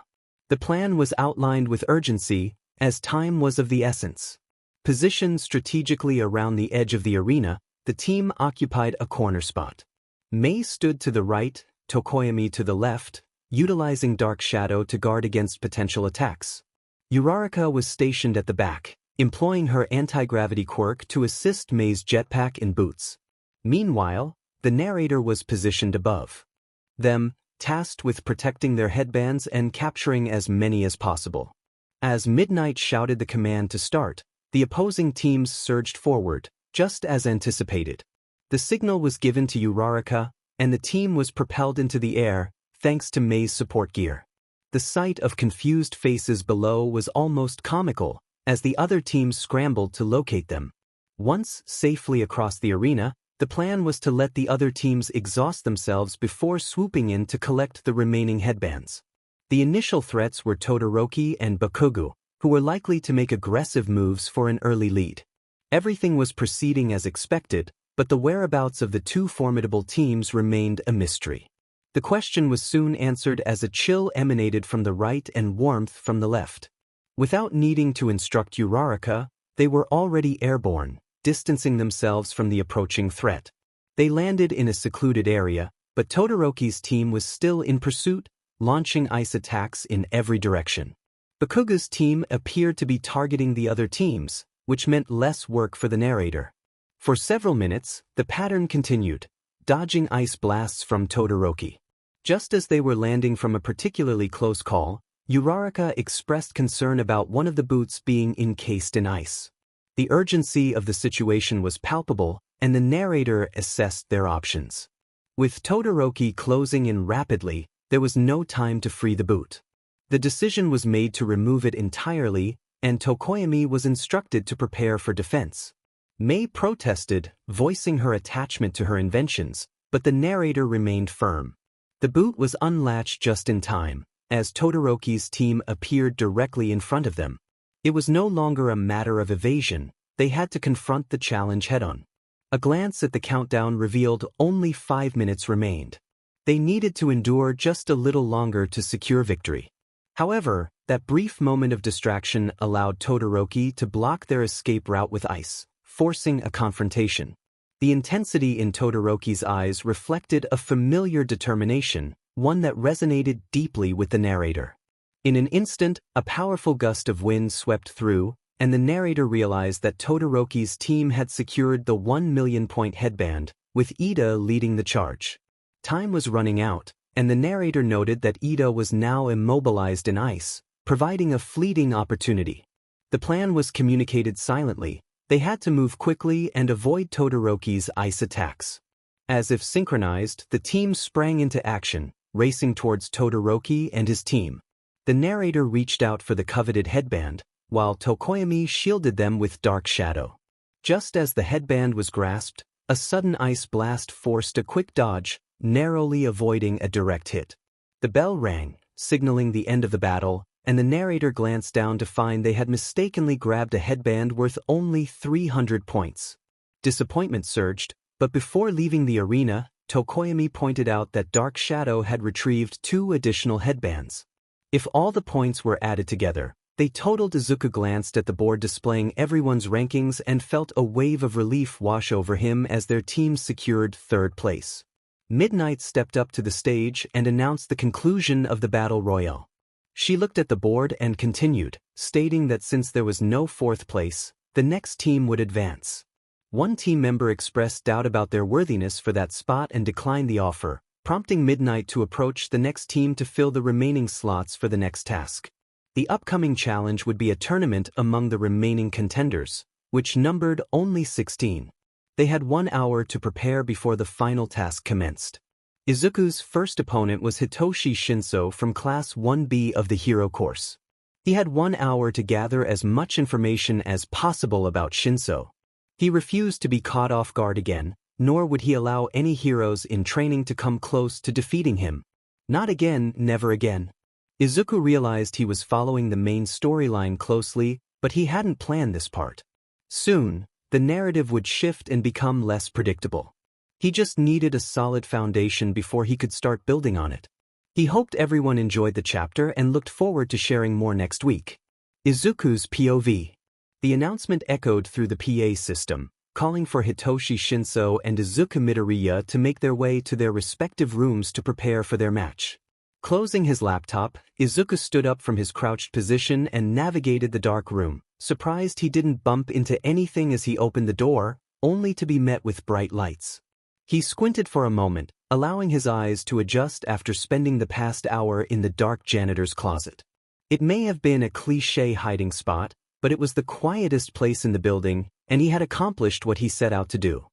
The plan was outlined with urgency, as time was of the essence. Positioned strategically around the edge of the arena, the team occupied a corner spot. Mei stood to the right, Tokoyami to the left, utilizing dark shadow to guard against potential attacks. Uraraka was stationed at the back, employing her anti-gravity quirk to assist Mei's jetpack and boots. Meanwhile, the narrator was positioned above them, tasked with protecting their headbands and capturing as many as possible. As Midnight shouted the command to start, the opposing teams surged forward, just as anticipated. The signal was given to Uraraka, and the team was propelled into the air, thanks to Mei's support gear. The sight of confused faces below was almost comical, as the other teams scrambled to locate them. Once safely across the arena, the plan was to let the other teams exhaust themselves before swooping in to collect the remaining headbands. The initial threats were Todoroki and Bakugo, who were likely to make aggressive moves for an early lead. Everything was proceeding as expected, but the whereabouts of the two formidable teams remained a mystery. The question was soon answered as a chill emanated from the right and warmth from the left. Without needing to instruct Uraraka, they were already airborne, distancing themselves from the approaching threat. They landed in a secluded area, but Todoroki's team was still in pursuit, launching ice attacks in every direction. Bakugo's team appeared to be targeting the other teams, which meant less work for the narrator. For several minutes, the pattern continued, dodging ice blasts from Todoroki. Just as they were landing from a particularly close call, Uraraka expressed concern about one of the boots being encased in ice. The urgency of the situation was palpable, and the narrator assessed their options. With Todoroki closing in rapidly, there was no time to free the boot. The decision was made to remove it entirely, and Tokoyami was instructed to prepare for defense. Mei protested, voicing her attachment to her inventions, but the narrator remained firm. The boot was unlatched just in time, as Todoroki's team appeared directly in front of them. It was no longer a matter of evasion, they had to confront the challenge head-on. A glance at the countdown revealed only 5 minutes remained. They needed to endure just a little longer to secure victory. However, that brief moment of distraction allowed Todoroki to block their escape route with ice, forcing a confrontation. The intensity in Todoroki's eyes reflected a familiar determination, one that resonated deeply with the narrator. In an instant, a powerful gust of wind swept through, and the narrator realized that Todoroki's team had secured the 1 million point headband, with Ida leading the charge. Time was running out, and the narrator noted that Ida was now immobilized in ice, providing a fleeting opportunity. The plan was communicated silently. They had to move quickly and avoid Todoroki's ice attacks. As if synchronized, the team sprang into action, racing towards Todoroki and his team. The narrator reached out for the coveted headband, while Tokoyami shielded them with dark shadow. Just as the headband was grasped, a sudden ice blast forced a quick dodge, narrowly avoiding a direct hit. The bell rang, signaling the end of the battle, and the narrator glanced down to find they had mistakenly grabbed a headband worth only 300 points. Disappointment surged, but before leaving the arena, Tokoyami pointed out that Dark Shadow had retrieved 2 additional headbands. If all the points were added together, they totaled. Izuku glanced at the board displaying everyone's rankings and felt a wave of relief wash over him as their team secured 3rd place. Midnight stepped up to the stage and announced the conclusion of the Battle Royale. She looked at the board and continued, stating that since there was no 4th place, the next team would advance. One team member expressed doubt about their worthiness for that spot and declined the offer, prompting Midnight to approach the next team to fill the remaining slots for the next task. The upcoming challenge would be a tournament among the remaining contenders, which numbered only 16. They had 1 hour to prepare before the final task commenced. Izuku's first opponent was Hitoshi Shinso from Class 1B of the Hero course. He had 1 hour to gather as much information as possible about Shinso. He refused to be caught off guard again, nor would he allow any heroes in training to come close to defeating him. Not again, never again. Izuku realized he was following the main storyline closely, but he hadn't planned this part. Soon, the narrative would shift and become less predictable. He just needed a solid foundation before he could start building on it. He hoped everyone enjoyed the chapter and looked forward to sharing more next week. Izuku's POV. The announcement echoed through the PA system, calling for Hitoshi Shinso and Izuku Midoriya to make their way to their respective rooms to prepare for their match. Closing his laptop, Izuku stood up from his crouched position and navigated the dark room, surprised he didn't bump into anything as he opened the door, only to be met with bright lights. He squinted for a moment, allowing his eyes to adjust after spending the past hour in the dark janitor's closet. It may have been a cliché hiding spot, but it was the quietest place in the building, and he had accomplished what he set out to do.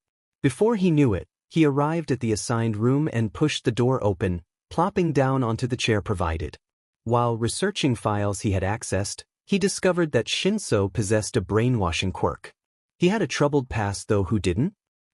Before he knew it, he arrived at the assigned room and pushed the door open, plopping down onto the chair provided. While researching files he had accessed, he discovered that Shinso possessed a brainwashing quirk. He had a troubled past though who didn't?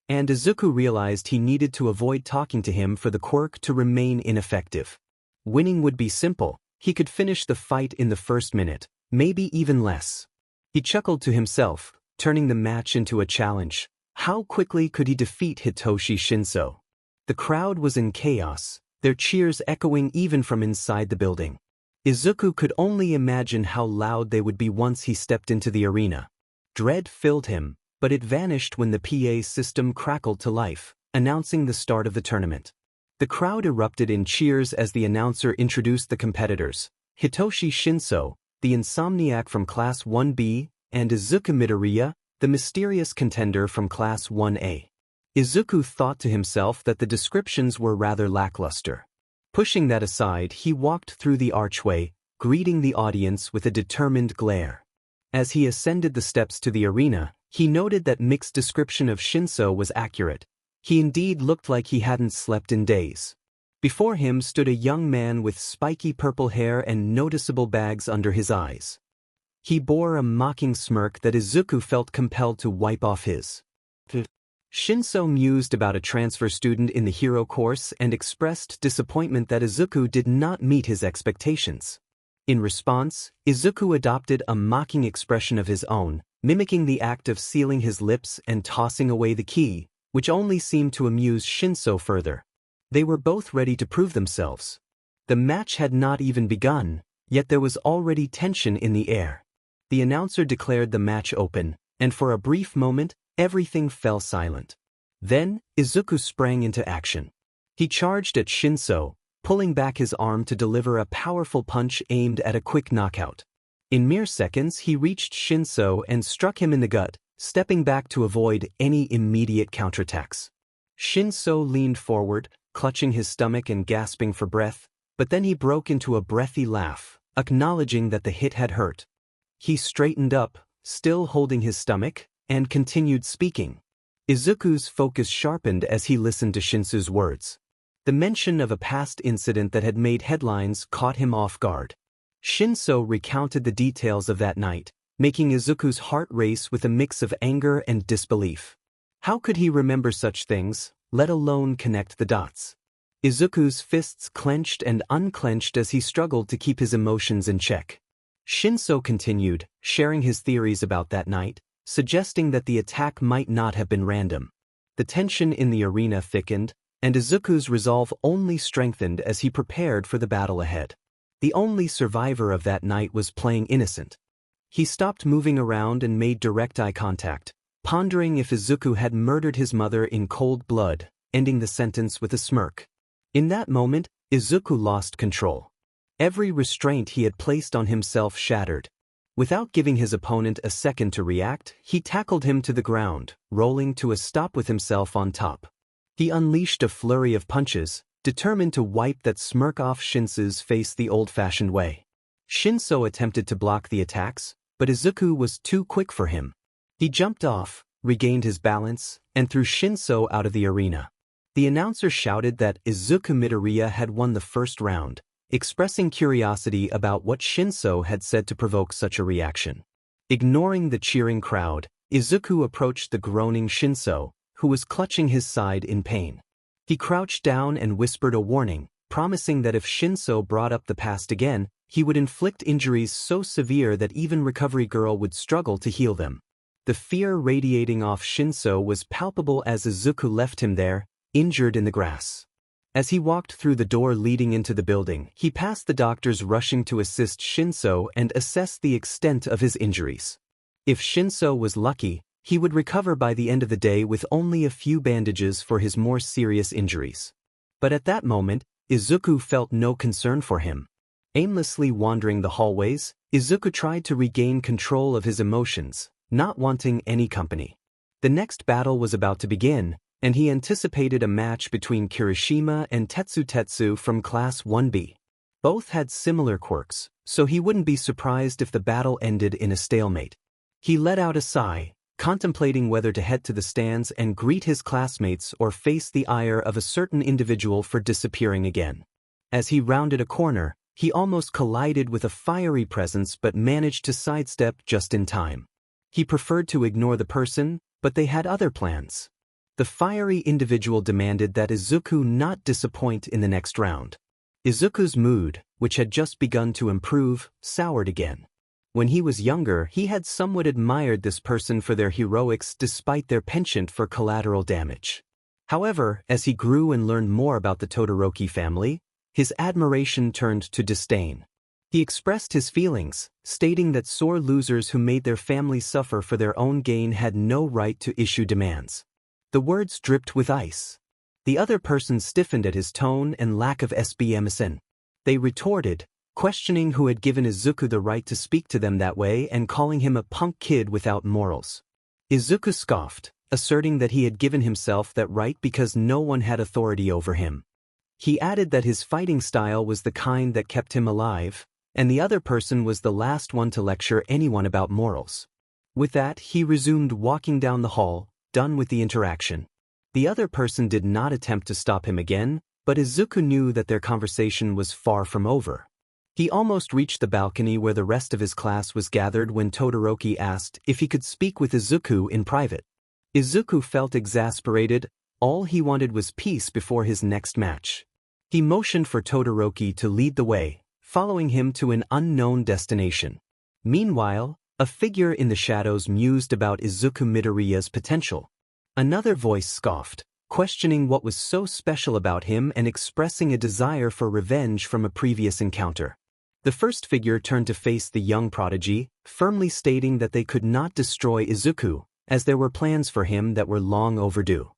And Izuku realized he needed to avoid talking to him for the quirk to remain ineffective. Winning would be simple, he could finish the fight in the first minute, maybe even less. He chuckled to himself, turning the match into a challenge. How quickly could he defeat Hitoshi Shinso? The crowd was in chaos, their cheers echoing even from inside the building. Izuku could only imagine how loud they would be once he stepped into the arena. Dread filled him, but it vanished when the PA system crackled to life, announcing the start of the tournament. The crowd erupted in cheers as the announcer introduced the competitors: Hitoshi Shinso, the insomniac from Class 1B, and Izuku Midoriya, the mysterious contender from Class 1A. Izuku thought to himself that the descriptions were rather lackluster. Pushing that aside, he walked through the archway, greeting the audience with a determined glare. As he ascended the steps to the arena, he noted that Mick's description of Shinso was accurate. He indeed looked like he hadn't slept in days. Before him stood a young man with spiky purple hair and noticeable bags under his eyes. He bore a mocking smirk that Izuku felt compelled to wipe off his. Shinso mused about a transfer student in the hero course and expressed disappointment that Izuku did not meet his expectations. In response, Izuku adopted a mocking expression of his own, mimicking the act of sealing his lips and tossing away the key, which only seemed to amuse Shinso further. They were both ready to prove themselves. The match had not even begun, yet there was already tension in the air. The announcer declared the match open, and for a brief moment, everything fell silent. Then, Izuku sprang into action. He charged at Shinso, pulling back his arm to deliver a powerful punch aimed at a quick knockout. In mere seconds, he reached Shinso and struck him in the gut, stepping back to avoid any immediate counterattacks. Shinso leaned forward, clutching his stomach and gasping for breath, but then he broke into a breathy laugh, acknowledging that the hit had hurt. He straightened up, still holding his stomach, and continued speaking. Izuku's focus sharpened as he listened to Shinso's words. The mention of a past incident that had made headlines caught him off guard. Shinso recounted the details of that night, making Izuku's heart race with a mix of anger and disbelief. How could he remember such things, let alone connect the dots? Izuku's fists clenched and unclenched as he struggled to keep his emotions in check. Shinso continued, sharing his theories about that night, suggesting that the attack might not have been random. The tension in the arena thickened, and Izuku's resolve only strengthened as he prepared for the battle ahead. The only survivor of that night was playing innocent. He stopped moving around and made direct eye contact, pondering if Izuku had murdered his mother in cold blood, ending the sentence with a smirk. In that moment, Izuku lost control. Every restraint he had placed on himself shattered. Without giving his opponent a second to react, he tackled him to the ground, rolling to a stop with himself on top. He unleashed a flurry of punches, determined to wipe that smirk off Shinso's face the old-fashioned way. Shinso attempted to block the attacks, but Izuku was too quick for him. He jumped off, regained his balance, and threw Shinso out of the arena. The announcer shouted that Izuku Midoriya had won the first round, expressing curiosity about what Shinso had said to provoke such a reaction. Ignoring the cheering crowd, Izuku approached the groaning Shinso, who was clutching his side in pain. He crouched down and whispered a warning, promising that if Shinso brought up the past again, he would inflict injuries so severe that even Recovery Girl would struggle to heal them. The fear radiating off Shinso was palpable as Izuku left him there, injured in the grass. As he walked through the door leading into the building, he passed the doctors rushing to assist Shinso and assess the extent of his injuries. If Shinso was lucky, he would recover by the end of the day with only a few bandages for his more serious injuries. But at that moment, Izuku felt no concern for him. Aimlessly wandering the hallways, Izuku tried to regain control of his emotions, not wanting any company. The next battle was about to begin, and he anticipated a match between Kirishima and Tetsu from Class 1B. Both had similar quirks, so he wouldn't be surprised if the battle ended in a stalemate. He let out a sigh, contemplating whether to head to the stands and greet his classmates or face the ire of a certain individual for disappearing again. As he rounded a corner, he almost collided with a fiery presence but managed to sidestep just in time. He preferred to ignore the person, but they had other plans. The fiery individual demanded that Izuku not disappoint in the next round. Izuku's mood, which had just begun to improve, soured again. When he was younger, he had somewhat admired this person for their heroics despite their penchant for collateral damage. However, as he grew and learned more about the Todoroki family, his admiration turned to disdain. He expressed his feelings, stating that sore losers who made their family suffer for their own gain had no right to issue demands. The words dripped with ice. The other person stiffened at his tone and lack of SBMSN. They retorted, questioning who had given Izuku the right to speak to them that way and calling him a punk kid without morals. Izuku scoffed, asserting that he had given himself that right because no one had authority over him. He added that his fighting style was the kind that kept him alive, and the other person was the last one to lecture anyone about morals. With that, he resumed walking down the hall, done with the interaction. The other person did not attempt to stop him again, but Izuku knew that their conversation was far from over. He almost reached the balcony where the rest of his class was gathered when Todoroki asked if he could speak with Izuku in private. Izuku felt exasperated. All he wanted was peace before his next match. He motioned for Todoroki to lead the way, following him to an unknown destination. Meanwhile, a figure in the shadows mused about Izuku Midoriya's potential. Another voice scoffed, questioning what was so special about him and expressing a desire for revenge from a previous encounter. The first figure turned to face the young prodigy, firmly stating that they could not destroy Izuku, as there were plans for him that were long overdue.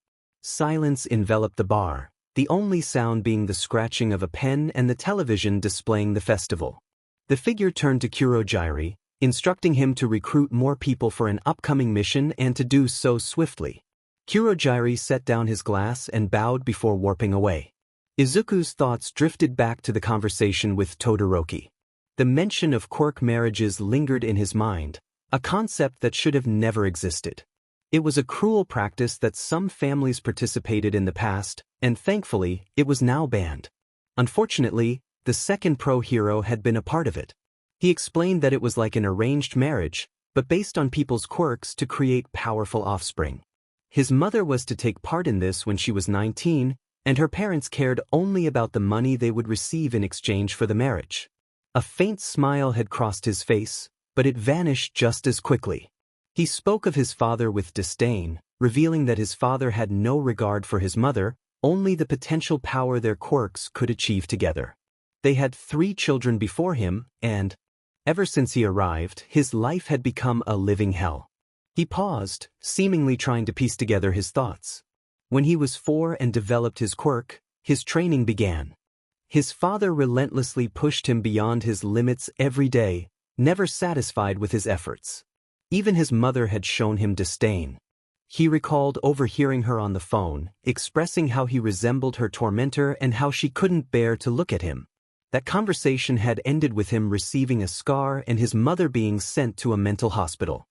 Silence enveloped the bar, the only sound being the scratching of a pen and the television displaying the festival. The figure turned to Kurojiri, instructing him to recruit more people for an upcoming mission and to do so swiftly. Kurojiri set down his glass and bowed before warping away. Izuku's thoughts drifted back to the conversation with Todoroki. The mention of quirk marriages lingered in his mind, a concept that should have never existed. It was a cruel practice that some families participated in the past, and thankfully, it was now banned. Unfortunately, the second pro-hero had been a part of it. He explained that it was like an arranged marriage, but based on people's quirks to create powerful offspring. His mother was to take part in this when she was 19, and her parents cared only about the money they would receive in exchange for the marriage. A faint smile had crossed his face, but it vanished just as quickly. He spoke of his father with disdain, revealing that his father had no regard for his mother, only the potential power their quirks could achieve together. They had 3 children before him, and, ever since he arrived, his life had become a living hell. He paused, seemingly trying to piece together his thoughts. When he was 4 and developed his quirk, his training began. His father relentlessly pushed him beyond his limits every day, never satisfied with his efforts. Even his mother had shown him disdain. He recalled overhearing her on the phone, expressing how he resembled her tormentor and how she couldn't bear to look at him. That conversation had ended with him receiving a scar and his mother being sent to a mental hospital.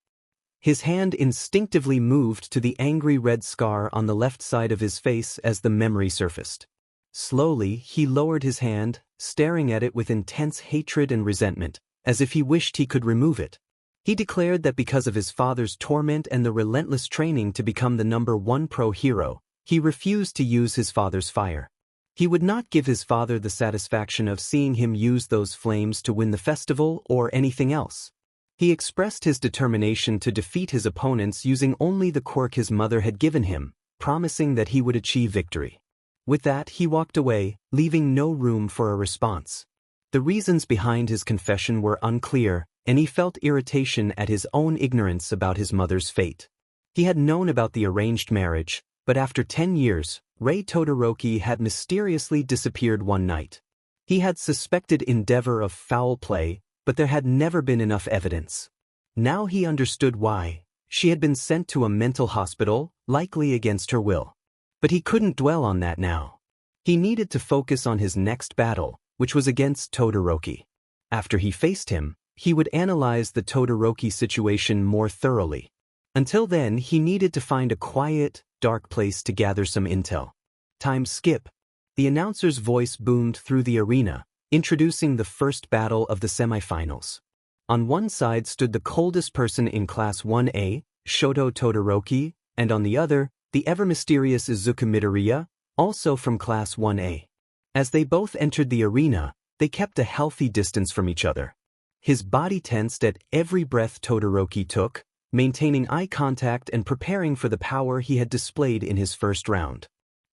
His hand instinctively moved to the angry red scar on the left side of his face as the memory surfaced. Slowly, he lowered his hand, staring at it with intense hatred and resentment, as if he wished he could remove it. He declared that because of his father's torment and the relentless training to become the #1 pro-hero, he refused to use his father's fire. He would not give his father the satisfaction of seeing him use those flames to win the festival or anything else. He expressed his determination to defeat his opponents using only the quirk his mother had given him, promising that he would achieve victory. With that, he walked away, leaving no room for a response. The reasons behind his confession were unclear, and he felt irritation at his own ignorance about his mother's fate. He had known about the arranged marriage, but after 10 years, Rei Todoroki had mysteriously disappeared one night. He had suspected Endeavor of foul play, but there had never been enough evidence. Now he understood why. She had been sent to a mental hospital, likely against her will. But he couldn't dwell on that now. He needed to focus on his next battle, which was against Todoroki. After he faced him, he would analyze the Todoroki situation more thoroughly. Until then, he needed to find a quiet, dark place to gather some intel. Time skip. The announcer's voice boomed through the arena, introducing the first battle of the semifinals. On one side stood the coldest person in Class 1A, Shoto Todoroki, and on the other, the ever-mysterious Izuku Midoriya, also from Class 1A. As they both entered the arena, they kept a healthy distance from each other. His body tensed at every breath Todoroki took, maintaining eye contact and preparing for the power he had displayed in his first round.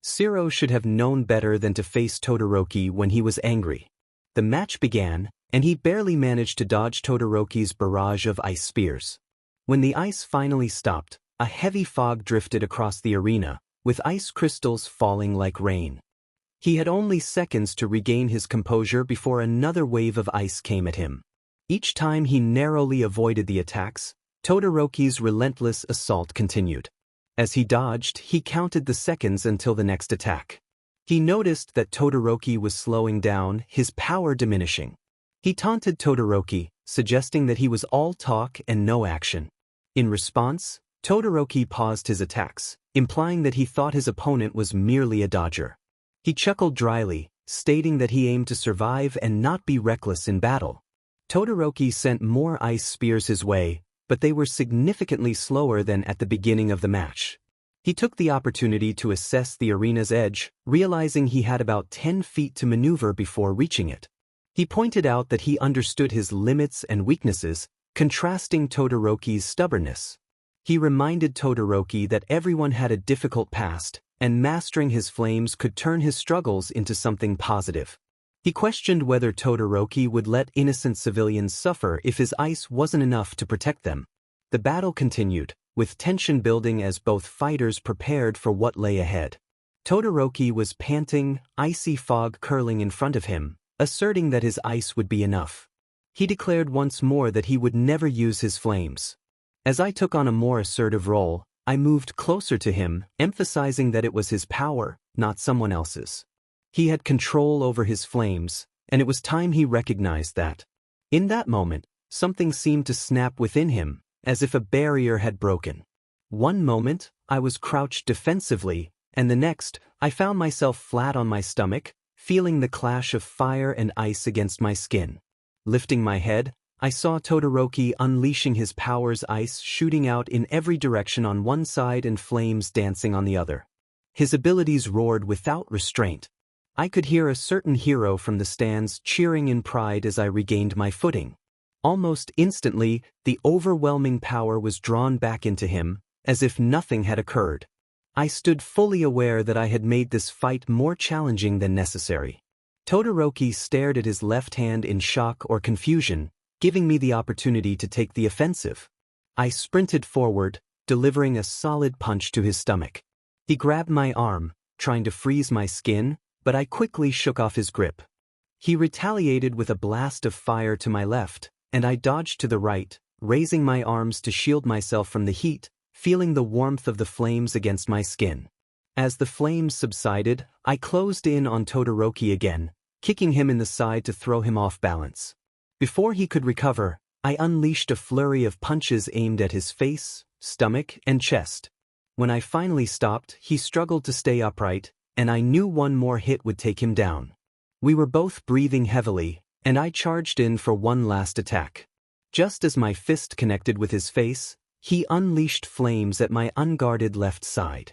Zero should have known better than to face Todoroki when he was angry. The match began, and he barely managed to dodge Todoroki's barrage of ice spears. When the ice finally stopped, a heavy fog drifted across the arena, with ice crystals falling like rain. He had only seconds to regain his composure before another wave of ice came at him. Each time he narrowly avoided the attacks, Todoroki's relentless assault continued. As he dodged, he counted the seconds until the next attack. He noticed that Todoroki was slowing down, his power diminishing. He taunted Todoroki, suggesting that he was all talk and no action. In response, Todoroki paused his attacks, implying that he thought his opponent was merely a dodger. He chuckled dryly, stating that he aimed to survive and not be reckless in battle. Todoroki sent more ice spears his way, but they were significantly slower than at the beginning of the match. He took the opportunity to assess the arena's edge, realizing he had about 10 feet to maneuver before reaching it. He pointed out that he understood his limits and weaknesses, contrasting Todoroki's stubbornness. He reminded Todoroki that everyone had a difficult past, and mastering his flames could turn his struggles into something positive. He questioned whether Todoroki would let innocent civilians suffer if his ice wasn't enough to protect them. The battle continued, with tension building as both fighters prepared for what lay ahead. Todoroki was panting, icy fog curling in front of him, asserting that his ice would be enough. He declared once more that he would never use his flames. As I took on a more assertive role, I moved closer to him, emphasizing that it was his power, not someone else's. He had control over his flames, and it was time he recognized that. In that moment, something seemed to snap within him, as if a barrier had broken. One moment, I was crouched defensively, and the next, I found myself flat on my stomach, feeling the clash of fire and ice against my skin. Lifting my head, I saw Todoroki unleashing his powers, ice shooting out in every direction on one side and flames dancing on the other. His abilities roared without restraint. I could hear a certain hero from the stands cheering in pride as I regained my footing. Almost instantly, the overwhelming power was drawn back into him, as if nothing had occurred. I stood fully aware that I had made this fight more challenging than necessary. Todoroki stared at his left hand in shock or confusion, giving me the opportunity to take the offensive. I sprinted forward, delivering a solid punch to his stomach. He grabbed my arm, trying to freeze my skin, but I quickly shook off his grip. He retaliated with a blast of fire to my left, and I dodged to the right, raising my arms to shield myself from the heat, feeling the warmth of the flames against my skin. As the flames subsided, I closed in on Todoroki again, kicking him in the side to throw him off balance. Before he could recover, I unleashed a flurry of punches aimed at his face, stomach, and chest. When I finally stopped, he struggled to stay upright, and I knew one more hit would take him down. We were both breathing heavily, and I charged in for one last attack. Just as my fist connected with his face, he unleashed flames at my unguarded left side.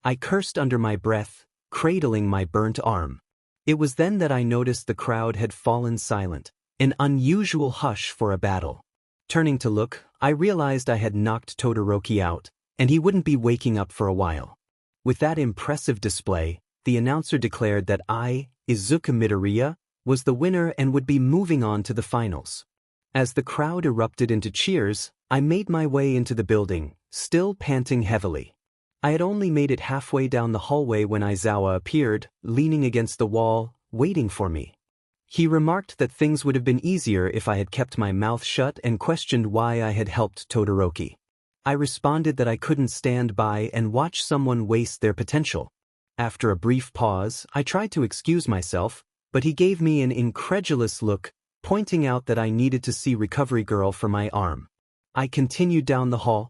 I cursed under my breath, cradling my burnt arm. It was then that I noticed the crowd had fallen silent, an unusual hush for a battle. Turning to look, I realized I had knocked Todoroki out, and he wouldn't be waking up for a while. With that impressive display, the announcer declared that I, Izuku Midoriya, was the winner and would be moving on to the finals. As the crowd erupted into cheers, I made my way into the building, still panting heavily. I had only made it halfway down the hallway when Aizawa appeared, leaning against the wall, waiting for me. He remarked that things would have been easier if I had kept my mouth shut and questioned why I had helped Todoroki. I responded that I couldn't stand by and watch someone waste their potential. After a brief pause, I tried to excuse myself, but he gave me an incredulous look, pointing out that I needed to see Recovery Girl for my arm. I continued down the hall,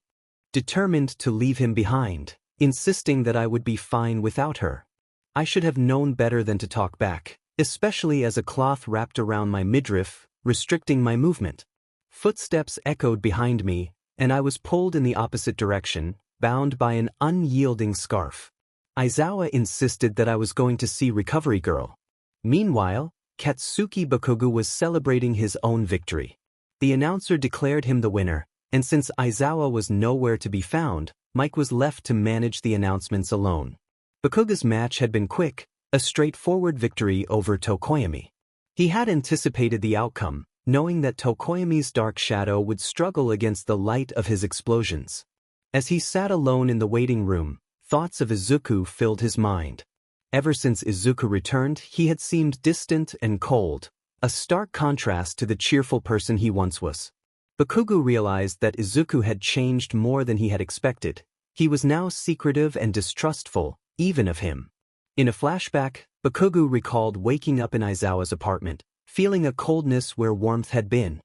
determined to leave him behind, insisting that I would be fine without her. I should have known better than to talk back, especially as a cloth wrapped around my midriff, restricting my movement. Footsteps echoed behind me, and I was pulled in the opposite direction, bound by an unyielding scarf. Aizawa insisted that I was going to see Recovery Girl. Meanwhile, Katsuki Bakugo was celebrating his own victory. The announcer declared him the winner, and since Aizawa was nowhere to be found, Mike was left to manage the announcements alone. Bakugo's match had been quick, a straightforward victory over Tokoyami. He had anticipated the outcome, knowing that Tokoyami's dark shadow would struggle against the light of his explosions. As he sat alone in the waiting room, thoughts of Izuku filled his mind. Ever since Izuku returned, he had seemed distant and cold, a stark contrast to the cheerful person he once was. Bakugo realized that Izuku had changed more than he had expected. He was now secretive and distrustful, even of him. In a flashback, Bakugo recalled waking up in Aizawa's apartment, feeling a coldness where warmth had been.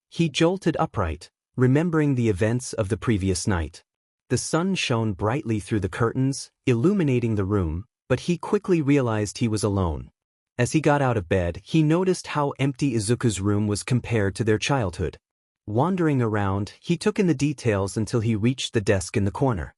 He jolted upright, remembering the events of the previous night. The sun shone brightly through the curtains, illuminating the room, but he quickly realized he was alone. As he got out of bed, he noticed how empty Izuku's room was compared to their childhood. Wandering around, he took in the details until he reached the desk in the corner.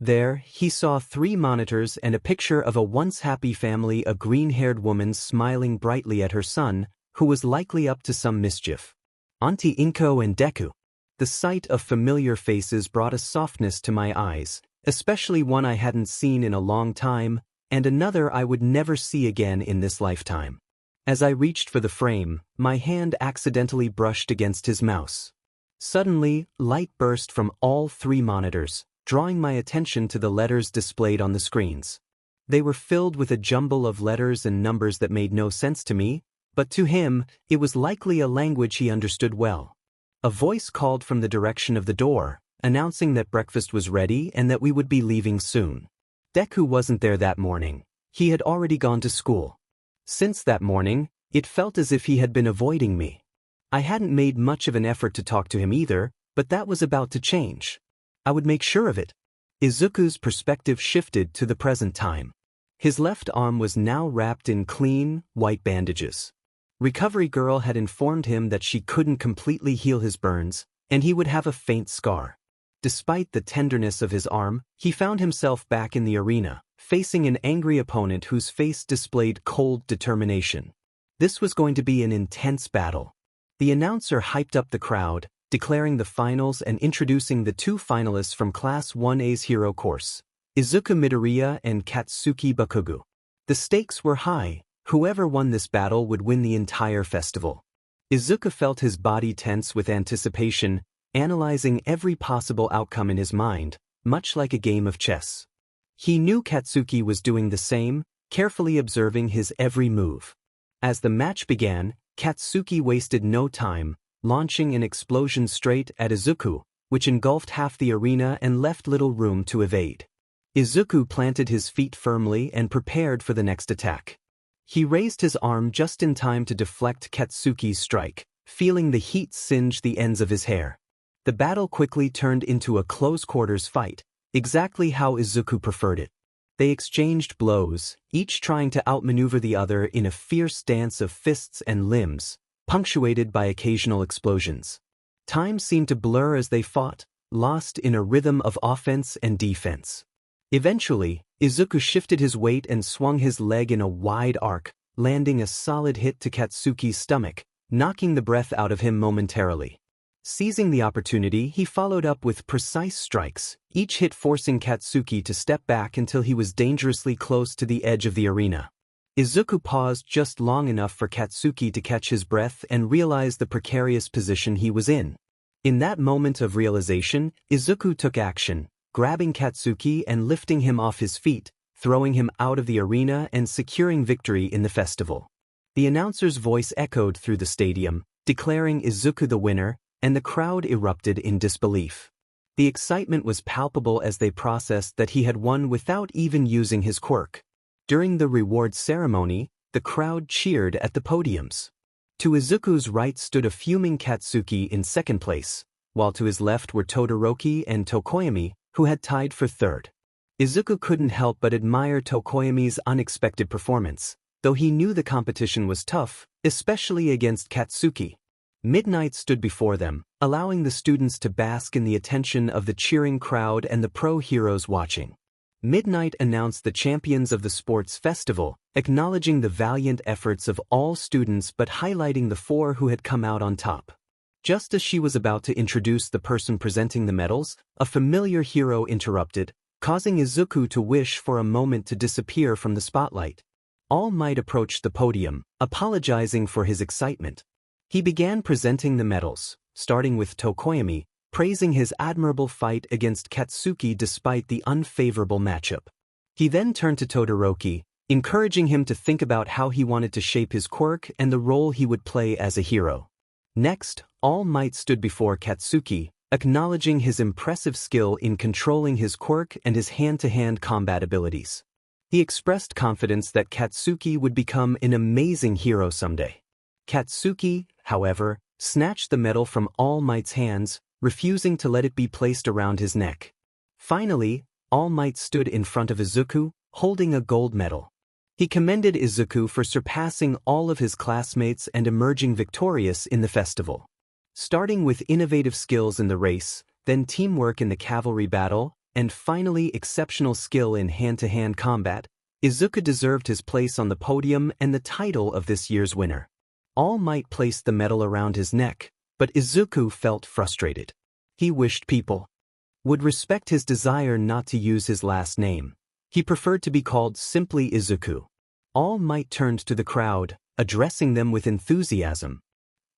There, he saw 3 monitors and a picture of a once happy family, a green-haired woman smiling brightly at her son, who was likely up to some mischief. Auntie Inko and Deku. The sight of familiar faces brought a softness to my eyes, especially one I hadn't seen in a long time, and another I would never see again in this lifetime. As I reached for the frame, my hand accidentally brushed against his mouse. Suddenly, light burst from all 3 monitors, drawing my attention to the letters displayed on the screens. They were filled with a jumble of letters and numbers that made no sense to me, but to him, it was likely a language he understood well. A voice called from the direction of the door, announcing that breakfast was ready and that we would be leaving soon. Deku wasn't there that morning. He had already gone to school. Since that morning, it felt as if he had been avoiding me. I hadn't made much of an effort to talk to him either, but that was about to change. I would make sure of it. Izuku's perspective shifted to the present time. His left arm was now wrapped in clean, white bandages. Recovery Girl had informed him that she couldn't completely heal his burns, and he would have a faint scar. Despite the tenderness of his arm, he found himself back in the arena, facing an angry opponent whose face displayed cold determination. This was going to be an intense battle. The announcer hyped up the crowd, declaring the finals and introducing the 2 finalists from Class 1A's hero course, Izuku Midoriya and Katsuki Bakugo. The stakes were high. Whoever won this battle would win the entire festival. Izuku felt his body tense with anticipation, analyzing every possible outcome in his mind, much like a game of chess. He knew Katsuki was doing the same, carefully observing his every move. As the match began, Katsuki wasted no time, launching an explosion straight at Izuku, which engulfed half the arena and left little room to evade. Izuku planted his feet firmly and prepared for the next attack. He raised his arm just in time to deflect Katsuki's strike, feeling the heat singe the ends of his hair. The battle quickly turned into a close-quarters fight, exactly how Izuku preferred it. They exchanged blows, each trying to outmaneuver the other in a fierce dance of fists and limbs, punctuated by occasional explosions. Time seemed to blur as they fought, lost in a rhythm of offense and defense. Eventually, Izuku shifted his weight and swung his leg in a wide arc, landing a solid hit to Katsuki's stomach, knocking the breath out of him momentarily. Seizing the opportunity, he followed up with precise strikes, each hit forcing Katsuki to step back until he was dangerously close to the edge of the arena. Izuku paused just long enough for Katsuki to catch his breath and realize the precarious position he was in. In that moment of realization, Izuku took action, grabbing Katsuki and lifting him off his feet, throwing him out of the arena and securing victory in the festival. The announcer's voice echoed through the stadium, declaring Izuku the winner, and the crowd erupted in disbelief. The excitement was palpable as they processed that he had won without even using his quirk. During the reward ceremony, the crowd cheered at the podiums. To Izuku's right stood a fuming Katsuki in second place, while to his left were Todoroki and Tokoyami, who had tied for third. Izuku couldn't help but admire Tokoyami's unexpected performance, though he knew the competition was tough, especially against Katsuki. Midnight stood before them, allowing the students to bask in the attention of the cheering crowd and the pro heroes watching. Midnight announced the champions of the sports festival, acknowledging the valiant efforts of all students but highlighting the 4 who had come out on top. Just as she was about to introduce the person presenting the medals, a familiar hero interrupted, causing Izuku to wish for a moment to disappear from the spotlight. All Might approached the podium, apologizing for his excitement. He began presenting the medals, starting with Tokoyami, praising his admirable fight against Katsuki despite the unfavorable matchup. He then turned to Todoroki, encouraging him to think about how he wanted to shape his quirk and the role he would play as a hero. Next, All Might stood before Katsuki, acknowledging his impressive skill in controlling his quirk and his hand-to-hand combat abilities. He expressed confidence that Katsuki would become an amazing hero someday. Katsuki, however, snatched the medal from All Might's hands, refusing to let it be placed around his neck. Finally, All Might stood in front of Izuku, holding a gold medal. He commended Izuku for surpassing all of his classmates and emerging victorious in the festival. Starting with innovative skills in the race, then teamwork in the cavalry battle, and finally exceptional skill in hand-to-hand combat, Izuku deserved his place on the podium and the title of this year's winner. All Might placed the medal around his neck, but Izuku felt frustrated. He wished people would respect his desire not to use his last name. He preferred to be called simply Izuku. All Might turned to the crowd, addressing them with enthusiasm.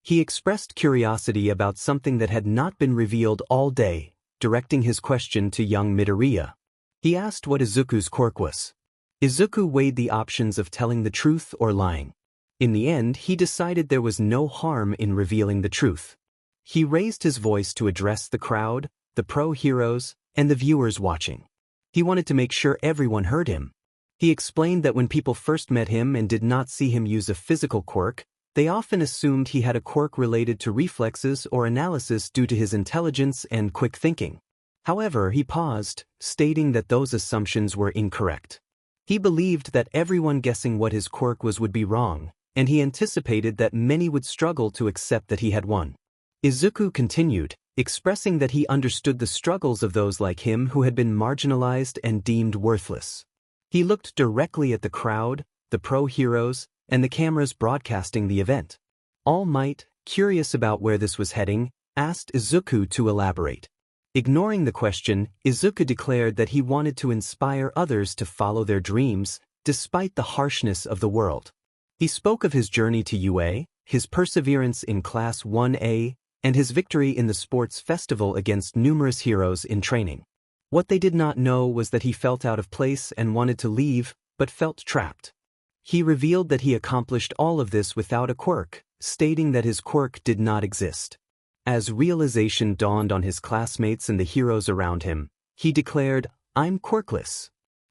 He expressed curiosity about something that had not been revealed all day, directing his question to young Midoriya. He asked what Izuku's quirk was. Izuku weighed the options of telling the truth or lying. In the end, he decided there was no harm in revealing the truth. He raised his voice to address the crowd, the pro heroes, and the viewers watching. He wanted to make sure everyone heard him. He explained that when people first met him and did not see him use a physical quirk, they often assumed he had a quirk related to reflexes or analysis due to his intelligence and quick thinking. However, he paused, stating that those assumptions were incorrect. He believed that everyone guessing what his quirk was would be wrong, and he anticipated that many would struggle to accept that he had won. Izuku continued, expressing that he understood the struggles of those like him who had been marginalized and deemed worthless. He looked directly at the crowd, the pro heroes, and the cameras broadcasting the event. All Might, curious about where this was heading, asked Izuku to elaborate. Ignoring the question, Izuku declared that he wanted to inspire others to follow their dreams, despite the harshness of the world. He spoke of his journey to UA, his perseverance in Class 1A, and his victory in the sports festival against numerous heroes in training. What they did not know was that he felt out of place and wanted to leave, but felt trapped. He revealed that he accomplished all of this without a quirk, stating that his quirk did not exist. As realization dawned on his classmates and the heroes around him, he declared, "I'm quirkless."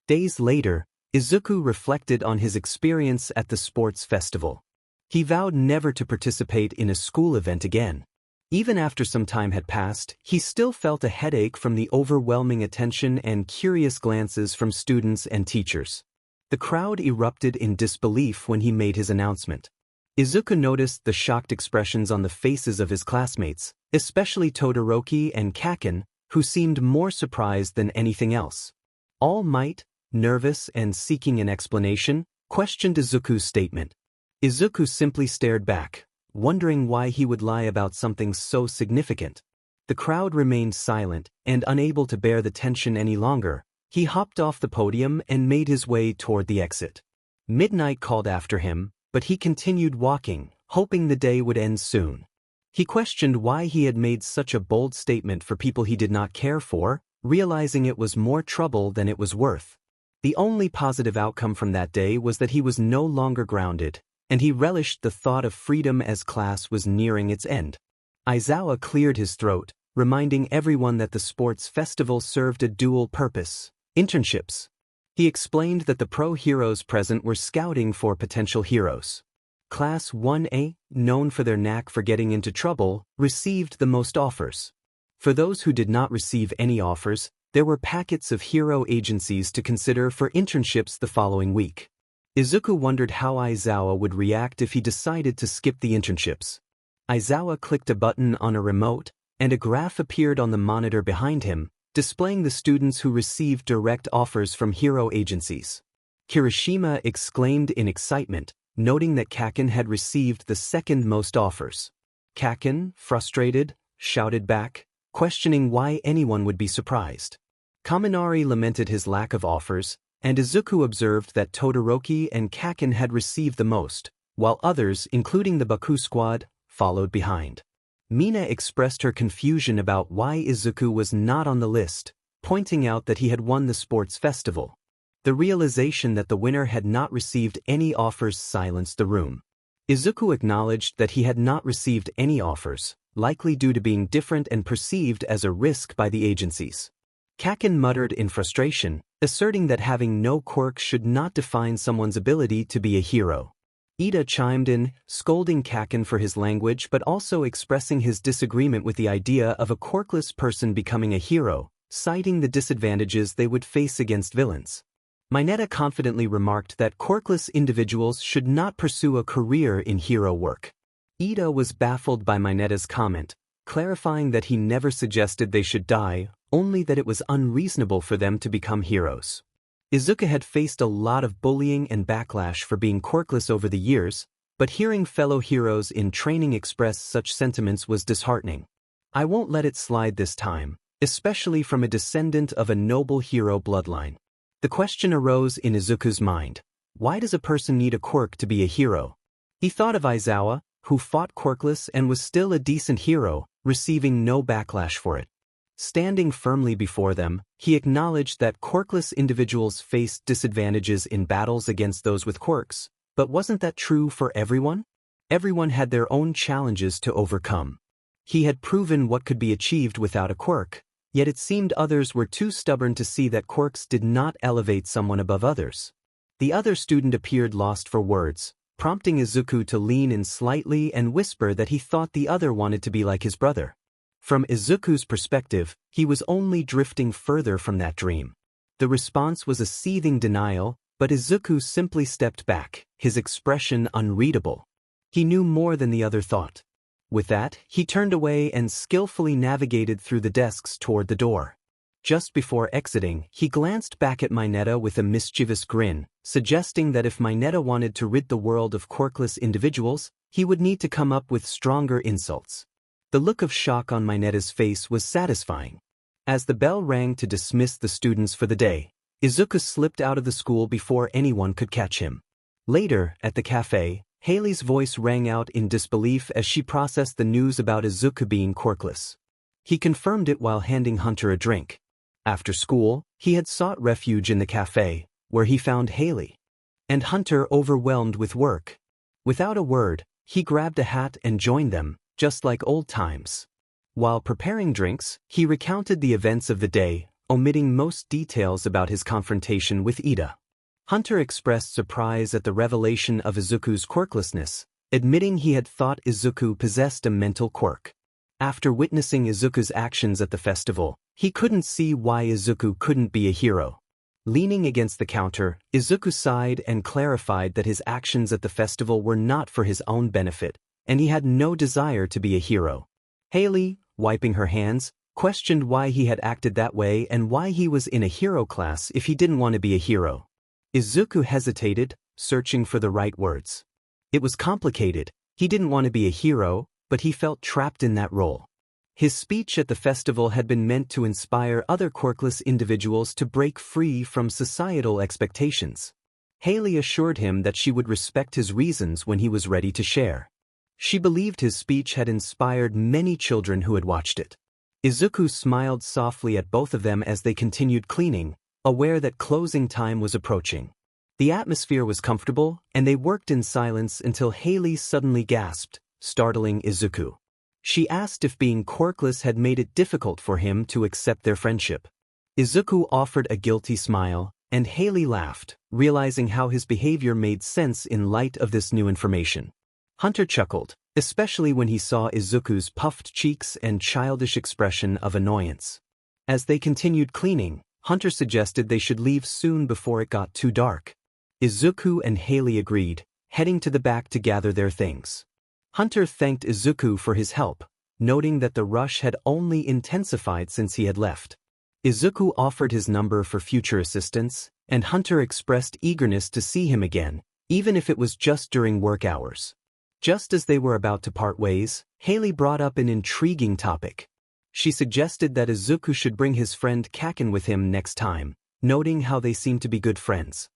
Days later, Izuku reflected on his experience at the sports festival. He vowed never to participate in a school event again. Even after some time had passed, he still felt a headache from the overwhelming attention and curious glances from students and teachers. The crowd erupted in disbelief when he made his announcement. Izuku noticed the shocked expressions on the faces of his classmates, especially Todoroki and Kaken, who seemed more surprised than anything else. All Might, nervous and seeking an explanation, questioned Izuku's statement. Izuku simply stared back, wondering why he would lie about something so significant. The crowd remained silent, and unable to bear the tension any longer, he hopped off the podium and made his way toward the exit. Midnight called after him, but he continued walking, hoping the day would end soon. He questioned why he had made such a bold statement for people he did not care for, realizing it was more trouble than it was worth. The only positive outcome from that day was that he was no longer grounded, and he relished the thought of freedom as class was nearing its end. Izawa cleared his throat, reminding everyone that the sports festival served a dual purpose: internships. He explained that the pro-heroes present were scouting for potential heroes. Class 1A, known for their knack for getting into trouble, received the most offers. For those who did not receive any offers, there were packets of hero agencies to consider for internships the following week. Izuku wondered how Izawa would react if he decided to skip the internships. Izawa clicked a button on a remote, and a graph appeared on the monitor behind him, displaying the students who received direct offers from hero agencies. Kirishima exclaimed in excitement, noting that Kaken had received the second most offers. Kaken, frustrated, shouted back, questioning why anyone would be surprised. Kaminari lamented his lack of offers, and Izuku observed that Todoroki and Kaken had received the most, while others, including the Baku squad, followed behind. Mina expressed her confusion about why Izuku was not on the list, pointing out that he had won the sports festival. The realization that the winner had not received any offers silenced the room. Izuku acknowledged that he had not received any offers, likely due to being different and perceived as a risk by the agencies. Kaken muttered in frustration, asserting that having no quirks should not define someone's ability to be a hero. Ida chimed in, scolding Kaken for his language but also expressing his disagreement with the idea of a quirkless person becoming a hero, citing the disadvantages they would face against villains. Mineta confidently remarked that quirkless individuals should not pursue a career in hero work. Ida was baffled by Mineta's comment, clarifying that he never suggested they should die, only that it was unreasonable for them to become heroes. Izuku had faced a lot of bullying and backlash for being quirkless over the years, but hearing fellow heroes in training express such sentiments was disheartening. I won't let it slide this time, especially from a descendant of a noble hero bloodline. The question arose in Izuku's mind: why does a person need a quirk to be a hero? He thought of Izawa, who fought quirkless and was still a decent hero, receiving no backlash for it. Standing firmly before them, he acknowledged that quirkless individuals faced disadvantages in battles against those with quirks, but wasn't that true for everyone? Everyone had their own challenges to overcome. He had proven what could be achieved without a quirk, yet it seemed others were too stubborn to see that quirks did not elevate someone above others. The other student appeared lost for words, prompting Izuku to lean in slightly and whisper that he thought the other wanted to be like his brother. From Izuku's perspective, he was only drifting further from that dream. The response was a seething denial, but Izuku simply stepped back, his expression unreadable. He knew more than the other thought. With that, he turned away and skillfully navigated through the desks toward the door. Just before exiting, he glanced back at Mineta with a mischievous grin, suggesting that if Mineta wanted to rid the world of quirkless individuals, he would need to come up with stronger insults. The look of shock on Mineta's face was satisfying. As the bell rang to dismiss the students for the day, Izuku slipped out of the school before anyone could catch him. Later, at the cafe, Haley's voice rang out in disbelief as she processed the news about Izuku being quirkless. He confirmed it while handing Hunter a drink. After school, he had sought refuge in the cafe, where he found Haley and Hunter overwhelmed with work. Without a word, he grabbed a hat and joined them, just like old times. While preparing drinks, he recounted the events of the day, omitting most details about his confrontation with Ida. Hunter expressed surprise at the revelation of Izuku's quirklessness, admitting he had thought Izuku possessed a mental quirk. After witnessing Izuku's actions at the festival, he couldn't see why Izuku couldn't be a hero. Leaning against the counter, Izuku sighed and clarified that his actions at the festival were not for his own benefit, and he had no desire to be a hero. Haley, wiping her hands, questioned why he had acted that way and why he was in a hero class if he didn't want to be a hero. Izuku hesitated, searching for the right words. It was complicated. He didn't want to be a hero, but he felt trapped in that role. His speech at the festival had been meant to inspire other quirkless individuals to break free from societal expectations. Haley assured him that she would respect his reasons when he was ready to share. She believed his speech had inspired many children who had watched it. Izuku smiled softly at both of them as they continued cleaning, aware that closing time was approaching. The atmosphere was comfortable, and they worked in silence until Haley suddenly gasped, startling Izuku. She asked if being quirkless had made it difficult for him to accept their friendship. Izuku offered a guilty smile, and Haley laughed, realizing how his behavior made sense in light of this new information. Hunter chuckled, especially when he saw Izuku's puffed cheeks and childish expression of annoyance. As they continued cleaning, Hunter suggested they should leave soon before it got too dark. Izuku and Haley agreed, heading to the back to gather their things. Hunter thanked Izuku for his help, noting that the rush had only intensified since he had left. Izuku offered his number for future assistance, and Hunter expressed eagerness to see him again, even if it was just during work hours. Just as they were about to part ways, Haley brought up an intriguing topic. She suggested that Izuku should bring his friend Kaken with him next time, noting how they seemed to be good friends.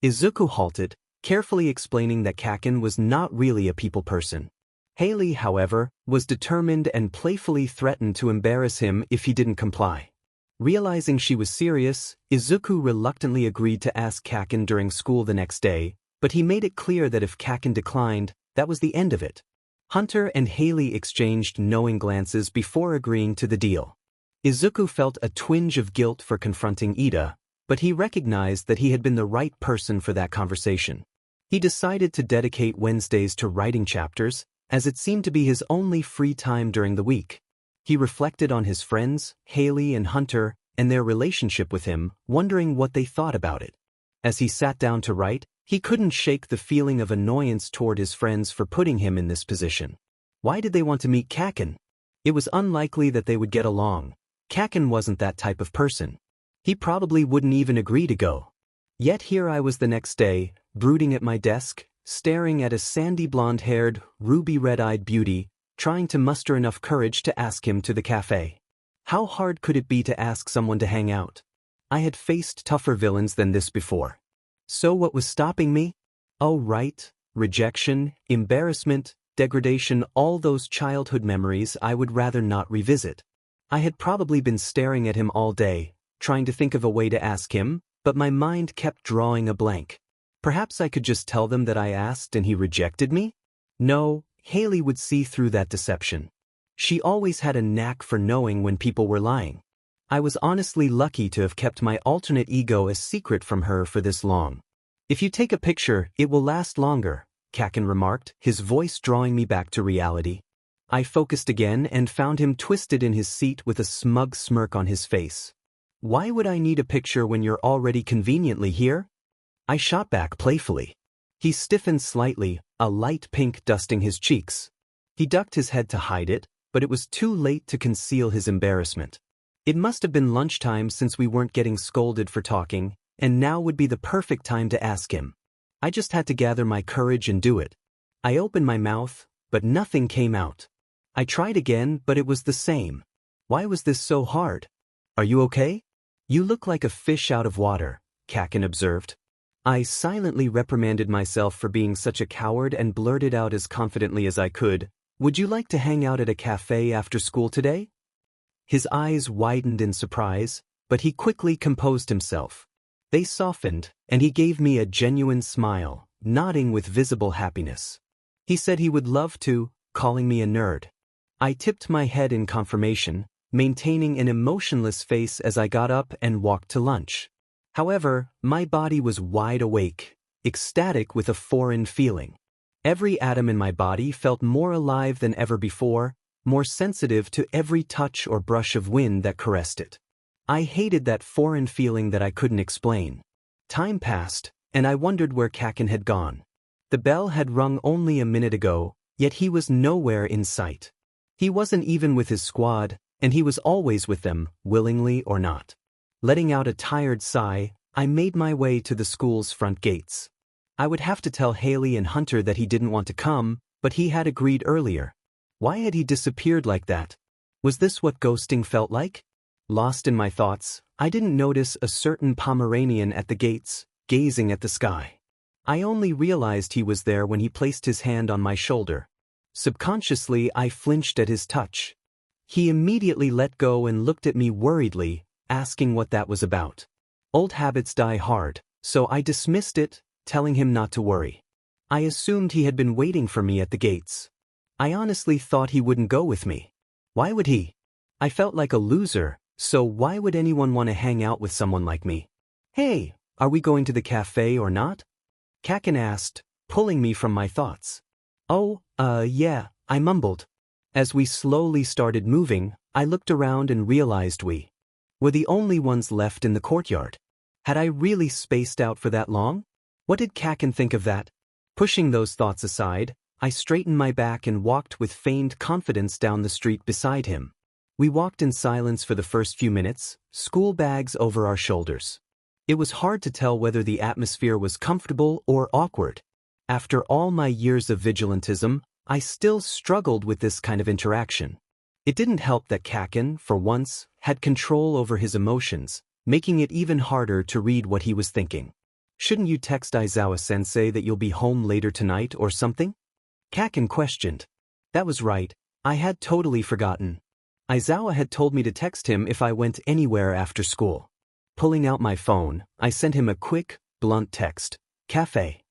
Izuku halted, carefully explaining that Kaken was not really a people person. Haley, however, was determined and playfully threatened to embarrass him if he didn't comply. Realizing she was serious, Izuku reluctantly agreed to ask Kaken during school the next day, but he made it clear that if Kaken declined, that was the end of it. Hunter and Haley exchanged knowing glances before agreeing to the deal. Izuku felt a twinge of guilt for confronting Ida, but he recognized that he had been the right person for that conversation. He decided to dedicate Wednesdays to writing chapters, as it seemed to be his only free time during the week. He reflected on his friends, Haley and Hunter, and their relationship with him, wondering what they thought about it. As he sat down to write, he couldn't shake the feeling of annoyance toward his friends for putting him in this position. Why did they want to meet Kaken? It was unlikely that they would get along. Kaken wasn't that type of person. He probably wouldn't even agree to go. Yet here I was the next day, brooding at my desk, staring at a sandy blonde-haired, ruby red-eyed beauty, trying to muster enough courage to ask him to the cafe. How hard could it be to ask someone to hang out? I had faced tougher villains than this before. So what was stopping me? Oh right, rejection, embarrassment, degradation, all those childhood memories I would rather not revisit. I had probably been staring at him all day, trying to think of a way to ask him, but my mind kept drawing a blank. Perhaps I could just tell them that I asked and he rejected me? No, Haley would see through that deception. She always had a knack for knowing when people were lying. I was honestly lucky to have kept my alternate ego a secret from her for this long. If you take a picture, it will last longer, Kaken remarked, his voice drawing me back to reality. I focused again and found him twisted in his seat with a smug smirk on his face. Why would I need a picture when you're already conveniently here? I shot back playfully. He stiffened slightly, a light pink dusting his cheeks. He ducked his head to hide it, but it was too late to conceal his embarrassment. It must have been lunchtime since we weren't getting scolded for talking, and now would be the perfect time to ask him. I just had to gather my courage and do it. I opened my mouth, but nothing came out. I tried again, but it was the same. Why was this so hard? Are you okay? You look like a fish out of water, Kaken observed. I silently reprimanded myself for being such a coward and blurted out as confidently as I could, "Would you like to hang out at a cafe after school today?" His eyes widened in surprise, but he quickly composed himself. They softened, and he gave me a genuine smile, nodding with visible happiness. He said he would love to, calling me a nerd. I tipped my head in confirmation, maintaining an emotionless face as I got up and walked to lunch. However, my body was wide awake, ecstatic with a foreign feeling. Every atom in my body felt more alive than ever before, more sensitive to every touch or brush of wind that caressed it. I hated that foreign feeling that I couldn't explain. Time passed, and I wondered where Kaken had gone. The bell had rung only a minute ago, yet he was nowhere in sight. He wasn't even with his squad, and he was always with them, willingly or not. Letting out a tired sigh, I made my way to the school's front gates. I would have to tell Haley and Hunter that he didn't want to come, but he had agreed earlier. Why had he disappeared like that? Was this what ghosting felt like? Lost in my thoughts, I didn't notice a certain Pomeranian at the gates, gazing at the sky. I only realized he was there when he placed his hand on my shoulder. Subconsciously, I flinched at his touch. He immediately let go and looked at me worriedly, asking what that was about. Old habits die hard, so I dismissed it, telling him not to worry. I assumed he had been waiting for me at the gates. I honestly thought he wouldn't go with me. Why would he? I felt like a loser, so why would anyone want to hang out with someone like me? Hey, are we going to the cafe or not? Kaken asked, pulling me from my thoughts. Oh, yeah, I mumbled. As we slowly started moving, I looked around and realized we were the only ones left in the courtyard. Had I really spaced out for that long? What did Kaken think of that? Pushing those thoughts aside, I straightened my back and walked with feigned confidence down the street beside him. We walked in silence for the first few minutes, school bags over our shoulders. It was hard to tell whether the atmosphere was comfortable or awkward. After all my years of vigilantism, I still struggled with this kind of interaction. It didn't help that Kaken, for once, had control over his emotions, making it even harder to read what he was thinking. Shouldn't you text Aizawa-sensei that you'll be home later tonight or something? Kaken questioned. That was right, I had totally forgotten. Aizawa had told me to text him if I went anywhere after school. Pulling out my phone, I sent him a quick, blunt text. Cafe.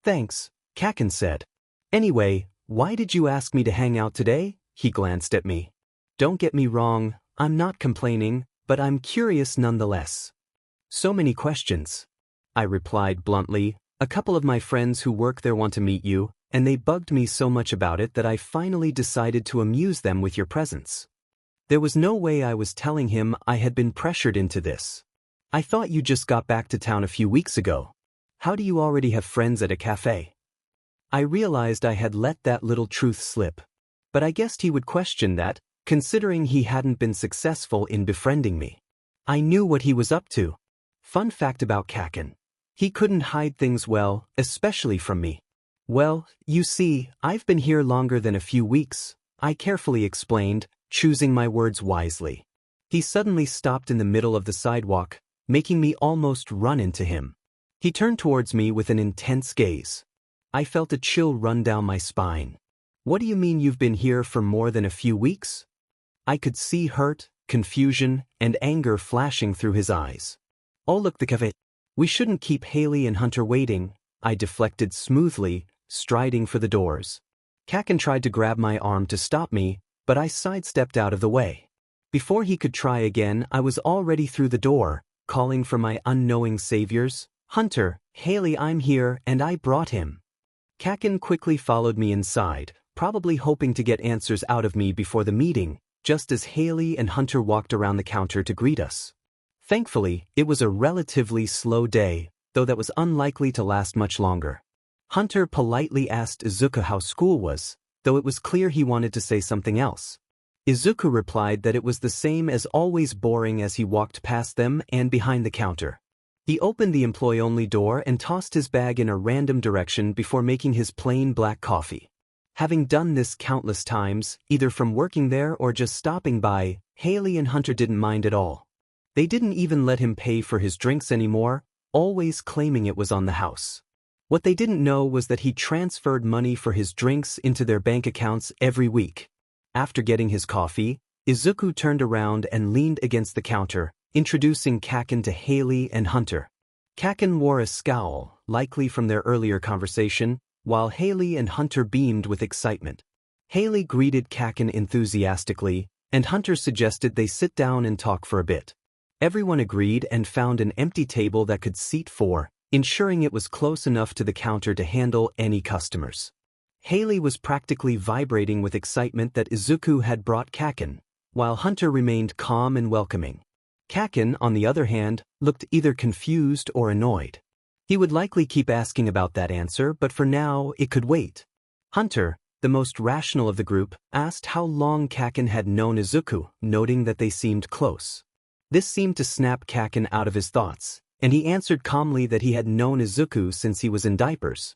Thanks, Kaken said. Anyway, why did you ask me to hang out today? He glanced at me. Don't get me wrong, I'm not complaining, but I'm curious nonetheless. So many questions. I replied bluntly. A couple of my friends who work there want to meet you, and they bugged me so much about it that I finally decided to amuse them with your presence. There was no way I was telling him I had been pressured into this. I thought you just got back to town a few weeks ago. How do you already have friends at a cafe? I realized I had let that little truth slip. But I guessed he would question that, considering he hadn't been successful in befriending me. I knew what he was up to. Fun fact about Kaken. He couldn't hide things well, especially from me. Well, you see, I've been here longer than a few weeks, I carefully explained, choosing my words wisely. He suddenly stopped in the middle of the sidewalk, making me almost run into him. He turned towards me with an intense gaze. I felt a chill run down my spine. What do you mean you've been here for more than a few weeks? I could see hurt, confusion, and anger flashing through his eyes. Oh look, the cafe. We shouldn't keep Haley and Hunter waiting, I deflected smoothly, striding for the doors. Kaken tried to grab my arm to stop me, but I sidestepped out of the way. Before he could try again, I was already through the door, calling for my unknowing saviors. Hunter, Haley, I'm here, and I brought him. Kaken quickly followed me inside, probably hoping to get answers out of me before the meeting, just as Haley and Hunter walked around the counter to greet us. Thankfully, it was a relatively slow day, though that was unlikely to last much longer. Hunter politely asked Izuku how school was, though it was clear he wanted to say something else. Izuku replied that it was the same as always, boring, as he walked past them and behind the counter. He opened the employee-only door and tossed his bag in a random direction before making his plain black coffee. Having done this countless times, either from working there or just stopping by, Haley and Hunter didn't mind at all. They didn't even let him pay for his drinks anymore, always claiming it was on the house. What they didn't know was that he transferred money for his drinks into their bank accounts every week. After getting his coffee, Izuku turned around and leaned against the counter, introducing Kaken to Haley and Hunter. Kaken wore a scowl, likely from their earlier conversation, while Haley and Hunter beamed with excitement. Haley greeted Kaken enthusiastically, and Hunter suggested they sit down and talk for a bit. Everyone agreed and found an empty table that could seat 4, ensuring it was close enough to the counter to handle any customers. Haley was practically vibrating with excitement that Izuku had brought Kaken, while Hunter remained calm and welcoming. Kaken, on the other hand, looked either confused or annoyed. He would likely keep asking about that answer, but for now, it could wait. Hunter, the most rational of the group, asked how long Kaken had known Izuku, noting that they seemed close. This seemed to snap Kaken out of his thoughts, and he answered calmly that he had known Izuku since he was in diapers.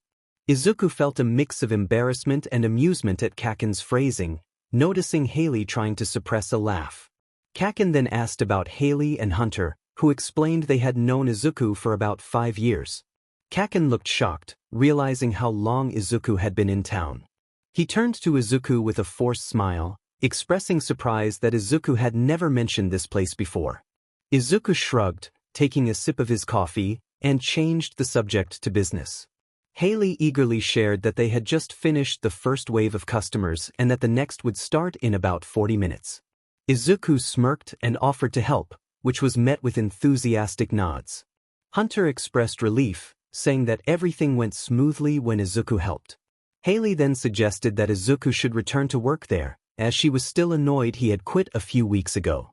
Izuku felt a mix of embarrassment and amusement at Kaken's phrasing, noticing Haley trying to suppress a laugh. Kaken then asked about Haley and Hunter, who explained they had known Izuku for about 5 years. Kaken looked shocked, realizing how long Izuku had been in town. He turned to Izuku with a forced smile, expressing surprise that Izuku had never mentioned this place before. Izuku shrugged, taking a sip of his coffee, and changed the subject to business. Haley eagerly shared that they had just finished the first wave of customers and that the next would start in about 40 minutes. Izuku smirked and offered to help, which was met with enthusiastic nods. Hunter expressed relief, saying that everything went smoothly when Izuku helped. Haley then suggested that Izuku should return to work there, as she was still annoyed he had quit a few weeks ago.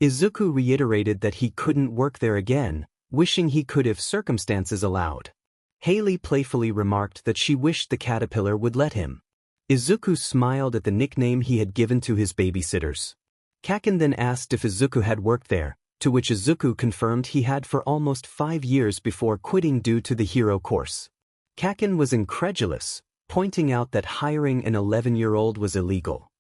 Izuku reiterated that he couldn't work there again, wishing he could if circumstances allowed. Haley playfully remarked that she wished the caterpillar would let him. Izuku smiled at the nickname he had given to his babysitters. Kaken then asked if Izuku had worked there, to which Izuku confirmed he had for almost 5 years before quitting due to the hero course. Kaken was incredulous, pointing out that hiring an 11-year-old was illegal.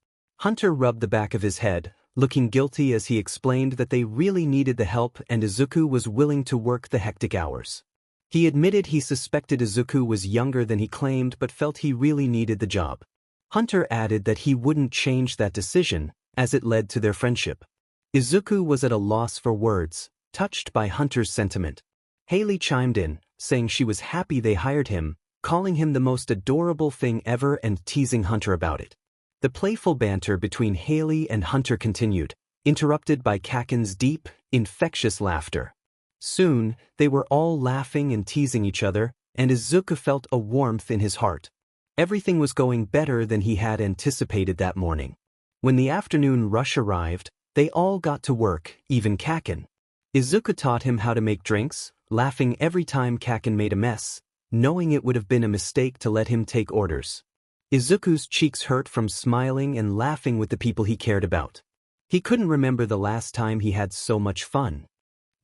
Hunter rubbed the back of his head, looking guilty as he explained that they really needed the help and Izuku was willing to work the hectic hours. He admitted he suspected Izuku was younger than he claimed but felt he really needed the job. Hunter added that he wouldn't change that decision, as it led to their friendship. Izuku was at a loss for words, touched by Hunter's sentiment. Haley chimed in, saying she was happy they hired him, calling him the most adorable thing ever and teasing Hunter about it. The playful banter between Haley and Hunter continued, interrupted by Kaken's deep, infectious laughter. Soon, they were all laughing and teasing each other, and Izuku felt a warmth in his heart. Everything was going better than he had anticipated that morning. When the afternoon rush arrived, they all got to work, even Kaken. Izuku taught him how to make drinks, laughing every time Kaken made a mess, knowing it would have been a mistake to let him take orders. Izuku's cheeks hurt from smiling and laughing with the people he cared about. He couldn't remember the last time he had so much fun.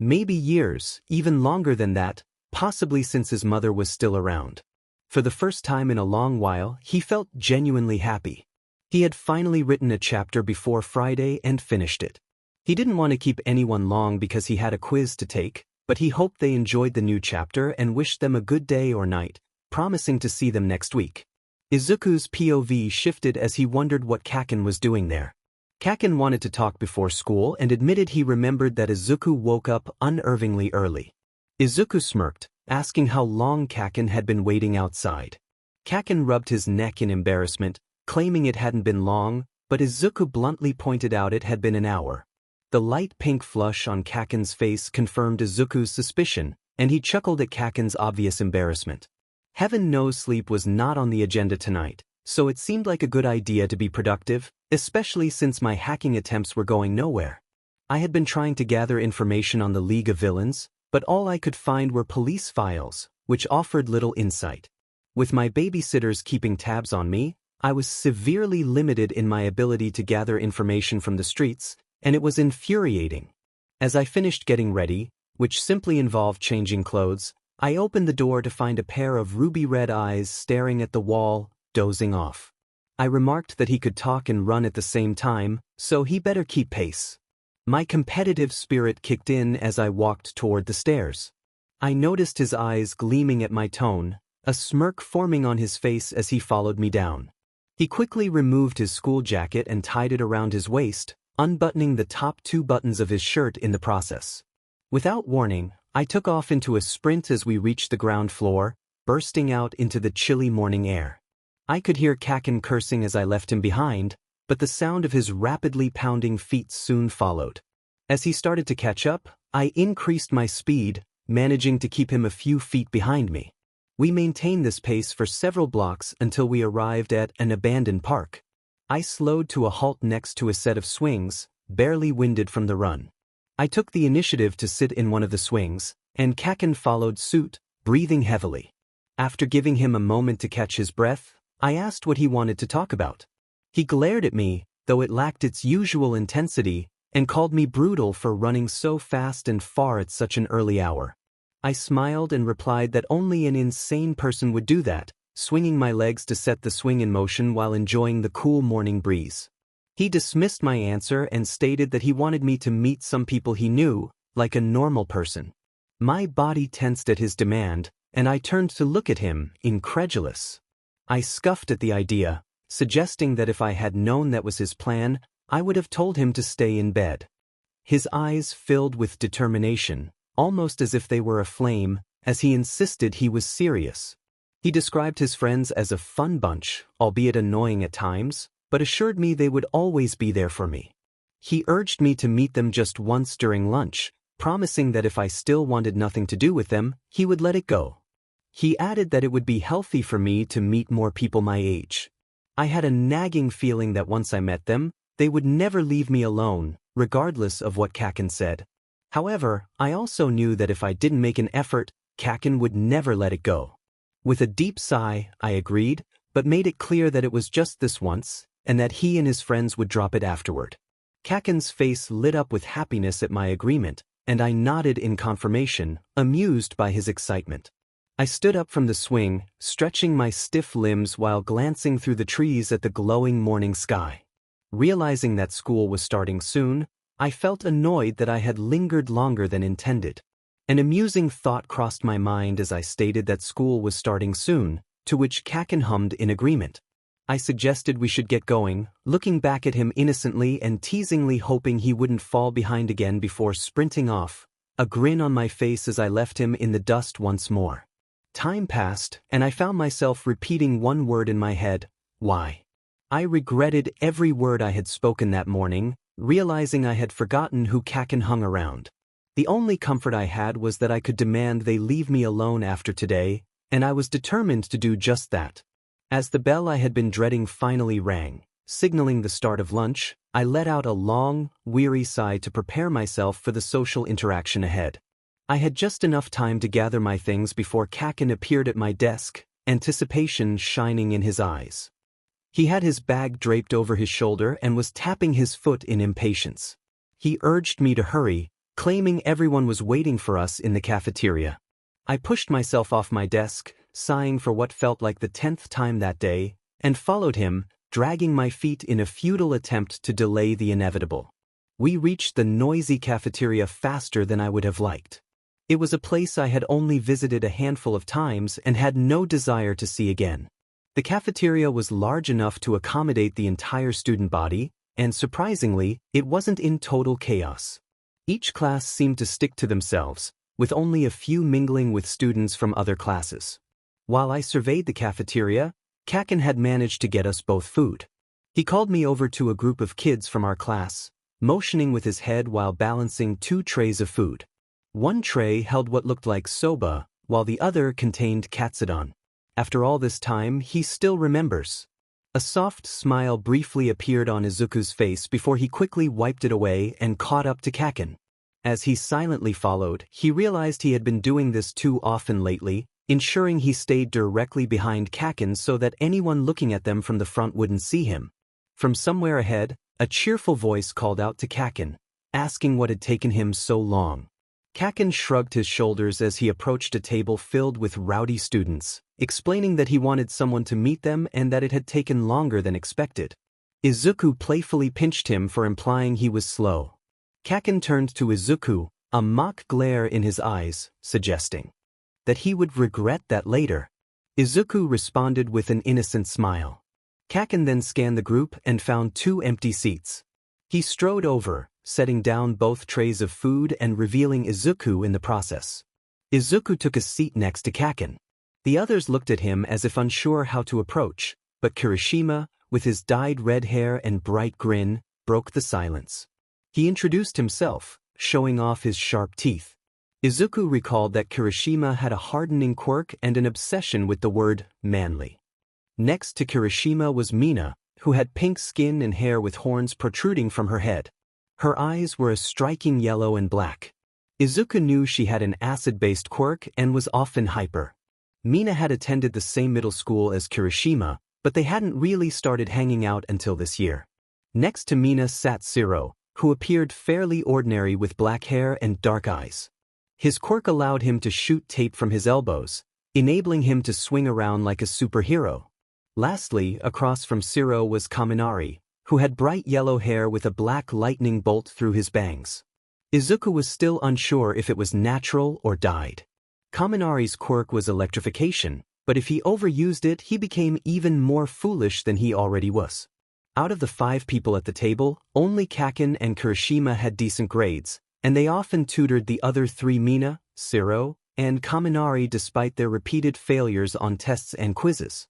Maybe years, even longer than that, possibly since his mother was still around. For the first time in a long while, he felt genuinely happy. He had finally written a chapter before Friday and finished it. He didn't want to keep anyone long because he had a quiz to take, but he hoped they enjoyed the new chapter and wished them a good day or night, promising to see them next week. Izuku's POV shifted as he wondered what Kaken was doing there. Kaken wanted to talk before school and admitted he remembered that Izuku woke up unnervingly early. Izuku smirked, asking how long Kaken had been waiting outside. Kaken rubbed his neck in embarrassment, claiming it hadn't been long, but Izuku bluntly pointed out it had been an hour. The light pink flush on Kaken's face confirmed Izuku's suspicion, and he chuckled at Kaken's obvious embarrassment. Heaven knows sleep was not on the agenda tonight, so it seemed like a good idea to be productive, especially since my hacking attempts were going nowhere. I had been trying to gather information on the League of Villains, but all I could find were police files, which offered little insight. With my babysitters keeping tabs on me, I was severely limited in my ability to gather information from the streets, and it was infuriating. As I finished getting ready, which simply involved changing clothes, I opened the door to find a pair of ruby-red eyes staring at the wall, dozing off. I remarked that he could talk and run at the same time, so he better keep pace. My competitive spirit kicked in as I walked toward the stairs. I noticed his eyes gleaming at my tone, a smirk forming on his face as he followed me down. He quickly removed his school jacket and tied it around his waist, unbuttoning the top 2 buttons of his shirt in the process. Without warning, I took off into a sprint as we reached the ground floor, bursting out into the chilly morning air. I could hear Kaken cursing as I left him behind, but the sound of his rapidly pounding feet soon followed. As he started to catch up, I increased my speed, managing to keep him a few feet behind me. We maintained this pace for several blocks until we arrived at an abandoned park. I slowed to a halt next to a set of swings, barely winded from the run. I took the initiative to sit in one of the swings, and Kaken followed suit, breathing heavily. After giving him a moment to catch his breath, I asked what he wanted to talk about. He glared at me, though it lacked its usual intensity, and called me brutal for running so fast and far at such an early hour. I smiled and replied that only an insane person would do that, swinging my legs to set the swing in motion while enjoying the cool morning breeze. He dismissed my answer and stated that he wanted me to meet some people he knew, like a normal person. My body tensed at his demand, and I turned to look at him, incredulous. I scoffed at the idea, suggesting that if I had known that was his plan, I would have told him to stay in bed. His eyes filled with determination, almost as if they were aflame, as he insisted he was serious. He described his friends as a fun bunch, albeit annoying at times, but assured me they would always be there for me. He urged me to meet them just once during lunch, promising that if I still wanted nothing to do with them, he would let it go. He added that it would be healthy for me to meet more people my age. I had a nagging feeling that once I met them, they would never leave me alone, regardless of what Kaken said. However, I also knew that if I didn't make an effort, Kaken would never let it go. With a deep sigh, I agreed, but made it clear that it was just this once, and that he and his friends would drop it afterward. Kaken's face lit up with happiness at my agreement, and I nodded in confirmation, amused by his excitement. I stood up from the swing, stretching my stiff limbs while glancing through the trees at the glowing morning sky. Realizing that school was starting soon, I felt annoyed that I had lingered longer than intended. An amusing thought crossed my mind as I stated that school was starting soon, to which Kaken hummed in agreement. I suggested we should get going, looking back at him innocently and teasingly hoping he wouldn't fall behind again before sprinting off, a grin on my face as I left him in the dust once more. Time passed, and I found myself repeating one word in my head: why? I regretted every word I had spoken that morning, realizing I had forgotten who Kaken hung around. The only comfort I had was that I could demand they leave me alone after today, and I was determined to do just that. As the bell I had been dreading finally rang, signaling the start of lunch, I let out a long, weary sigh to prepare myself for the social interaction ahead. I had just enough time to gather my things before Kaken appeared at my desk, anticipation shining in his eyes. He had his bag draped over his shoulder and was tapping his foot in impatience. He urged me to hurry, claiming everyone was waiting for us in the cafeteria. I pushed myself off my desk, sighing for what felt like the 10th time that day, and followed him, dragging my feet in a futile attempt to delay the inevitable. We reached the noisy cafeteria faster than I would have liked. It was a place I had only visited a handful of times and had no desire to see again. The cafeteria was large enough to accommodate the entire student body, and surprisingly, it wasn't in total chaos. Each class seemed to stick to themselves, with only a few mingling with students from other classes. While I surveyed the cafeteria, Kaken had managed to get us both food. He called me over to a group of kids from our class, motioning with his head while balancing 2 trays of food. One tray held what looked like soba, while the other contained katsudon. After all this time, he still remembers. A soft smile briefly appeared on Izuku's face before he quickly wiped it away and caught up to Kaken. As he silently followed, he realized he had been doing this too often lately, ensuring he stayed directly behind Kaken so that anyone looking at them from the front wouldn't see him. From somewhere ahead, a cheerful voice called out to Kaken, asking what had taken him so long. Kaken shrugged his shoulders as he approached a table filled with rowdy students, explaining that he wanted someone to meet them and that it had taken longer than expected. Izuku playfully pinched him for implying he was slow. Kaken turned to Izuku, a mock glare in his eyes, suggesting that he would regret that later. Izuku responded with an innocent smile. Kaken then scanned the group and found 2 empty seats. He strode over, setting down both trays of food and revealing Izuku in the process. Izuku took a seat next to Kaken. The others looked at him as if unsure how to approach, but Kirishima, with his dyed red hair and bright grin, broke the silence. He introduced himself, showing off his sharp teeth. Izuku recalled that Kirishima had a hardening quirk and an obsession with the word manly. Next to Kirishima was Mina, who had pink skin and hair with horns protruding from her head. Her eyes were a striking yellow and black. Izuku knew she had an acid-based quirk and was often hyper. Mina had attended the same middle school as Kirishima, but they hadn't really started hanging out until this year. Next to Mina sat Siro, who appeared fairly ordinary with black hair and dark eyes. His quirk allowed him to shoot tape from his elbows, enabling him to swing around like a superhero. Lastly, across from Siro was Kaminari, who had bright yellow hair with a black lightning bolt through his bangs. Izuku was still unsure if it was natural or dyed. Kaminari's quirk was electrification, but if he overused it, he became even more foolish than he already was. Out of the 5 people at the table, only Kaken and Kirishima had decent grades, and they often tutored the other 3 Mina, Siro, and Kaminari despite their repeated failures on tests and quizzes.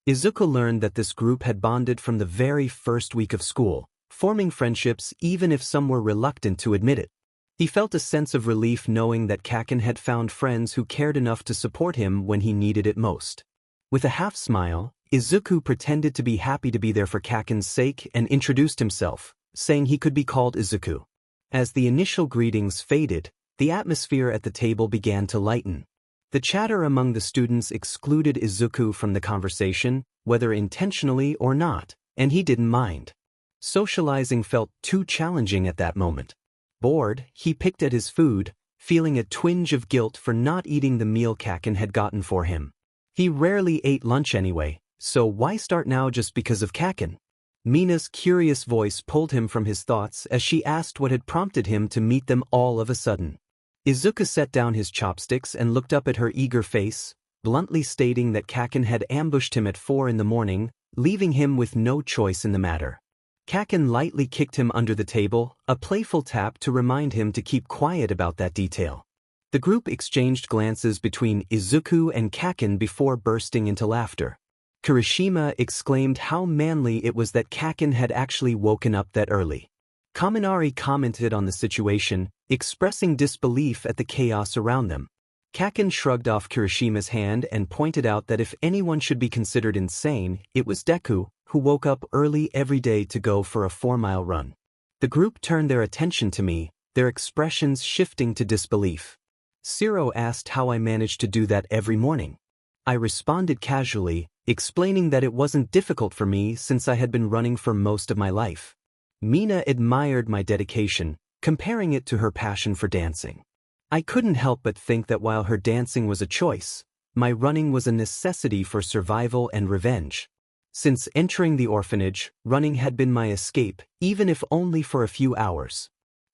Izuku learned that this group had bonded from the very first week of school, forming friendships even if some were reluctant to admit it. He felt a sense of relief knowing that Kaken had found friends who cared enough to support him when he needed it most. With a half-smile, Izuku pretended to be happy to be there for Kaken's sake and introduced himself, saying he could be called Izuku. As the initial greetings faded, the atmosphere at the table began to lighten. The chatter among the students excluded Izuku from the conversation, whether intentionally or not, and he didn't mind. Socializing felt too challenging at that moment. Bored, he picked at his food, feeling a twinge of guilt for not eating the meal Kaken had gotten for him. He rarely ate lunch anyway, so why start now just because of Kaken? Mina's curious voice pulled him from his thoughts as she asked what had prompted him to meet them all of a sudden. Izuku set down his chopsticks and looked up at her eager face, bluntly stating that Kaken had ambushed him at 4 in the morning, leaving him with no choice in the matter. Kaken lightly kicked him under the table, a playful tap to remind him to keep quiet about that detail. The group exchanged glances between Izuku and Kaken before bursting into laughter. Kirishima exclaimed how manly it was that Kaken had actually woken up that early. Kaminari commented on the situation, expressing disbelief at the chaos around them. Kaken shrugged off Kirishima's hand and pointed out that if anyone should be considered insane, it was Deku, who woke up early every day to go for a 4-mile run. The group turned their attention to me, their expressions shifting to disbelief. Shiro asked how I managed to do that every morning. I responded casually, explaining that it wasn't difficult for me since I had been running for most of my life. Mina admired my dedication, comparing it to her passion for dancing. I couldn't help but think that while her dancing was a choice, my running was a necessity for survival and revenge. Since entering the orphanage, running had been my escape, even if only for a few hours.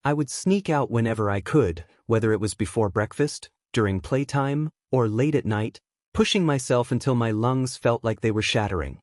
I would sneak out whenever I could, whether it was before breakfast, during playtime, or late at night, pushing myself until my lungs felt like they were shattering.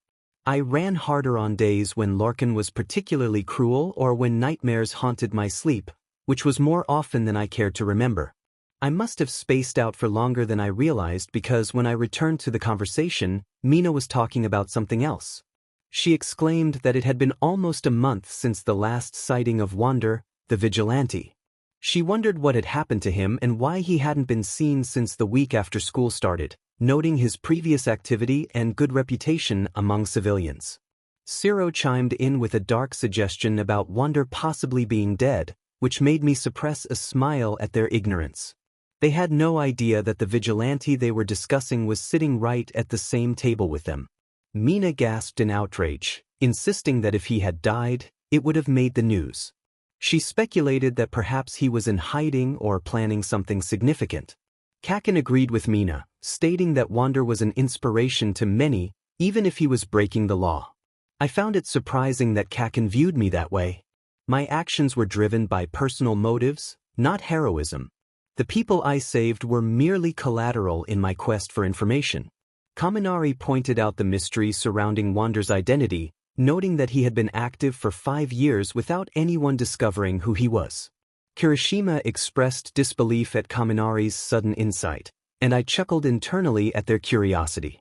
I ran harder on days when Lorcan was particularly cruel or when nightmares haunted my sleep, which was more often than I cared to remember. I must have spaced out for longer than I realized because when I returned to the conversation, Mina was talking about something else. She exclaimed that it had been almost a month since the last sighting of Wander, the vigilante. She wondered what had happened to him and why he hadn't been seen since the week after school started, noting his previous activity and good reputation among civilians. Shiro chimed in with a dark suggestion about Wander possibly being dead, which made me suppress a smile at their ignorance. They had no idea that the vigilante they were discussing was sitting right at the same table with them. Mina gasped in outrage, insisting that if he had died, it would have made the news. She speculated that perhaps he was in hiding or planning something significant. Kaken agreed with Mina, stating that Wander was an inspiration to many, even if he was breaking the law. I found it surprising that Kaken viewed me that way. My actions were driven by personal motives, not heroism. The people I saved were merely collateral in my quest for information. Kaminari pointed out the mystery surrounding Wander's identity, noting that he had been active for 5 years without anyone discovering who he was. Kirishima expressed disbelief at Kaminari's sudden insight, and I chuckled internally at their curiosity.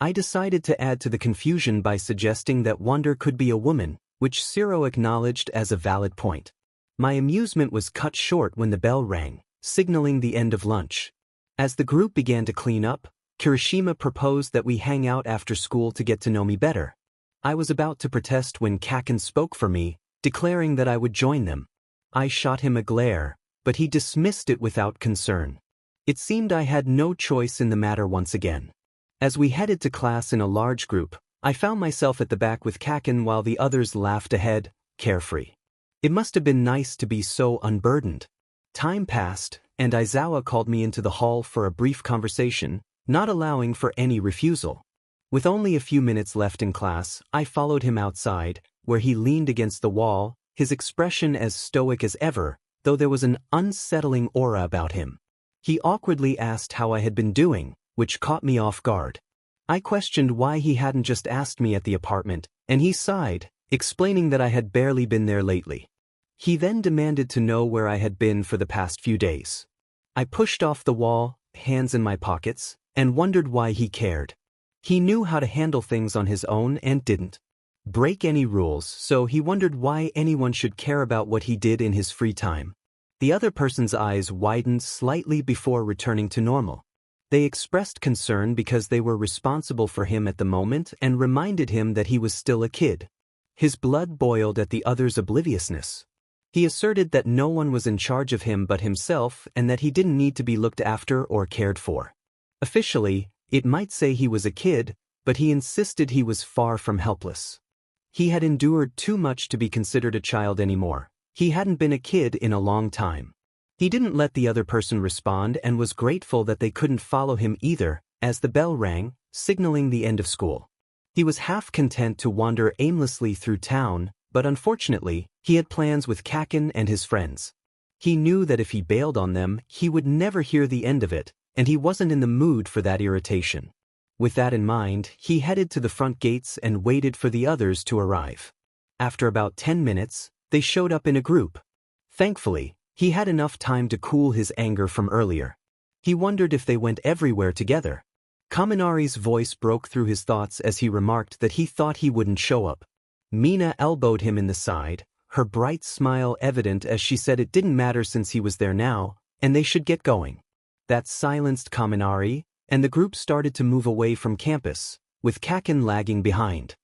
I decided to add to the confusion by suggesting that Wander could be a woman, which Shiro acknowledged as a valid point. My amusement was cut short when the bell rang, signaling the end of lunch. As the group began to clean up, Kirishima proposed that we hang out after school to get to know me better. I was about to protest when Kaken spoke for me, declaring that I would join them. I shot him a glare, but he dismissed it without concern. It seemed I had no choice in the matter once again. As we headed to class in a large group, I found myself at the back with Kaken while the others laughed ahead, carefree. It must have been nice to be so unburdened. Time passed, and Aizawa called me into the hall for a brief conversation, not allowing for any refusal. With only a few minutes left in class, I followed him outside, where he leaned against the wall, his expression as stoic as ever, though there was an unsettling aura about him. He awkwardly asked how I had been doing, which caught me off guard. I questioned why he hadn't just asked me at the apartment, and he sighed, explaining that I had barely been there lately. He then demanded to know where I had been for the past few days. I pushed off the wall, hands in my pockets, and wondered why he cared. He knew how to handle things on his own and didn't break any rules, so he wondered why anyone should care about what he did in his free time. The other person's eyes widened slightly before returning to normal. They expressed concern because they were responsible for him at the moment and reminded him that he was still a kid. His blood boiled at the other's obliviousness. He asserted that no one was in charge of him but himself and that he didn't need to be looked after or cared for. Officially, it might say he was a kid, but he insisted he was far from helpless. He had endured too much to be considered a child anymore. He hadn't been a kid in a long time. He didn't let the other person respond and was grateful that they couldn't follow him either, as the bell rang, signaling the end of school. He was half content to wander aimlessly through town, but unfortunately, he had plans with Kakin and his friends. He knew that if he bailed on them, he would never hear the end of it, and he wasn't in the mood for that irritation. With that in mind, he headed to the front gates and waited for the others to arrive. After about 10 minutes, they showed up in a group. Thankfully, he had enough time to cool his anger from earlier. He wondered if they went everywhere together. Kaminari's voice broke through his thoughts as he remarked that he thought he wouldn't show up. Mina elbowed him in the side, her bright smile evident as she said it didn't matter since he was there now, and they should get going. That silenced Kaminari, and the group started to move away from campus, with Kakin lagging behind.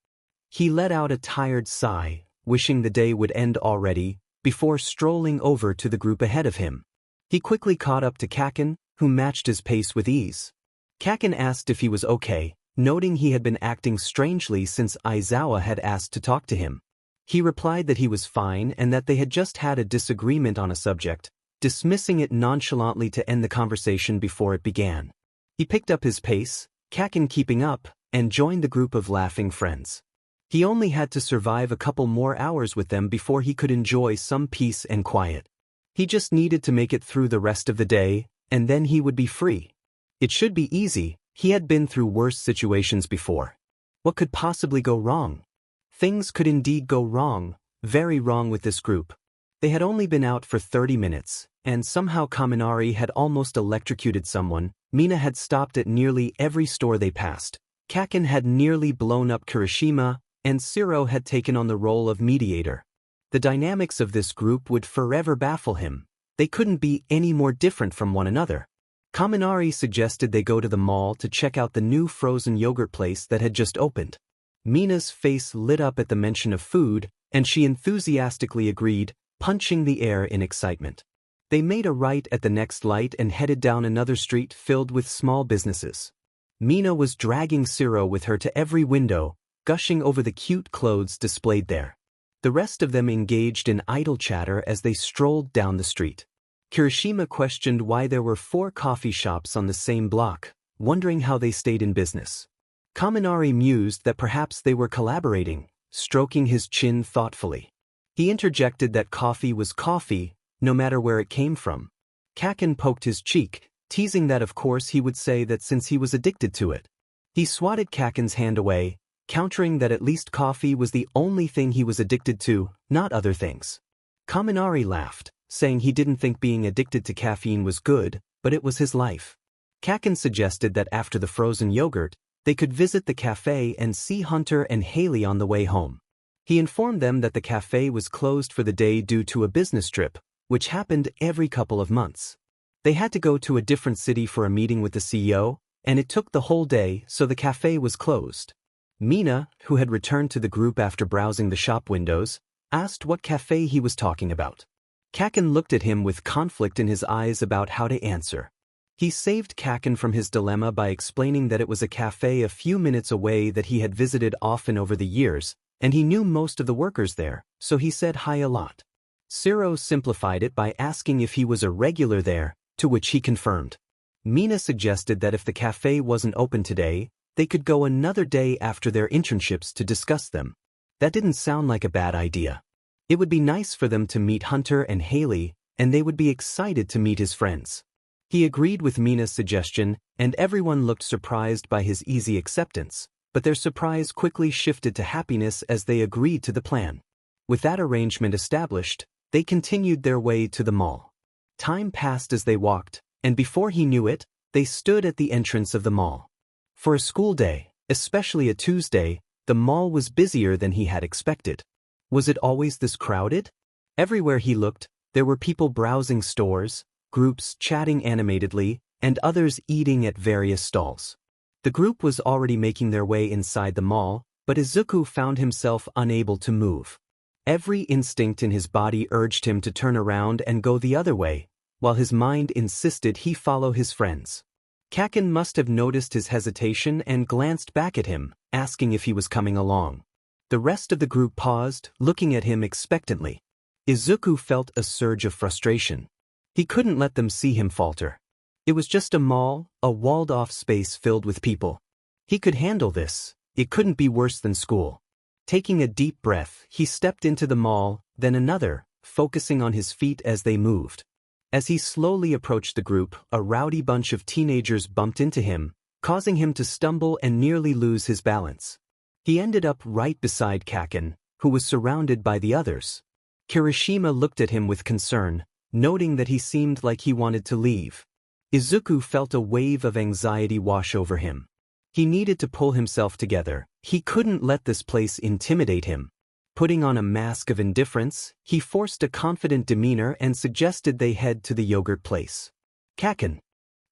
He let out a tired sigh, wishing the day would end already, before strolling over to the group ahead of him. He quickly caught up to Kakin, who matched his pace with ease. Kakin asked if he was okay, noting he had been acting strangely since Aizawa had asked to talk to him. He replied that he was fine and that they had just had a disagreement on a subject, dismissing it nonchalantly to end the conversation before it began. He picked up his pace, Kakin keeping up, and joined the group of laughing friends. He only had to survive a couple more hours with them before he could enjoy some peace and quiet. He just needed to make it through the rest of the day, and then he would be free. It should be easy, he had been through worse situations before. What could possibly go wrong? Things could indeed go wrong, very wrong with this group. They had only been out for 30 minutes, and somehow Kaminari had almost electrocuted someone. Mina had stopped at nearly every store they passed. Kakin had nearly blown up Kirishima, and Shiro had taken on the role of mediator. The dynamics of this group would forever baffle him. They couldn't be any more different from one another. Kaminari suggested they go to the mall to check out the new frozen yogurt place that had just opened. Mina's face lit up at the mention of food, and she enthusiastically agreed, punching the air in excitement. They made a right at the next light and headed down another street filled with small businesses. Mina was dragging Shiro with her to every window, gushing over the cute clothes displayed there. The rest of them engaged in idle chatter as they strolled down the street. Kirishima questioned why there were 4 coffee shops on the same block, wondering how they stayed in business. Kaminari mused that perhaps they were collaborating, stroking his chin thoughtfully. He interjected that coffee was coffee, no matter where it came from. Kakin poked his cheek, teasing that of course he would say that since he was addicted to it. He swatted Kakin's hand away, countering that at least coffee was the only thing he was addicted to, not other things. Kaminari laughed, saying he didn't think being addicted to caffeine was good, but it was his life. Kakin suggested that after the frozen yogurt, they could visit the cafe and see Hunter and Haley on the way home. He informed them that the cafe was closed for the day due to a business trip, which happened every couple of months. They had to go to a different city for a meeting with the CEO, and it took the whole day, so the cafe was closed. Mina, who had returned to the group after browsing the shop windows, asked what cafe he was talking about. Kakin looked at him with conflict in his eyes about how to answer. He saved Kakin from his dilemma by explaining that it was a cafe a few minutes away that he had visited often over the years, and he knew most of the workers there, so he said hi a lot. Shiro simplified it by asking if he was a regular there, to which he confirmed. Mina suggested that if the cafe wasn't open today, they could go another day after their internships to discuss them. That didn't sound like a bad idea. It would be nice for them to meet Hunter and Haley, and they would be excited to meet his friends. He agreed with Mina's suggestion, and everyone looked surprised by his easy acceptance, but their surprise quickly shifted to happiness as they agreed to the plan. With that arrangement established, they continued their way to the mall. Time passed as they walked, and before he knew it, They stood at the entrance of the mall. For a school day, especially a Tuesday, the mall was busier than he had expected. Was it always this crowded? Everywhere he looked, there were people browsing stores, groups chatting animatedly, and others eating at various stalls. The group was already making their way inside the mall, but Izuku found himself unable to move. Every instinct in his body urged him to turn around and go the other way, while his mind insisted he follow his friends. Kaken must have noticed his hesitation and glanced back at him, asking if he was coming along. The rest of the group paused, looking at him expectantly. Izuku felt a surge of frustration. He couldn't let them see him falter. It was just a mall, a walled-off space filled with people. He could handle this. It couldn't be worse than school. Taking a deep breath, he stepped into the mall, then another, focusing on his feet as they moved. As he slowly approached the group, a rowdy bunch of teenagers bumped into him, causing him to stumble and nearly lose his balance. He ended up right beside Kaken, who was surrounded by the others. Kirishima looked at him with concern, noting that he seemed like he wanted to leave. Izuku felt a wave of anxiety wash over him. He needed to pull himself together. He couldn't let this place intimidate him. Putting on a mask of indifference, he forced a confident demeanor and suggested they head to the yogurt place. Kaken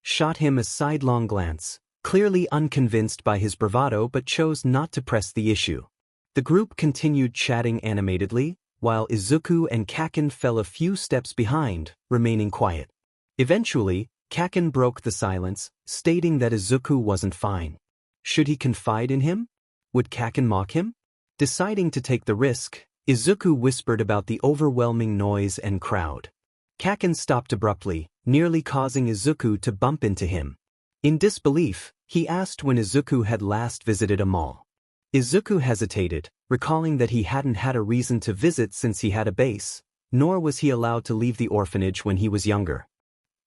shot him a sidelong glance, clearly unconvinced by his bravado but chose not to press the issue. The group continued chatting animatedly, while Izuku and Kaken fell a few steps behind, remaining quiet. Eventually, Kaken broke the silence, stating that Izuku wasn't fine. Should he confide in him? Would Kaken mock him? Deciding to take the risk, Izuku whispered about the overwhelming noise and crowd. Kaken stopped abruptly, nearly causing Izuku to bump into him. In disbelief, he asked when Izuku had last visited a mall. Izuku hesitated, recalling that he hadn't had a reason to visit since he had a base, nor was he allowed to leave the orphanage when he was younger.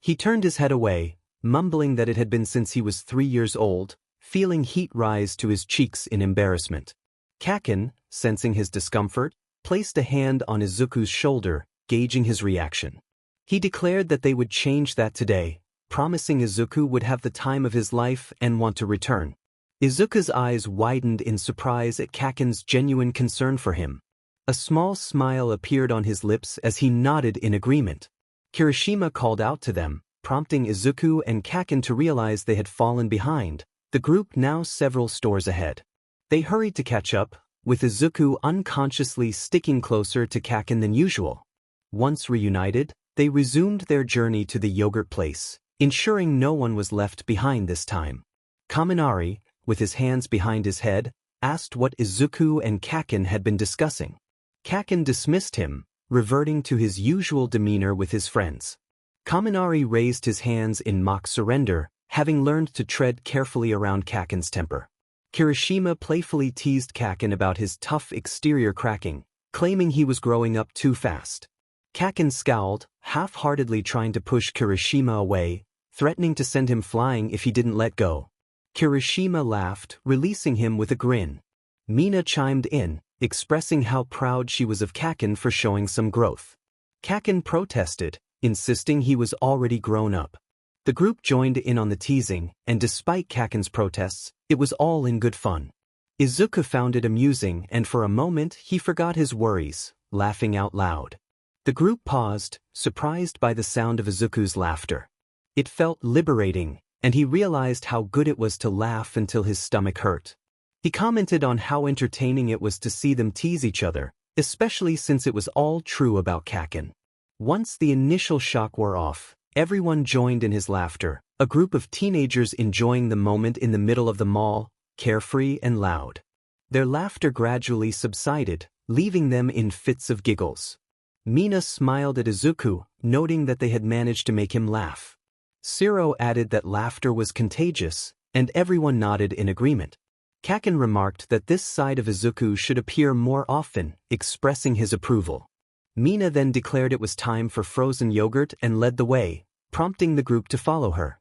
He turned his head away, mumbling that it had been since he was 3 years old, feeling heat rise to his cheeks in embarrassment. Kaken, sensing his discomfort, placed a hand on Izuku's shoulder, gauging his reaction. He declared that they would change that today, promising Izuku would have the time of his life and want to return. Izuku's eyes widened in surprise at Kaken's genuine concern for him. A small smile appeared on his lips as he nodded in agreement. Kirishima called out to them, prompting Izuku and Kaken to realize they had fallen behind, the group now several stores ahead. They hurried to catch up, with Izuku unconsciously sticking closer to Kaken than usual. Once reunited, they resumed their journey to the yogurt place, ensuring no one was left behind this time. Kaminari, with his hands behind his head, asked what Izuku and Kaken had been discussing. Kaken dismissed him, reverting to his usual demeanor with his friends. Kaminari raised his hands in mock surrender, having learned to tread carefully around Kaken's temper. Kirishima playfully teased Kaken about his tough exterior cracking, claiming he was growing up too fast. Kaken scowled, half-heartedly trying to push Kirishima away, threatening to send him flying if he didn't let go. Kirishima laughed, releasing him with a grin. Mina chimed in, expressing how proud she was of Kaken for showing some growth. Kaken protested, insisting he was already grown up. The group joined in on the teasing, and despite Kaken's protests, it was all in good fun. Izuku found it amusing and for a moment he forgot his worries, laughing out loud. The group paused, surprised by the sound of Izuku's laughter. It felt liberating, and he realized how good it was to laugh until his stomach hurt. He commented on how entertaining it was to see them tease each other, especially since it was all true about Kaken. Once the initial shock wore off, everyone joined in his laughter, a group of teenagers enjoying the moment in the middle of the mall, carefree and loud. Their laughter gradually subsided, leaving them in fits of giggles. Mina smiled at Izuku, noting that they had managed to make him laugh. Shiro added that laughter was contagious, and everyone nodded in agreement. Kaken remarked that this side of Izuku should appear more often, expressing his approval. Mina then declared it was time for frozen yogurt and led the way, prompting the group to follow her.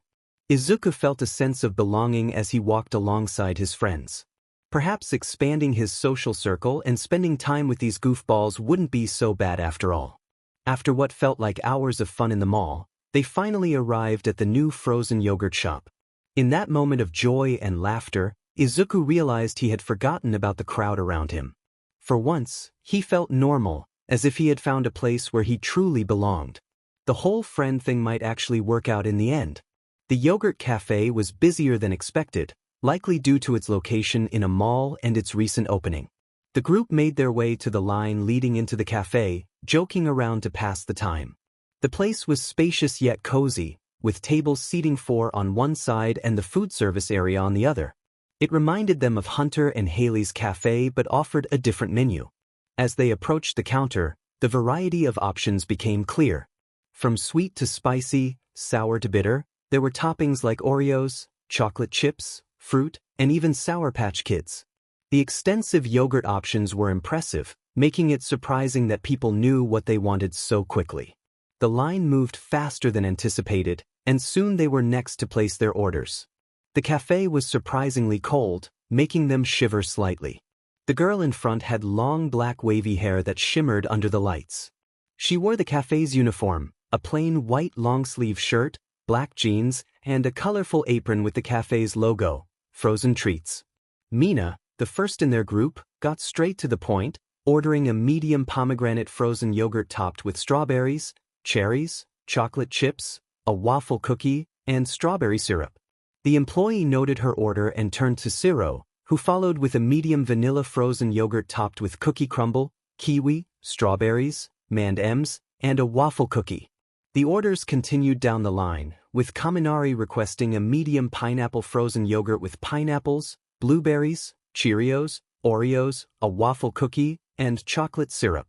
Izuku felt a sense of belonging as he walked alongside his friends. Perhaps expanding his social circle and spending time with these goofballs wouldn't be so bad after all. After what felt like hours of fun in the mall, They finally arrived at the new frozen yogurt shop. In that moment of joy and laughter, Izuku realized he had forgotten about the crowd around him. For once, he felt normal, as if he had found a place where he truly belonged. The whole friend thing might actually work out in the end. The yogurt cafe was busier than expected, likely due to its location in a mall and its recent opening. The group made their way to the line leading into the cafe, joking around to pass the time. The place was spacious yet cozy, with tables seating 4 on one side and the food service area on the other. It reminded them of Hunter and Haley's cafe but offered a different menu. As they approached the counter, the variety of options became clear. From sweet to spicy, sour to bitter, there were toppings like Oreos, chocolate chips, fruit, and even Sour Patch Kids. The extensive yogurt options were impressive, making it surprising that people knew what they wanted so quickly. The line moved faster than anticipated, and soon they were next to place their orders. The cafe was surprisingly cold, making them shiver slightly. The girl in front had long black wavy hair that shimmered under the lights. She wore the cafe's uniform, a plain white long-sleeve shirt, black jeans, and a colorful apron with the cafe's logo, Frozen Treats. Mina, the first in their group, got straight to the point, ordering a medium pomegranate frozen yogurt topped with strawberries, cherries, chocolate chips, a waffle cookie, and strawberry syrup. The employee noted her order and turned to Ciro, who followed with a medium vanilla frozen yogurt topped with cookie crumble, kiwi, strawberries, M&Ms, and a waffle cookie. The orders continued down the line, with Kaminari requesting a medium pineapple frozen yogurt with pineapples, blueberries, Cheerios, Oreos, a waffle cookie, and chocolate syrup.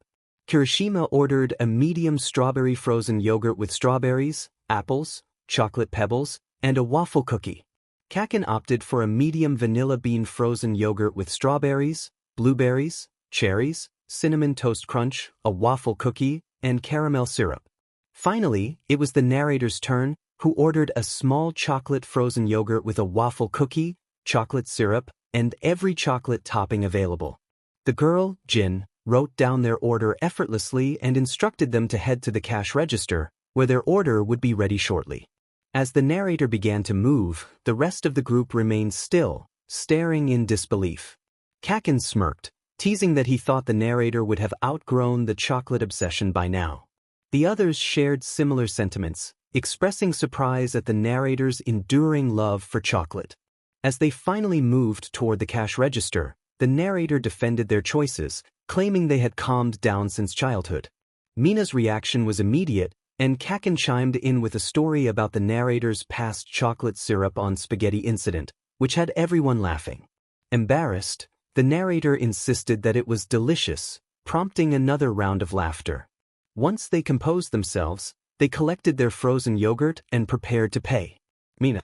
Kirishima ordered a medium strawberry frozen yogurt with strawberries, apples, chocolate pebbles, and a waffle cookie. Kaken opted for a medium vanilla bean frozen yogurt with strawberries, blueberries, cherries, cinnamon toast crunch, a waffle cookie, and caramel syrup. Finally, it was the narrator's turn, who ordered a small chocolate frozen yogurt with a waffle cookie, chocolate syrup, and every chocolate topping available. The girl, Jin, wrote down their order effortlessly and instructed them to head to the cash register, where their order would be ready shortly. As the narrator began to move, the rest of the group remained still, staring in disbelief. Kaken smirked, teasing that he thought the narrator would have outgrown the chocolate obsession by now. The others shared similar sentiments, expressing surprise at the narrator's enduring love for chocolate. As they finally moved toward the cash register, the narrator defended their choices, claiming they had calmed down since childhood. Mina's reaction was immediate, and Kaken chimed in with a story about the narrator's past chocolate syrup on spaghetti incident, which had everyone laughing. Embarrassed, the narrator insisted that it was delicious, prompting another round of laughter. Once they composed themselves, they collected their frozen yogurt and prepared to pay. Mina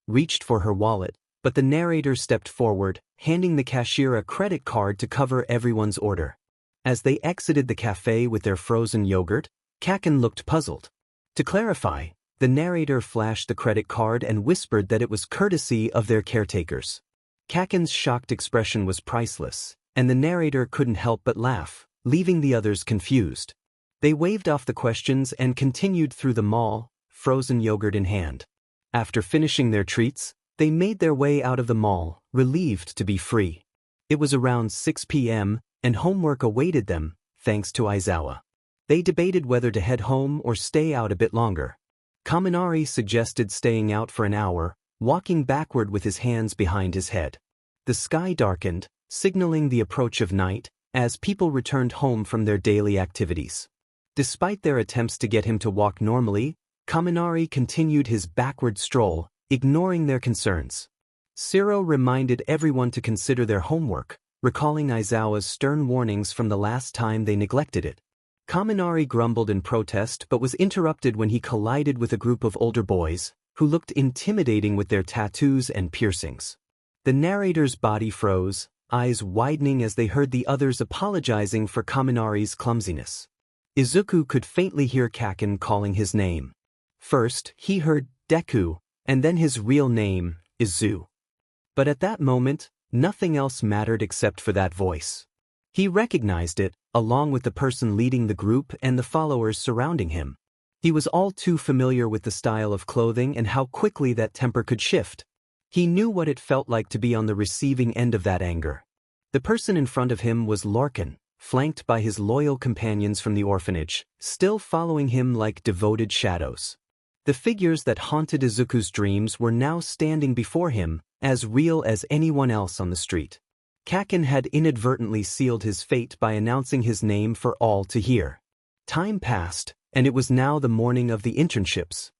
reached for her wallet, but the narrator stepped forward, handing the cashier a credit card to cover everyone's order. As they exited the cafe with their frozen yogurt, Kaken looked puzzled. To clarify, the narrator flashed the credit card and whispered that it was courtesy of their caretakers. Kaken's shocked expression was priceless, and the narrator couldn't help but laugh, leaving the others confused. They waved off the questions and continued through the mall, frozen yogurt in hand. After finishing their treats, they made their way out of the mall, relieved to be free. It was around 6 p.m., and homework awaited them, thanks to Aizawa. They debated whether to head home or stay out a bit longer. Kaminari suggested staying out for an hour, walking backward with his hands behind his head. The sky darkened, signaling the approach of night, as people returned home from their daily activities. Despite their attempts to get him to walk normally, Kaminari continued his backward stroll, ignoring their concerns. Ciro reminded everyone to consider their homework, recalling Aizawa's stern warnings from the last time they neglected it. Kaminari grumbled in protest but was interrupted when he collided with a group of older boys, who looked intimidating with their tattoos and piercings. The narrator's body froze, eyes widening as they heard the others apologizing for Kaminari's clumsiness. Izuku could faintly hear Kaken calling his name. First, he heard Deku, and then his real name, Izu. But at that moment, nothing else mattered except for that voice. He recognized it, along with the person leading the group and the followers surrounding him. He was all too familiar with the style of clothing and how quickly that temper could shift. He knew what it felt like to be on the receiving end of that anger. The person in front of him was Lorcan, flanked by his loyal companions from the orphanage, still following him like devoted shadows. The figures that haunted Izuku's dreams were now standing before him, as real as anyone else on the street. Kaken had inadvertently sealed his fate by announcing his name for all to hear. Time passed, and it was now the morning of the internships.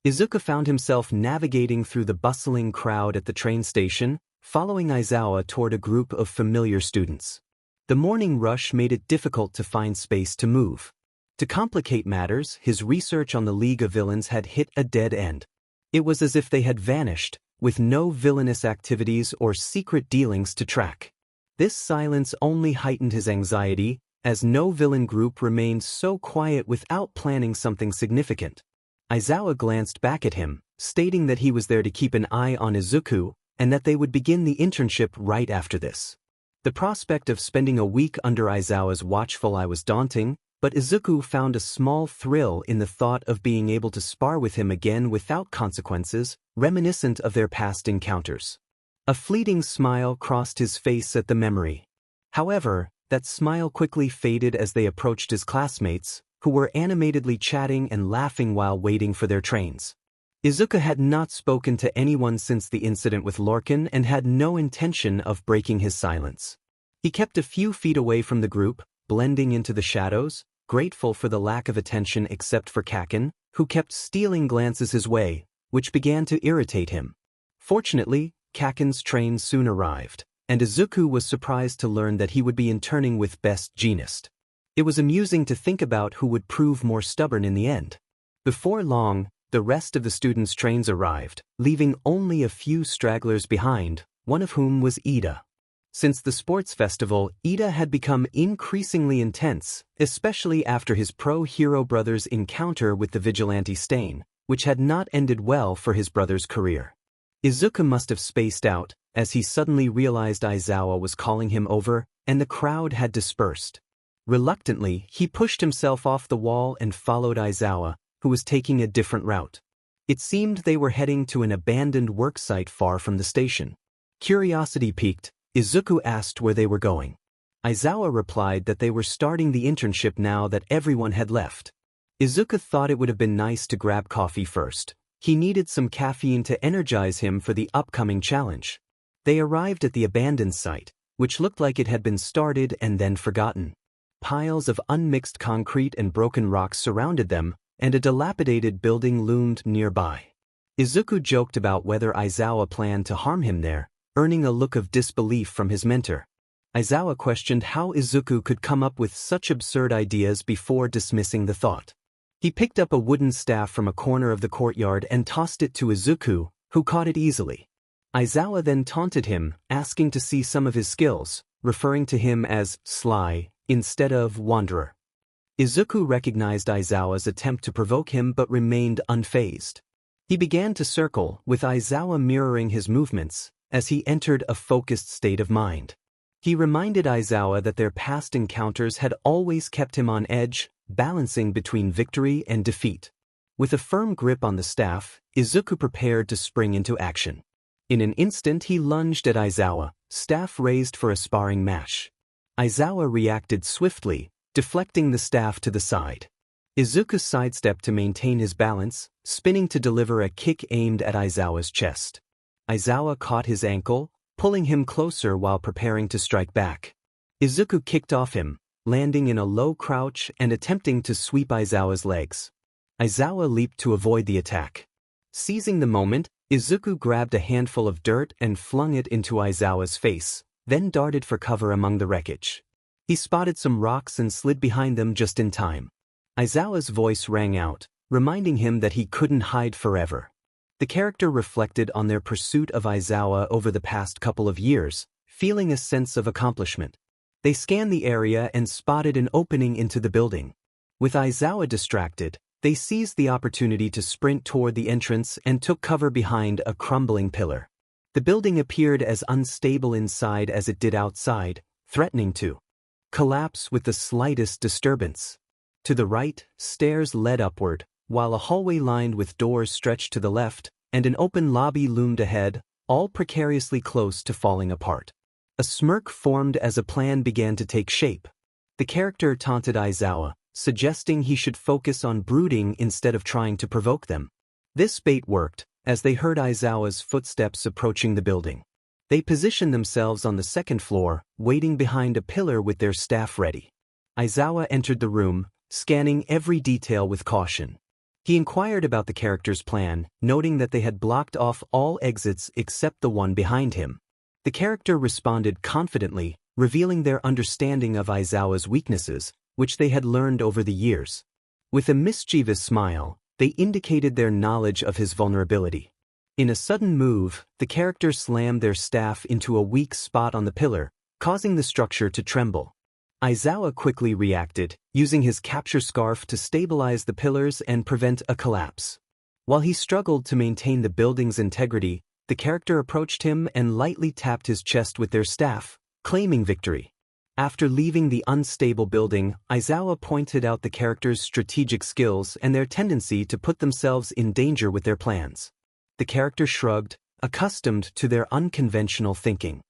Izuku found himself navigating through the bustling crowd at the train station, following Aizawa toward a group of familiar students. The morning rush made it difficult to find space to move. To complicate matters, his research on the League of Villains had hit a dead end. It was as if they had vanished, with no villainous activities or secret dealings to track. This silence only heightened his anxiety, as no villain group remained so quiet without planning something significant. Aizawa glanced back at him, stating that he was there to keep an eye on Izuku, and that they would begin the internship right after this. The prospect of spending a week under Aizawa's watchful eye was daunting, but Izuku found a small thrill in the thought of being able to spar with him again without consequences, reminiscent of their past encounters. A fleeting smile crossed his face at the memory. However, that smile quickly faded as they approached his classmates, who were animatedly chatting and laughing while waiting for their trains. Izuku had not spoken to anyone since the incident with Lorcan and had no intention of breaking his silence. He kept a few feet away from the group, blending into the shadows, grateful for the lack of attention except for Kaken, who kept stealing glances his way, which began to irritate him. Fortunately, Kaken's train soon arrived, and Izuku was surprised to learn that he would be interning with Best Jeanist. It was amusing to think about who would prove more stubborn in the end. Before long, the rest of the students' trains arrived, leaving only a few stragglers behind, one of whom was Ida. Since the sports festival, Ida had become increasingly intense, especially after his pro-hero brother's encounter with the vigilante Stain, which had not ended well for his brother's career. Izuku must have spaced out, as he suddenly realized Aizawa was calling him over, and the crowd had dispersed. Reluctantly, he pushed himself off the wall and followed Aizawa, who was taking a different route. It seemed they were heading to an abandoned worksite far from the station. Curiosity piqued, Izuku asked where they were going. Aizawa replied that they were starting the internship now that everyone had left. Izuku thought it would have been nice to grab coffee first. He needed some caffeine to energize him for the upcoming challenge. They arrived at the abandoned site, which looked like it had been started and then forgotten. Piles of unmixed concrete and broken rocks surrounded them, and a dilapidated building loomed nearby. Izuku joked about whether Aizawa planned to harm him there, earning a look of disbelief from his mentor. Aizawa questioned how Izuku could come up with such absurd ideas before dismissing the thought. He picked up a wooden staff from a corner of the courtyard and tossed it to Izuku, who caught it easily. Aizawa then taunted him, asking to see some of his skills, referring to him as sly instead of wanderer. Izuku recognized Aizawa's attempt to provoke him but remained unfazed. He began to circle, with Aizawa mirroring his movements, as he entered a focused state of mind. He reminded Aizawa that their past encounters had always kept him on edge, balancing between victory and defeat. With a firm grip on the staff, Izuku prepared to spring into action. In an instant he lunged at Aizawa, staff raised for a sparring match. Aizawa reacted swiftly, deflecting the staff to the side. Izuku sidestepped to maintain his balance, spinning to deliver a kick aimed at Aizawa's chest. Aizawa caught his ankle, pulling him closer while preparing to strike back. Izuku kicked off him, landing in a low crouch and attempting to sweep Aizawa's legs. Aizawa leaped to avoid the attack. Seizing the moment, Izuku grabbed a handful of dirt and flung it into Aizawa's face, then darted for cover among the wreckage. He spotted some rocks and slid behind them just in time. Aizawa's voice rang out, reminding him that he couldn't hide forever. The character reflected on their pursuit of Aizawa over the past couple of years, feeling a sense of accomplishment. They scanned the area and spotted an opening into the building. With Aizawa distracted, they seized the opportunity to sprint toward the entrance and took cover behind a crumbling pillar. The building appeared as unstable inside as it did outside, threatening to collapse with the slightest disturbance. To the right, stairs led upward, while a hallway lined with doors stretched to the left, and an open lobby loomed ahead, all precariously close to falling apart. A smirk formed as a plan began to take shape. The character taunted Aizawa, suggesting he should focus on brooding instead of trying to provoke them. This bait worked, as they heard Aizawa's footsteps approaching the building. They positioned themselves on the second floor, waiting behind a pillar with their staff ready. Aizawa entered the room, scanning every detail with caution. He inquired about the character's plan, noting that they had blocked off all exits except the one behind him. The character responded confidently, revealing their understanding of Aizawa's weaknesses, which they had learned over the years. With a mischievous smile, they indicated their knowledge of his vulnerability. In a sudden move, the character slammed their staff into a weak spot on the pillar, causing the structure to tremble. Aizawa quickly reacted, using his capture scarf to stabilize the pillars and prevent a collapse. While he struggled to maintain the building's integrity, the character approached him and lightly tapped his chest with their staff, claiming victory. After leaving the unstable building, Aizawa pointed out the character's strategic skills and their tendency to put themselves in danger with their plans. The character shrugged, accustomed to their unconventional thinking.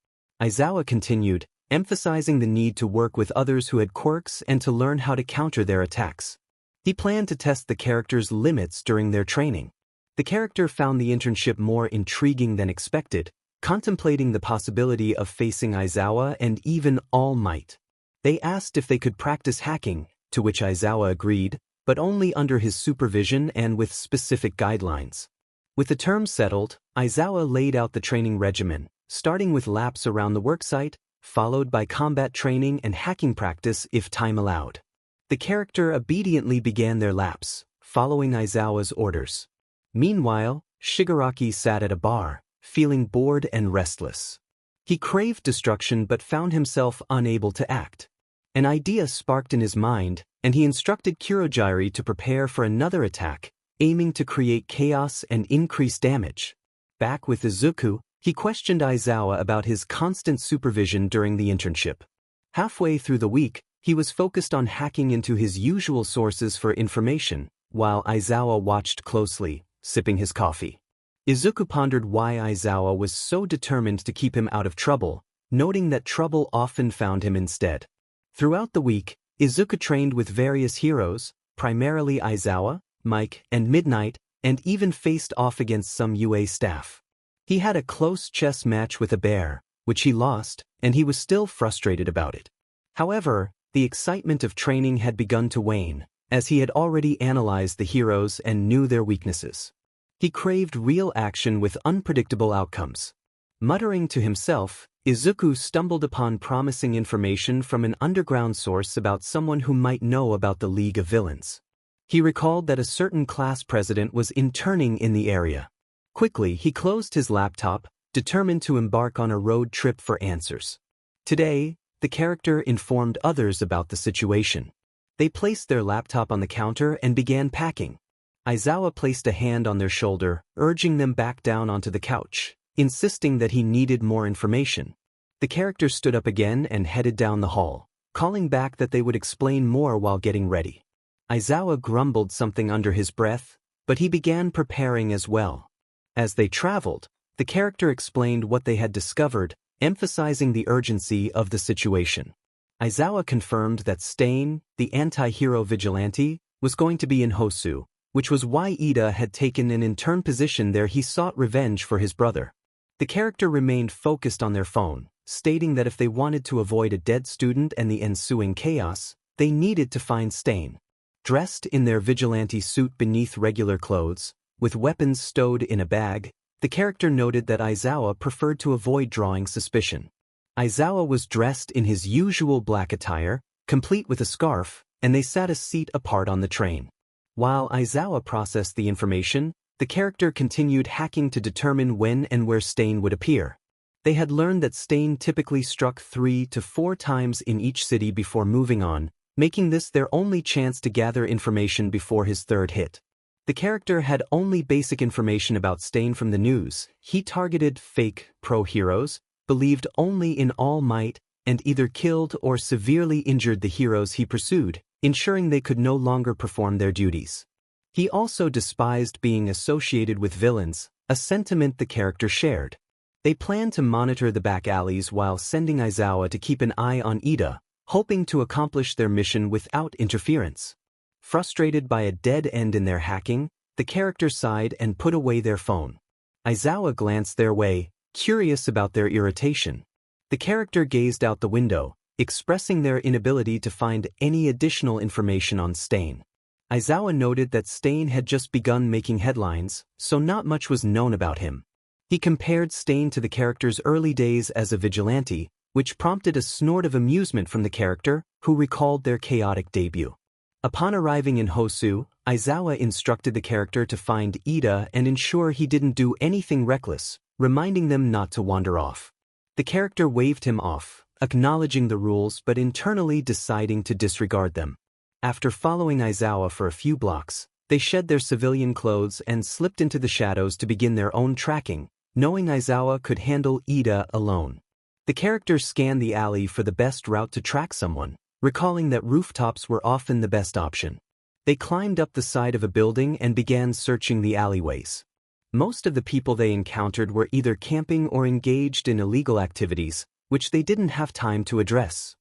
Aizawa continued, emphasizing the need to work with others who had quirks and to learn how to counter their attacks. He planned to test the character's limits during their training. The character found the internship more intriguing than expected, contemplating the possibility of facing Aizawa and even All Might. They asked if they could practice hacking, to which Aizawa agreed, but only under his supervision and with specific guidelines. With the terms settled, Aizawa laid out the training regimen, starting with laps around the worksite, followed by combat training and hacking practice if time allowed. The character obediently began their laps, following Aizawa's orders. Meanwhile, Shigaraki sat at a bar, feeling bored and restless. He craved destruction but found himself unable to act. An idea sparked in his mind, and he instructed Kurogiri to prepare for another attack, aiming to create chaos and increase damage. Back with Izuku, he questioned Aizawa about his constant supervision during the internship. Halfway through the week, he was focused on hacking into his usual sources for information, while Aizawa watched closely, sipping his coffee. Izuku pondered why Aizawa was so determined to keep him out of trouble, noting that trouble often found him instead. Throughout the week, Izuku trained with various heroes, primarily Aizawa, Mike, and Midnight, and even faced off against some UA staff. He had a close chess match with a bear, which he lost, and he was still frustrated about it. However, the excitement of training had begun to wane, as he had already analyzed the heroes and knew their weaknesses. He craved real action with unpredictable outcomes. Muttering to himself, Izuku stumbled upon promising information from an underground source about someone who might know about the League of Villains. He recalled that a certain class president was interning in the area. Quickly, he closed his laptop, determined to embark on a road trip for answers. Today, the character informed others about the situation. They placed their laptop on the counter and began packing. Aizawa placed a hand on their shoulder, urging them back down onto the couch, insisting that he needed more information. The character stood up again and headed down the hall, calling back that they would explain more while getting ready. Aizawa grumbled something under his breath, but he began preparing as well. As they traveled, the character explained what they had discovered, emphasizing the urgency of the situation. Aizawa confirmed that Stain, the anti-hero vigilante, was going to be in Hosu, which was why Ida had taken an intern position there. He sought revenge for his brother. The character remained focused on their phone, stating that if they wanted to avoid a dead student and the ensuing chaos, they needed to find Stain. Dressed in their vigilante suit beneath regular clothes, with weapons stowed in a bag, the character noted that Aizawa preferred to avoid drawing suspicion. Aizawa was dressed in his usual black attire, complete with a scarf, and they sat a seat apart on the train. While Aizawa processed the information, the character continued hacking to determine when and where Stain would appear. They had learned that Stain typically struck 3 to 4 times in each city before moving on, making this their only chance to gather information before his third hit. The character had only basic information about Stain from the news. He targeted fake pro-heroes, believed only in All Might, and either killed or severely injured the heroes he pursued, ensuring they could no longer perform their duties. He also despised being associated with villains, a sentiment the character shared. They planned to monitor the back alleys while sending Aizawa to keep an eye on Ida, hoping to accomplish their mission without interference. Frustrated by a dead end in their hacking, the character sighed and put away their phone. Aizawa glanced their way, curious about their irritation. The character gazed out the window, expressing their inability to find any additional information on Stain. Aizawa noted that Stain had just begun making headlines, so not much was known about him. He compared Stain to the character's early days as a vigilante, which prompted a snort of amusement from the character, who recalled their chaotic debut. Upon arriving in Hosu, Aizawa instructed the character to find Ida and ensure he didn't do anything reckless, reminding them not to wander off. The character waved him off, acknowledging the rules but internally deciding to disregard them. After following Aizawa for a few blocks, they shed their civilian clothes and slipped into the shadows to begin their own tracking, knowing Aizawa could handle Ida alone. The character scanned the alley for the best route to track someone, recalling that rooftops were often the best option. They climbed up the side of a building and began searching the alleyways. Most of the people they encountered were either camping or engaged in illegal activities, which they didn't have time to address.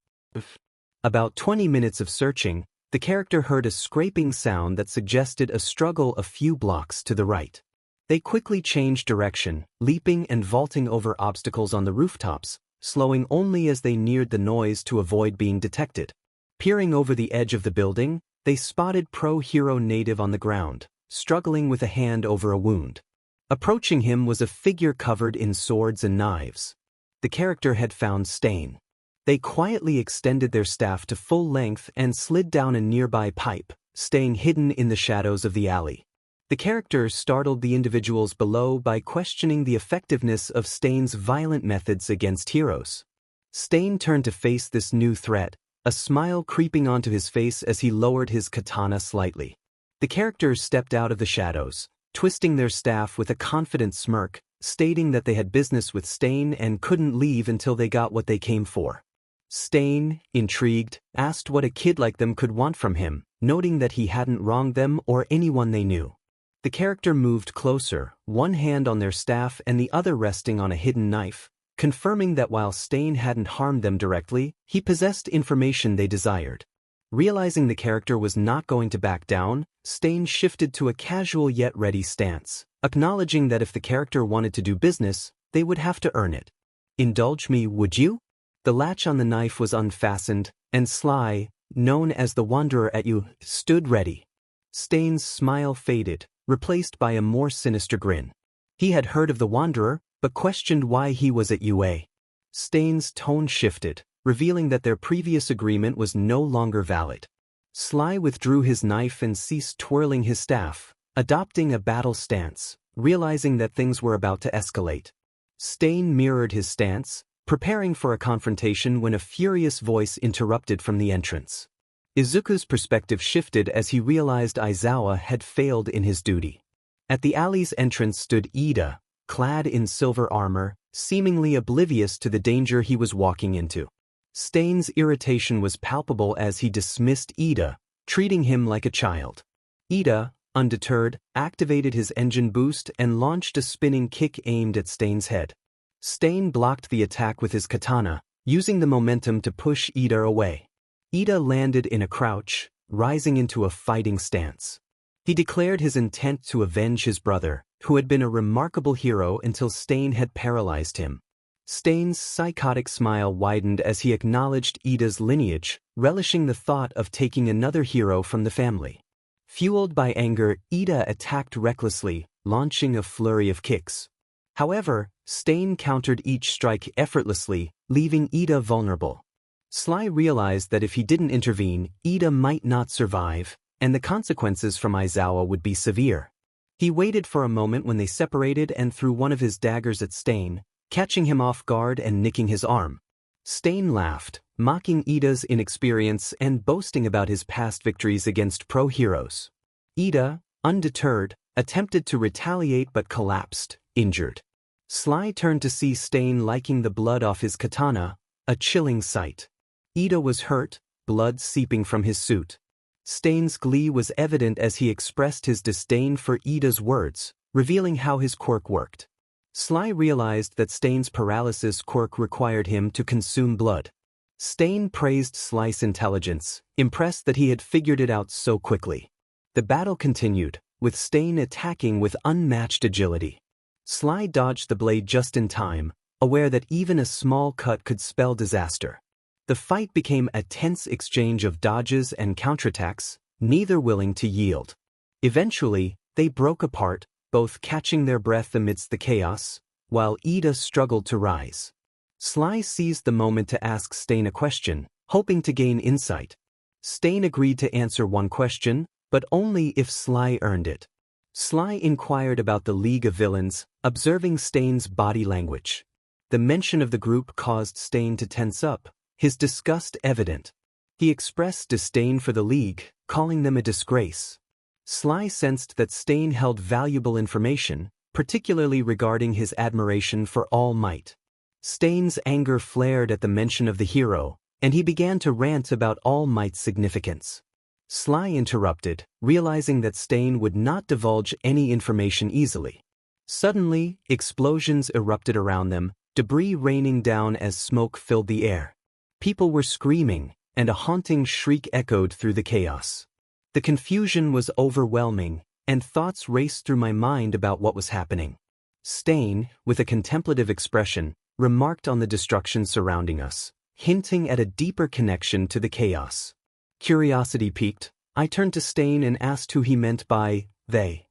About 20 minutes of searching, the character heard a scraping sound that suggested a struggle a few blocks to the right. They quickly changed direction, leaping and vaulting over obstacles on the rooftops, slowing only as they neared the noise to avoid being detected. Peering over the edge of the building, they spotted pro-hero native on the ground, struggling with a hand over a wound. Approaching him was a figure covered in swords and knives. The character had found Stain. They quietly extended their staff to full length and slid down a nearby pipe, staying hidden in the shadows of the alley. The character startled the individuals below by questioning the effectiveness of Stain's violent methods against heroes. Stain turned to face this new threat, a smile creeping onto his face as he lowered his katana slightly. The characters stepped out of the shadows, twisting their staff with a confident smirk, stating that they had business with Stain and couldn't leave until they got what they came for. Stain, intrigued, asked what a kid like them could want from him, noting that he hadn't wronged them or anyone they knew. The character moved closer, one hand on their staff and the other resting on a hidden knife, confirming that while Stain hadn't harmed them directly, he possessed information they desired. Realizing the character was not going to back down, Stain shifted to a casual yet ready stance, acknowledging that if the character wanted to do business, they would have to earn it. "Indulge me, would you?" The latch on the knife was unfastened, and Sly, known as the Wanderer at you, stood ready. Stain's smile faded, replaced by a more sinister grin. He had heard of the Wanderer, but questioned why he was at UA. Stain's tone shifted, revealing that their previous agreement was no longer valid. Sly withdrew his knife and ceased twirling his staff, adopting a battle stance, realizing that things were about to escalate. Stain mirrored his stance, preparing for a confrontation when a furious voice interrupted from the entrance. Izuku's perspective shifted as he realized Aizawa had failed in his duty. At the alley's entrance stood Ida, clad in silver armor, seemingly oblivious to the danger he was walking into. Stain's irritation was palpable as he dismissed Ida, treating him like a child. Ida, undeterred, activated his engine boost and launched a spinning kick aimed at Stain's head. Stain blocked the attack with his katana, using the momentum to push Ida away. Ida landed in a crouch, rising into a fighting stance. He declared his intent to avenge his brother, who had been a remarkable hero until Stain had paralyzed him. Stain's psychotic smile widened as he acknowledged Ida's lineage, relishing the thought of taking another hero from the family. Fueled by anger, Ida attacked recklessly, launching a flurry of kicks. However, Stain countered each strike effortlessly, leaving Ida vulnerable. Sly realized that if he didn't intervene, Ida might not survive, and the consequences from Aizawa would be severe. He waited for a moment when they separated and threw one of his daggers at Stain, catching him off guard and nicking his arm. Stain laughed, mocking Ida's inexperience and boasting about his past victories against pro-heroes. Ida, undeterred, attempted to retaliate but collapsed, injured. Sly turned to see Stain liking the blood off his katana, a chilling sight. Ida was hurt, blood seeping from his suit. Stain's glee was evident as he expressed his disdain for Ida's words, revealing how his quirk worked. Sly realized that Stain's paralysis quirk required him to consume blood. Stain praised Sly's intelligence, impressed that he had figured it out so quickly. The battle continued, with Stain attacking with unmatched agility. Sly dodged the blade just in time, aware that even a small cut could spell disaster. The fight became a tense exchange of dodges and counterattacks, neither willing to yield. Eventually, they broke apart, both catching their breath amidst the chaos, while Ida struggled to rise. Sly seized the moment to ask Stain a question, hoping to gain insight. Stain agreed to answer one question, but only if Sly earned it. Sly inquired about the League of Villains, observing Stain's body language. The mention of the group caused Stain to tense up, his disgust evident. He expressed disdain for the League, calling them a disgrace. Sly sensed that Stain held valuable information, particularly regarding his admiration for All Might. Stain's anger flared at the mention of the hero, and he began to rant about All Might's significance. Sly interrupted, realizing that Stain would not divulge any information easily. Suddenly, explosions erupted around them, debris raining down as smoke filled the air. People were screaming, and a haunting shriek echoed through the chaos. The confusion was overwhelming, and thoughts raced through my mind about what was happening. Stain, with a contemplative expression, remarked on the destruction surrounding us, hinting at a deeper connection to the chaos. Curiosity piqued, I turned to Stain and asked who he meant by they.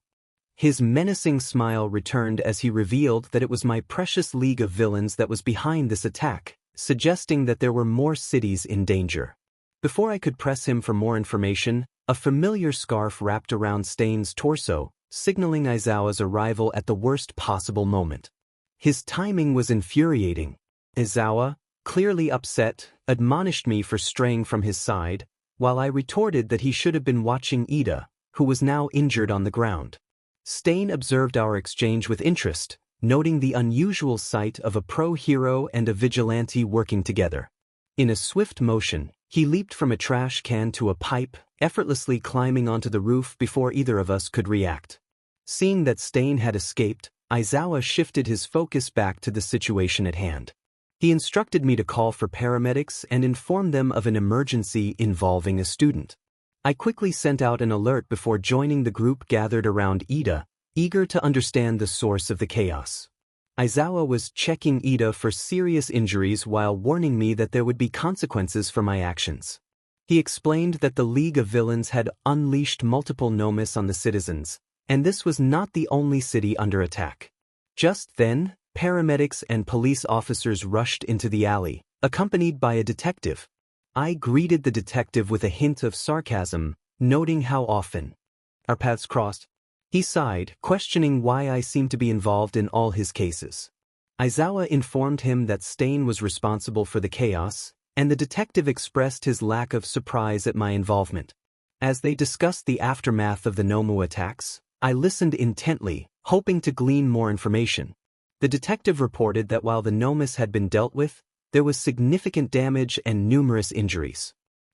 His menacing smile returned as he revealed that it was my precious League of Villains that was behind this attack, suggesting that there were more cities in danger. Before I could press him for more information, a familiar scarf wrapped around Stain's torso, signaling Izawa's arrival at the worst possible moment. His timing was infuriating. Izawa, clearly upset, admonished me for straying from his side, while I retorted that he should have been watching Ida, who was now injured on the ground. Stain observed our exchange with interest, noting the unusual sight of a pro-hero and a vigilante working together. In a swift motion, he leaped from a trash can to a pipe, effortlessly climbing onto the roof before either of us could react. Seeing that Stain had escaped, Izawa shifted his focus back to the situation at hand. He instructed me to call for paramedics and inform them of an emergency involving a student. I quickly sent out an alert before joining the group gathered around Ida, eager to understand the source of the chaos. Izawa was checking Ida for serious injuries while warning me that there would be consequences for my actions. He explained that the League of Villains had unleashed multiple nomis on the citizens, and this was not the only city under attack. Just then, paramedics and police officers rushed into the alley, accompanied by a detective. I greeted the detective with a hint of sarcasm, noting how often our paths crossed. He sighed, questioning why I seemed to be involved in all his cases. Izawa informed him that Stain was responsible for the chaos, and the detective expressed his lack of surprise at my involvement. As they discussed the aftermath of the Nomu attacks, I listened intently, hoping to glean more information. The detective reported that while the nomus had been dealt with, there was significant damage and numerous injuries.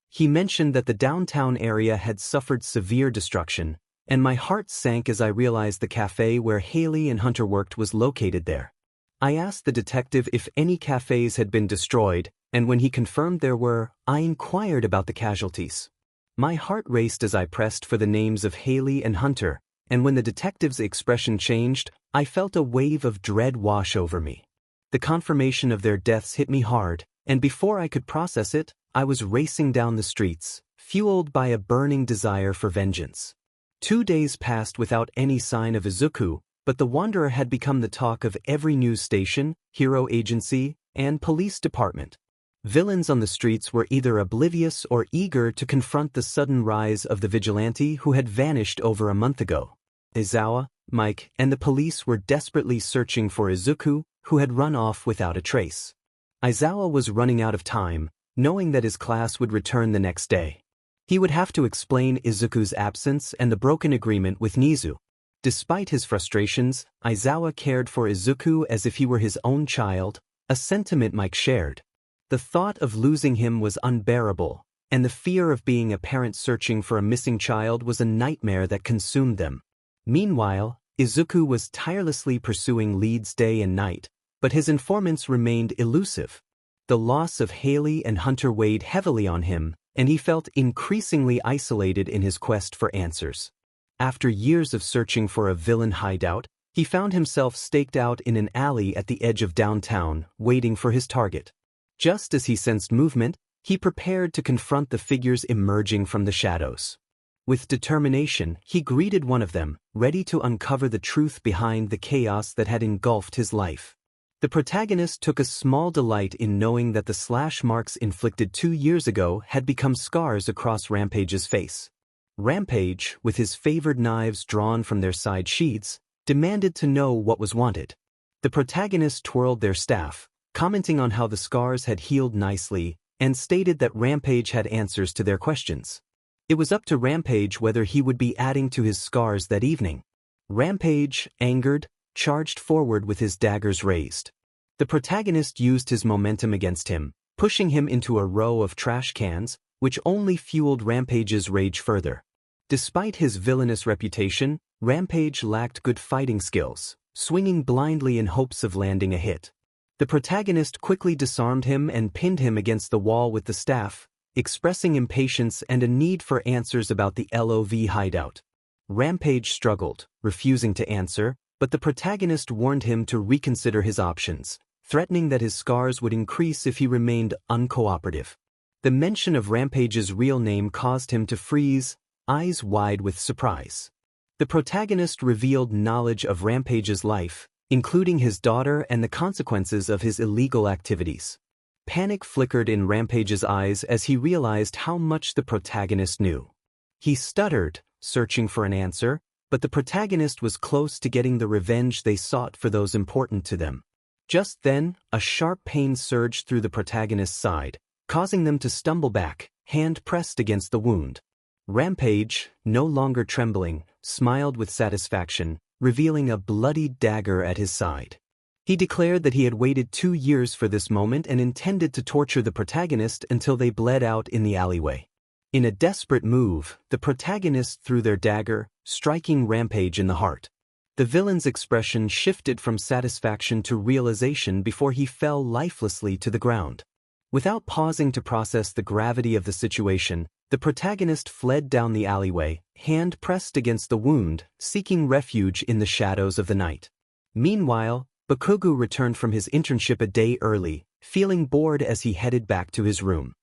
He mentioned that the downtown area had suffered severe destruction, and my heart sank as I realized the cafe where Haley and Hunter worked was located there. I asked the detective if any cafes had been destroyed, and when he confirmed there were, I inquired about the casualties. My heart raced as I pressed for the names of Haley and Hunter, and when the detective's expression changed, I felt a wave of dread wash over me. The confirmation of their deaths hit me hard, and before I could process it, I was racing down the streets, fueled by a burning desire for vengeance. 2 days passed without any sign of Izuku, but the Wanderer had become the talk of every news station, hero agency, and police department. Villains on the streets were either oblivious or eager to confront the sudden rise of the vigilante who had vanished over a month ago. Izawa, Mike, and the police were desperately searching for Izuku, who had run off without a trace. Izawa was running out of time, knowing that his class would return the next day. He would have to explain Izuku's absence and the broken agreement with Nizu. Despite his frustrations, Izawa cared for Izuku as if he were his own child, a sentiment Mike shared. The thought of losing him was unbearable, and the fear of being a parent searching for a missing child was a nightmare that consumed them. Meanwhile, Izuku was tirelessly pursuing leads day and night, but his informants remained elusive. The loss of Haley and Hunter weighed heavily on him, and he felt increasingly isolated in his quest for answers. After years of searching for a villain hideout, he found himself staked out in an alley at the edge of downtown, waiting for his target. Just as he sensed movement, he prepared to confront the figures emerging from the shadows. With determination, he greeted one of them, ready to uncover the truth behind the chaos that had engulfed his life. The protagonist took a small delight in knowing that the slash marks inflicted 2 years ago had become scars across Rampage's face. Rampage, with his favored knives drawn from their side sheaths, demanded to know what was wanted. The protagonist twirled their staff, commenting on how the scars had healed nicely, and stated that Rampage had answers to their questions. It was up to Rampage whether he would be adding to his scars that evening. Rampage, angered, charged forward with his daggers raised. The protagonist used his momentum against him, pushing him into a row of trash cans, which only fueled Rampage's rage further. Despite his villainous reputation, Rampage lacked good fighting skills, swinging blindly in hopes of landing a hit. The protagonist quickly disarmed him and pinned him against the wall with the staff, expressing impatience and a need for answers about the LOV hideout. Rampage struggled, refusing to answer, but the protagonist warned him to reconsider his options, threatening that his scars would increase if he remained uncooperative. The mention of Rampage's real name caused him to freeze, eyes wide with surprise. The protagonist revealed knowledge of Rampage's life, including his daughter and the consequences of his illegal activities. Panic flickered in Rampage's eyes as he realized how much the protagonist knew. He stuttered, searching for an answer, but the protagonist was close to getting the revenge they sought for those important to them. Just then, a sharp pain surged through the protagonist's side, causing them to stumble back, hand pressed against the wound. Rampage, no longer trembling, smiled with satisfaction, revealing a bloody dagger at his side. He declared that he had waited 2 years for this moment and intended to torture the protagonist until they bled out in the alleyway. In a desperate move, the protagonists threw their dagger, striking Rampage in the heart. The villain's expression shifted from satisfaction to realization before he fell lifelessly to the ground. Without pausing to process the gravity of the situation, the protagonist fled down the alleyway, hand pressed against the wound, seeking refuge in the shadows of the night. Meanwhile, Bakugo returned from his internship a day early, feeling bored as he headed back to his room.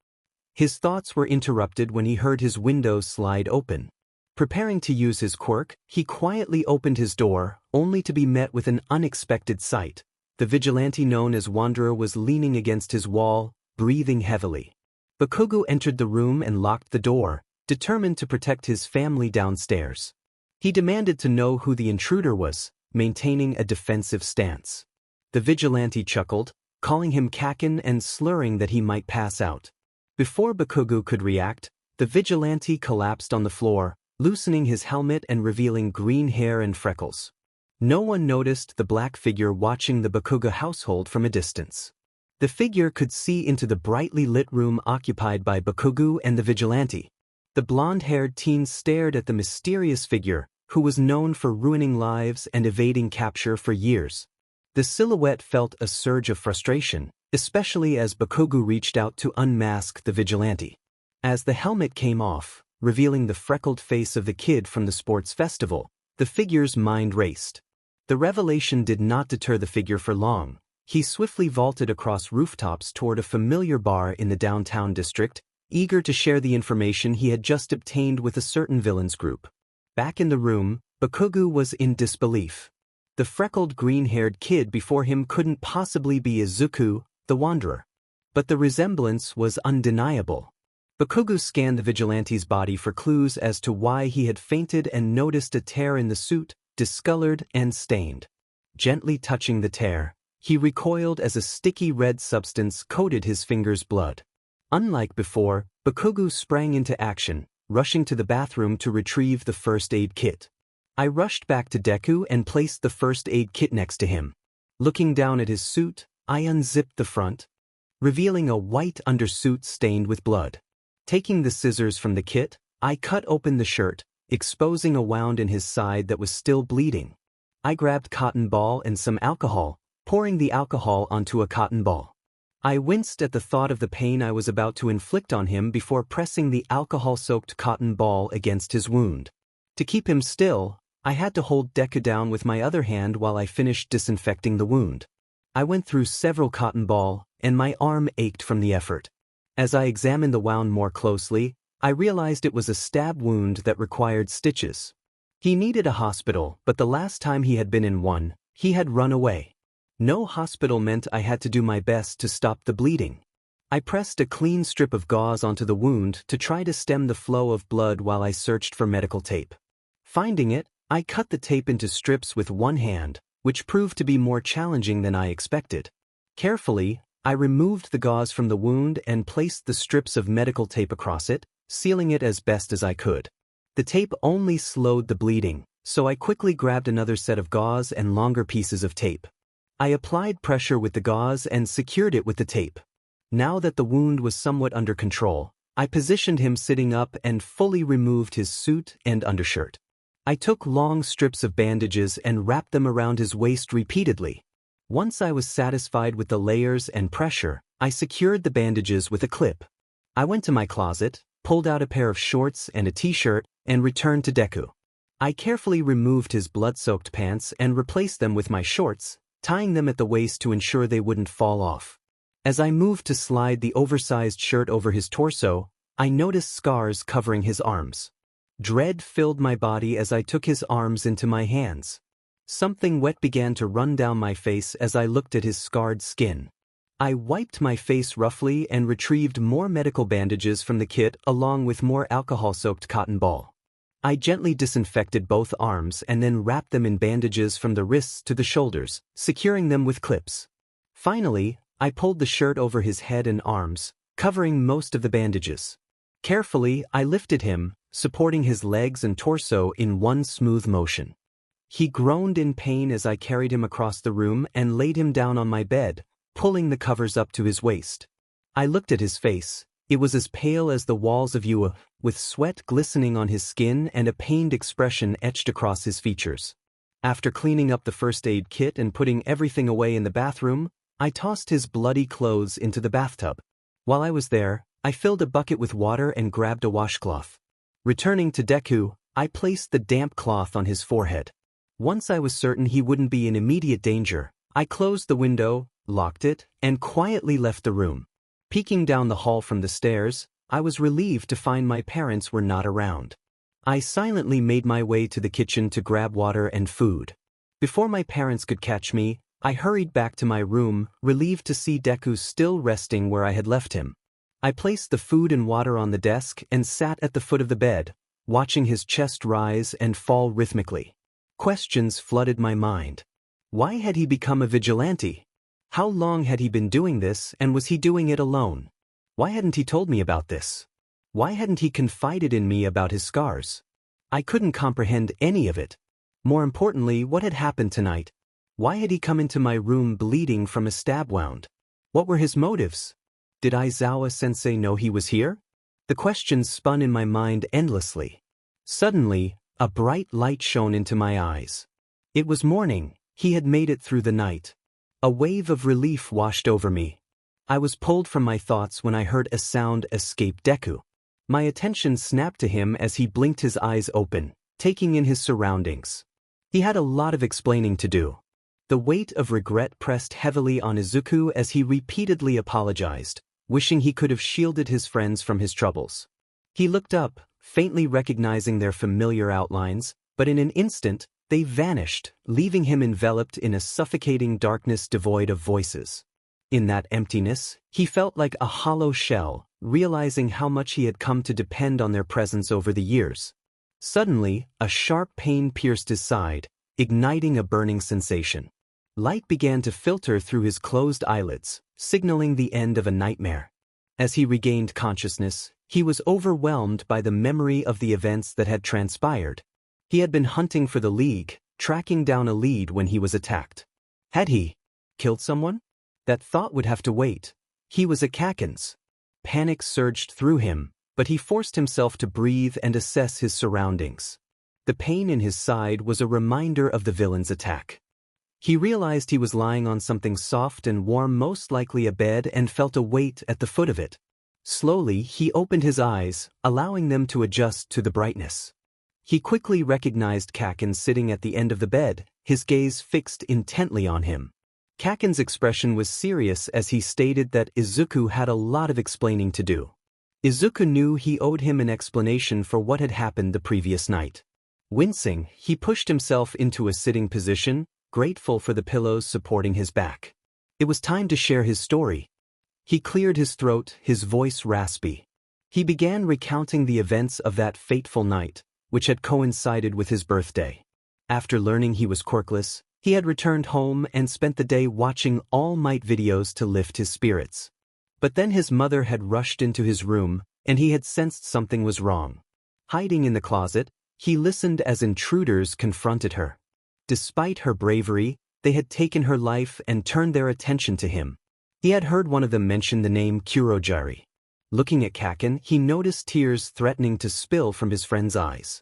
His thoughts were interrupted when he heard his window slide open. Preparing to use his quirk, he quietly opened his door, only to be met with an unexpected sight. The vigilante known as Wanderer was leaning against his wall, breathing heavily. Bakugo entered the room and locked the door, determined to protect his family downstairs. He demanded to know who the intruder was, maintaining a defensive stance. The vigilante chuckled, calling him Kakin and slurring that he might pass out. Before Bakugo could react, the vigilante collapsed on the floor, loosening his helmet and revealing green hair and freckles. No one noticed the black figure watching the Bakugo household from a distance. The figure could see into the brightly lit room occupied by Bakugo and the vigilante. The blonde-haired teen stared at the mysterious figure, who was known for ruining lives and evading capture for years. The silhouette felt a surge of frustration, especially as Bakugo reached out to unmask the vigilante. As the helmet came off, revealing the freckled face of the kid from the sports festival, the figure's mind raced. The revelation did not deter the figure for long. He swiftly vaulted across rooftops toward a familiar bar in the downtown district, eager to share the information he had just obtained with a certain villains group. Back in the room, Bakugo was in disbelief. The freckled green-haired kid before him couldn't possibly be Izuku, the Wanderer. But the resemblance was undeniable. Bakugo scanned the vigilante's body for clues as to why he had fainted and noticed a tear in the suit, discolored and stained. Gently touching the tear, he recoiled as a sticky red substance coated his finger's blood. Unlike before, Bakugo sprang into action, rushing to the bathroom to retrieve the first aid kit. I rushed back to Deku and placed the first aid kit next to him. Looking down at his suit, I unzipped the front, revealing a white undersuit stained with blood. Taking the scissors from the kit, I cut open the shirt, exposing a wound in his side that was still bleeding. I grabbed cotton ball and some alcohol, pouring the alcohol onto a cotton ball. I winced at the thought of the pain I was about to inflict on him before pressing the alcohol-soaked cotton ball against his wound. To keep him still, I had to hold Deku down with my other hand while I finished disinfecting the wound. I went through several cotton ball, and my arm ached from the effort. As I examined the wound more closely, I realized it was a stab wound that required stitches. He needed a hospital, but the last time he had been in one, he had run away. No hospital meant I had to do my best to stop the bleeding. I pressed a clean strip of gauze onto the wound to try to stem the flow of blood while I searched for medical tape. Finding it, I cut the tape into strips with one hand, which proved to be more challenging than I expected. Carefully, I removed the gauze from the wound and placed the strips of medical tape across it, sealing it as best as I could. The tape only slowed the bleeding, so I quickly grabbed another set of gauze and longer pieces of tape. I applied pressure with the gauze and secured it with the tape. Now that the wound was somewhat under control, I positioned him sitting up and fully removed his suit and undershirt. I took long strips of bandages and wrapped them around his waist repeatedly. Once I was satisfied with the layers and pressure, I secured the bandages with a clip. I went to my closet, pulled out a pair of shorts and a t-shirt, and returned to Deku. I carefully removed his blood-soaked pants and replaced them with my shorts, tying them at the waist to ensure they wouldn't fall off. As I moved to slide the oversized shirt over his torso, I noticed scars covering his arms. Dread filled my body as I took his arms into my hands. Something wet began to run down my face as I looked at his scarred skin. I wiped my face roughly and retrieved more medical bandages from the kit along with more alcohol-soaked cotton ball. I gently disinfected both arms and then wrapped them in bandages from the wrists to the shoulders, securing them with clips. Finally, I pulled the shirt over his head and arms, covering most of the bandages. Carefully, I lifted him, supporting his legs and torso in one smooth motion. He groaned in pain as I carried him across the room and laid him down on my bed, pulling the covers up to his waist. I looked at his face. It was as pale as the walls of Yua, with sweat glistening on his skin and a pained expression etched across his features. After cleaning up the first aid kit and putting everything away in the bathroom, I tossed his bloody clothes into the bathtub. While I was there, I filled a bucket with water and grabbed a washcloth. Returning to Deku, I placed the damp cloth on his forehead. Once I was certain he wouldn't be in immediate danger, I closed the window, locked it, and quietly left the room. Peeking down the hall from the stairs, I was relieved to find my parents were not around. I silently made my way to the kitchen to grab water and food. Before my parents could catch me, I hurried back to my room, relieved to see Deku still resting where I had left him. I placed the food and water on the desk and sat at the foot of the bed, watching his chest rise and fall rhythmically. Questions flooded my mind. Why had he become a vigilante? How long had he been doing this, and was he doing it alone? Why hadn't he told me about this? Why hadn't he confided in me about his scars? I couldn't comprehend any of it. More importantly, what had happened tonight? Why had he come into my room bleeding from a stab wound? What were his motives? Did Aizawa-sensei know he was here? The questions spun in my mind endlessly. Suddenly, a bright light shone into my eyes. It was morning. He had made it through the night. A wave of relief washed over me. I was pulled from my thoughts when I heard a sound escape Deku. My attention snapped to him as he blinked his eyes open, taking in his surroundings. He had a lot of explaining to do. The weight of regret pressed heavily on Izuku as he repeatedly apologized, wishing he could have shielded his friends from his troubles. He looked up, faintly recognizing their familiar outlines, but in an instant, they vanished, leaving him enveloped in a suffocating darkness devoid of voices. In that emptiness, he felt like a hollow shell, realizing how much he had come to depend on their presence over the years. Suddenly, a sharp pain pierced his side, igniting a burning sensation. Light began to filter through his closed eyelids, signaling the end of a nightmare. As he regained consciousness, he was overwhelmed by the memory of the events that had transpired. He had been hunting for the League, tracking down a lead when he was attacked. Had he killed someone? That thought would have to wait. He was a Kakens. Panic surged through him, but he forced himself to breathe and assess his surroundings. The pain in his side was a reminder of the villain's attack. He realized he was lying on something soft and warm, most likely a bed, and felt a weight at the foot of it. Slowly, he opened his eyes, allowing them to adjust to the brightness. He quickly recognized Kaken sitting at the end of the bed, his gaze fixed intently on him. Kaken's expression was serious as he stated that Izuku had a lot of explaining to do. Izuku knew he owed him an explanation for what had happened the previous night. Wincing, he pushed himself into a sitting position, grateful for the pillows supporting his back. It was time to share his story. He cleared his throat, his voice raspy. He began recounting the events of that fateful night, which had coincided with his birthday. After learning he was quirkless, he had returned home and spent the day watching All Might videos to lift his spirits. But then his mother had rushed into his room, and he had sensed something was wrong. Hiding in the closet, he listened as intruders confronted her. Despite her bravery, they had taken her life and turned their attention to him. He had heard one of them mention the name Kurogiri. Looking at Kaken, he noticed tears threatening to spill from his friend's eyes.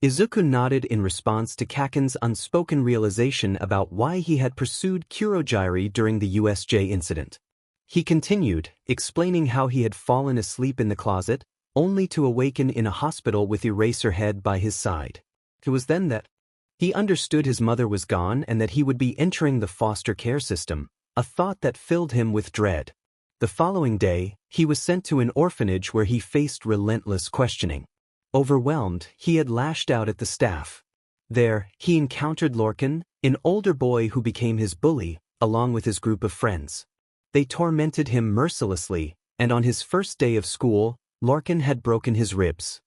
Izuku nodded in response to Kaken's unspoken realization about why he had pursued Kurogiri during the USJ incident. He continued, explaining how he had fallen asleep in the closet, only to awaken in a hospital with Eraserhead by his side. It was then that he understood his mother was gone and that he would be entering the foster care system, a thought that filled him with dread. The following day, he was sent to an orphanage where he faced relentless questioning. Overwhelmed, he had lashed out at the staff. There, he encountered Lorcan, an older boy who became his bully, along with his group of friends. They tormented him mercilessly, and on his first day of school, Lorcan had broken his ribs.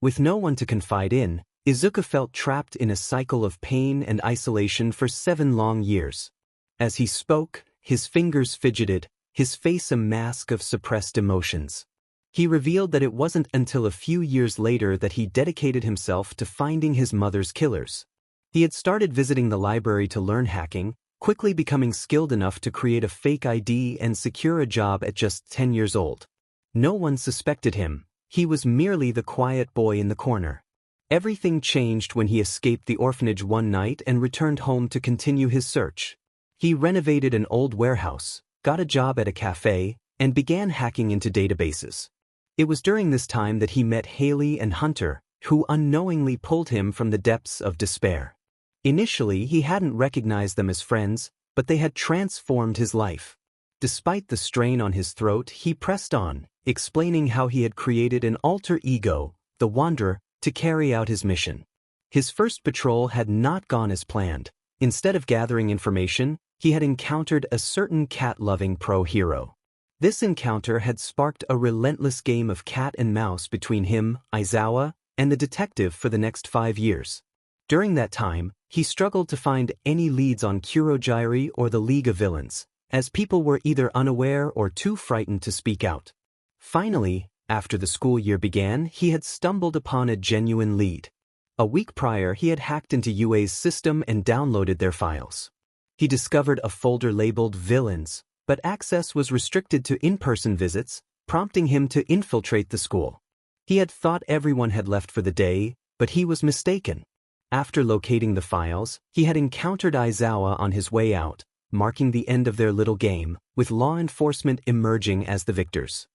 With no one to confide in, Izuku felt trapped in a cycle of pain and isolation for 7 long years. As he spoke, his fingers fidgeted, his face a mask of suppressed emotions. He revealed that it wasn't until a few years later that he dedicated himself to finding his mother's killers. He had started visiting the library to learn hacking, quickly becoming skilled enough to create a fake ID and secure a job at just 10 years old. No one suspected him. He was merely the quiet boy in the corner. Everything changed when he escaped the orphanage one night and returned home to continue his search. He renovated an old warehouse, got a job at a cafe, and began hacking into databases. It was during this time that he met Haley and Hunter, who unknowingly pulled him from the depths of despair. Initially, he hadn't recognized them as friends, but they had transformed his life. Despite the strain on his throat, he pressed on, explaining how he had created an alter ego, the Wanderer, to carry out his mission. His first patrol had not gone as planned. Instead of gathering information, he had encountered a certain cat-loving pro-hero. This encounter had sparked a relentless game of cat and mouse between him, Aizawa, and the detective for the next 5 years. During that time, he struggled to find any leads on Kurogiri or the League of Villains, as people were either unaware or too frightened to speak out. Finally, after the school year began, he had stumbled upon a genuine lead. A week prior, he had hacked into UA's system and downloaded their files. He discovered a folder labeled Villains, but access was restricted to in-person visits, prompting him to infiltrate the school. He had thought everyone had left for the day, but he was mistaken. After locating the files, he had encountered Aizawa on his way out, marking the end of their little game, with law enforcement emerging as the victors.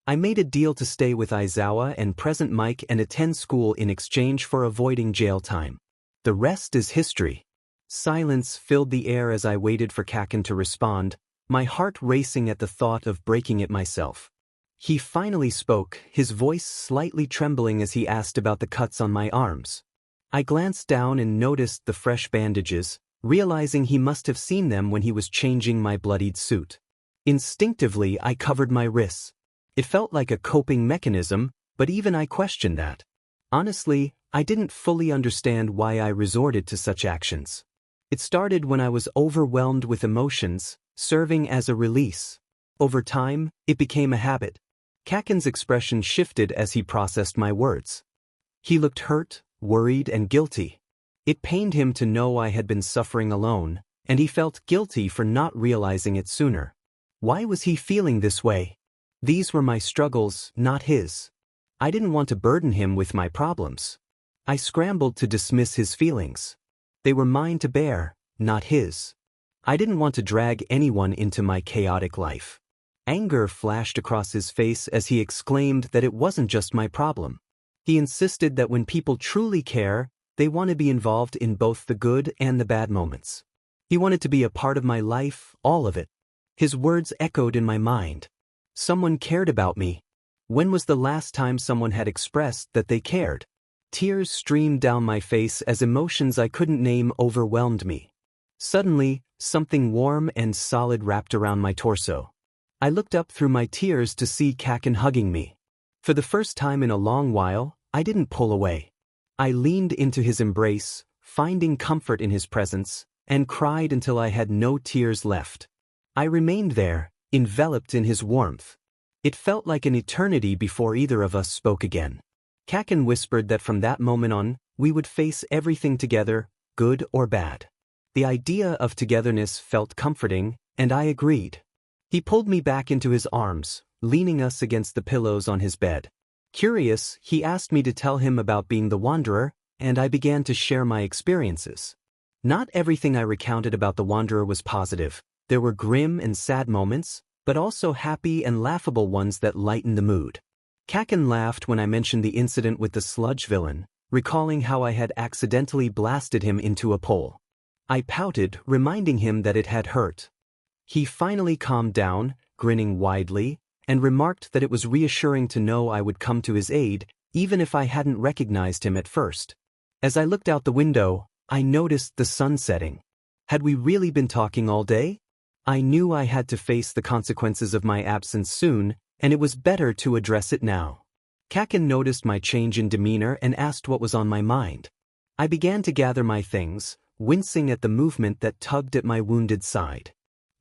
I made a deal to stay with Aizawa and present Mike and attend school in exchange for avoiding jail time. The rest is history. Silence filled the air as I waited for Kaken to respond, my heart racing at the thought of breaking it myself. He finally spoke, his voice slightly trembling as he asked about the cuts on my arms. I glanced down and noticed the fresh bandages, realizing he must have seen them when he was changing my bloodied suit. Instinctively, I covered my wrists. It felt like a coping mechanism, but even I questioned that. Honestly, I didn't fully understand why I resorted to such actions. It started when I was overwhelmed with emotions, serving as a release. Over time, it became a habit. Kaken's expression shifted as he processed my words. He looked hurt, worried, and guilty. It pained him to know I had been suffering alone, and he felt guilty for not realizing it sooner. Why was he feeling this way? These were my struggles, not his. I didn't want to burden him with my problems. I scrambled to dismiss his feelings. They were mine to bear, not his. I didn't want to drag anyone into my chaotic life. Anger flashed across his face as he exclaimed that it wasn't just my problem. He insisted that when people truly care, they want to be involved in both the good and the bad moments. He wanted to be a part of my life, all of it. His words echoed in my mind. Someone cared about me. When was the last time someone had expressed that they cared? Tears streamed down my face as emotions I couldn't name overwhelmed me. Suddenly, something warm and solid wrapped around my torso. I looked up through my tears to see Kaken hugging me. For the first time in a long while, I didn't pull away. I leaned into his embrace, finding comfort in his presence, and cried until I had no tears left. I remained there, enveloped in his warmth. It felt like an eternity before either of us spoke again. Kaken whispered that from that moment on, we would face everything together, good or bad. The idea of togetherness felt comforting, and I agreed. He pulled me back into his arms, leaning us against the pillows on his bed. Curious, he asked me to tell him about being the Wanderer, and I began to share my experiences. Not everything I recounted about the Wanderer was positive. There were grim and sad moments, but also happy and laughable ones that lightened the mood. Kaken laughed when I mentioned the incident with the sludge villain, recalling how I had accidentally blasted him into a pole. I pouted, reminding him that it had hurt. He finally calmed down, grinning widely, and remarked that it was reassuring to know I would come to his aid, even if I hadn't recognized him at first. As I looked out the window, I noticed the sun setting. Had we really been talking all day? I knew I had to face the consequences of my absence soon, and it was better to address it now. Kaken noticed my change in demeanor and asked what was on my mind. I began to gather my things, wincing at the movement that tugged at my wounded side.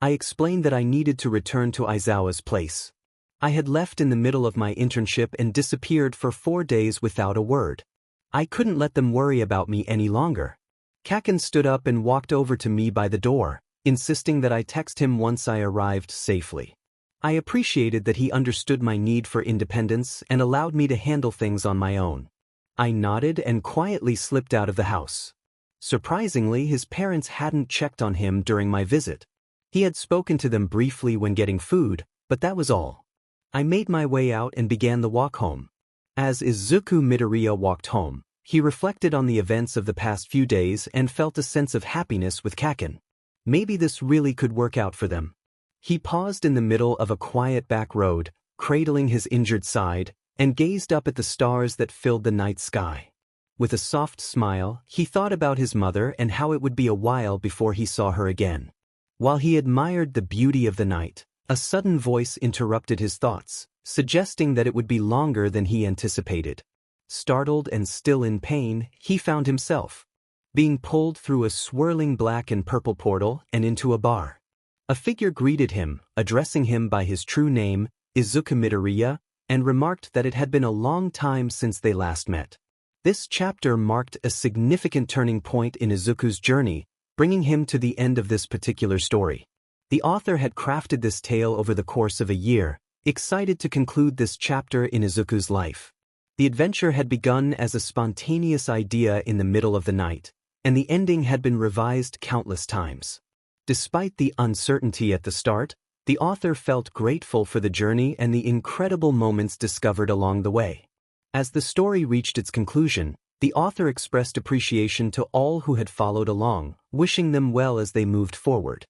I explained that I needed to return to Aizawa's place. I had left in the middle of my internship and disappeared for 4 days without a word. I couldn't let them worry about me any longer. Kaken stood up and walked over to me by the door, insisting that I text him once I arrived safely. I appreciated that he understood my need for independence and allowed me to handle things on my own. I nodded and quietly slipped out of the house. Surprisingly, his parents hadn't checked on him during my visit. He had spoken to them briefly when getting food, but that was all. I made my way out and began the walk home. As Izuku Midoriya walked home, he reflected on the events of the past few days and felt a sense of happiness with Kaken. Maybe this really could work out for them. He paused in the middle of a quiet back road, cradling his injured side, and gazed up at the stars that filled the night sky. With a soft smile, he thought about his mother and how it would be a while before he saw her again. While he admired the beauty of the night, a sudden voice interrupted his thoughts, suggesting that it would be longer than he anticipated. Startled and still in pain, he found himself being pulled through a swirling black and purple portal and into a bar. A figure greeted him, addressing him by his true name, Izuku Midoriya, and remarked that it had been a long time since they last met. This chapter marked a significant turning point in Izuku's journey, bringing him to the end of this particular story. The author had crafted this tale over the course of a year, excited to conclude this chapter in Izuku's life. The adventure had begun as a spontaneous idea in the middle of the night, and the ending had been revised countless times. Despite the uncertainty at the start, the author felt grateful for the journey and the incredible moments discovered along the way. As the story reached its conclusion, the author expressed appreciation to all who had followed along, wishing them well as they moved forward.